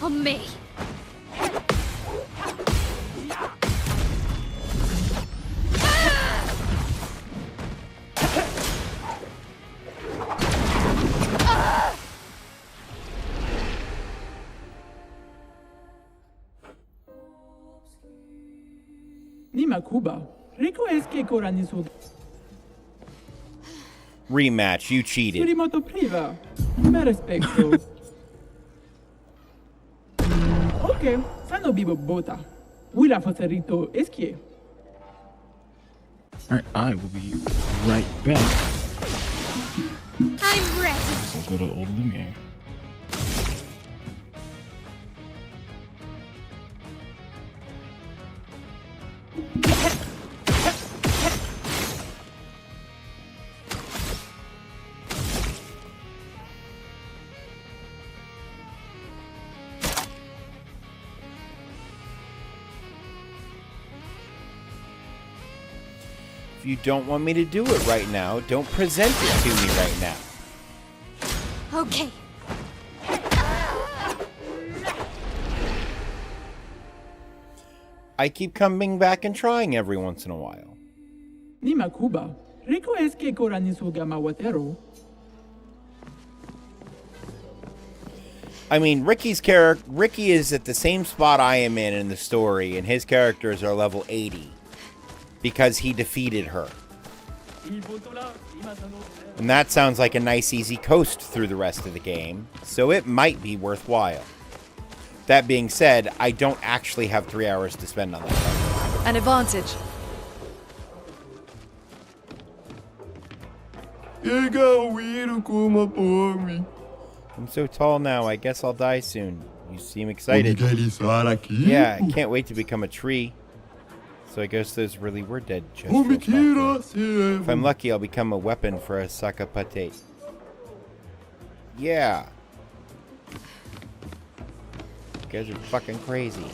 On me. Nima Kuba. Rico eskie koranisu. Rematch, you cheated. Surimoto priva. Me respecto. Ok, sanno bibo bota. Wila foserito eskie. Alright, I will be right back. I'm ready. I'll go to Old Lumiere. If you don't want me to do it right now, don't present it to me right now. Okay. I keep coming back and trying every once in a while. Nima Kuba. Rico eskie koranisu gamawatero. I mean, Ricky is at the same spot I am in the story, and his characters are level 80 because he defeated her. And that sounds like a nice easy coast through the rest of the game, so it might be worthwhile. That being said, I don't actually have 3 hours to spend on that. An advantage. I'm so tall now, I guess I'll die soon. You seem excited. Yeah, I can't wait to become a tree. So I guess those really were dead Jestrels. If I'm lucky, I'll become a weapon for a Sakapate. Yeah. You guys are fucking crazy.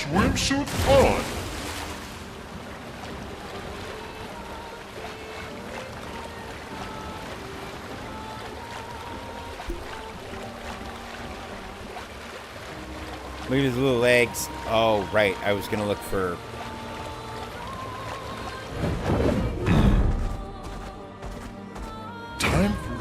Swimsuit on! Look at his little legs. Oh, right. I was going to look for... Time for...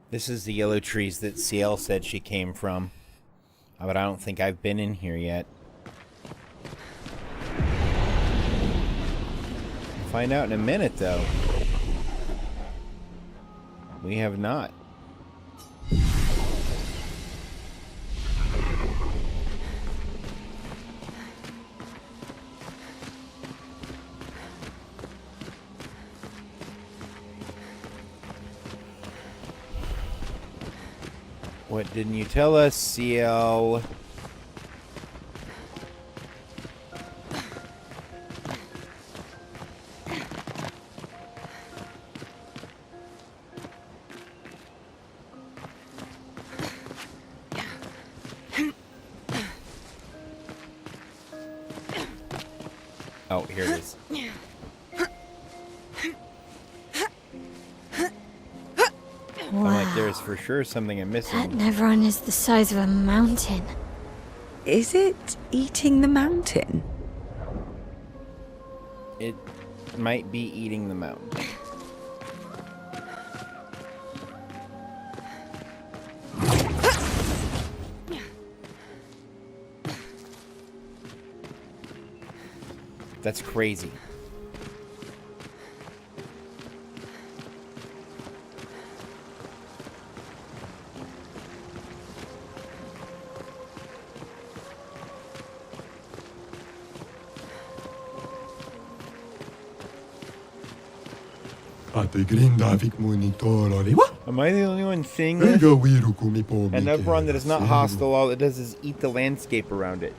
This is the yellow trees that CL said she came from. But I don't think I've been in here yet. We'll find out in a minute, though. We have not. What didn't you tell us, CL? Oh, here it is. I'm like, there's for sure something I'm missing. That Nevron is the size of a mountain. Is it eating the mountain? It might be eating the mountain. That's crazy. Am I the only one seeing this? An Nevron that is not hostile, all it does is eat the landscape around it.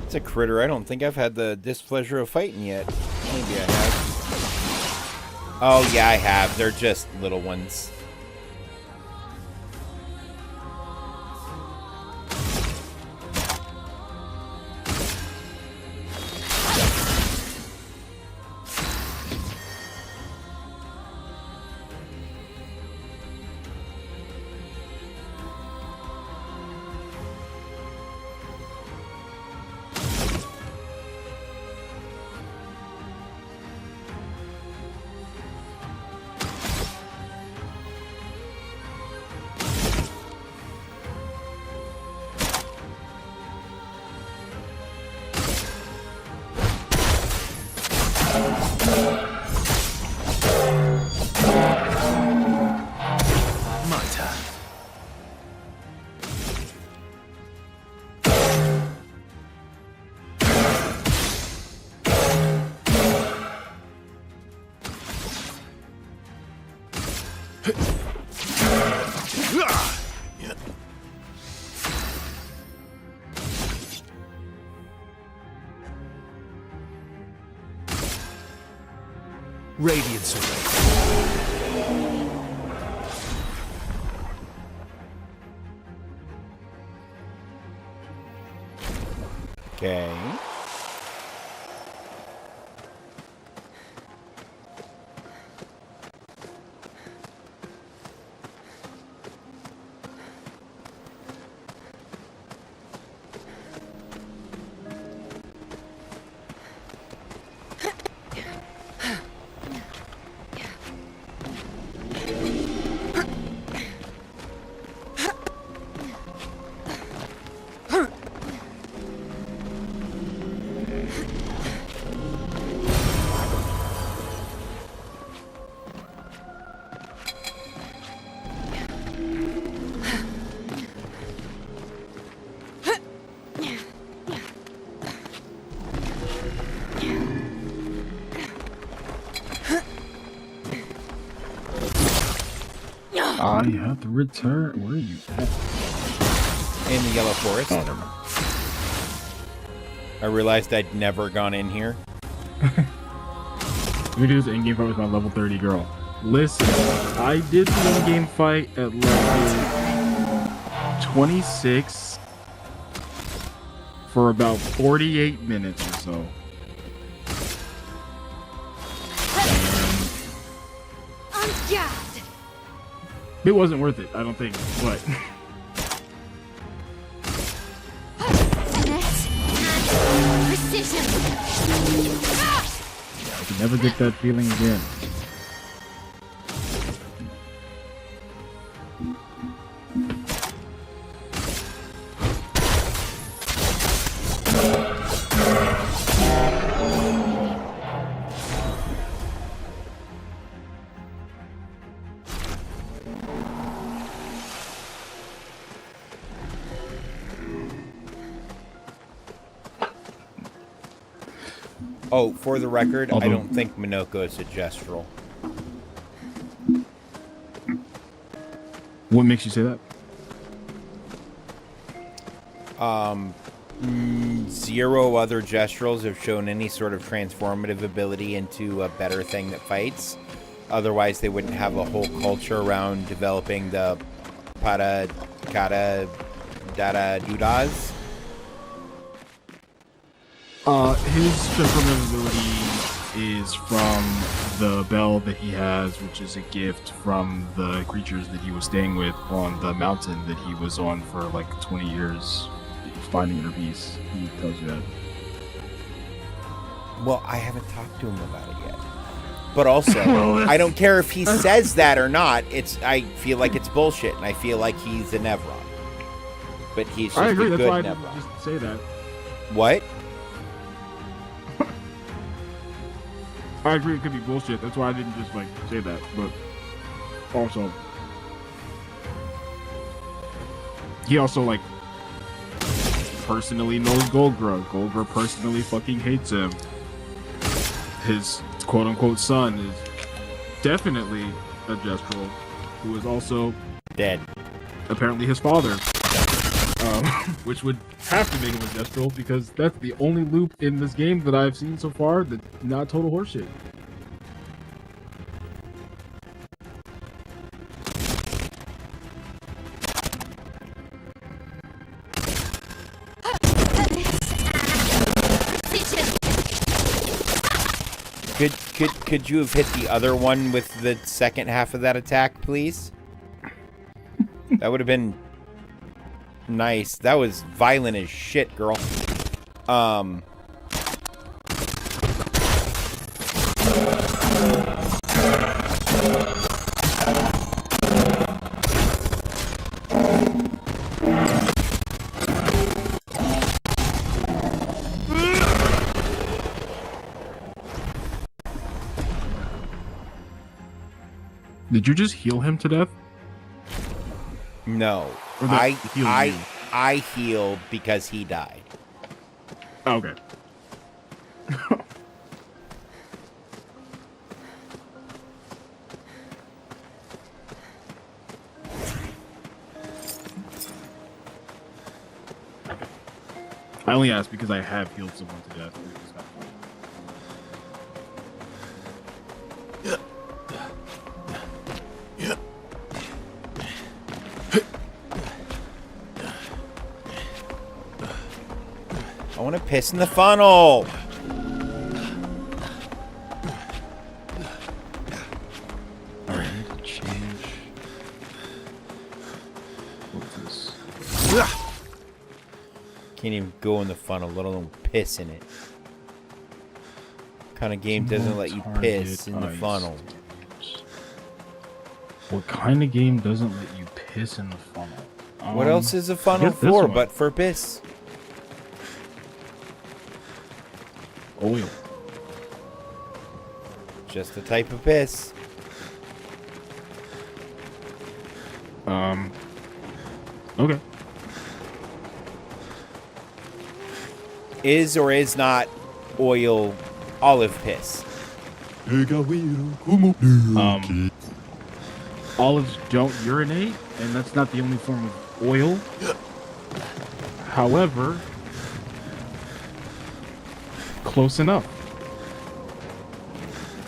It's a critter I don't think I've had the displeasure of fighting yet. Maybe I have. Oh yeah, I have. They're just little ones. Radiance away. Okay. I have to return. Where are you at? In the Yellow Forest. Oh, never mind. I realized I'd never gone in here. We do this in-game fight with my level 30 girl. Listen, I did the in-game fight at level 26 for about 48 minutes or so. It wasn't worth it, I don't think, but... Precision. I can never get that feeling again. Oh, for the record, I don't think Minoko is a gestural. What makes you say that? Zero other gestrals have shown any sort of transformative ability into a better thing that fights. Otherwise, they wouldn't have a whole culture around developing the Pada, Kata, Dada, Dudas. His transformative ability is from the bell that he has, which is a gift from the creatures that he was staying with on the mountain that he was on for like 20 years, finding inner peace. He tells you that. Well, I haven't talked to him about it yet. But also, I don't care if he says that or not. I feel like it's bullshit, and I feel like he's a Nevron. But he's just I agree. a That's good why I Nevron. didn't just say that. What? I agree. It could be bullshit. That's why I didn't just like say that. But also, he also like personally knows Golgra. Golgra personally fucking hates him. His quote-unquote son is definitely a Gestral, who is also dead. Apparently his father, which would have to make him a Gestral because that's the only loop in this game that I've seen so far that's not total horseshit. Could you have hit the other one with the second half of that attack, please? That would have been nice. That was violent as shit, girl. Did you just heal him to death? No. Or that healed you? I healed because he died. Okay. I only asked because I have healed someone to death. I want to piss in the funnel. Alright, I need to change. What's this? Can't even go in the funnel, let alone piss in it. What kind of game doesn't let you piss in the funnel? What kind of game doesn't let you piss in the funnel? What else is a funnel for but for piss? Oil. Just a type of piss. Okay. Is or is not oil olive piss? Olives don't urinate, and that's not the only form of oil. However, close enough.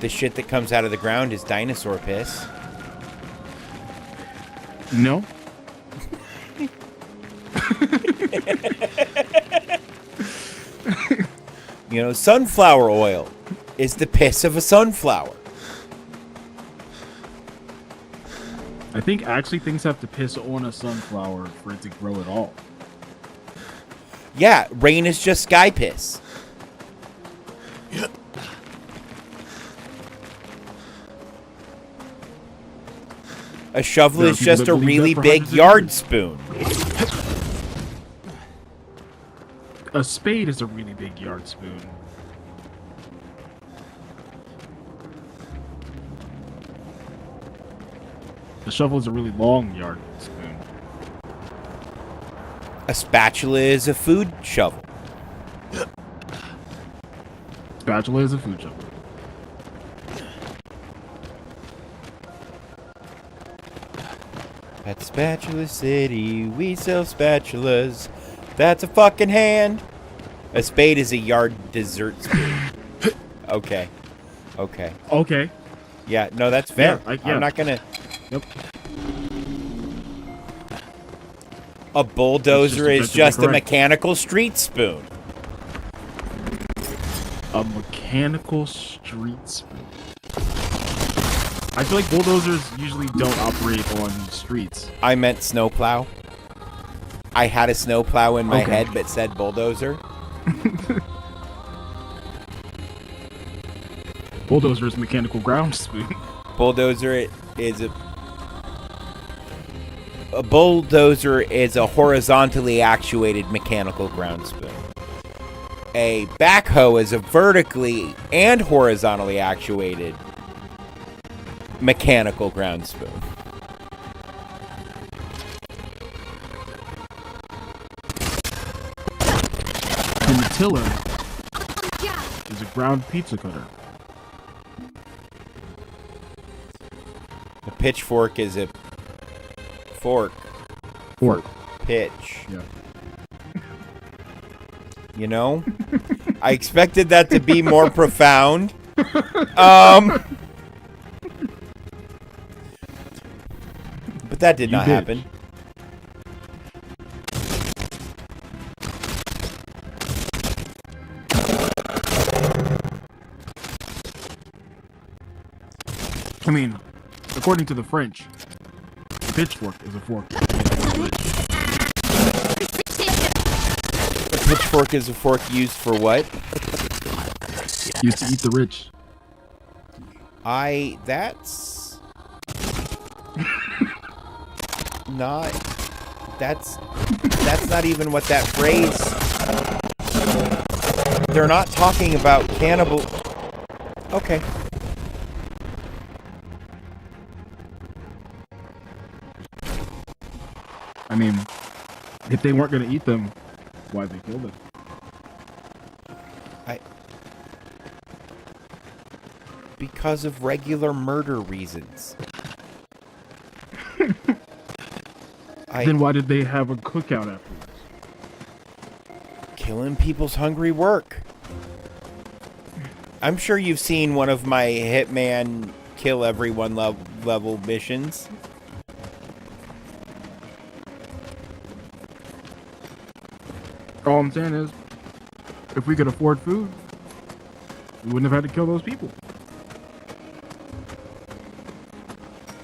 The shit that comes out of the ground is dinosaur piss. No. You know, sunflower oil is the piss of a sunflower. I think actually things have to piss on a sunflower for it to grow at all. Yeah, rain is just sky piss. A shovel is just a really big yard spoon. A spade is a really big yard spoon. A shovel is a really long yard spoon. A spatula is a food shovel. Spatula is a food shovel. At Spatula City, we sell spatulas. That's a fucking hand. A spade is a yard dessert spoon. Okay. Okay. Okay. Yeah, no, that's fair. Yeah, I'm not gonna... Yep. A bulldozer is just a correct. mechanical street spoon. A mechanical street spoon. I feel like bulldozers usually don't operate on streets. I meant snowplow. I had a snowplow in my Okay. head but said bulldozer. Bulldozer is mechanical ground spoon. Bulldozer is a bulldozer is a horizontally actuated mechanical ground spoon. A backhoe is a vertically and horizontally actuated mechanical ground spoon. And the tiller is a ground pizza cutter. A pitchfork is a fork. Fork. Pitch. Yeah. You know? I expected that to be more profound. But that did not happen. I mean, according to the French, a pitchfork is a fork. A pitchfork is a fork used for what? Used to eat the rich. That's not that's not even what that phrase. They're not talking about cannibal. Okay. I mean, if they weren't going to eat them, why'd they kill them? Because of regular murder reasons. Then why did they have a cookout afterwards? Killing people's hungry work. I'm sure you've seen one of my Hitman kill everyone level missions. All I'm saying is, If we could afford food, we wouldn't have had to kill those people.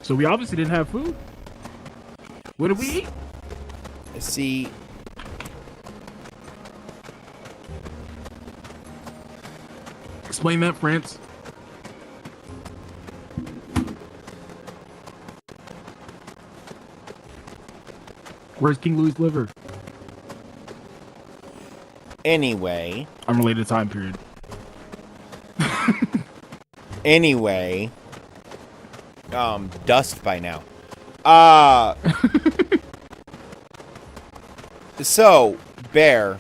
So we obviously didn't have food. What did we eat? See, explain that, France. Where's King Louis' liver? Anyway. Unrelated time period. Anyway. Dust by now. So, Bear.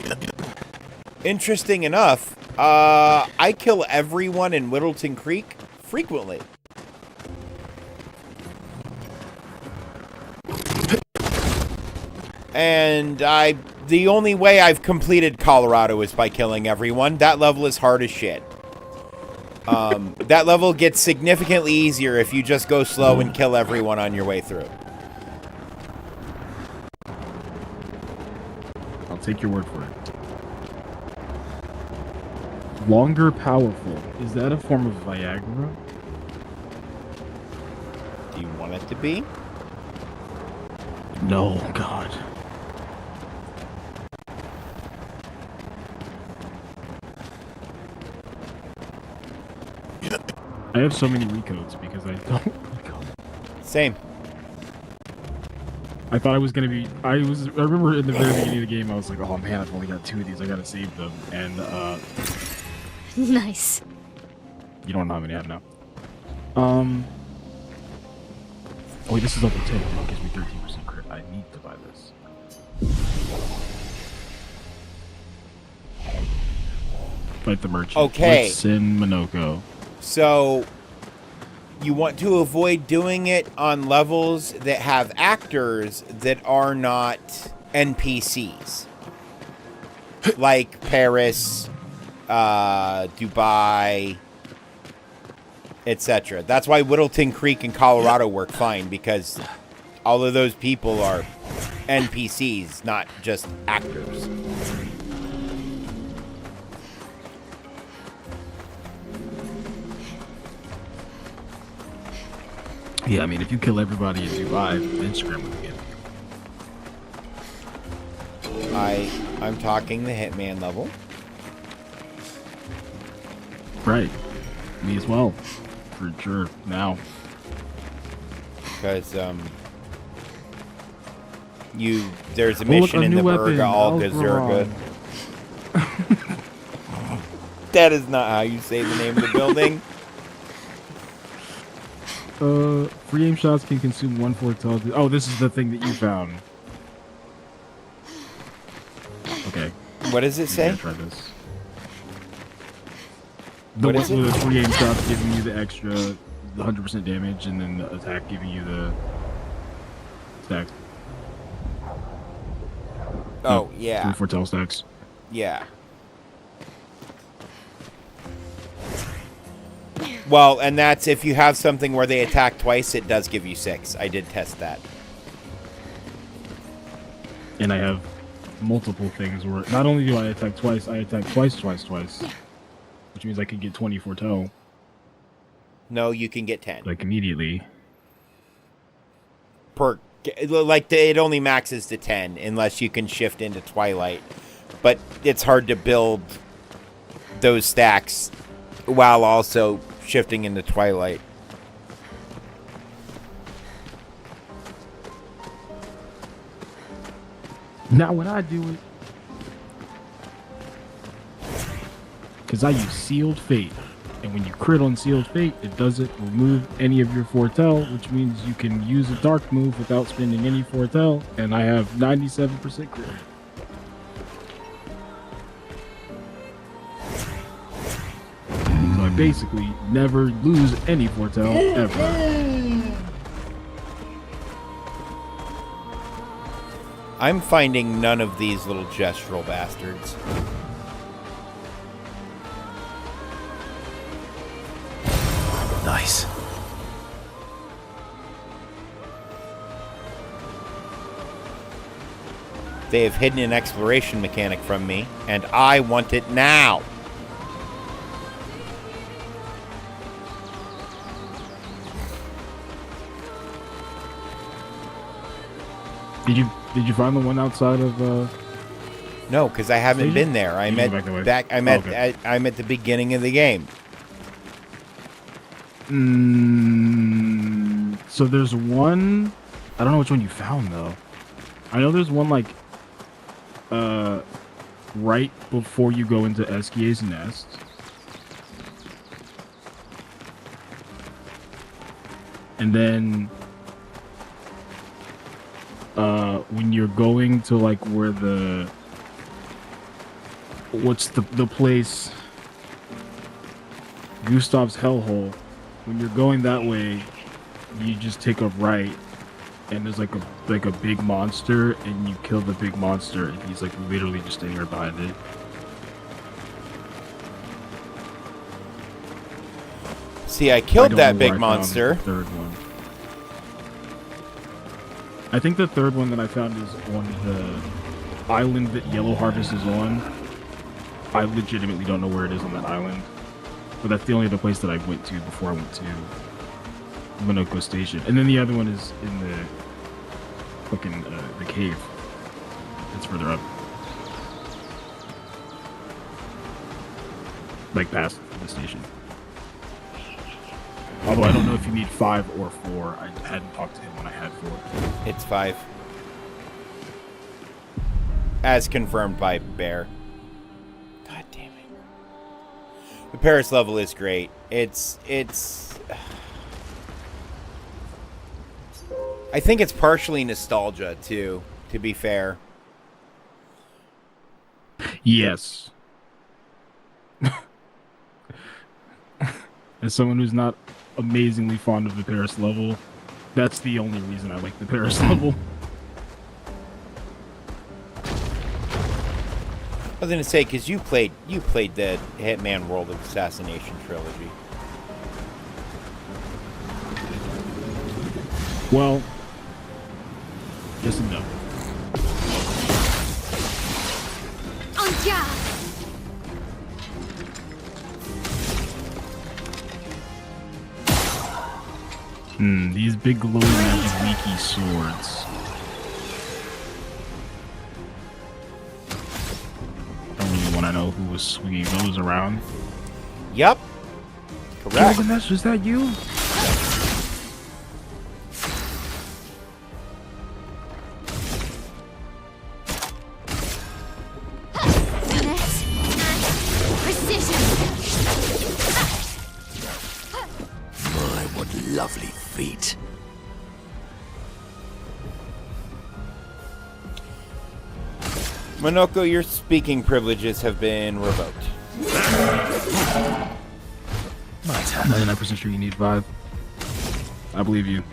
Interesting enough, I kill everyone in Whittleton Creek frequently. And the only way I've completed Colorado is by killing everyone. That level is hard as shit. That level gets significantly easier if you just go slow and kill everyone on your way through. I'll take your word for it. Longer powerful. Is that a form of Viagra? Do you want it to be? No, God. I have so many recodes because I don't recode. Same. I thought I was gonna be. I remember in the very beginning of the game, I was like, "Oh man, I've only got 2 of these. I gotta save them." And Nice. you don't know how many I have now. Oh wait, this is level 10. It gives me 13% crit. I need to buy this. Fight the merchant. Okay. Let's send Minoko. So, you want to avoid doing it on levels that have actors that are not NPCs. Like Paris, Dubai, etc. That's why Whittleton Creek and Colorado work fine, because all of those people are NPCs, not just actors. Yeah, I mean, if you kill everybody in Dubai, Instagram would get I'm talking the Hitman level. Right. Me as well. For sure. Now. Because, there's a mission in the Burga Al Gazurga. That is not how you say the name of the building. Free aim shots can consume 1 foretell. Oh, this is the thing that you found. Okay. What does it say? Try this. The one with the free aim shots giving you the extra 100% damage, and then the attack giving you the stacks. Oh, yeah. 3 foretell stacks. Yeah. Well, and that's if you have something where they attack twice, it does give you 6. I did test that. And I have multiple things where not only do I attack twice, I attack twice. Which means I could get 20 foretell. No, you can get 10. Like immediately. It only maxes to 10 unless you can shift into Twilight. But it's hard to build those stacks while also shifting into Twilight. Now when I do it, because I use Sealed Fate, and when you crit on Sealed Fate, it doesn't remove any of your foretell, which means you can use a dark move without spending any foretell, and I have 97% crit. So I basically never lose any foretell ever. I'm finding none of these little gestural bastards. Nice. They have hidden an exploration mechanic from me, and I want it now. Did you find the one outside of? No, because I haven't been there. I'm at I'm at the beginning of the game. So there's one. I don't know which one you found though. I know there's one like right before you go into Eskier's nest. And then when you're going to like where what's the place, Gustav's hellhole, when you're going that way, you just take a right and there's like a big monster and you kill the big monster and he's like literally just standing right behind it. See, I killed that big monster. The third one. I think the third one that I found is on the island that Yellow Harvest is on. I legitimately don't know where it is on that island. But that's the only other place that I went to before I went to Minoko Station. And then the other one is in the fucking the cave. It's further up. Like past the station. Although I don't know if you need 5 or 4. I hadn't talked to him when I had 4. It's 5. As confirmed by Bear. God damn it. The Paris level is great. It's I think it's partially nostalgia too, to be fair. Yes. As someone who's not amazingly fond of the Paris level, that's the only reason I like the Paris level. I was gonna say, because you played the Hitman World of Assassination trilogy. Well, yes and no. On guard! These big glowing magic leaky swords. Don't really want to know who was swinging those around. Yep. Correct. Gilgamesh, was that you? My, what lovely feet. Minoko, your speaking privileges have been revoked. 99% sure you need 5. I believe you.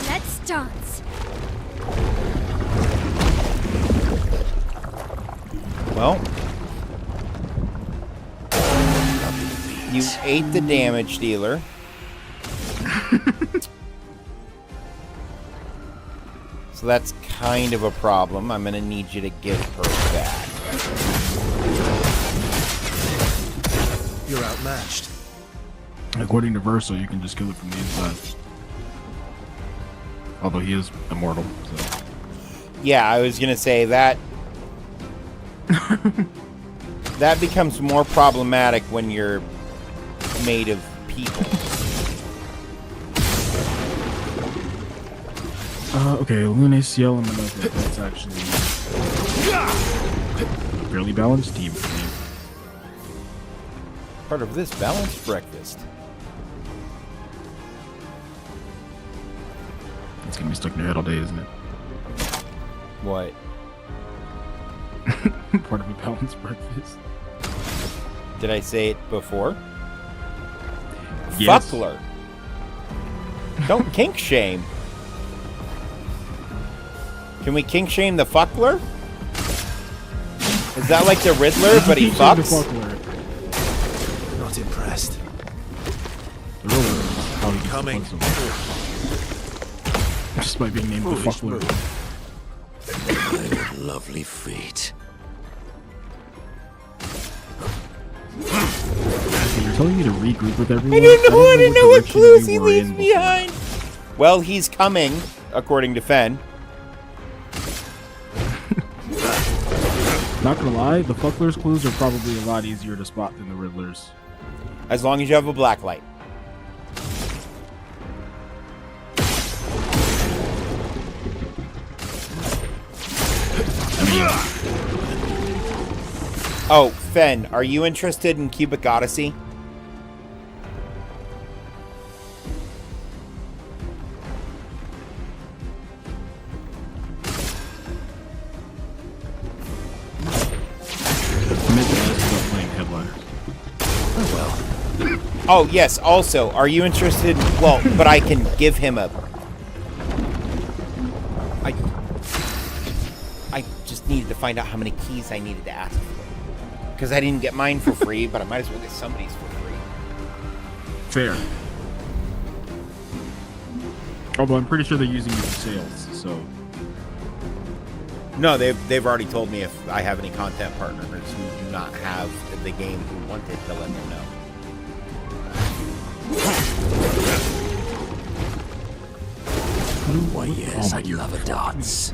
Let's dance. Well, you ate the damage dealer. So that's kind of a problem. I'm going to need you to give her back. You're outmatched. According to Verso, you can just kill it from the inside. Although he is immortal, so. Yeah, I was going to say that. That becomes more problematic when you're made of people. Okay, Lune, Ciel, and Minoko. That's actually fairly balanced team for me. Part of this balanced breakfast. It's gonna be stuck in your head all day, isn't it? What? Part of a balanced breakfast. Did I say it before? Yes. Fuckler. Don't kink shame. Can we kink shame the fuckler? Is that like the Riddler, but he fucks? Not impressed. Coming. Just by being named the fuckler. Lovely feet. You're telling me to regroup with everyone? I didn't know what clues he leaves behind. Well, he's coming, according to Fen. Not gonna lie, the fuckler's clues are probably a lot easier to spot than the Riddler's. As long as you have a black light. Oh, Fen, are you interested in Cubic Odyssey? Oh, yes, also, are you interested? Well, but I can give him a... I just needed to find out how many keys I needed to ask for. Because I didn't get mine for free, but I might as well get somebody's for free. Fair. Although I'm pretty sure they're using it for sales, so... No, they've already told me if I have any content partners who do not have the game who want it to let them know. Why, yes, I love a dance.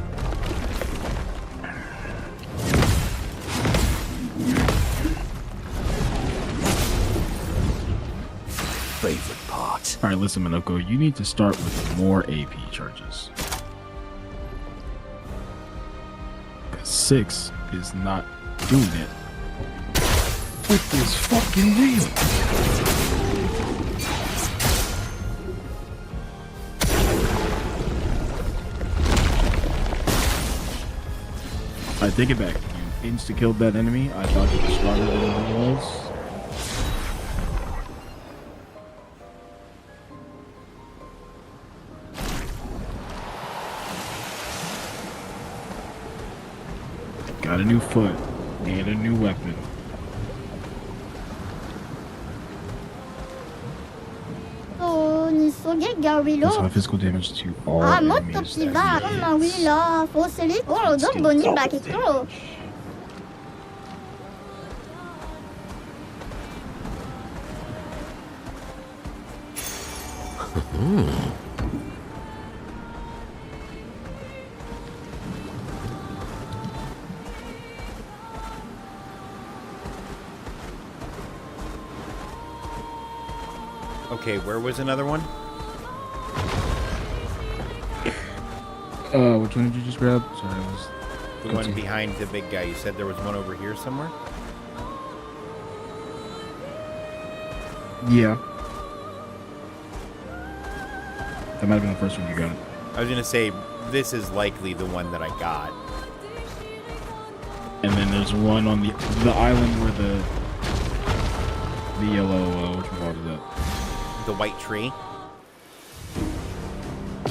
Favorite part. Alright, listen, Minoko, you need to start with more AP charges. 'Cause 6 is not doing it with this fucking wheel. I take it back. You insta-killed that enemy. I thought it was stronger than it was. Got a new foot and a new weapon. That's my physical damage to all enemies that Okay, where was another one? which one did you just grab? Sorry, I was... The one behind the big guy. You said there was one over here somewhere? Yeah. That might have been the first one you got. I was going to say, this is likely the one that I got. And then there's one on the island where the yellow, which one is that? The white tree?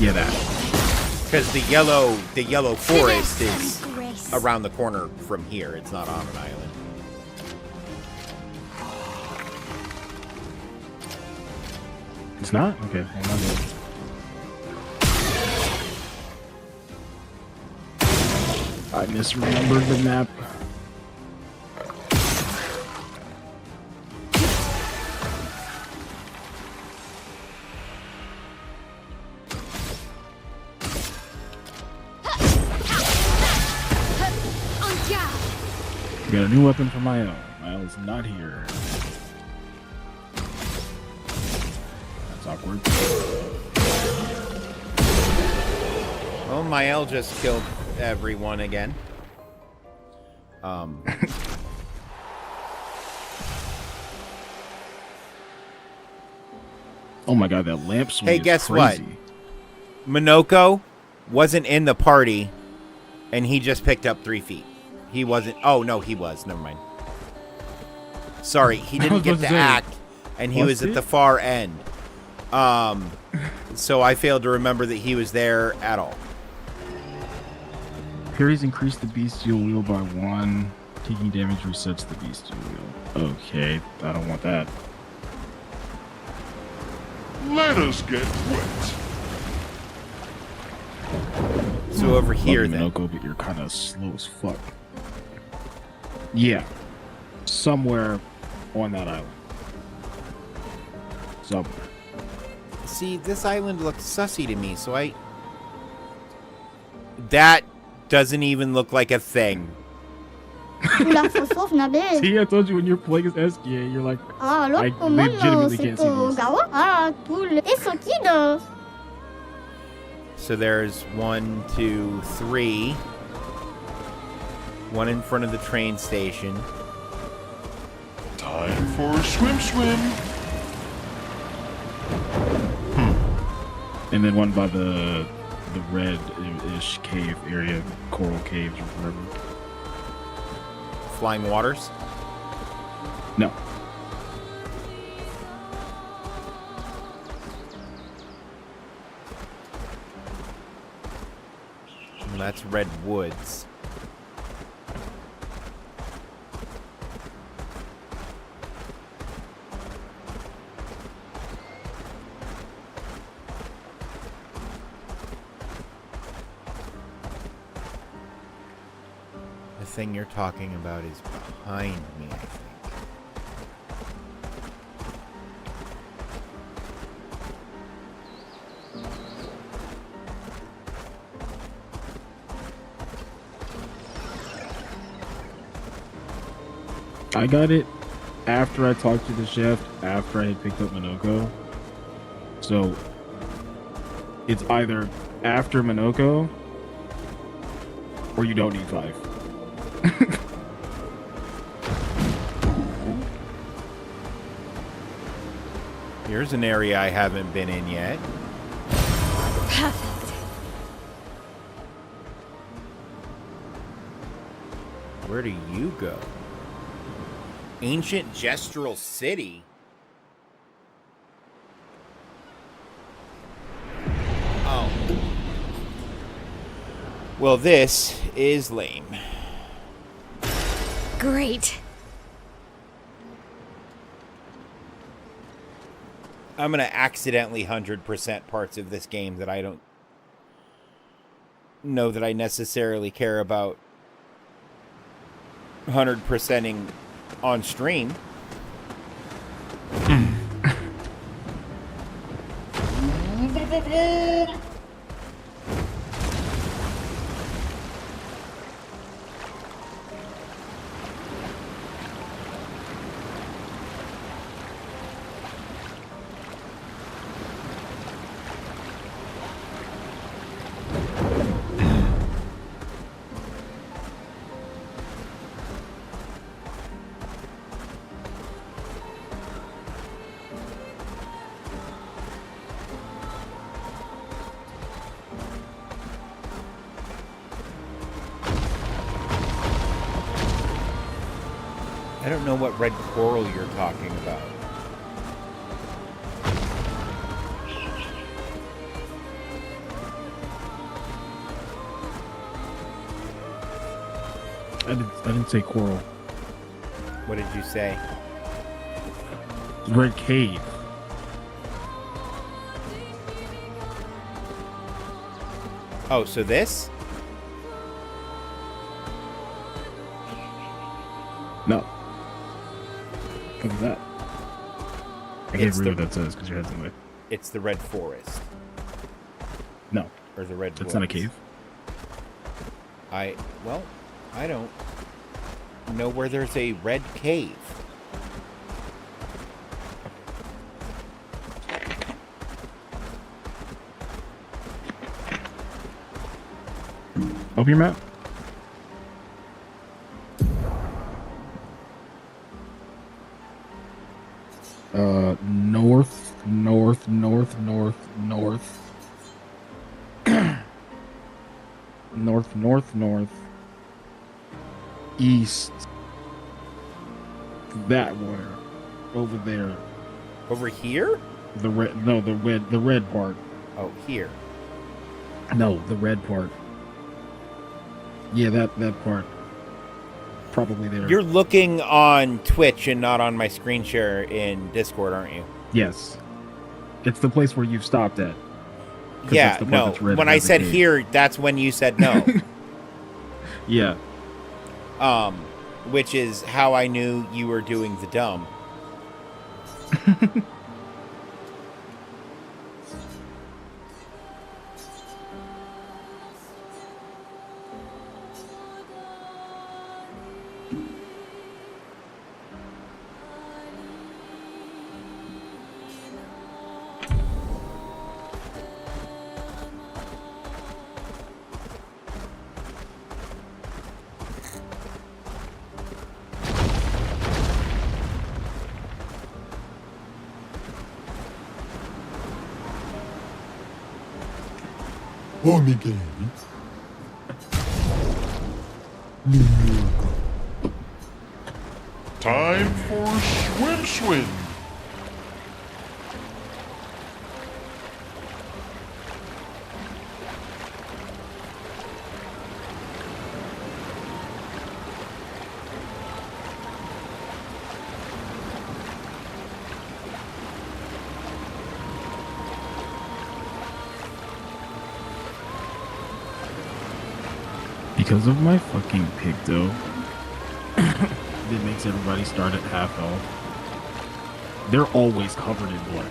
Yeah, that. Because the yellow forest is around the corner from here. It's not on an island. It's not? Okay. Well, not good. I misremembered the map. Got a new weapon for Mael. Mael's not here. That's awkward. Well, Mael just killed everyone again. Oh my god, that lamp swing Hey, is guess crazy. what? Minoko wasn't in the party, and he just picked up 3 feet. He wasn't. Oh, no, he was. Never mind. Sorry, he didn't get to act, and he was at the far end. So I failed to remember that he was there at all. Parries increase the bestial wheel by 1. Taking damage resets the bestial wheel. Okay, I don't want that. Let us get wet. So over here, then. Minoko, but you're kind of slow as fuck. Yeah, somewhere on that island. Somewhere. See, this island looks sussy to me, so I... That doesn't even look like a thing. See, I told you when you're playing as Eskia, you're like, I legitimately can't see this. So there's 1, 2, 3. 1 in front of the train station. Time for a swim. And then one by the red-ish cave area, coral caves or whatever. Flying Waters? No. And that's Red Woods. The thing you're talking about is behind me, I think. I got it after I talked to the chef, after I had picked up Minoko. So it's either after Minoko or you don't need 5. Here's an area I haven't been in yet. Perfect. Where do you go? Ancient Gestural City? Oh. Well, this is lame. Great. I'm going to accidentally 100% parts of this game that I don't know that I necessarily care about 100%ing on stream. I don't know what red coral you're talking about. I didn't say coral. What did you say? Red cave. Oh, so this? No. What is that? I can't read what that says because your head's in the way. It's the Red Forest. No. Or the Red That's not a cave. Well, I don't know where there's a red cave. Open your map. north, north, north, north, east. That where, over there. Over here? The red part. Oh, here. No, the red part. Yeah, that part. Probably there. You're looking on Twitch and not on my screen share in Discord, aren't you? Yes. It's the place where you've stopped at. Yeah, no. When I said here, that's when you said no. Yeah. Which is how I knew you were doing the dumb. Oh, Miguel. Time for swim. Because of my fucking picto, it makes everybody start at half health. They're always covered in blood.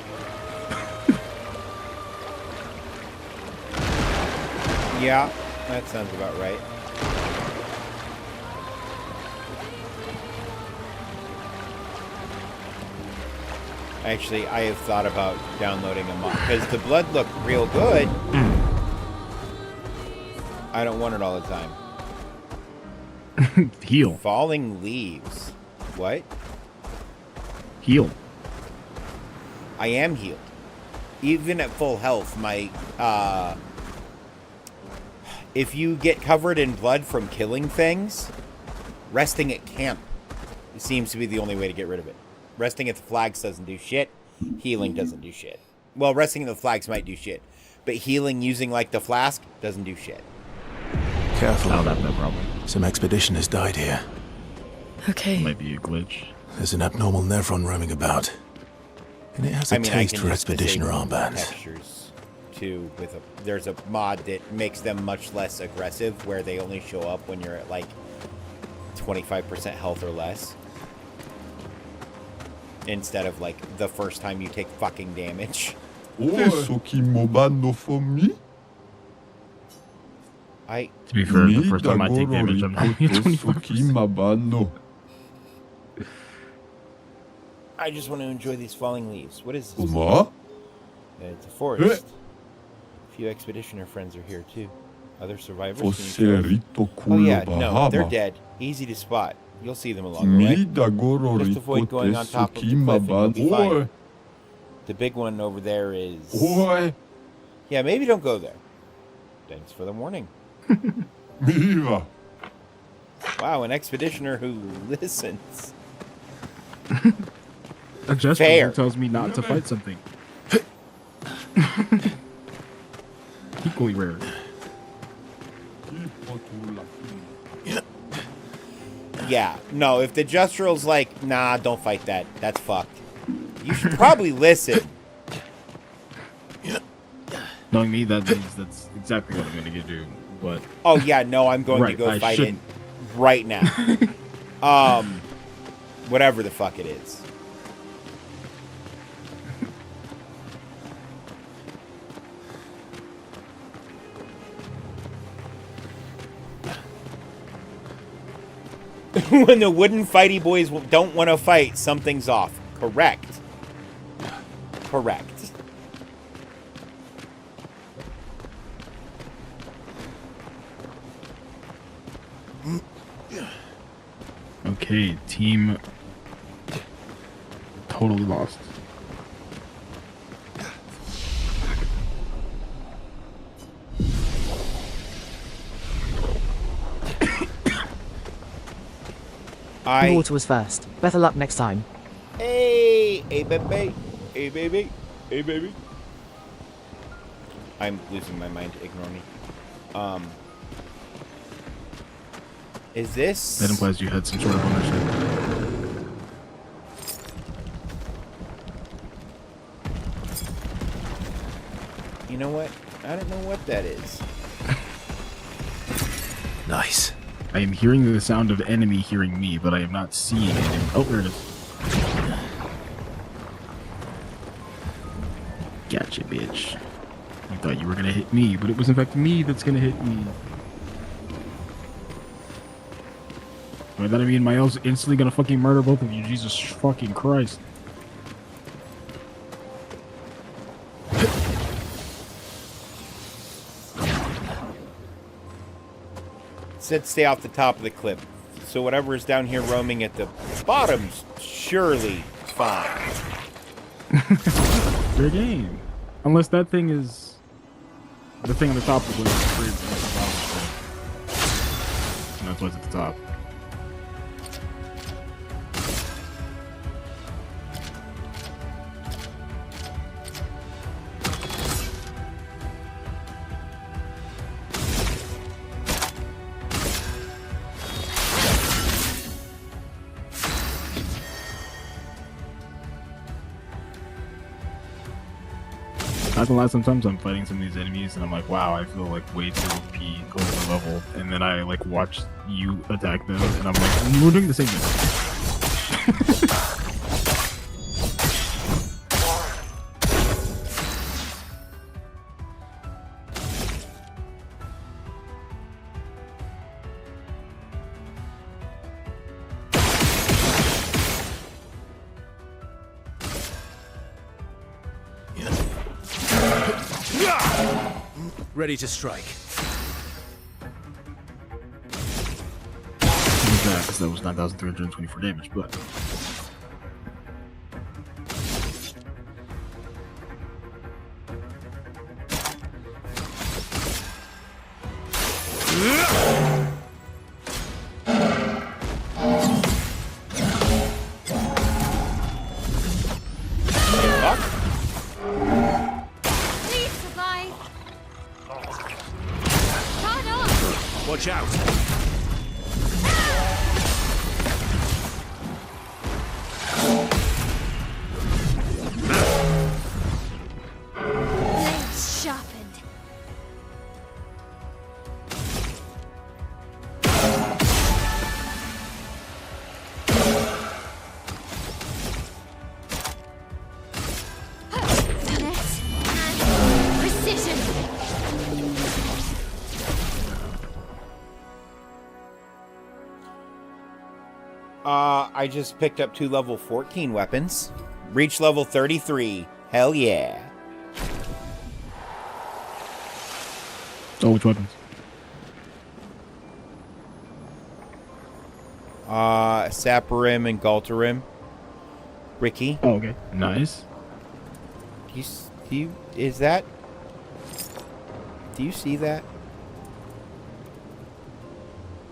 Yeah, that sounds about right. Actually, I have thought about downloading a mod because the blood looked real good. I don't want it all the time. Heal. Falling leaves. What? Heal. I am healed. Even at full health, my, if you get covered in blood from killing things, resting at camp seems to be the only way to get rid of it. Resting at the flags doesn't do shit. Healing doesn't do shit. Well, resting at the flags might do shit. But healing using, like, the flask doesn't do shit. Careful. Oh, that's no problem. Some expeditioners died here. Okay. Might be a glitch. There's an abnormal Nevron roaming about. And it has a taste for expeditioner armbands. Textures too, with there's a mod that makes them much less aggressive, where they only show up when you're at like 25% health or less, instead of like the first time you take fucking damage. Eso que mobando for me? To be fair, the first time I take damage, I'm only at 25%. I just want to enjoy these falling leaves. What is this? What? It's a forest. A few expeditioner friends are here too. Other survivors. Oh yeah, no, they're dead. Easy to spot. You'll see them along the way. Just avoid going on top of the cliff and you'll be fine. The big one over there is... Yeah, maybe don't go there. Thanks for the warning. Viva. Wow, an expeditioner who listens. A gesture Fair. tells me not to fight something. Equally rare. Yeah, no, if the gestural's like, nah, don't fight that, that's fucked. You should probably listen. Knowing me, that means that's exactly what I'm going to do. But oh yeah, no, I'm going to go fight it right now. Whatever the fuck it is. When the wooden fighty boys don't want to fight, something's off. Correct. Correct. okay, team totally lost. I... Water was first. Better luck next time. Hey, hey, baby. Hey, baby. Hey, baby. I'm losing my mind. Ignore me. Is this... That implies you had some sort of ownership. You know what? I don't know what that is. Nice. I am hearing the sound of enemy hearing me, but I am not seeing it. Oh, there it is. Gotcha, bitch. You thought you were gonna hit me, but it was in fact me that's gonna hit me. By that I mean Miles instantly gonna fucking murder both of you. Jesus fucking Christ. Said stay off the top of the cliff. So whatever is down here roaming at the bottom's surely fine. Your game. Unless that thing is the thing on the top of the cliff. And that's what's at the top. Not gonna lie, sometimes I'm fighting some of these enemies and I'm like, wow, I feel like way too OP going to level, and then I like watch you attack them and I'm like, we're doing the same thing. Ready to strike. That was 9,324 damage, but Please survive. Watch out. Blades sharpened. Finesse and precision. I just picked up 2 level 14 weapons. Reach level 33. Hell yeah. oh, which weapons? Saparim and Galtarim. Ricky. Oh, okay. Nice. Is that? Do you see that?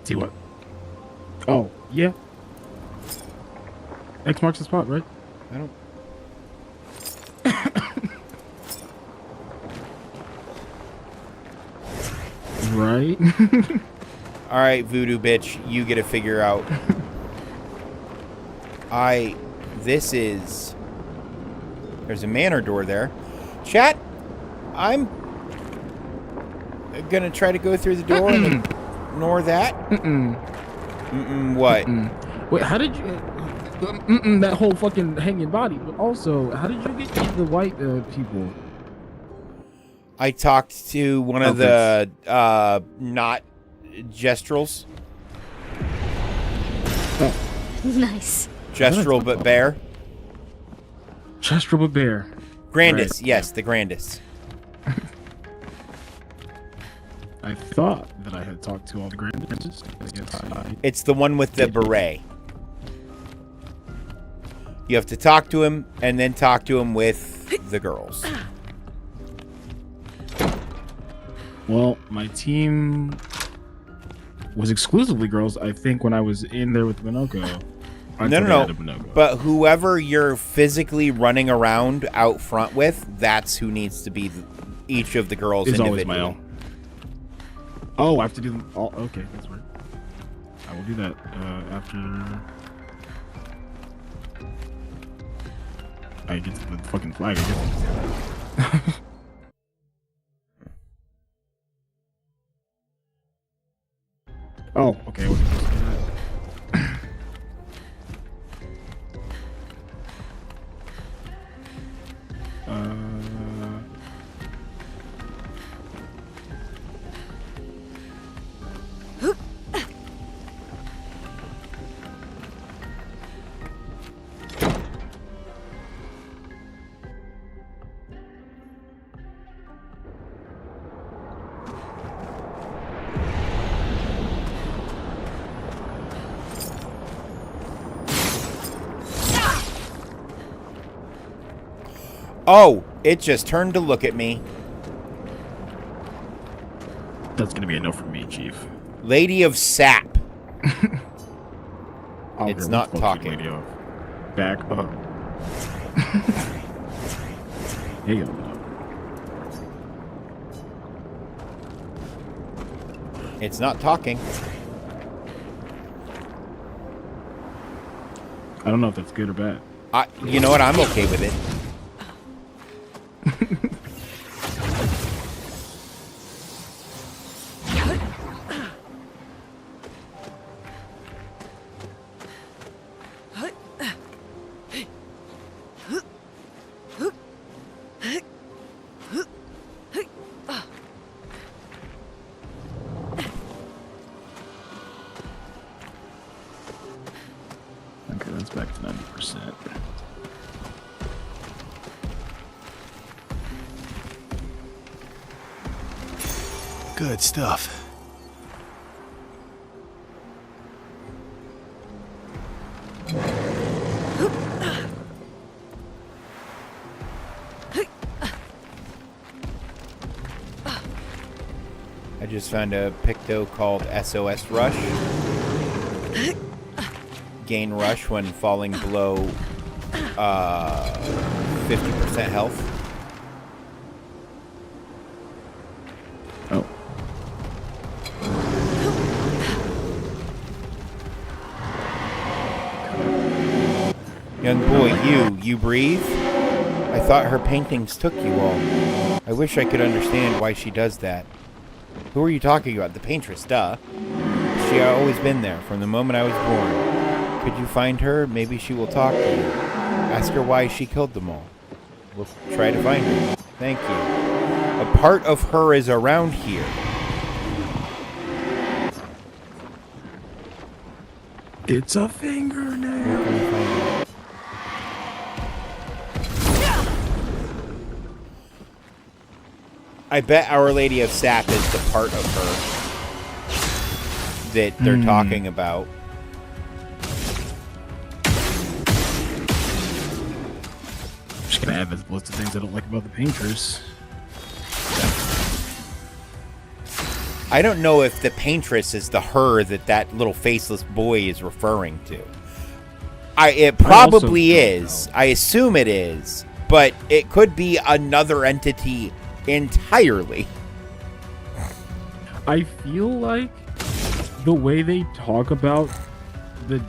See what? Oh, yeah. X marks the spot, right? I don't. Right? Alright, voodoo bitch, you get to figure out. This is... There's a manor door there. Chat, I'm gonna try to go through the door and ignore that. What? Wait, how did you... that whole fucking hanging body, but also, how did you get the white people? I talked to one of the not gestrels. Oh. Nice. Gestral but bear. Gestral but bear. Grandis, Right. yes, the Grandis. I thought that I had talked to all the Grandis. It's the one with the beret. You have to talk to him, and then talk to him with the girls. Well, my team was exclusively girls. I think when I was in there with Minoko. No. But whoever you're physically running around out front with, that's who needs to be each of the girls is individually. Always my own. Oh, I have to do them all. Okay, that's weird. I will do that after I get to the fucking flag again. Oh, okay. I wasn't supposed to do that. Oh, it just turned to look at me. That's gonna be a no from me, Chief. Lady of Sap. Oh, It's not talking. Lady of. Back up. Hey, It's not talking. I don't know if that's good or bad. You know what? I'm okay with it. Okay, that's back to 90%. Good stuff. I just found a Picto called SOS Rush. Gain Rush when falling below 50% health. Oh. Young boy, you breathe? I thought her paintings took you all. I wish I could understand why she does that. Who are you talking about? The paintress, duh. She had always been there from the moment I was born. Could you find her? Maybe she will talk to you. Ask her why she killed them all. We'll try to find her. Thank you. A part of her is around here. It's a fingernail. I bet Our Lady of Sap is the part of her that they're talking about. I'm just gonna add this list of things I don't like about the painters. I don't know if the paintress is the her that little faceless boy is referring to. It probably is. I assume it is. But it could be another entity entirely. I feel like the way they talk about the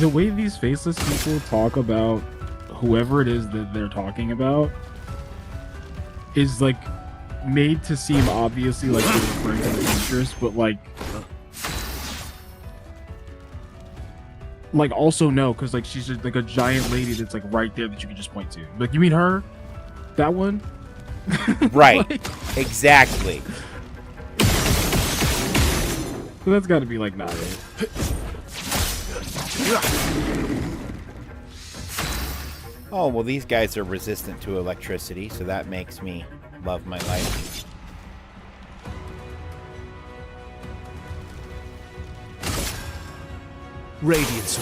way these faceless people talk about whoever it is that they're talking about is like made to seem obviously like they're referring to the interest, but like also no, because like she's just like a giant lady that's like right there that you can just point to. Like, you mean her? That one? Right. Exactly. So that's got to be like not it. Oh, well, these guys are resistant to electricity, so that makes me love my life. Radiance.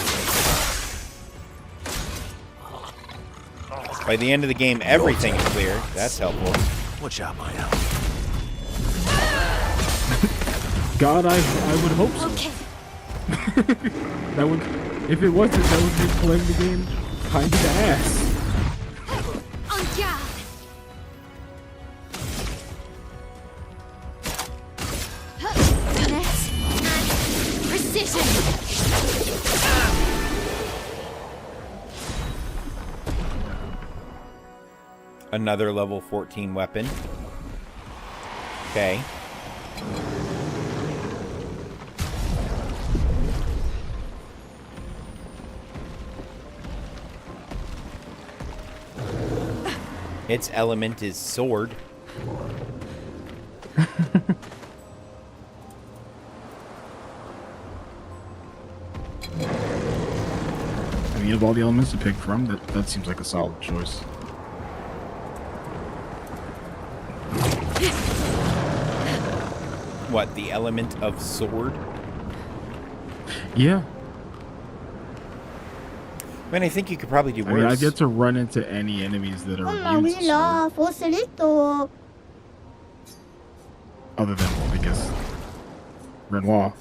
By the end of the game, everything is clear. That's helpful. Watch out, my God, I would hope so. Okay. That would, if it wasn't, that would make playing the game kind of ass. On guard. Finesse and precision. Another level 14 weapon. Okay. Its element is sword. I mean, of all the elements to pick from, that seems like a solid choice. What, the element of sword? Yeah. I mean, I think you could probably do worse. I mean, I get to run into any enemies that are immune to sword. Other than, I guess, Renoir.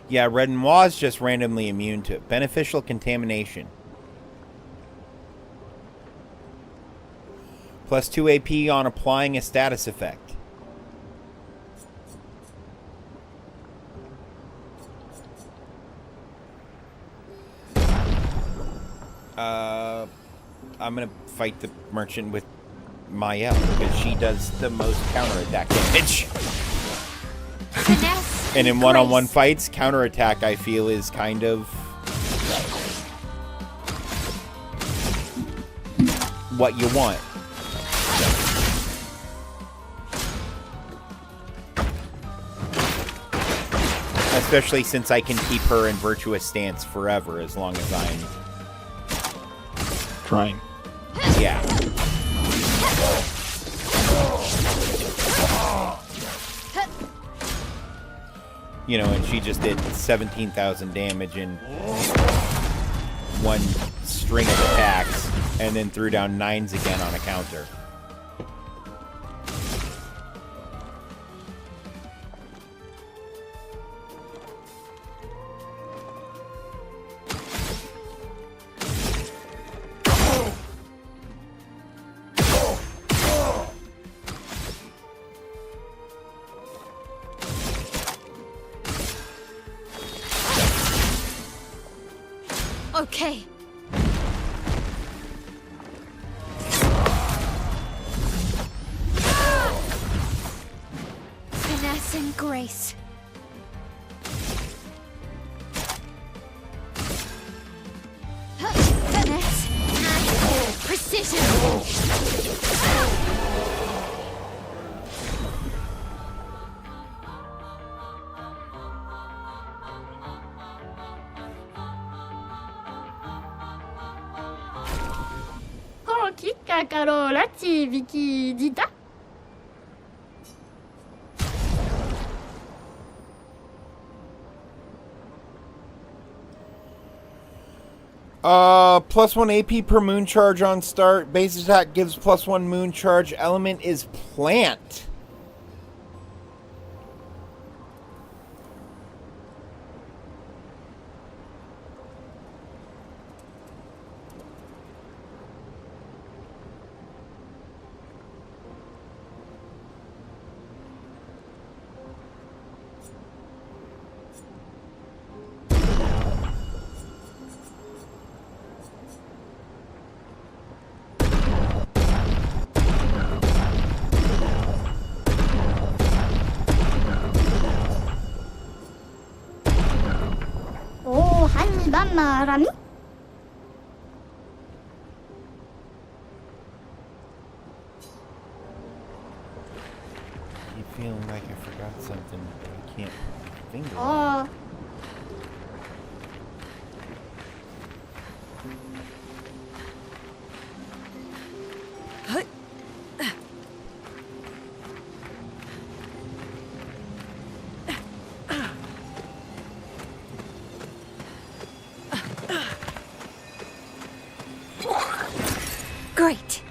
Yeah, Renoir is just randomly immune to it. Beneficial contamination. Plus 2 AP on applying a status effect. I'm gonna fight the merchant with Mael because she does the most counterattack damage. And in one-on-one fights, counterattack I feel is kind of what you want. Especially since I can keep her in virtuous stance forever as long as I'm trying. Yeah. You know, and she just did 17,000 damage in one string of attacks and then threw down 9s again on a counter. Okay. Finesse and grace. Finesse and precision. Carola, Vicky, Dita. Plus 1 AP per moon charge on start. Base attack gives plus 1 moon charge. Element is plant. Rami? I keep feeling like I forgot something, but I can't think of it. Oh. Great.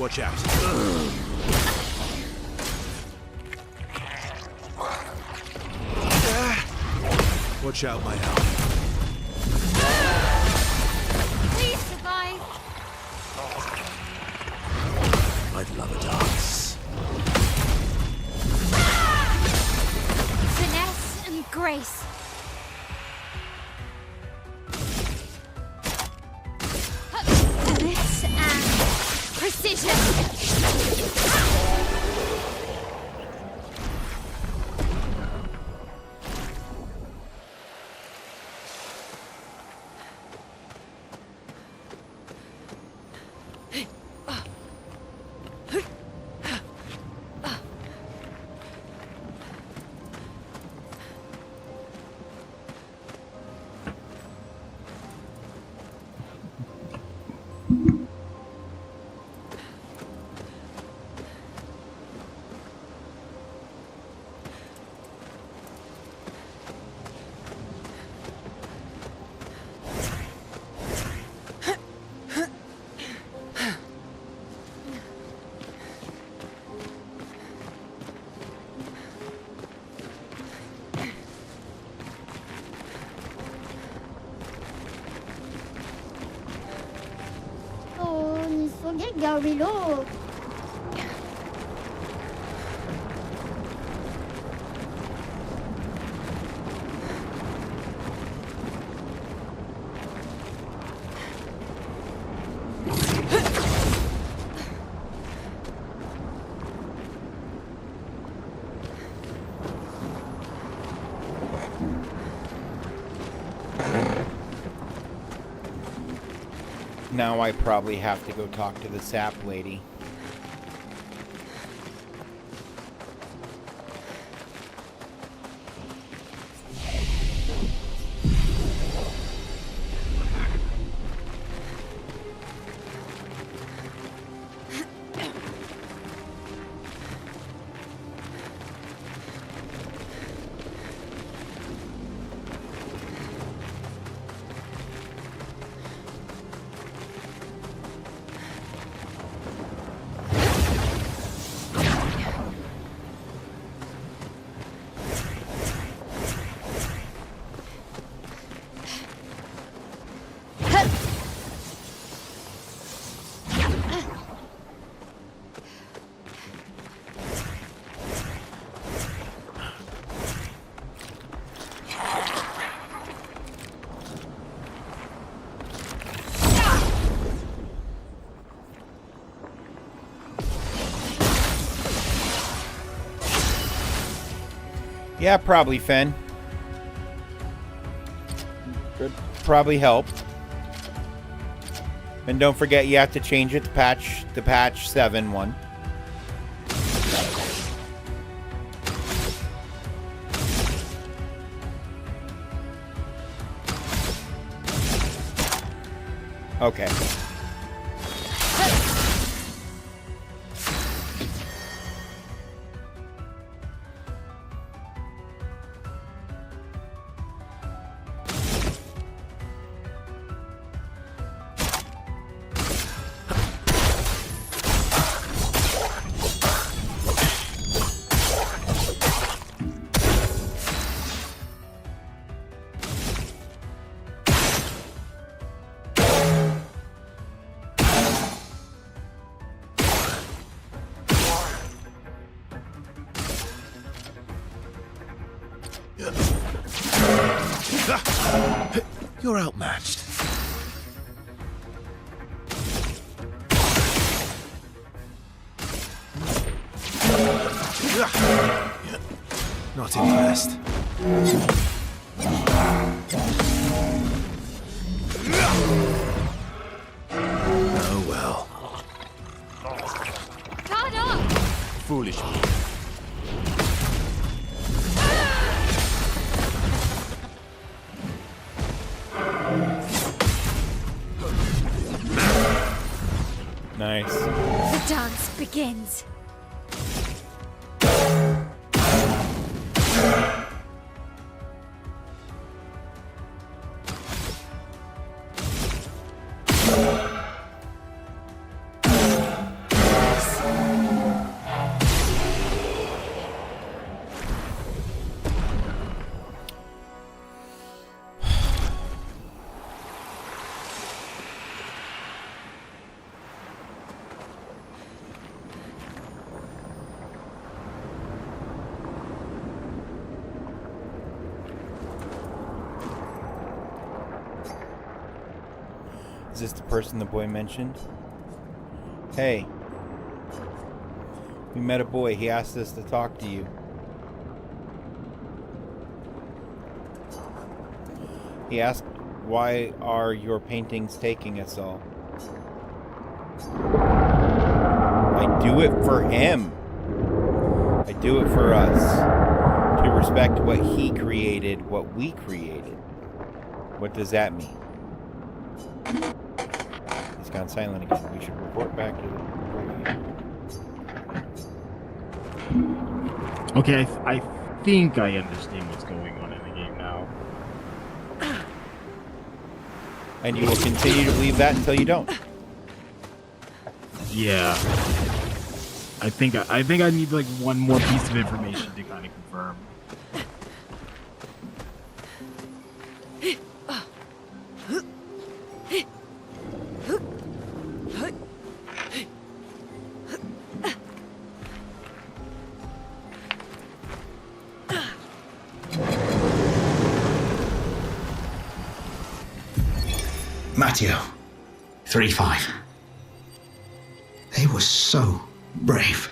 Watch out. Watch out, my help. Please survive. I'd love a dance. Finesse and grace. Finesse and precision. Garilo. Now I probably have to go talk to the sap lady. Yeah, probably, Fen. Could probably help. And don't forget, you have to change it to patch 7 one. Okay. You're outmatched. Not impressed. Oh well. Guard up! Foolish. Nice. The dance begins. Is this the person the boy mentioned? Hey. We met a boy. He asked us to talk to you. He asked, why are your paintings taking us all? I do it for him. I do it for us. To respect what he created, what we created. What does that mean? He's gone silent again. We should report back to the... Okay, I think I understand what's going on in the game now. And you will continue to believe that until you don't. Yeah. I think I need like one more piece of information to kind of confirm. Matteo, 3-5. They were so brave.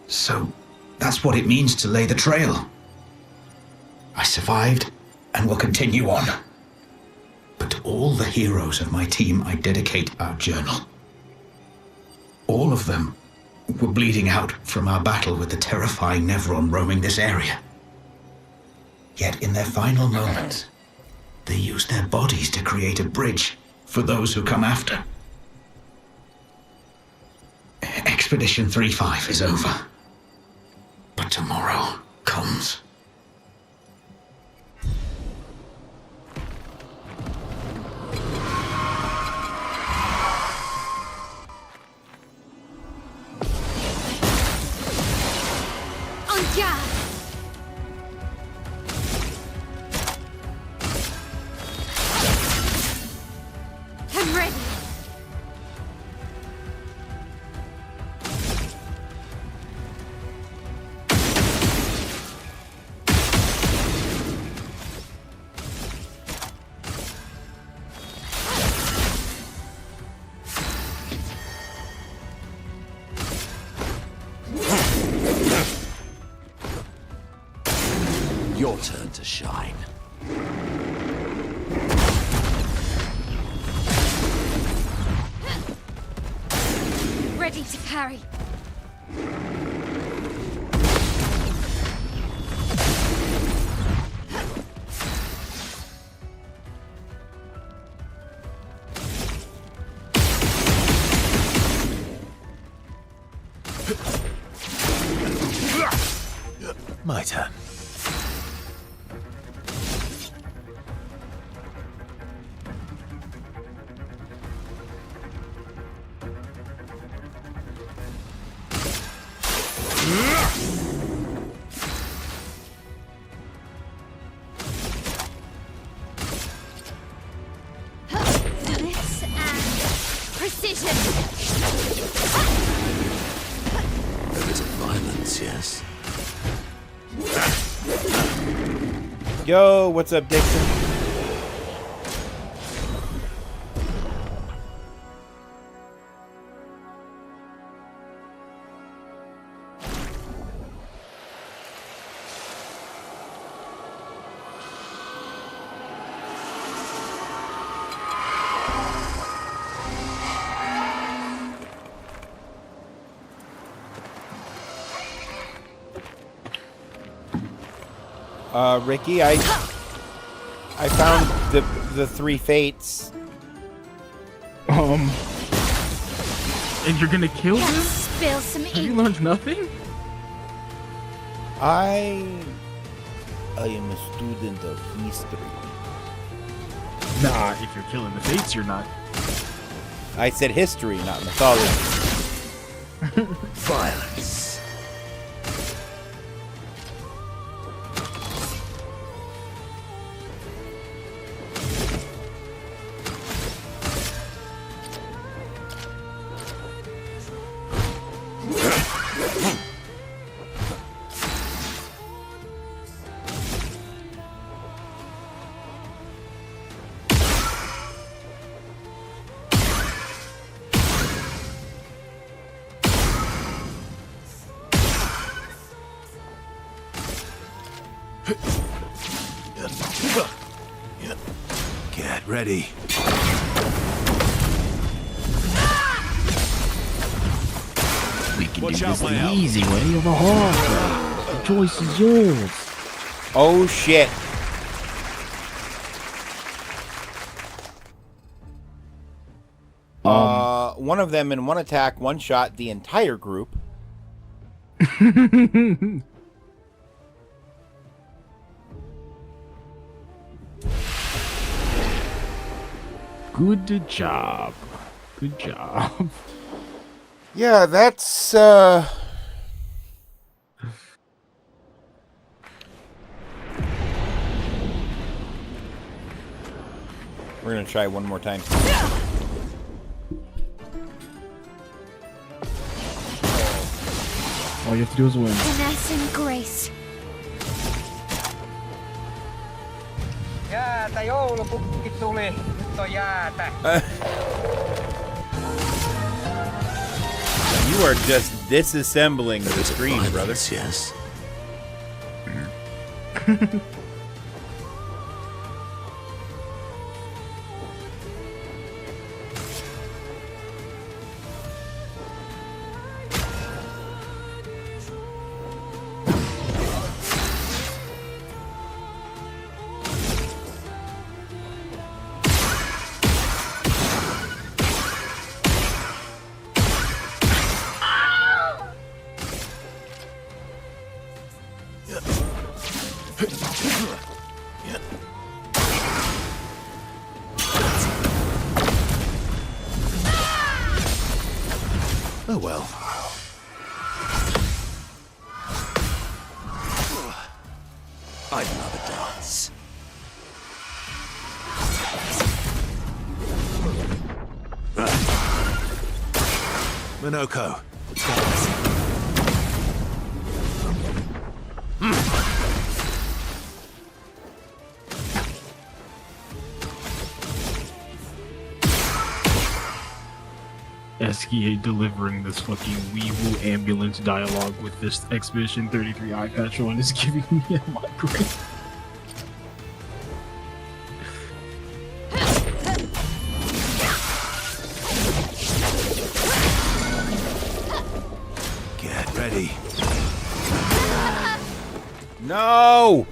So, that's what it means to lay the trail. I survived and will continue on. But to all the heroes of my team, I dedicate our journal. All of them were bleeding out from our battle with the terrifying Nevron roaming this area. Yet in their final moments, they use their bodies to create a bridge for those who come after. Expedition 3-5 is over. But tomorrow comes. On guard! I'm ready. Your turn to shine. Ready to carry. My turn. This and precision. A bit of violence, yes. Yo, what's up, Dixon? Ricky, I found the 3 fates. And you're gonna kill him? Spill some ink. Have you learned nothing? I am a student of history. Nah, if you're killing the fates, you're not. I said history, not mythology. Violence. Get ready. We can do this the easy way or the hard way. The choice is yours. Oh shit. One of them in one attack, one shot the entire group. Good job. Good job. Yeah, that's we're gonna try one more time. All you have to do is win. Finesse and grace. Jäätä, joulupukki tuli. Nyt on jäätä. You are just disassembling the screen, brother. Yes. Oh well. I'd love a dance. Minoko. SKA delivering this fucking Weevil ambulance dialogue with this Expedition 33 eye patch on is giving me a migraine. Get ready. No!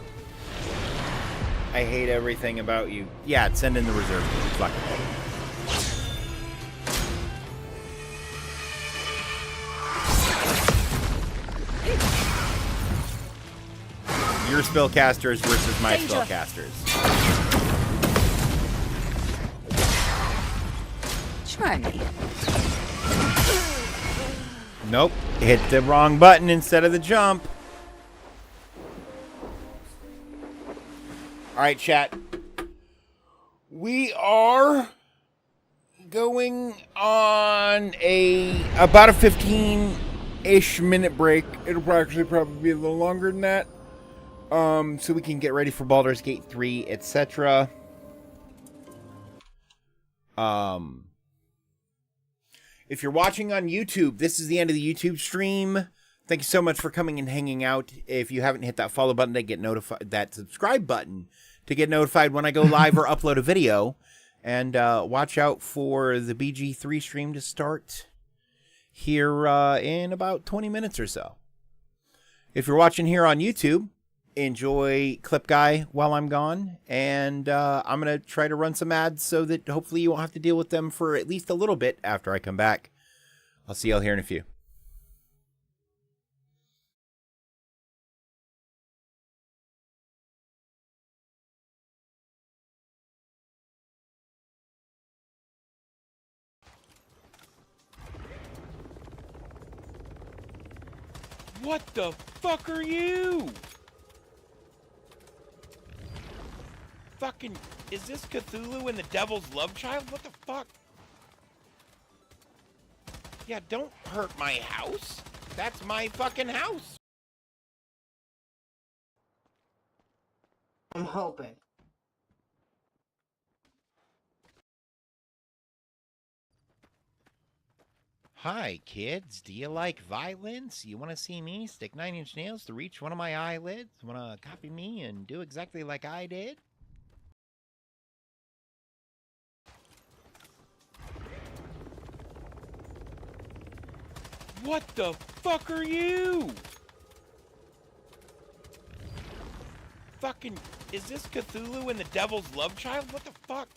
I hate everything about you. Yeah, send in the reserve. Fuck it. Your spellcasters versus my Danger. spellcasters. Try me. Nope. Hit the wrong button instead of the jump. Alright, chat. We are going on about a 15-ish minute break. It'll actually probably be a little longer than that. So we can get ready for Baldur's Gate 3, etc. If you're watching on YouTube, this is the end of the YouTube stream. Thank you so much for coming and hanging out. If you haven't hit that follow button to get notified, that subscribe button to get notified when I go live or upload a video. And watch out for the BG3 stream to start here in about 20 minutes or so. If you're watching here on YouTube, enjoy Clip Guy while I'm gone. And I'm going to try to run some ads so that hopefully you won't have to deal with them for at least a little bit after I come back. I'll see y'all here in a few. What the fuck are you? Fucking, is this Cthulhu and the Devil's Love Child? What the fuck? Yeah, don't hurt my house. That's my fucking house. I'm hoping. Hi, kids. Do you like violence? You want to see me stick 9-inch nails through each one of my eyelids? Want to copy me and do exactly like I did? What the fuck are you? Fucking, is this Cthulhu and the Devil's Love Child? What the fuck?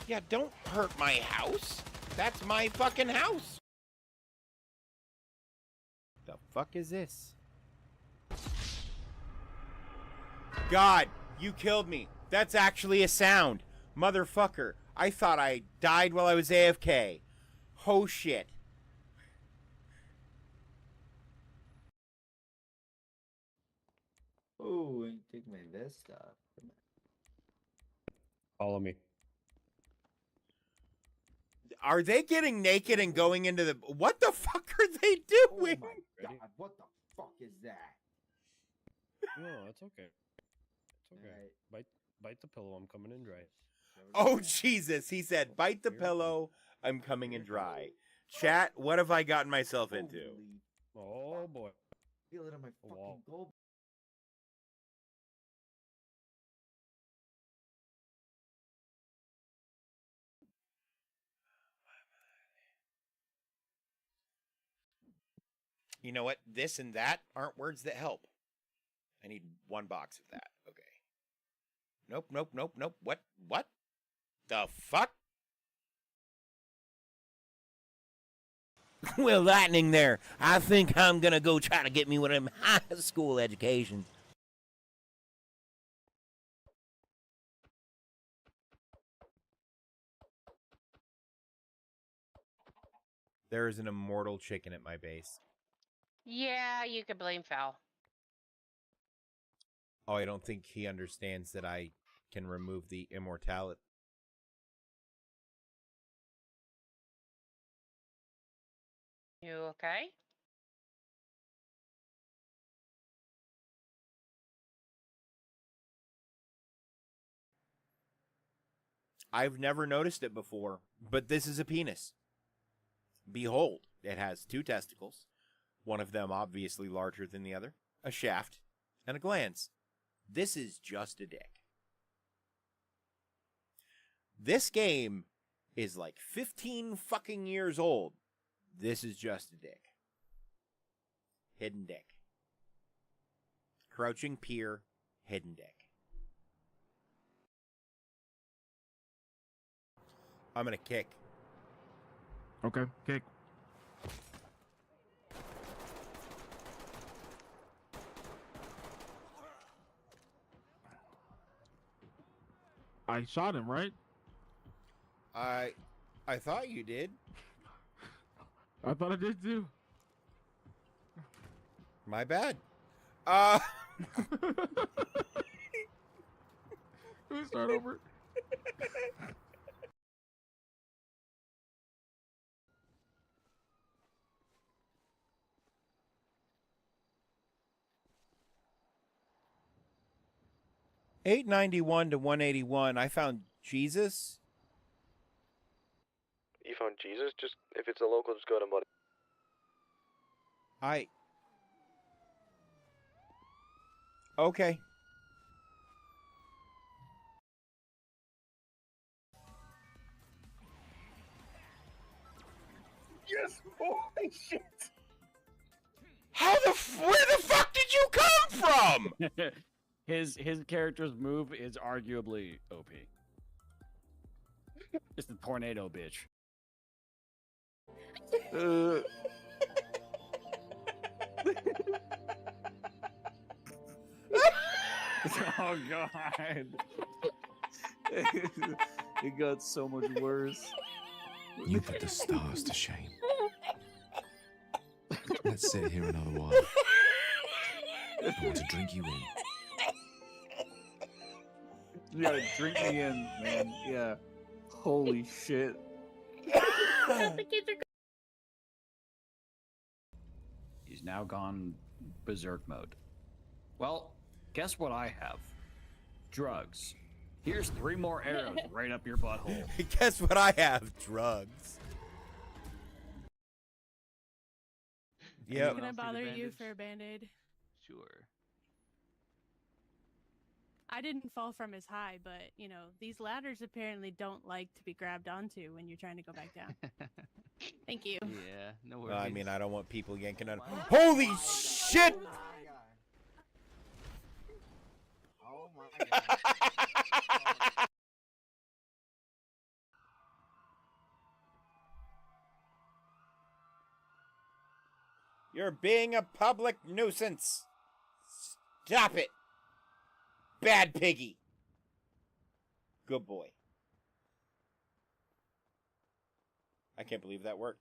Yeah, don't hurt my house. That's my fucking house. The fuck is this? God, you killed me. That's actually a sound. Motherfucker, I thought I died while I was AFK. Oh shit. Oh, and take my vest off. Follow me. Are they getting naked and going into the... What the fuck are they doing? Oh my god, what the fuck is that? No, it's okay. It's okay. Bite the pillow. I'm coming in dry. Oh, Jesus. He said, bite the pillow. I'm coming in dry. Chat, what have I gotten myself into? Oh, boy. Feel it on my fucking gold. You know what? This and that aren't words that help. I need one box of that. Okay. Nope, nope, nope, nope. What? What? The fuck? Well, lightning there. I think I'm gonna go try to get me one of them high school educations. There is an immortal chicken at my base. Yeah, you could blame Fowl. Oh, I don't think he understands that I can remove the immortality. You okay? I've never noticed it before, but this is a penis. Behold, it has 2 testicles, one of them obviously larger than the other, a shaft, and a glans. This is just a dick. This game is like 15 fucking years old. This is just a dick. Hidden dick. Crouching pier, hidden dick. I'm gonna kick. Okay, kick. I shot him, right? I thought you did. I thought I did too. My bad. Can we start over? $891 to $181. I found Jesus. You found Jesus? Just if it's a local, just go to buddy. Okay. Yes! Holy shit! Where the fuck did you come from? His character's move is arguably OP. It's the tornado bitch. Oh god. It got so much worse. You put the stars to shame. Let's sit here another while. I want to drink you in. You gotta drink me in, man. Yeah. Holy shit. He's now gone berserk mode. Well, guess what I have? Drugs. Here's 3 more arrows right up your butthole. Guess what I have? Drugs. Yep. Can I bother you for a band-aid? Sure. I didn't fall from as high, but, you know, these ladders apparently don't like to be grabbed onto when you're trying to go back down. Thank you. Yeah, no worries. Well, I mean, I don't want people yanking on. Holy shit! Oh my god. You're being a public nuisance. Stop it. Bad piggy. Good boy. I can't believe that worked.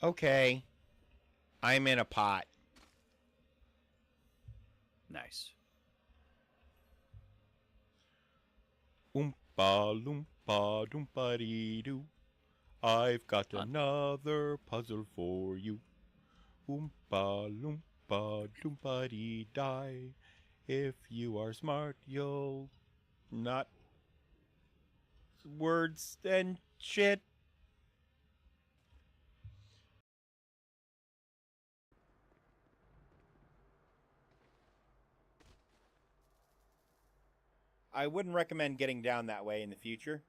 Okay. I'm in a pot. Nice. Oompa loompa doompa dee doo. I've got another puzzle for you. Oompa loompa doompa dee die. If you are smart, you'll not words and shit. I wouldn't recommend getting down that way in the future.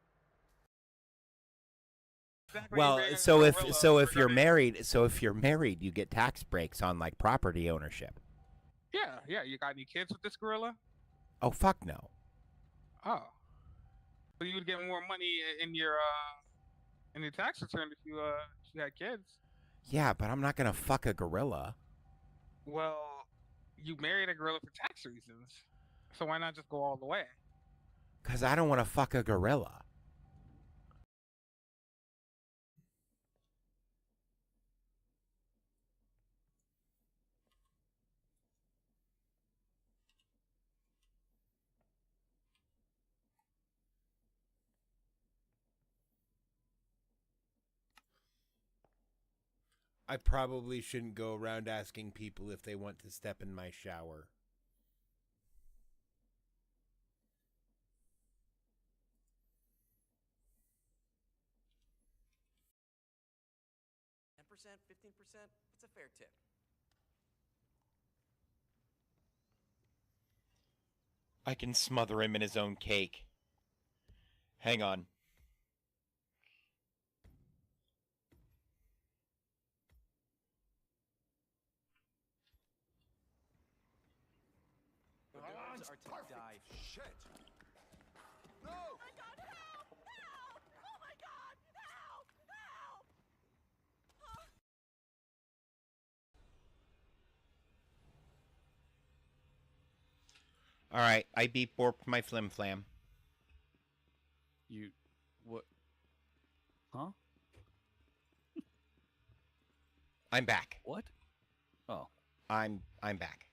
Well, so if you're married, you get tax breaks on like property ownership. Yeah. You got any kids with this gorilla? Oh fuck no. Oh. So you would get more money in your tax return if you had kids. Yeah, but I'm not gonna fuck a gorilla. Well, you married a gorilla for tax reasons, so why not just go all the way? 'Cause I don't want to fuck a gorilla. I probably shouldn't go around asking people if they want to step in my shower. %, 15%, it's a fair tip. I can smother him in his own cake. Hang on. The birds are to die. Shit. No! Oh my god, help! Help! Oh my god, help! Help! All right, I beep borped my flim flam. You, what? Huh? I'm back. What? Oh. I'm back.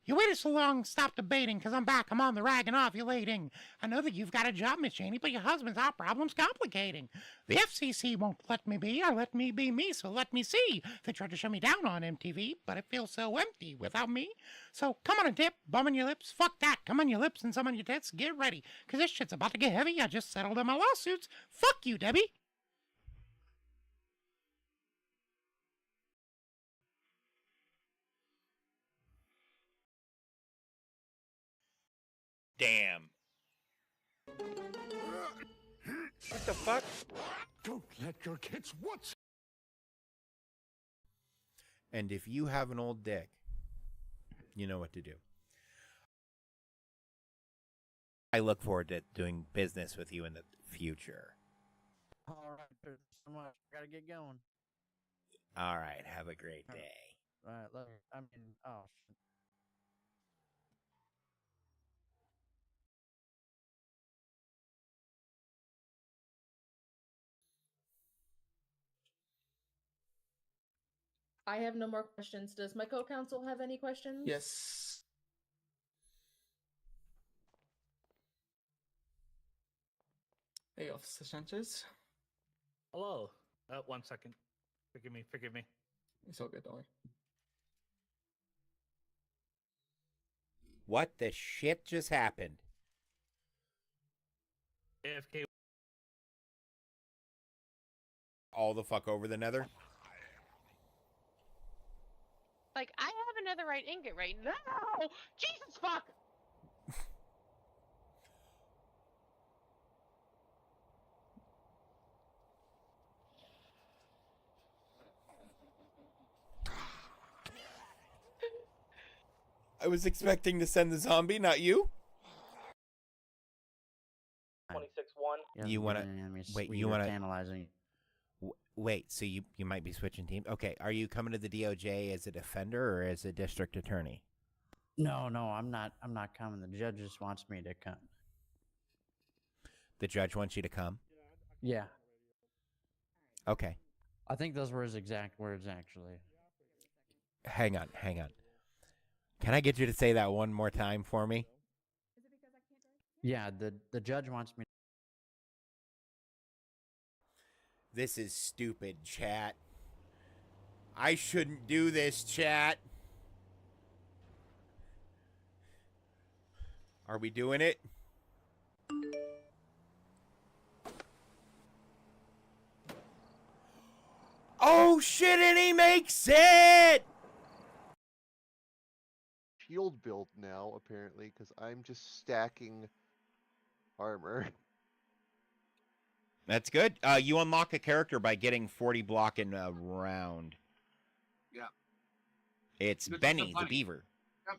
You waited so long, stop debating, because I'm back. I'm on the rag and ovulating. I know that you've got a job, Miss Cheney, but your husband's our problem's complicating. The FCC won't let me be, or let me be me, so let me see. They tried to shut me down on MTV, but it feels so empty without me. So come on and dip, bum on your lips, fuck that, come on your lips and some on your tits, get ready, because this shit's about to get heavy. I just settled on my lawsuits. Fuck you, Debbie. Damn. What the fuck? Don't let your kids watch. And if you have an old dick, you know what to do. I look forward to doing business with you in the future. All right, there's so much. Gotta get going. All right, have a great day. All right, love you. I mean, oh, shit. I have no more questions. Does my co-counsel have any questions? Yes. Hey, Officer Sanchez. Hello. 1 second. Forgive me. Forgive me. It's all good, don't worry. What the shit just happened? AFK. All the fuck over the nether? Like, I have another right ingot right now. Jesus fuck! I was expecting to send the zombie, not you. 26-1. You want to wait? You want to analyzing? Wait. So you might be switching teams. Okay. Are you coming to the DOJ as a defender or as a district attorney? No, I'm not. I'm not coming. The judge just wants me to come. The judge wants you to come. Yeah, Okay. I think those were his exact words, actually. Hang on. Can I get you to say that one more time for me? Yeah, the judge wants me. This is stupid, chat. I shouldn't do this, chat. Are we doing it? Oh shit, and he makes it! Shield build now, apparently, because I'm just stacking armor. That's good. You unlock a character by getting 40 block in a round. Yeah. It's This is Benny the bunny. Beaver. Yep.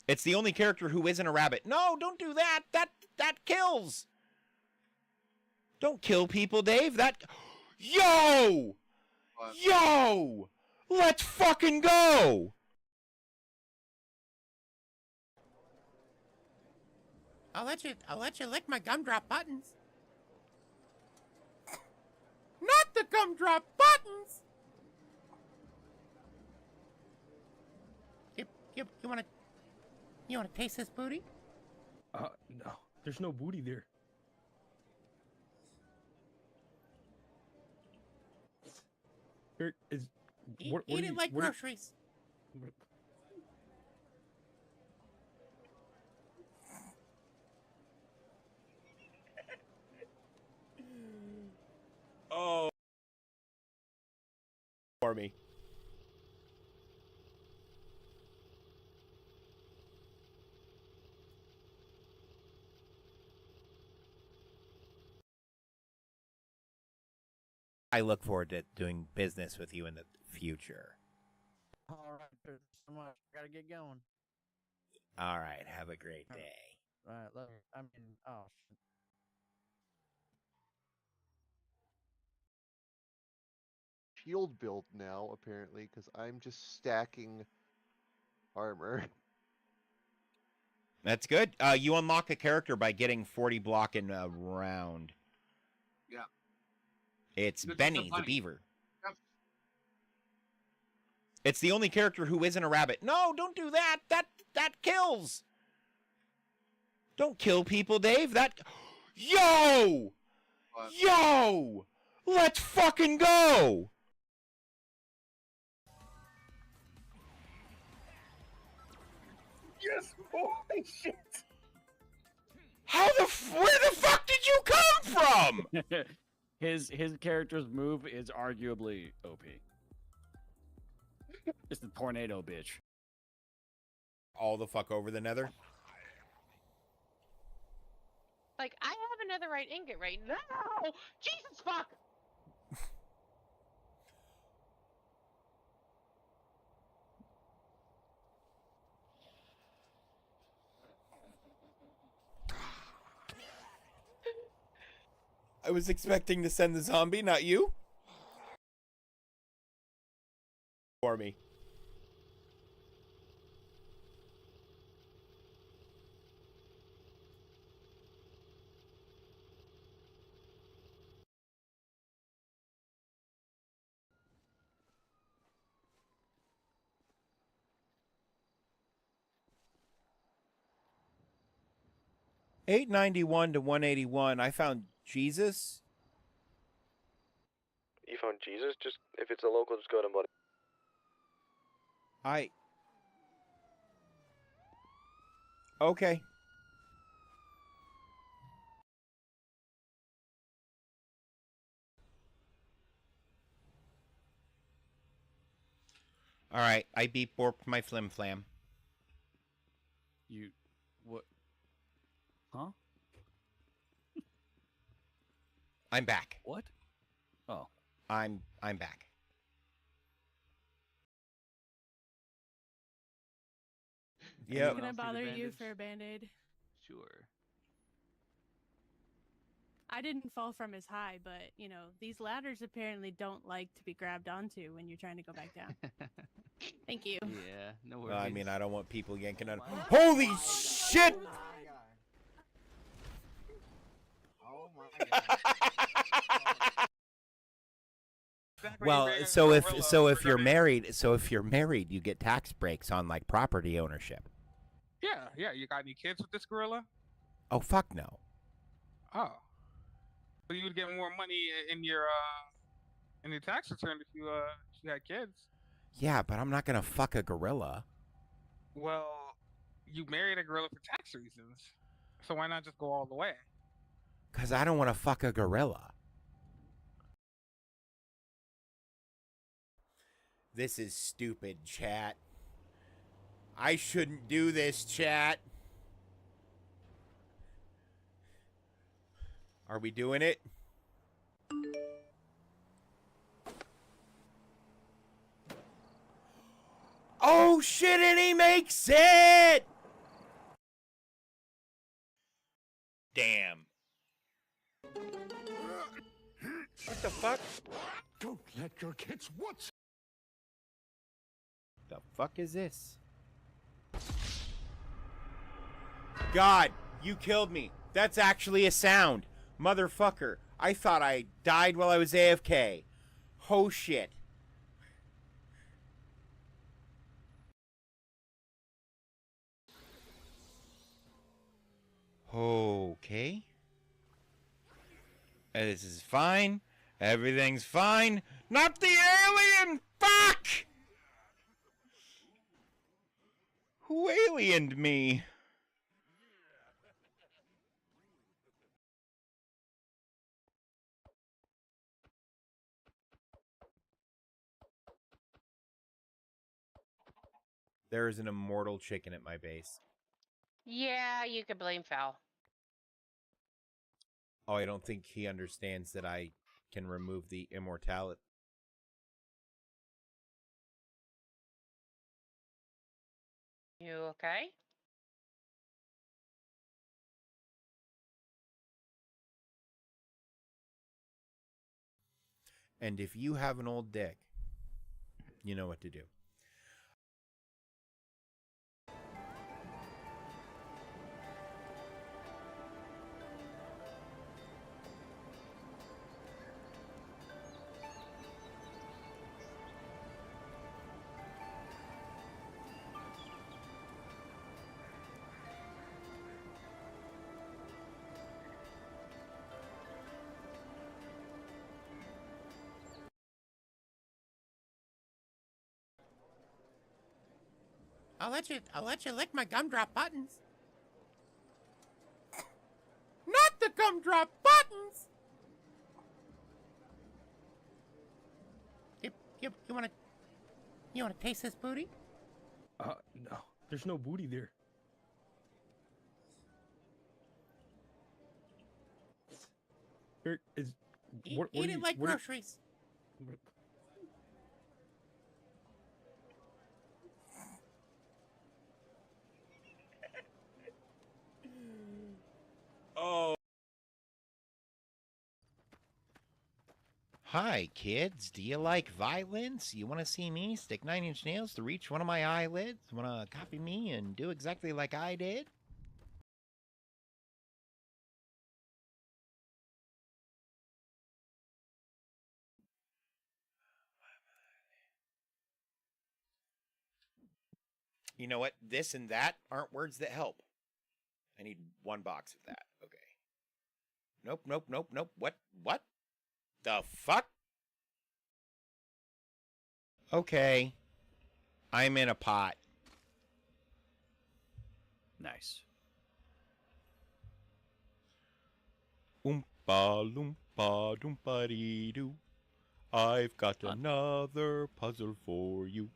It's the only character who isn't a rabbit. No, don't do that. That kills. Don't kill people, Dave. That... Yo! What? Yo! Let's fucking go! I'll let you lick my gumdrop buttons. Not the gumdrop buttons. You wanna taste this booty? No. There's no booty there. Here is. Eat it like groceries. Oh. For me. I look forward to doing business with you in the future. All right, there's so much. I gotta get going. All right, have a great day. All right, look. I mean, oh shit. Shield build now, apparently, because I'm just stacking armor. That's good. You unlock a character by getting 40 block in a round. Yeah. It's This is Benny the bunny. Beaver. Yep. It's the only character who isn't a rabbit. No, don't do that. That kills. Don't kill people, Dave. That... Yo! What? Yo! Let's fucking go! Yes! Holy shit! Where the fuck did you come from? his character's move is arguably OP. It's the tornado bitch. All the fuck over the nether? Like, I have another right ingot right now. Jesus fuck! I was expecting to send the zombie, not you. For me. 891 to 181. I found Jesus. You found Jesus? Just if it's a local, just go to buddy. Okay. All right, I beep borped my flim flam. You, what? Huh? I'm back. What? Oh. I'm back. Yep. Can I bother you for a band-aid? Sure. I didn't fall from as high, but, you know, these ladders apparently don't like to be grabbed onto when you're trying to go back down. Thank you. Yeah, no worries. Well, I mean, I don't want people yanking on. Holy shit! Oh my god. Well, so if you're married, you get tax breaks on like property ownership. Yeah. You got any kids with this gorilla? Oh fuck no. Oh. So you would get more money in your tax return if you had kids. Yeah, but I'm not gonna fuck a gorilla. Well, you married a gorilla for tax reasons, so why not just go all the way? Cause I don't want to fuck a gorilla. This is stupid, chat. I shouldn't do this, chat. Are we doing it? Oh shit, and he makes it! Damn. What the fuck? Don't let your kids watch. The fuck is this? God, you killed me. That's actually a sound. Motherfucker. I thought I died while I was AFK. Oh shit. Okay. This is fine. Everything's fine. Not the alien! Fuck! Who aliened me? There is an immortal chicken at my base. Yeah, you could blame Foul. Oh, I don't think he understands that I can remove the immortality. You okay? And if you have an old dick, you know what to do. I'll let you lick my gumdrop buttons. Not the gumdrop buttons. You wanna taste this booty? No. There's no booty there. Here is. Eat What it like groceries. Oh. Hi, kids. Do you like violence? You want to see me stick 9-inch nails through each one of my eyelids? Want to copy me and do exactly like I did? You know what? This and that aren't words that help. I need one box of that. Okay. Nope, nope, nope, nope. What? What? The fuck? Okay. I'm in a pot. Nice. Oompa loompa doompa dee doo. I've got another puzzle for you.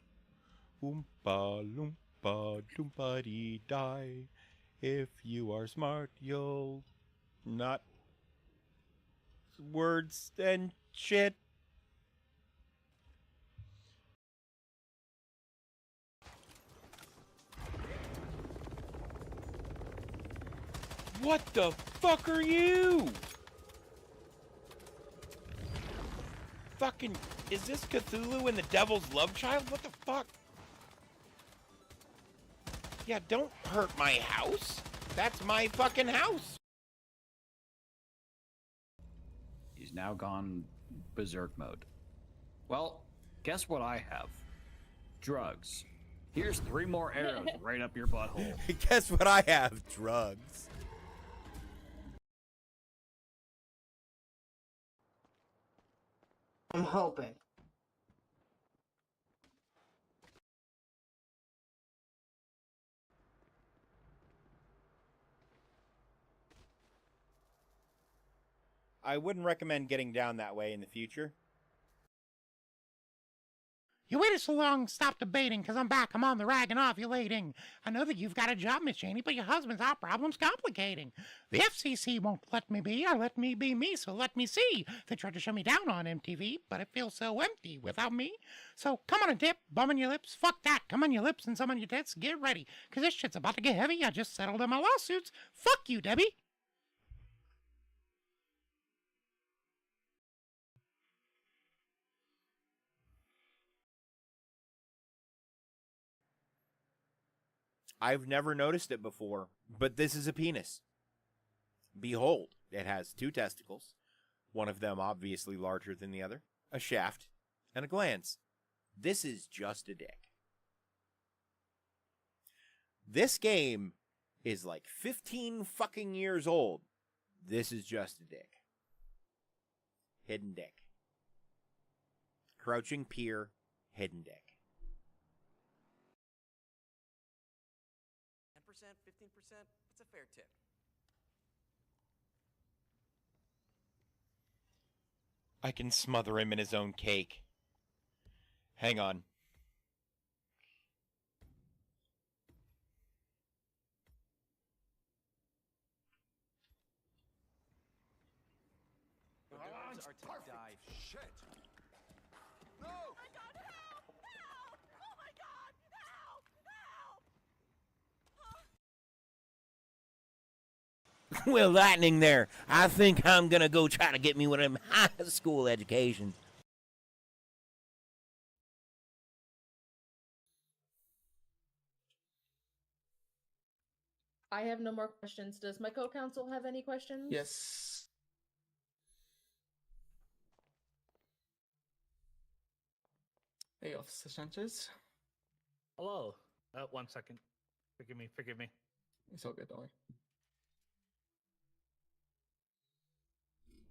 Oompa loompa doompa dee die. If you are smart, you'll not words and shit. What the fuck are you? Fucking, is this Cthulhu and the Devil's Love Child? What the fuck? Yeah, don't hurt my house. That's my fucking house. He's now gone berserk mode. Well, guess what I have? Drugs. Here's 3 more arrows right up your butthole. Guess what I have? Drugs. I'm hoping. I wouldn't recommend getting down that way in the future. You waited so long, stop debating, because I'm back. I'm on the rag and ovulating. I know that you've got a job, Miss Cheney, but your husband's heart problem's complicating. The FCC won't let me be, or let me be me, so let me see. They tried to shut me down on MTV, but it feels so empty without me. So come on and dip, bum on your lips, fuck that, come on your lips and some on your tits, get ready, because this shit's about to get heavy. I just settled on my lawsuits. Fuck you, Debbie. I've never noticed it before, but this is a penis. Behold, it has 2 testicles, one of them obviously larger than the other, a shaft, and a glans. This is just a dick. This game is like 15 fucking years old. This is just a dick. Hidden dick. Crouching pier, hidden dick. 10%, 15%, it's a fair tip. I can smother him in his own cake. Hang on. The nerves are to die. Shit. No! Oh my god, help! Help! Oh my god, help! Help! Well, lightning there. I think I'm gonna go try to get me one of them high school educations. I have no more questions. Does my co-counsel have any questions? Yes. Hey, Officer Sanchez. Hello. 1 second. Forgive me. Forgive me. It's all good, don't worry.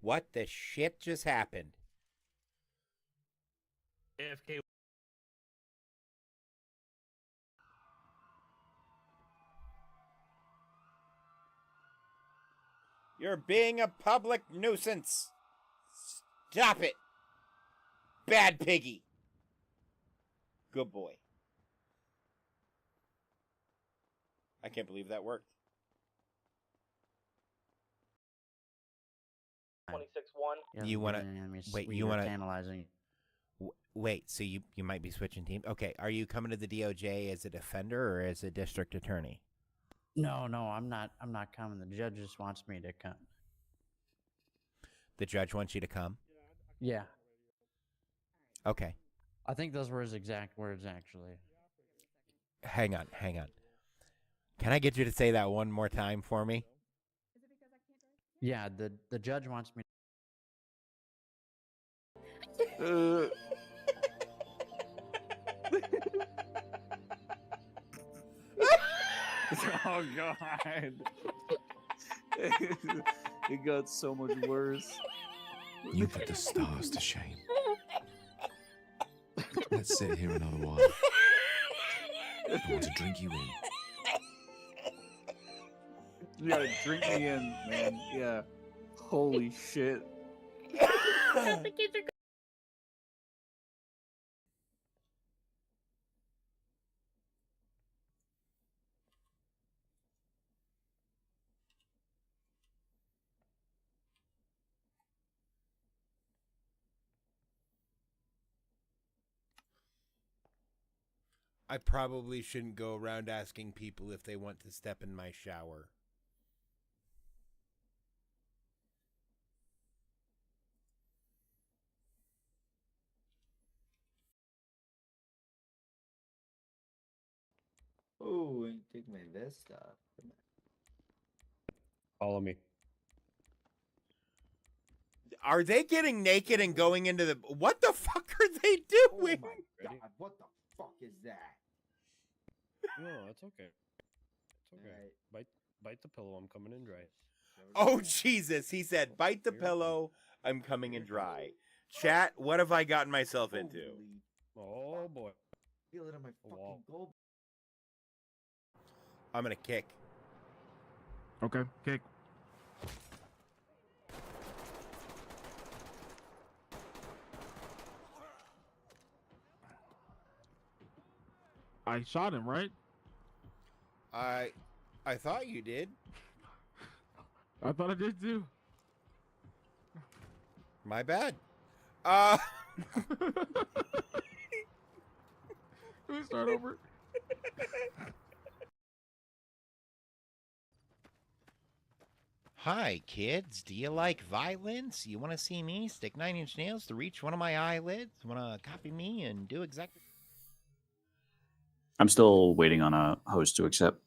What the shit just happened? AFK. You're being a public nuisance. Stop it. Bad piggy. Good boy. I can't believe that worked. 26-1. You want to wait? You want to analyzing? Wait. So you might be switching teams. Okay. Are you coming to the DOJ as a defender or as a district attorney? No, I'm not. I'm not coming. The judge just wants me to come. The judge wants you to come. Yeah. Okay. I think those were his exact words, actually. Hang on. Can I get you to say that one more time for me? Yeah, the judge wants me. Oh God. It got so much worse. You put the stars to shame. Let's sit here another while. I want to drink you in. You gotta drink me in, man. Yeah. Holy shit. The kids are I probably shouldn't go around asking people if they want to step in my shower. Oh, and take my vest off. Follow me. Are they getting naked and going into the... What the fuck are they doing? Oh my god, what the fuck is that? No, it's okay. It's okay. Bite the pillow. I'm coming in dry. Oh, Jesus. He said, bite the pillow. I'm coming in dry. Chat, what have I gotten myself into? Oh boy. Feel it on my fucking gold. I'm going to kick. Okay, kick. I shot him, right? I thought you did. I thought I did too. My bad. Can we start over? Hi, kids. Do you like violence? You want to see me stick 9-inch nails to reach one of my eyelids? Want to copy me and do exactly... I'm still waiting on a host to accept.